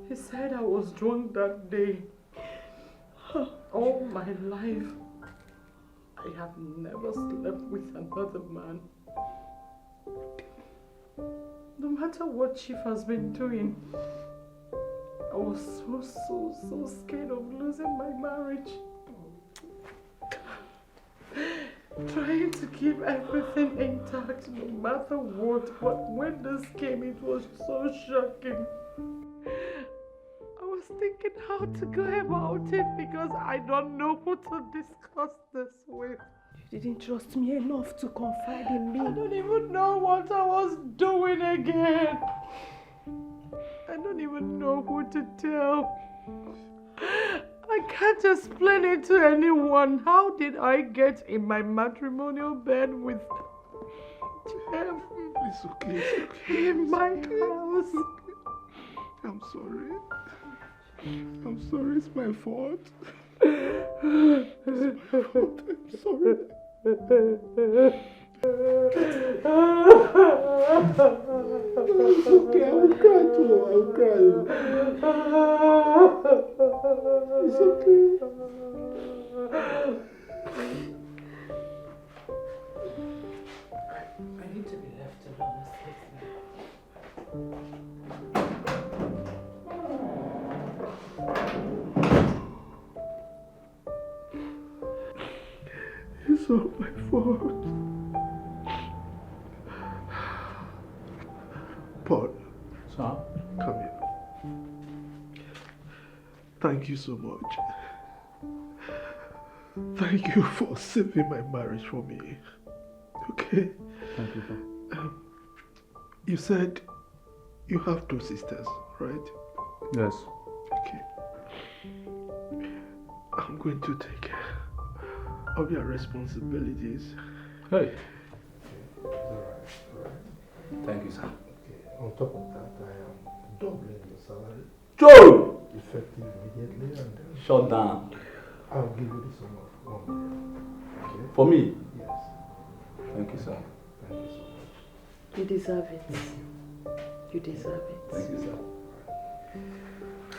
P: He said I was drunk that day. All my life, I have never slept with another man. No matter what Chief has been doing, I was so scared of losing my marriage. Trying to keep everything intact no matter what, but when this came, it was so shocking. I was thinking how to go about it because I don't know who to discuss this with. You didn't trust me enough to confide in me. I don't even know what I was doing again. I don't even know who to tell. I can't explain it to anyone. How did I get in my matrimonial bed with Jeff?
V: It's okay, it's okay.
P: In my house.
V: I'm sorry. I'm sorry, it's my fault. It's my fault. I'm sorry. It's okay, I will cry too. I will cry. It's okay.
B: I need to be left alone.
V: It's all my fault. Paul.
E: Sir?
V: Come here. Thank you so much. Thank you for saving my marriage for me. Okay?
E: Thank you, sir.
V: You said you have 2 sisters, right?
E: Yes.
V: Okay. I'm going to take care of your responsibilities.
E: Hey.
V: Alright.
E: Thank you, sir.
V: Okay. On top of that, I am doubling the salary.
E: Joe!
V: Effective immediately, and
E: shut down.
V: I'll give you the sum of 1 million. Okay?
E: For me?
V: Yes.
E: Thank you, sir.
V: Thank you so much.
P: You deserve it. You deserve it.
E: Thank you, sir.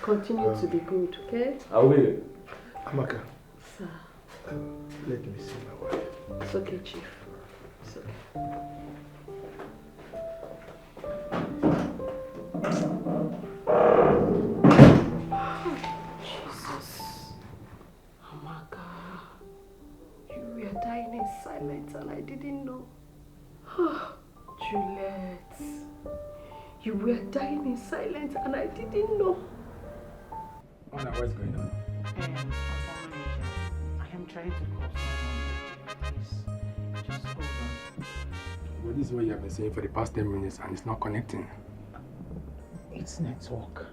P: Continue to be good, okay?
E: I will.
V: Amaka.
P: Sir.
V: Let me see my wife.
P: It's okay, Chief. It's okay. Jesus. Amaka. You were dying in silence and I didn't know. Juliet. You were dying in silence and I didn't know.
S: Mona, what's going on?
C: I am trying to call someone. Please, just hold on.
S: Well, this is what you have been saying for the past 10 minutes and it's not connecting.
C: It's network.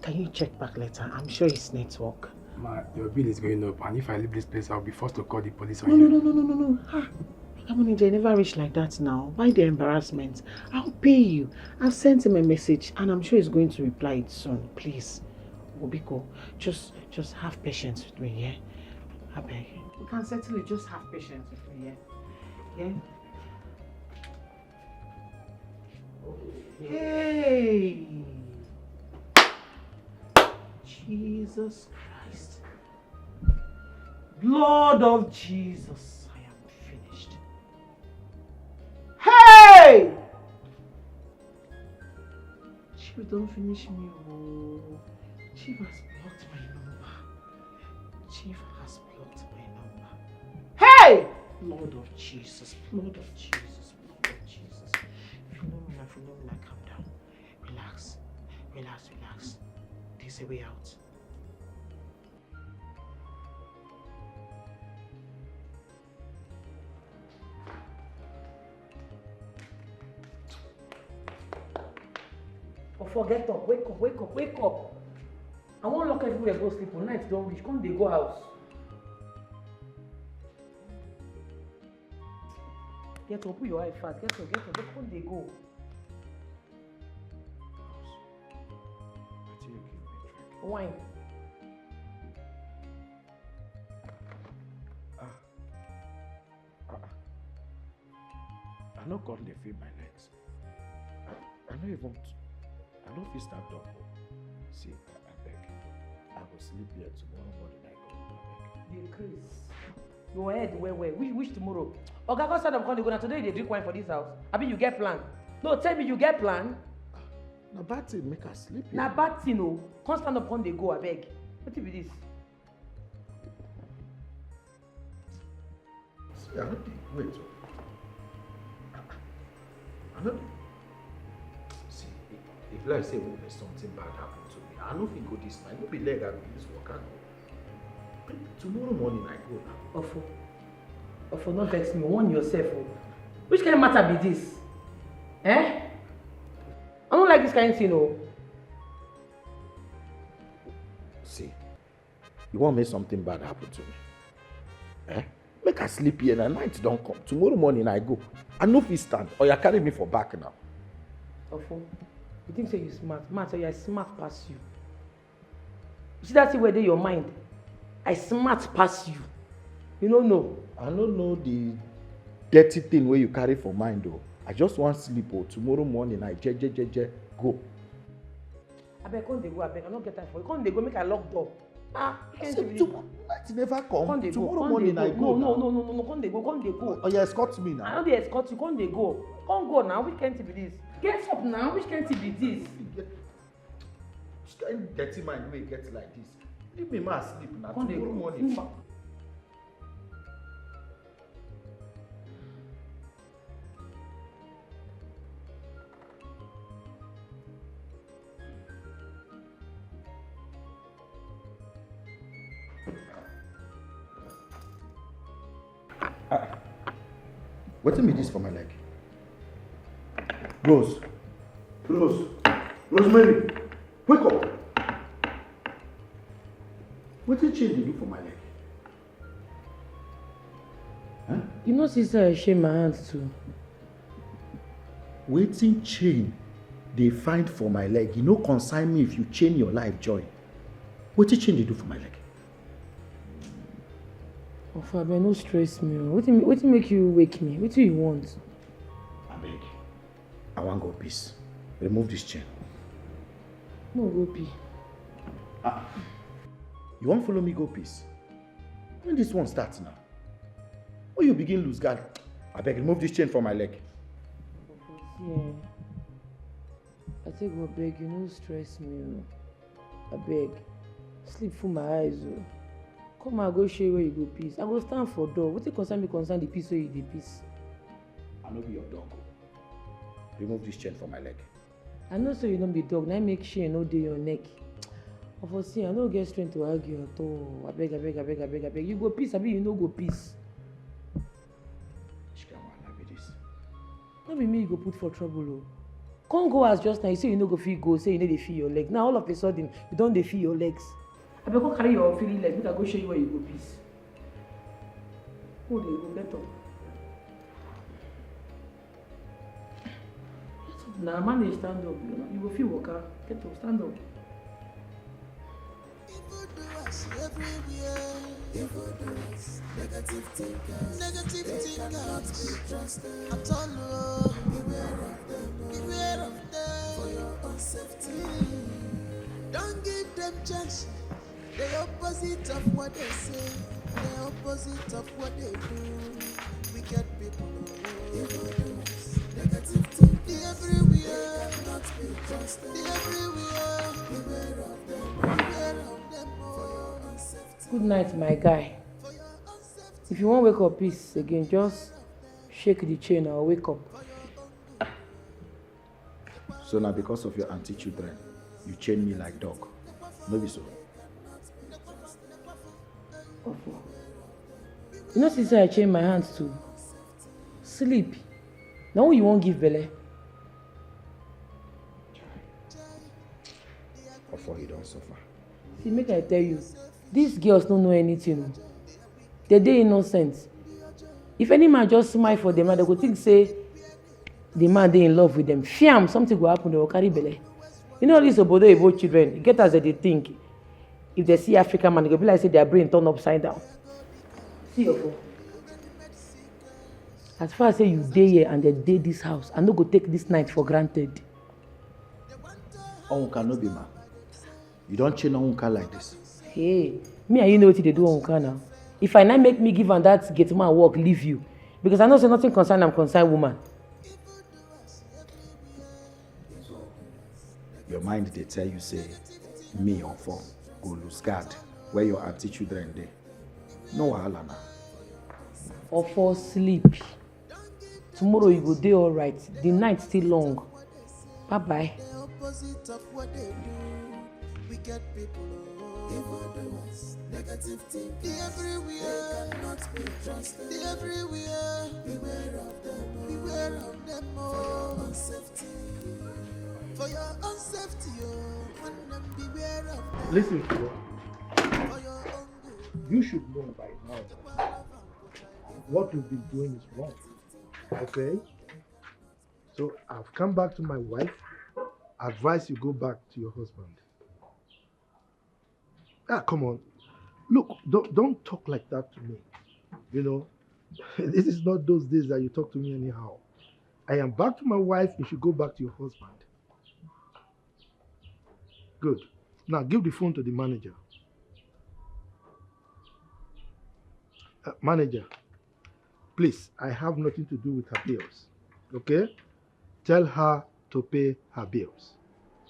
C: Can you check back later? I'm sure it's network.
S: Ma, your bill is going up and if I leave this place, I'll be forced to call the police on
C: No,
S: you.
C: no. I never reach like that now. Why the embarrassment? I'll pay you. I've sent him a message and I'm sure he's going to reply it soon. Please. Obiko, just have patience with me, yeah? I beg you. You can settle it, just have patience with me, yeah? Yeah? Hey! Jesus Christ. Blood of Jesus. I am finished. Hey! Chief, don't finish me. Oh. Chief has blocked my number. Chief has blocked my number. Hey! Lord of Jesus, Lord of Jesus, Lord of Jesus. Phenomena, calm down. Relax. There's a way out.
B: Oh, forget up, wake up. I won't lock everywhere, go sleep. On night don't reach. Come they go house. Get up, put your eye fast. Get up. Look when they go. Wine.
I: I no come dey feel my legs. I no even. I no fit stand up. See, I beg. I go sleep here tomorrow morning. I go.
B: The Chris. Your head where? Which tomorrow? Oga, go stand up, come dey go. Now today they drink wine for this house. Abi you get plan? No, tell me you get plan.
I: Na bad thing make her sleep here.
B: Na bad thing o. Come stand up, come dey go. Abeg. Wetin be this?
I: See, I no dey wait. I no dey. See, if like say when something bad happen to me, I no fit go this night. No be leg I go use work. I go. Tomorrow morning I go now.
B: Ofo, no vex me. Warn yourself. Oh. Which kind of matter be this? Eh? I don't like this kind of thing, oh.
I: See, you want make something bad happen to me? Eh? Make her sleep here and night don't come. Tomorrow morning I go. I no fit stand. Or you carry me for back now.
B: Ofo, you think say you smart? Man, so you're smart past you. You see that thing where they your mind? I smart past you. You don't know.
I: I don't know the dirty thing where you carry for mind though. I just want sleep oh. Tomorrow morning I go.
B: Abeg, come dey go, abeg. I no get time for you. Come dey go, make I lock door. Ah,
I: night never come. Tomorrow morning I go.
B: No, come dey go.
I: Oh, you escort me now.
B: I no dey escort you, come dey go. Come go now, which kind thing be this? Get up now, which kind thing be this?
I: Which kind dirty mind wey get like this? Leave me ma sleep now.
B: Come dey
I: Tomorrow
B: go.
I: morning. Wetin be this for my leg? Rosemary, wake up. Wetin change dey do for my leg? Huh?
B: You know, sister, I shame my hands too.
I: Wetin chain dey find for my leg? You no concern me if you chain your life joy. Wetin chain dey do for my leg?
B: Ofo, abeg, no stress me. Wetin make you wake me? Wetin you want?
I: Abeg, I wan go peace. Remove this chain.
B: No go pee.
I: You wan follow me go peace? When this one starts now? When you begin lose guard, abeg, remove this chain from my leg.
B: Yeah. I take go beg you, no stress me. Abeg, sleep full my eyes. Oh. Come and go show you where you go peace. I go stand for door. Wetin concern me concern the peace where you dey peace.
I: I no be your dog. Remove this chain from my leg.
B: I know so you no be dog. Now make sure you no dey your neck. Ofo, see, I no get strength to argue at all. Abeg. You go peace, abi you no go peace.
I: Which kind wahala be this?
B: No be me you go put for trouble o. Come go as just now, you say you no go fit go, say you no dey feel your leg. Now all of a sudden, you don dey feel your legs. Abeg, go carry your feeling leg, make I go show you where you go peace. Go dey go, get up. Get up now, manage stand up. You go feel waka. Get up, stand up.
A: Negative thinkers at all. Beware of them for your own safety. Don't give them chance. The opposite of what they say, the opposite of what they do. Wicked people, negative thinkers everywhere. They cannot be trusted. Everywhere. Beware of them for your own safety.
B: Good night, my guy. If you wan wake up peace again, just shake the chain or wake up.
I: So now because of your anti-children, you chain me like dog. No be so.
B: You know, since I chain my hands to sleep. Now who you won't give belle?
I: Before you don't suffer.
B: See, make I tell you, these girls don't know anything. They innocent. If any man just smile for them, they go think say the man they in love with them. Fiam, something will happen, they will carry belly. You know this obodo Igbo children, get as they think. If they see African man, they go be like say their brain turn upside down. See your phone. As far as say you day here and they day this house, I no go take this night for granted.
U: Onwuka no be man. You don't chain Onwuka like this.
B: Hey, me and you know what they do Onwuka now. If I not make me give and that get man work, leave you. Because I know say nothing concern I'm concerned woman.
U: So, your mind they tell you say, me or for go lose guard where your auntie children dey. No wahala na.
B: Or for sleep. Tomorrow you go day all right. The night still long. Bye bye.
A: Opposite of what they do, we get people evildoers, negative thinking everywhere, cannot be trusted. They everywhere, beware of them, beware of them. For your own safety, for your own safety, when them beware of them.
J: Listen to what you should know by now that what you've been doing is wrong. Okay? So I've come back to my wife. Advise you go back to your husband. Come on. Look, don't talk like that to me. You know, this is not those days that you talk to me anyhow. I am back to my wife. You should go back to your husband. Good. Now give the phone to the manager. Manager, please, I have nothing to do with her bills. Okay? Tell her to pay her bills.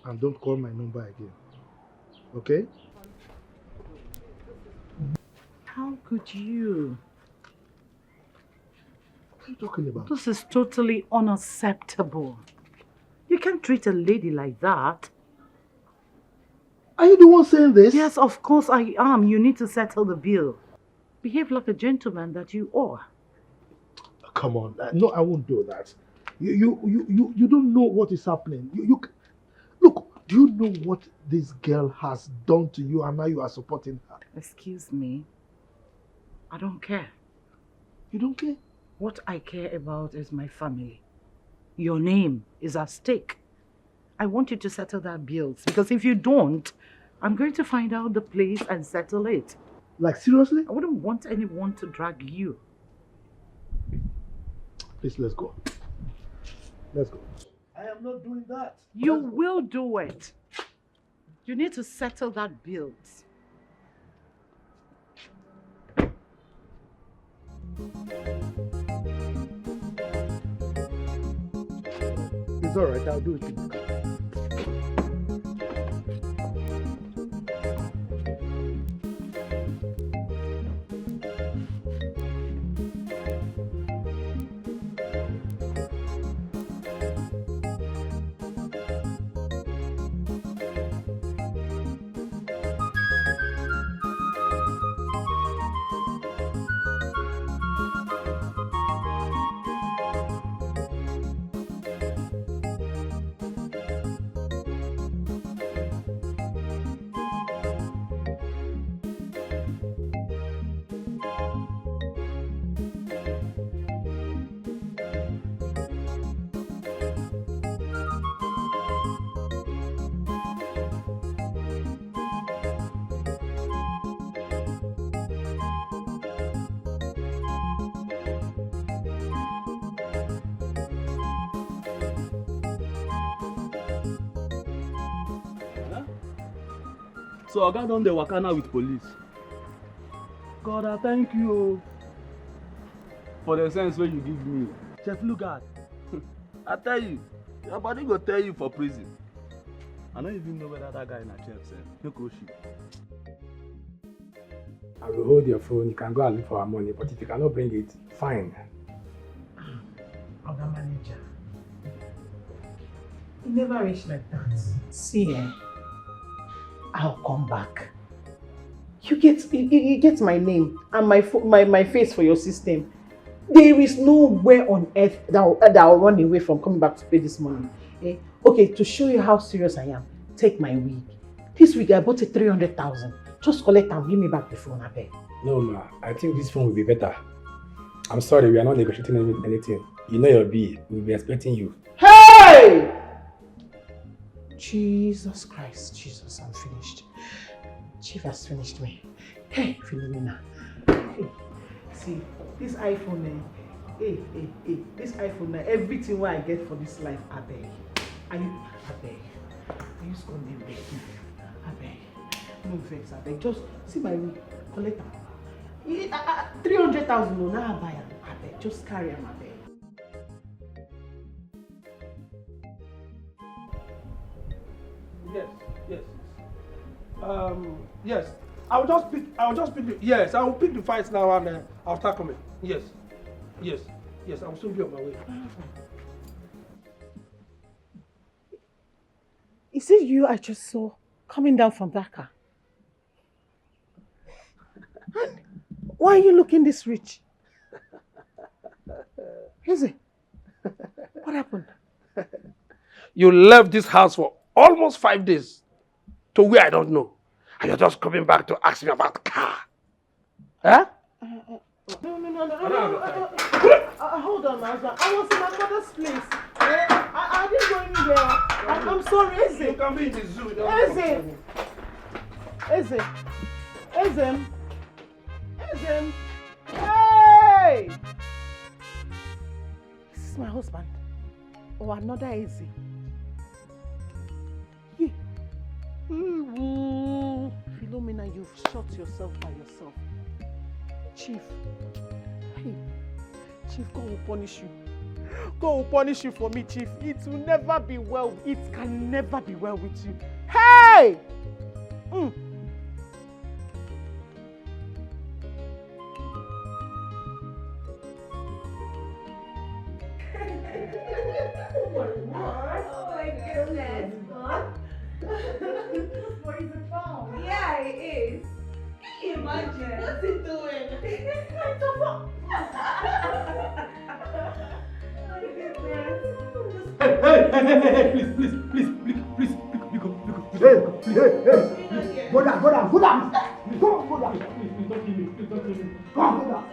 J: And don't call my number again. Okay?
H: How could you?
J: What are you talking about?
H: This is totally unacceptable. You can't treat a lady like that.
J: Are you the one saying this?
H: Yes, of course I am. You need to settle the bill. Behave like a gentleman that you are.
J: Come on. No, I won't do that. You don't know what is happening. Look, do you know what this girl has done to you and now you are supporting her?
H: Excuse me. I don't care.
J: You don't care?
H: What I care about is my family. Your name is at stake. I want you to settle that bills because if you don't, I'm going to find out the place and settle it.
J: Like seriously?
H: I wouldn't want anyone to drag you.
J: Please, let's go. Let's go. I am not doing that.
H: You will do it. You need to settle that bills.
J: It's all right. I'll do it in the car.
E: So Oga don dey waka now with police. God, I thank you for the sense wey you give me. Chef Lugard, I tell you, your body go tell you for prison. I don't even know whether that guy na chef sef. Make we shoot.
V: I will hold your phone. You can go and look for our money, but if you cannot bring it, fine.
C: Oga Manager, it never reached like that. See, I'll come back. You get my name and my face for your system. There is nowhere on earth that I'll run away from coming back to pay this money. Okay, to show you how serious I am, take my wig. This wig I bought it 300,000. Just collect and give me back the phone, I beg.
V: No, ma. I think this phone will be better.
I: I'm sorry, we are not negotiating anything. You know your B. We'll be expecting you.
C: Hey! Jesus Christ, Jesus, I'm finished. Chief has finished me. Hey, Philomena. Hey, see, this iPhone, this iPhone, everything what I get for this life, I beg. I beg. I use God name beg. I beg. No vex, I beg. Just see my room, collect them. 300,000, no, now I buy them. I beg. Just carry them, I beg.
V: Yes, yes. Yes. I'll just pick the, yes, I'll pick the fights now and I'll tackle it. Yes. Yes. Yes, I'll soon be on my way.
C: Is it you I just saw coming down from that car? Why are you looking this rich? Is it? What happened?
V: You left this house for almost 5 days to where I don't know. And you're just coming back to ask me about the car. Huh?
C: No. Hold on, Naija. I was in my mother's place. I didn't go anywhere. I'm sorry, Eze.
V: You can be in the zoo.
C: Eze. Hey! This is my husband. Or another Eze. Yeah. Philomena, you've shot yourself by yourself. Chief. Hey. Chief, God will punish you. God will punish you for me, Chief. It will never be well. It can never be well with you. Hey!
Q: Yeah, it is. Can you imagine? What's it doing?
J: Please, go down. Come on, go down. Please don't kill me. Come on, go down.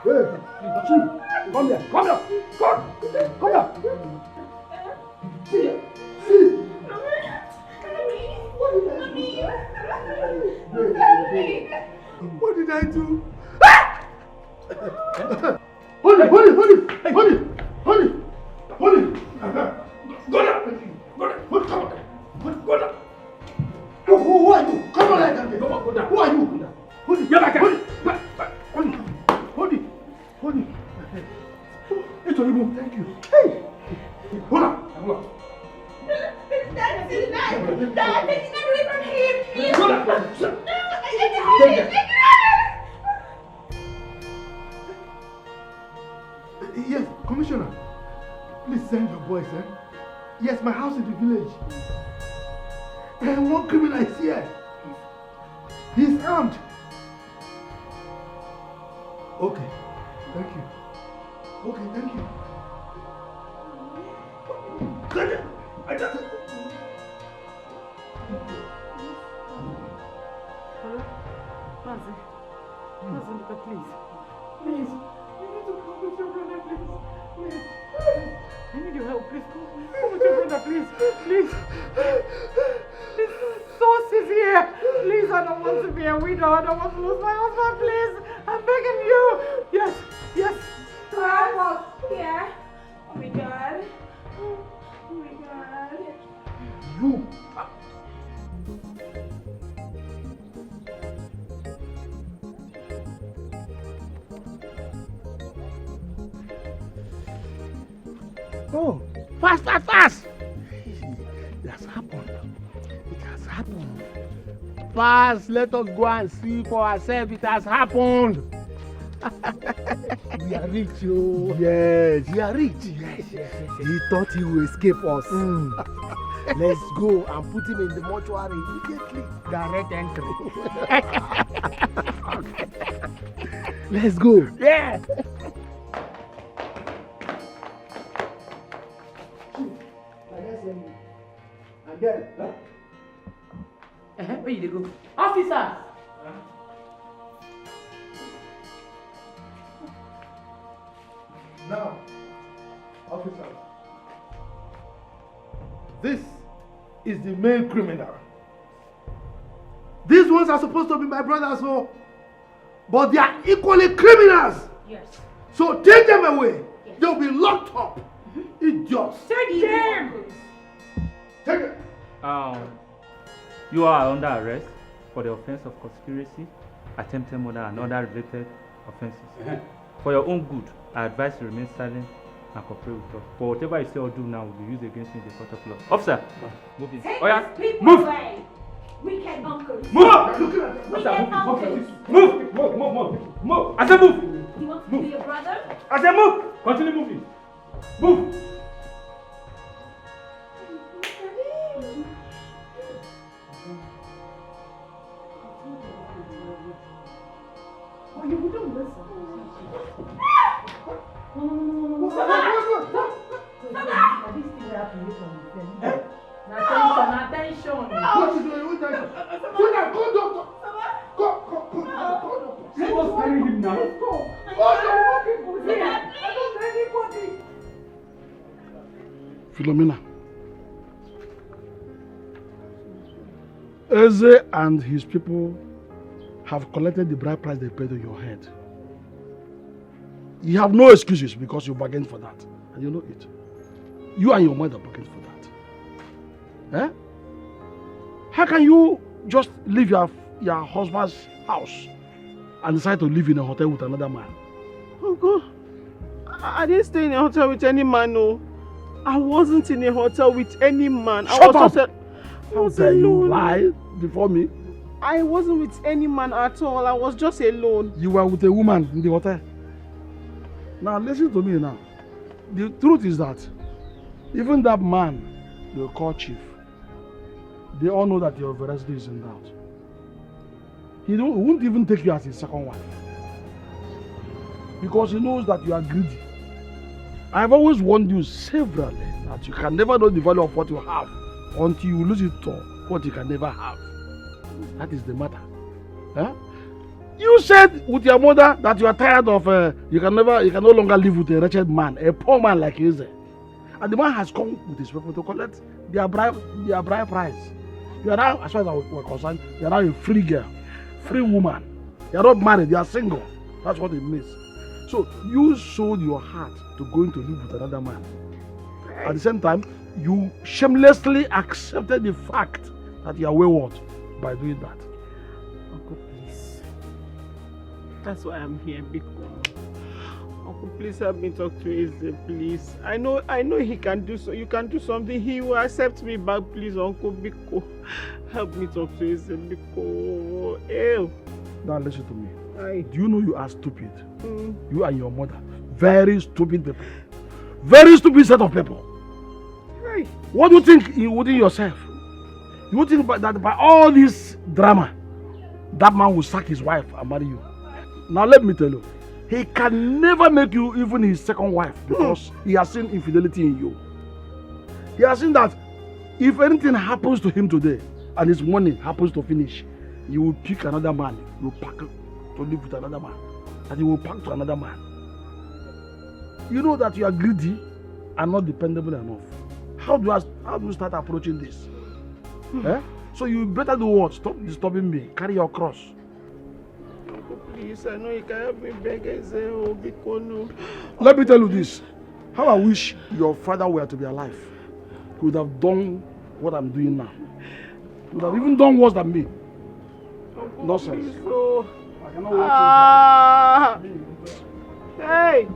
J: Hey, Chief, come here. Come here. See. What did I do? Hold it. Go down. Who are you? Come on, go down. Who are you? Hold it. Hold it. It's only move. Thank you. Hey. Hold on.
Q: That's it. Dad, take it away from him.
J: Hold on. Yes, Commissioner. Please send your boys, eh? Yes, my house in the village. And one criminal is here. He's armed. Okay, thank you. I just...
C: Hello? Mazi, please. Please. You need to come with your brother, please. I need your help, please. Come with your brother, please. Source is here. Please, I don't want to be a widow. I don't want to lose my husband, please. I'm begging you. Yes.
Q: Yeah. Oh my God.
J: You. Oh, fast! It has happened. Fast, let us go and see for ourselves. It has happened. We are rich, oh. Yes, we are rich. Yes. He thought he would escape us. Let's go and put him in the mortuary immediately. Direct entry. Let's go. Yeah. Again.
B: Where you dey go? Officer!
J: Now, officer, this is the main criminal. These ones are supposed to be my brothers, but they are equally criminals.
O: Yes.
J: So take them away. Yes. They'll be locked up. Idiots.
O: Take them.
J: Take it.
D: You are under arrest for the offense of conspiracy, attempted murder, and other related offenses. For your own good, I advise you remain silent and cooperate with us. For whatever you say or do now will be used against you in the court of law. Officer, move in.
O: Take
D: Oh yeah,
O: these people
D: move.
O: away. Wicked uncles.
D: Move.
O: Wicked uncles.
D: Move. I said move.
O: You want to be your brother?
D: I said move. Continue moving. Move.
O: Oh, you wouldn't listen. Attention.
J: What is doing? Go, doctor. Go.
S: Let us carry him now.
J: Let's go. Philomena. Eze and his people have collected the bride price they paid on your head. You have no excuses because you bargained for that. And you know it. You and your mother bargained for that. Eh? How can you just leave your husband's house and decide to live in a hotel with another man?
G: Uncle, I didn't stay in a hotel with any man, no. I wasn't in a hotel with any man.
J: Shut up! How dare you lie before me?
G: I wasn't with any man at all. I was just alone.
J: You were with a woman in the hotel. Now listen to me now. The truth is that even that man you call chief, they all know that your veracity is in doubt. He won't even take you as his second wife. Because he knows that you are greedy. I have always warned you severally that you can never know the value of what you have until you lose it to what you can never have. That is the matter. Huh? You said with your mother that you are tired of you can no longer live with a wretched man, a poor man like Eze. And the man has come with his people to collect their bride price. You are now, as far as we're concerned, you are now a free girl, free woman. You are not married, you are single. That's what it means. So you sold your heart to going to live with another man. At the same time, you shamelessly accepted the fact that you are wayward by doing that.
G: Uncle, please. That's why I'm here, because Uncle, please help me talk to Eze, please. I know he can do so. You can do something. He will accept me back, please, Uncle. Biko, help me talk to Eze, Biko. Ew.
J: Now listen to me.
G: Aye.
J: Do you know you are stupid? You and your mother, very stupid people. Very stupid set of people.
G: Aye.
J: What do you think within yourself? You would think that by all this drama, that man will sack his wife and marry you. Now let me tell you, he can never make you even his second wife because he has seen infidelity in you. He has seen that if anything happens to him today and his money happens to finish, you will pick another man, you will pack to live with another man, and you will pack to another man. You know that you are greedy and not dependable enough. How do you start approaching this? Eh? So you better do what? Stop disturbing me. Carry your cross.
G: Uncle, please, I know you can help me beg Eze, Biko, no.
J: Let me tell you this. How I wish your father were to be alive. He would have done what I'm doing now. He would have even done worse than me.
G: Uncle,
J: Nonsense.
G: please, oh.
J: I cannot watch you.
G: Hey!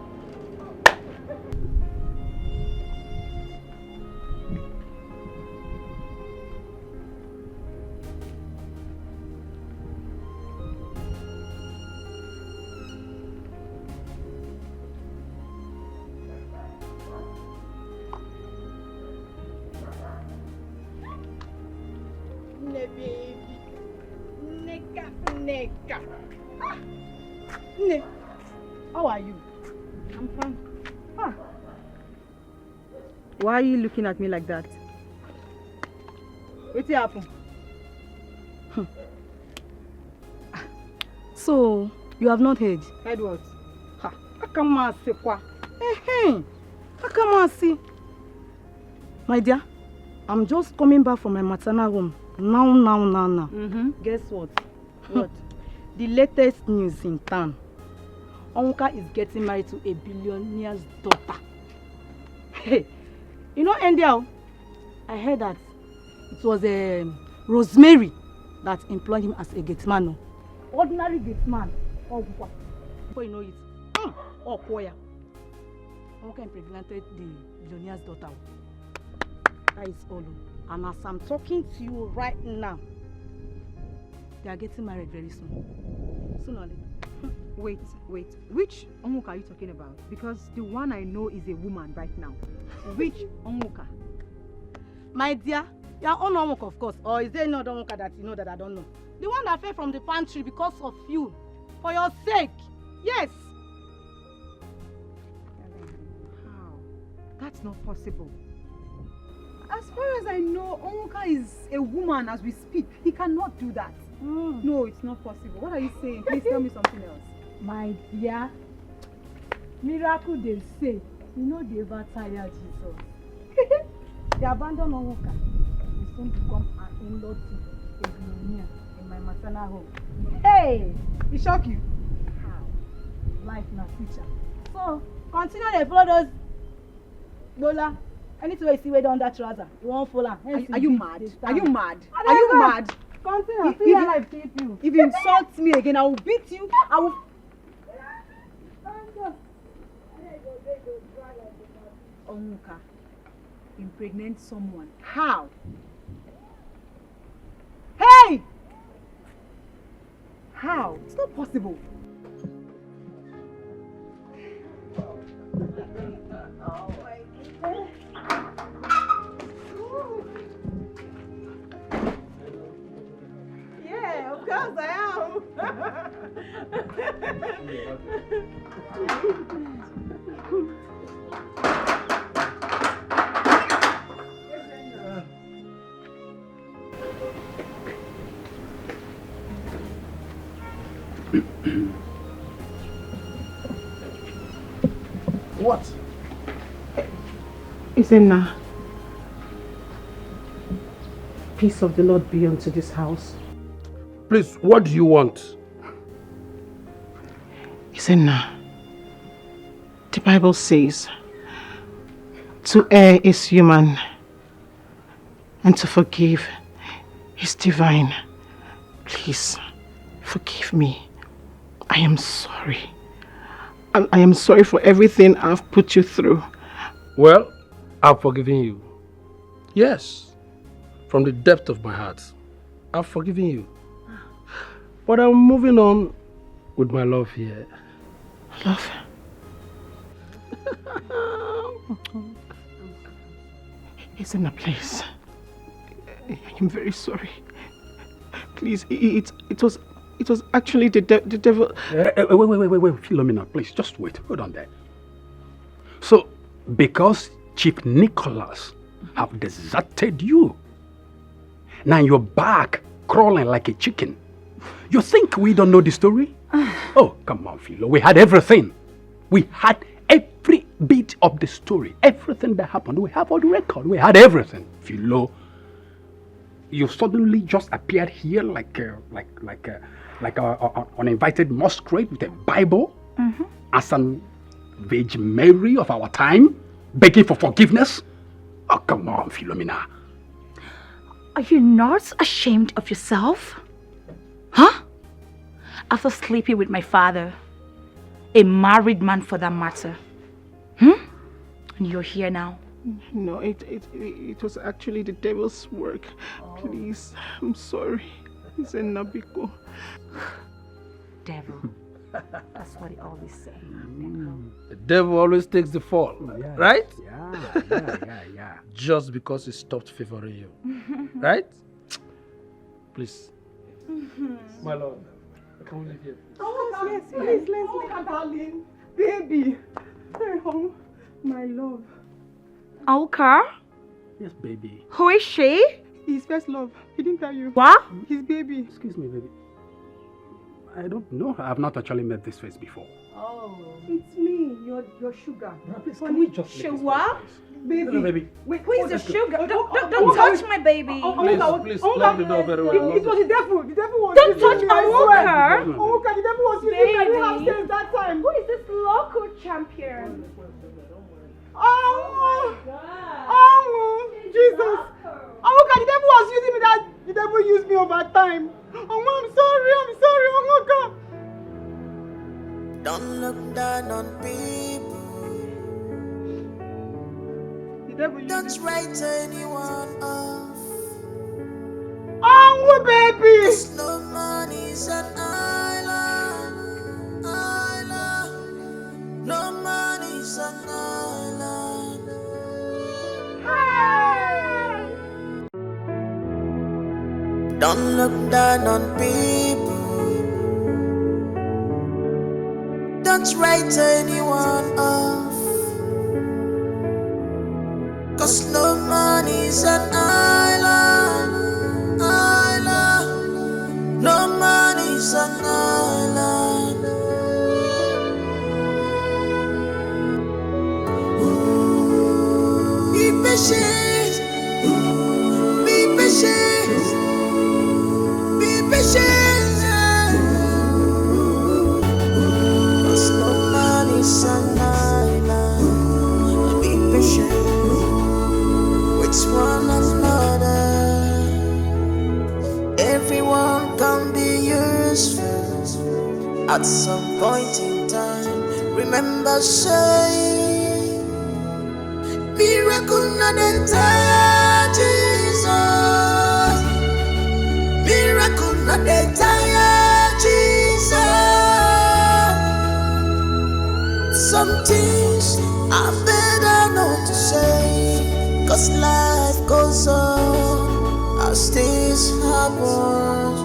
T: Nne, how are you?
G: I'm fine.
T: Ah. Why are you looking at me like that? What happened? So, you have not heard?
G: Heard what?
T: Ha, come on, say quoi? Eh, Hey, come on, see. My dear, I'm just coming back from my maternal home. Now. Guess what? What? The latest news in town. Onwuka is getting married to a billionaire's daughter. Hey, you know, India, I heard that it was Rosemary that employed him as a gate man. Ordinary gate man. Oh, before you know it. Oh, Koya. Onwuka impregnated the billionaire's daughter. That is all. And as I'm talking to you right now, they are getting married very soon. Soon or later.
M: Wait. Which Onwuka are you talking about? Because the one I know is a woman right now. Which Onwuka?
T: My dear, your own Onwuka, of course. Or is there no other Onwuka that you know that I don't know? The one that fell from the palm tree because of you. For your sake. Yes.
M: How? That's not possible. As far as I know, Onwuka is a woman as we speak. He cannot do that. No, it's not possible. What are you saying? Please tell me something else.
N: My dear, miracle they say, you know they ever tire Jesus. They abandon Onwuka. He soon become an in-law to a billionaire in my maternal home. Hey, it shock you? How? Life na teacher. So, continue to follow those Bola. Anything you see way down that trouser, you won't follow.
M: Are you mad? Are you mad?
T: Are
M: Are you mad?
T: Continue.
M: If you insult me again, I will beat you. I will. Onwuka impregnate someone. How? Hey! How? It's not possible.
T: Yeah, of course I am.
V: What?
C: Isenna, peace of the Lord be unto this house.
V: Please, what do you want?
C: Isenna, the Bible says, to err is human, and to forgive is divine. Please, forgive me. I am sorry. I am sorry for everything I've put you through.
V: Well, I've forgiven you. Yes, from the depth of my heart, I've forgiven you. But I'm moving on with my love here.
C: Love? It's in a place. I am very sorry. Please, it was actually the devil.
S: Wait, Philomena, please, just wait. Hold on there. So, because Chief Nicholas have deserted you, now you're back crawling like a chicken. You think we don't know the story? Oh, come on, Philo. We had everything. We had every bit of the story. Everything that happened. We have all the record. We had everything. Philo, you suddenly just appeared here like an uninvited masquerade with a Bible as an Virgin Mary of our time, begging for forgiveness. Oh, come on, Philomena.
R: Are you not ashamed of yourself? Huh? After sleeping with my father, a married man for that matter. And you're here now.
C: No, it was actually the devil's work. Please, I'm sorry. It's a Nabiko.
R: Devil. That's what he always say.
V: The devil always takes the fall, right?
S: Yeah.
V: Just because he stopped favoring you, right? Please. My lord, can we leave here?
T: Oh, yes, please, let's darling. Baby. Stay home. My love.
R: Onwuka?
S: Yes, baby.
R: Who is she?
T: His first love. He didn't tell you.
R: What?
T: His baby.
S: Excuse me, baby. I don't know. I have not actually met this face before.
T: Oh. It's me, your sugar.
S: Please, can we just
O: Sugar?
T: Baby.
S: Hello, baby.
T: Wait,
O: Who is the sugar? Don't touch my baby.
S: Please, lock the door very well.
T: It was the devil. The devil was
O: Don't
T: using
O: touch
T: me, I
O: Onwuka.
T: swear. Onwuka, the devil was using me. I didn't have sense that time.
N: Who is this local champion?
T: Oh, Jesus. Onwuka, the devil was using me. That the devil used me over time. I'm sorry, Onwuka.
A: Don't look down on people. Don't write anyone off.
T: Oh, baby!
A: 'Cause no money's an island. No money's an island.
T: Hey!
A: Don't look down on people. Don't write anyone off. 'Cause no money's an island. No money's an island. Be patient. Be patient. Be patient. 'Cause no money's an island. Be patient. It's one another. Everyone can be useful at some point in time. Remember, say, miracle not entire Jesus. Miracle not entire Jesus. Some things are better not to say. 'Cause life goes on as things happen.